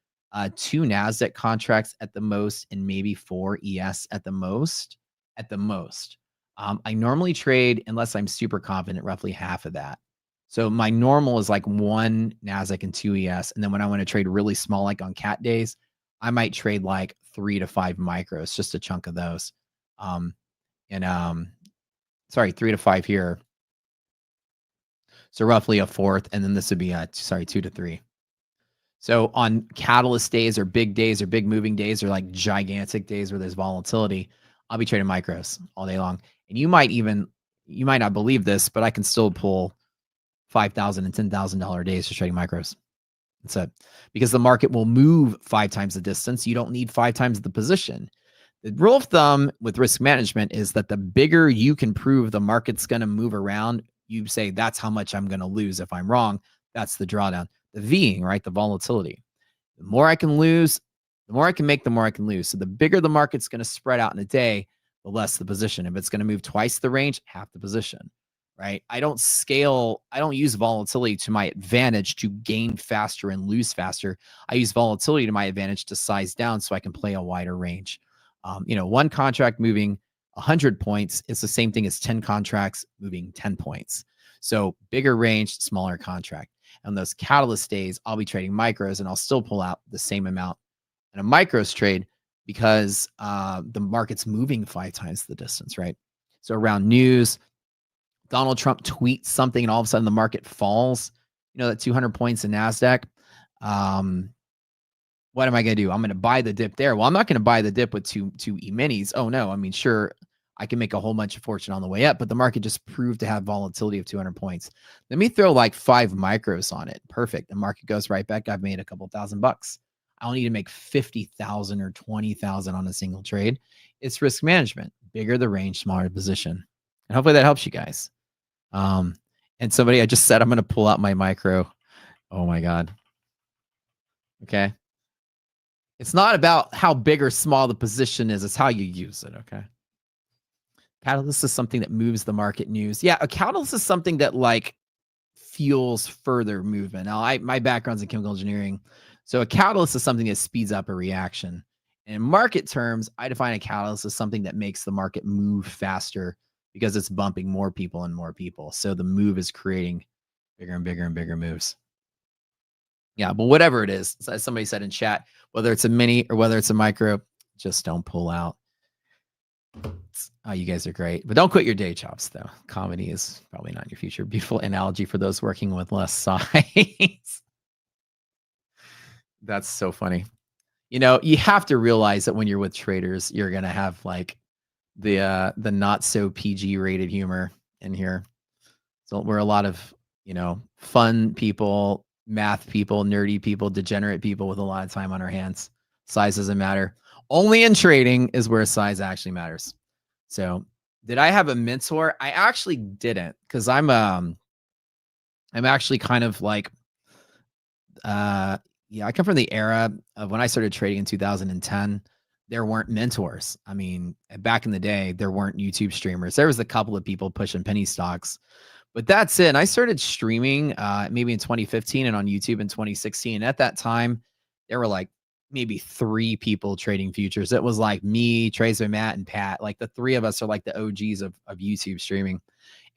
2 NASDAQ contracts at the most and maybe 4 ES at the most. I normally trade, unless I'm super confident, roughly half of that. So my normal is like 1 NASDAQ and 2 ES. And then when I want to trade really small, like on cat days, I might trade like 3 to 5 micros, just a chunk of those. 3 to 5 here. So roughly a fourth. And then this would be 2 to 3. So on catalyst days or big moving days or like gigantic days where there's volatility, I'll be trading micros all day long. And you might not believe this, but I can still pull $5,000 and $10,000 days for trading micros. That's it. Because the market will move 5 times the distance. You don't need 5 times the position. The rule of thumb with risk management is that the bigger you can prove the market's going to move around, you say that's how much I'm going to lose. If I'm wrong, that's the drawdown. The Ving, right? The volatility. The more I can lose, the more I can make, the more I can lose. So the bigger the market's going to spread out in a day, the less the position. If it's going to move twice the range, half the position, right? I don't use volatility to my advantage to gain faster and lose faster. I use volatility to my advantage to size down so I can play a wider range. One contract moving 100 points is the same thing as 10 contracts moving 10 points. So bigger range, smaller contract. On those catalyst days, I'll be trading micros and I'll still pull out the same amount in a micros trade because the market's moving 5 times the distance, right? So around news, Donald Trump tweets something and all of a sudden the market falls, that 200 points in NASDAQ. What am I going to do? I'm going to buy the dip there. Well, I'm not going to buy the dip with two E-minis. Oh no. I mean, sure, I can make a whole bunch of fortune on the way up, but the market just proved to have volatility of 200 points. Let me throw like 5 micros on it. Perfect. The market goes right back. I've made a couple $1,000. I don't need to make 50,000 or 20,000 on a single trade. It's risk management. Bigger the range, smaller the position. And hopefully that helps you guys. And somebody, I just said, I'm going to pull out my micro. Oh my God. Okay. It's not about how big or small the position is. It's how you use it. Okay. Catalyst is something that moves the market news. Yeah. A catalyst is something that like fuels further movement. Now my background's in chemical engineering. So a catalyst is something that speeds up a reaction. In market terms, I define a catalyst as something that makes the market move faster because it's bumping more people and more people. So the move is creating bigger and bigger and bigger moves. Yeah, but whatever it is, as somebody said in chat, whether it's a mini or whether it's a micro, just don't pull out. Oh, you guys are great. But don't quit your day jobs, though. Comedy is probably not your future. Beautiful analogy for those working with less size. That's so funny. You have to realize that when you're with traders, you're going to have like the not so PG rated humor in here. So we're a lot of, fun people, math people, nerdy people, degenerate people with a lot of time on our hands. Size doesn't matter. Only in trading is where size actually matters. So did I have a mentor? I actually didn't, because I'm I'm actually kind of like, yeah, I come from the era of when I started trading in 2010. There weren't mentors. I mean, back in the day, there weren't YouTube streamers. There was a couple of people pushing penny stocks, but that's it. And I started streaming maybe in 2015 and on YouTube in 2016. At that time, there were like maybe 3 people trading futures. It was like me, Tracer, Matt, and Pat. Like the 3 of us are like the OGs of YouTube streaming.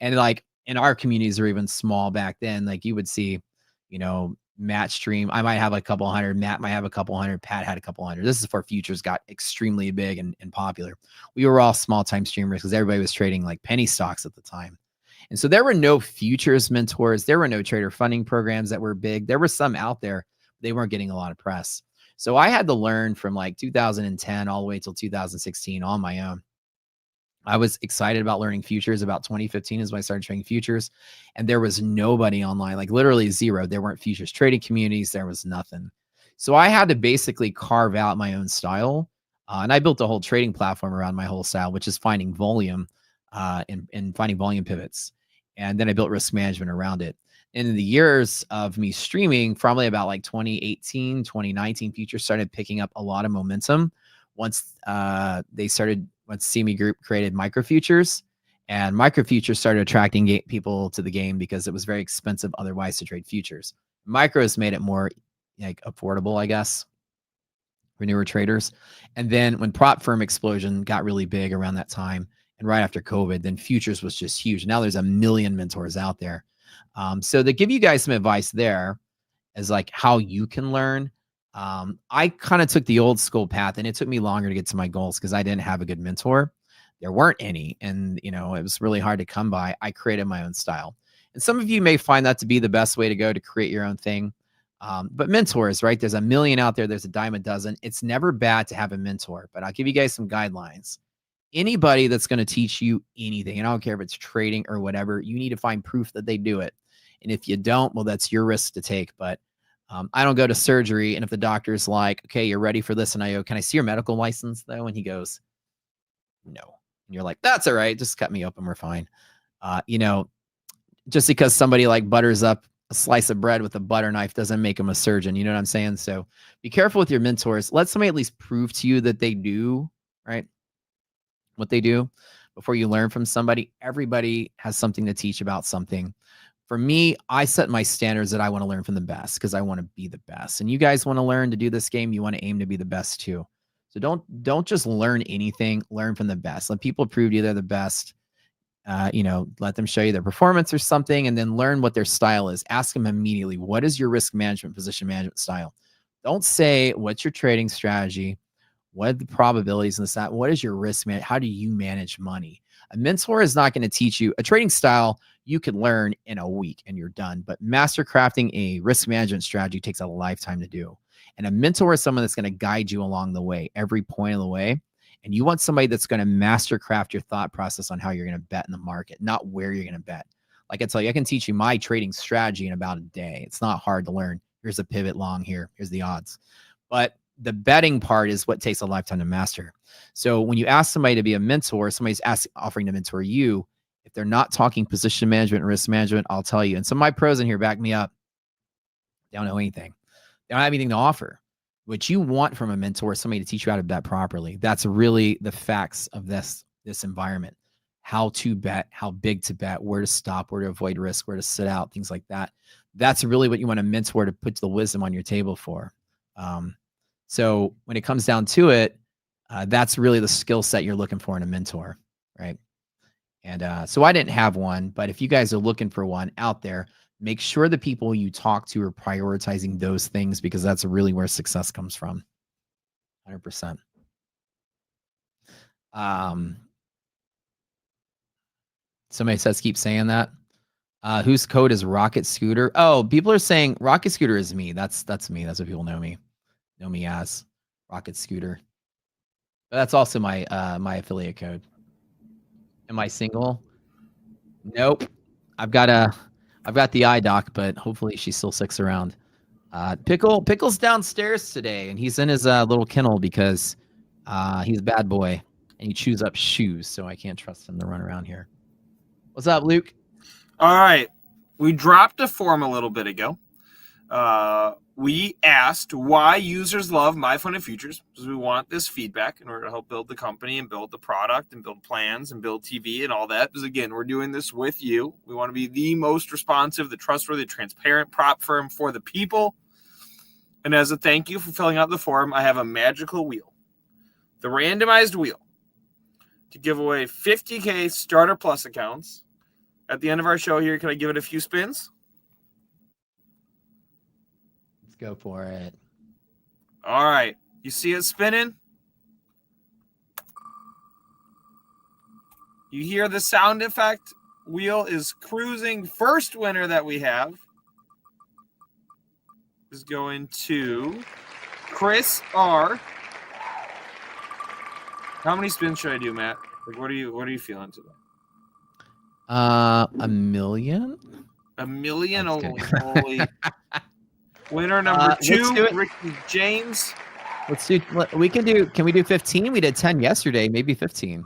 And like in our communities are even small back then. Like you would see, you know, Matt stream. I might have a couple hundred. Matt might have a couple hundred. Pat had a couple hundred. This is before futures got extremely big and popular. We were all small time streamers because everybody was trading like penny stocks at the time. And so there were no futures mentors. There were no trader funding programs that were big. There were some out there. They weren't getting a lot of press. So I had to learn from like 2010 all the way till 2016 on my own. I was excited about learning futures. About 2015 is when I started trading futures. And there was nobody online, like literally zero. There weren't futures trading communities. There was nothing. So I had to basically carve out my own style. And I built a whole trading platform around my whole style, which is finding volume and finding volume pivots. And then I built risk management around it. And in the years of me streaming, probably about like 2018, 2019, futures started picking up a lot of momentum. Once once CME Group created micro futures, and micro futures started attracting people to the game because it was very expensive otherwise to trade futures. Micros made it more like affordable, I guess, for newer traders. And then when prop firm explosion got really big around that time, and right after COVID, then futures was just huge. Now there's a million mentors out there. So to give you guys some advice there as like how you can learn. I kind of took the old school path, and it took me longer to get to my goals because I didn't have a good mentor. There weren't any, and you know, it was really hard to come by. I created my own style. And some of you may find that to be the best way to go to create your own thing. But mentors, right? There's a million out there. There's a dime a dozen. It's never bad to have a mentor, but I'll give you guys some guidelines. Anybody that's going to teach you anything, and I don't care if it's trading or whatever, you need to find proof that they do it. And if you don't, well, that's your risk to take. But I don't go to surgery, and if the doctor's like, okay, you're ready for this, and I go, can I see your medical license though? And he goes, no. And you're like, that's all right. Just cut me open. We're fine. You know, just because somebody like butters up a slice of bread with a butter knife doesn't make them a surgeon. You know what I'm saying? So be careful with your mentors. Let somebody at least prove to you that they do, right, what they do before you learn from somebody. Everybody has something to teach about something. For me, I set my standards that I want to learn from the best because I want to be the best. And you guys want to learn to do this game. You want to aim to be the best too. So don't just learn anything. Learn from the best. Let people prove to you they're the best. You know, let them show you their performance or something, and then learn what their style is. Ask them immediately, what is your risk management, position management style? Don't say, what's your trading strategy? What are the probabilities and this, that? What is your risk management? How do you manage money? A mentor is not going to teach you a trading style. You can learn in a week and you're done. But master crafting a risk management strategy takes a lifetime to do. And a mentor is someone that's going to guide you along the way, every point of the way. And you want somebody that's going to master craft your thought process on how you're going to bet in the market, not where you're going to bet. Like I tell you, I can teach you my trading strategy in about a day. It's not hard to learn. Here's a pivot long here. Here's the odds. But the betting part is what takes a lifetime to master. So when you ask somebody to be a mentor, somebody's offering to mentor you. If they're not talking position management and risk management, I'll tell you. And some of my pros in here back me up. They don't know anything. They don't have anything to offer. What you want from a mentor is somebody to teach you how to bet properly. That's really the facts of this environment. How to bet, how big to bet, where to stop, where to avoid risk, where to sit out, things like that. That's really what you want a mentor to put the wisdom on your table for. So when it comes down to it, that's really the skill set you're looking for in a mentor, right? And so I didn't have one, but if you guys are looking for one out there, make sure the people you talk to are prioritizing those things, because that's really where success comes from. 100%. Somebody says, keep saying that. Whose code is Rocket Scooter? Oh, people are saying Rocket Scooter is me. That's me. That's what people know me as, Rocket Scooter. But that's also my my affiliate code. Am I single? Nope. I've got the eye doc, but hopefully she still sticks around. Pickle's downstairs today, and he's in his little kennel because he's a bad boy and he chews up shoes, so I can't trust him to run around here. What's up, Luke? All right. we dropped a form a little bit ago. We asked why users love MyFundedFutures, because we want this feedback in order to help build the company and build the product and build plans and build TV and all that. Because again, we're doing this with you. We want to be the most responsive, the trustworthy, transparent prop firm for the people. And as a thank you for filling out the form, I have a magical wheel, the randomized wheel, to give away 50K Starter Plus accounts. At the end of our show here, can I give it a few spins? Let's go for it. All right. You see it spinning? You hear the sound effect? Wheel is cruising. First winner that we have is going to Chris R. How many spins should I do, Matt? Like, what are you feeling today? $1 million? $1 million? I'm just Holy. Winner number let's 2, do it. Ricky James. Can we do 15? We did 10 yesterday, maybe 15.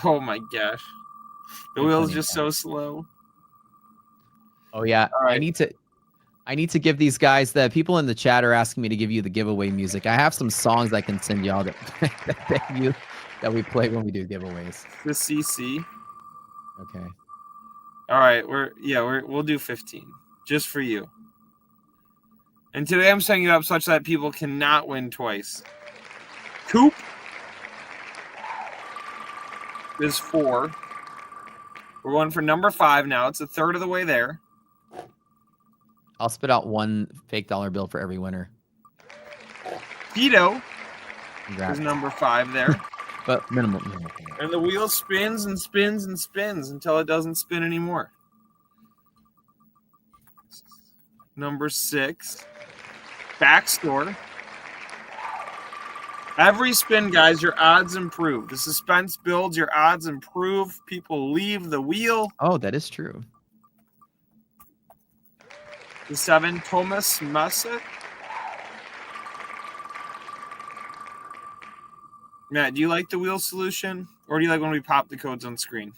Oh my gosh. The Good wheel's funny, just so slow. Oh yeah. All right. I need to give these guys, the people in the chat are asking me to give you the giveaway music. I have some songs I can send y'all that we play when we do giveaways. The CC. Okay. All right, we'll do 15 just for you. And today I'm setting it up such that people cannot win twice. Coop is 4. We're going for number 5 now. It's a third of the way there. I'll spit out one fake dollar bill for every winner. Tito Congrats. is number 5 there. But minimum. And the wheel spins and spins and spins until it doesn't spin anymore. Number 6. Backstore. Every spin, guys, your odds improve. The suspense builds, your odds improve. People leave the wheel. Oh, that is true. The 7, Thomas Mussett. Matt, do you like the wheel solution, or do you like when we pop the codes on screen?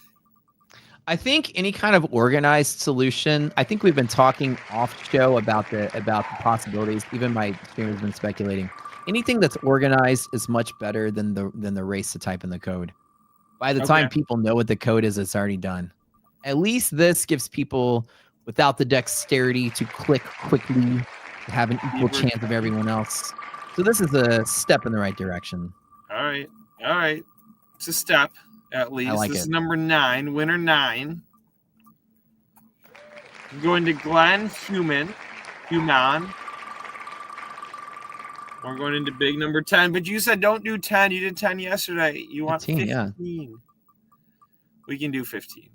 I think any kind of organized solution. I think we've been talking off show about the possibilities. Even my stream has been speculating. Anything that's organized is much better than the race to type in the code. By the time people know what the code is, it's already done. At least this gives people, without the dexterity to click quickly, to have an equal chance of everyone else. So this is a step in the right direction. All right. It's a step, at least. I like This it. is number 9, winner 9. I'm going to Glenn Human. We're going into big number 10, but you said don't do 10. You did 10 yesterday. You want 15. Yeah. We can do 15.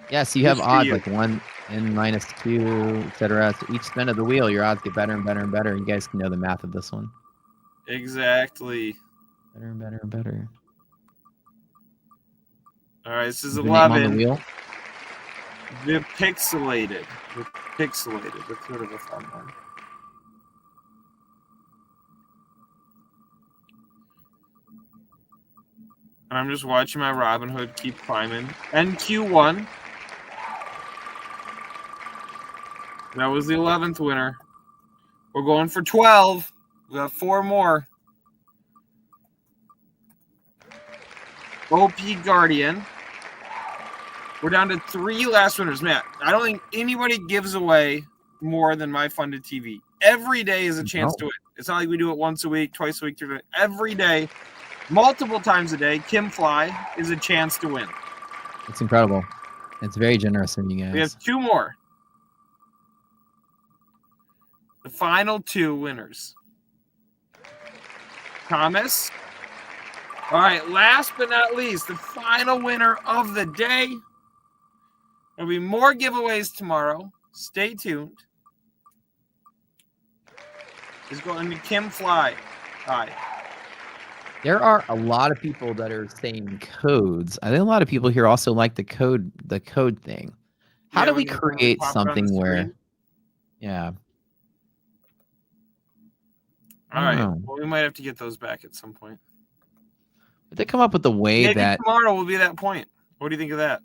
Yeah, so you have Good for odds you. like 1 and -2, etc. So each spin of the wheel, your odds get better and better and better. You guys can know the math of this one. Exactly. Better and better and better. All right, this is Your name on the 11. wheel. The Pixelated. That's sort of a fun one. And I'm just watching my Robin Hood keep climbing. NQ1. That was the 11th winner. We're going for 12. We got 4 more. OP Guardian. We're down to 3 last winners. Matt, I don't think anybody gives away more than MyFunded TV. Every day is a chance to win. It's not like we do it once a week, twice a week, every day, multiple times a day. Kim Fly is a chance to win. It's incredible. It's very generous of you guys. We have 2 more. The final 2 winners. Thomas. All right, last but not least, the final winner of the day. There'll be more giveaways tomorrow. Stay tuned. Is going to Kim Fly. Hi. There are a lot of people that are saying codes. I think a lot of people here also like the code thing. How do we create something where, yeah. All right. Well, we might have to get those back at some point. But they come up with the way Maybe that tomorrow will be that point. What do you think of that?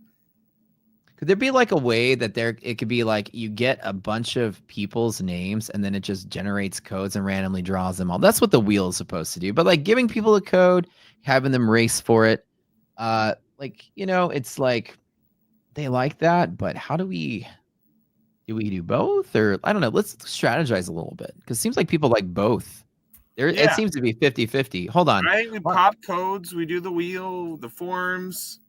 Could there be like a way that it could be like you get a bunch of people's names and then it just generates codes and randomly draws them all? That's what the wheel is supposed to do. But like giving people a code, having them race for it, it's like they like that. But how do we do both? Or I don't know. Let's strategize a little bit because it seems like people like both. It seems to be 50-50. Hold on. Right? We pop codes. We do the wheel, the forms.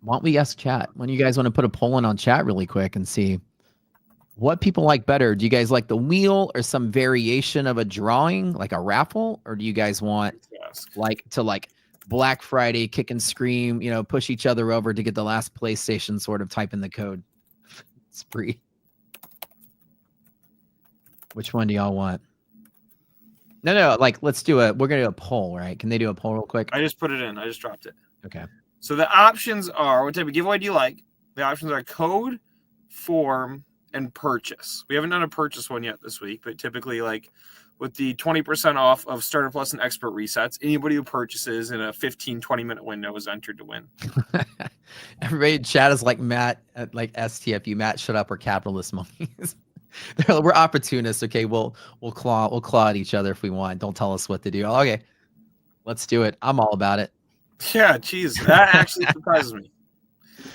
Why don't we ask chat? When you guys want to put a poll in on chat really quick and see what people like better? Do you guys like the wheel or some variation of a drawing, like a raffle? Or do you guys want like Black Friday kick and scream, push each other over to get the last PlayStation sort of type in the code spree? Which one do y'all want? No, like we're going to do a poll, right? Can they do a poll real quick? I just put it in. I just dropped it. Okay. So the options are, what type of giveaway do you like? The options are code, form, and purchase. We haven't done a purchase one yet this week, but typically like with the 20% off of Starter Plus and Expert resets, anybody who purchases in a 15-20 minute window is entered to win. Everybody in chat is like Matt, like STFU. Matt, shut up, we're capitalist monkeys. We're opportunists. Okay, we'll claw at each other if we want. Don't tell us what to do. Okay, let's do it. I'm all about it. Yeah, geez, that actually surprises me.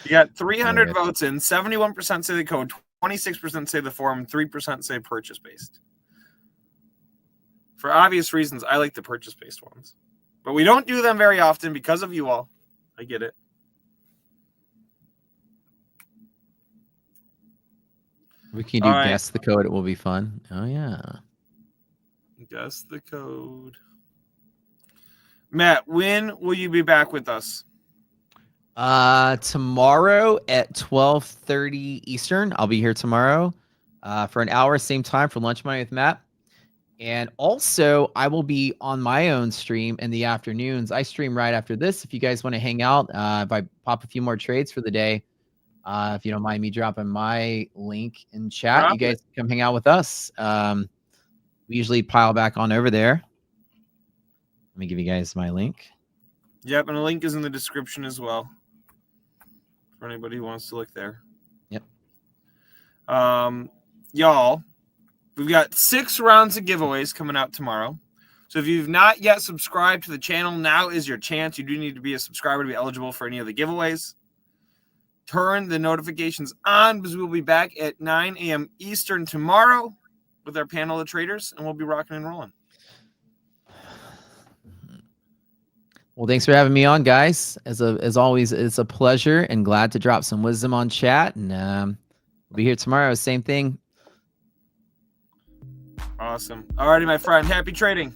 You got 300 votes in. 71% say the code, 26% say the form, 3% say purchase based. For obvious reasons, I like the purchase based ones, but we don't do them very often because of you all. I get it. We can do guess the code. It will be fun. Oh yeah. Guess the code. Matt, when will you be back with us? Tomorrow at 12:30 Eastern. I'll be here tomorrow for an hour, same time for Lunch Money with Matt. And also, I will be on my own stream in the afternoons. I stream right after this. If you guys want to hang out, if I pop a few more trades for the day, if you don't mind me dropping my link in chat, you guys come hang out with us. We usually pile back on over there. Let me give you guys my link. Yep, and the link is in the description as well for anybody who wants to look there. Yep. Y'all, we've got 6 rounds of giveaways coming out tomorrow. So if you've not yet subscribed to the channel, now is your chance. You do need to be a subscriber to be eligible for any of the giveaways. Turn the notifications on because we'll be back at 9 a.m. Eastern tomorrow with our panel of traders, and we'll be rocking and rolling. Well, thanks for having me on, guys. As always, it's a pleasure and glad to drop some wisdom on chat. And we'll be here tomorrow. Same thing. Awesome. All righty, my friend. Happy trading.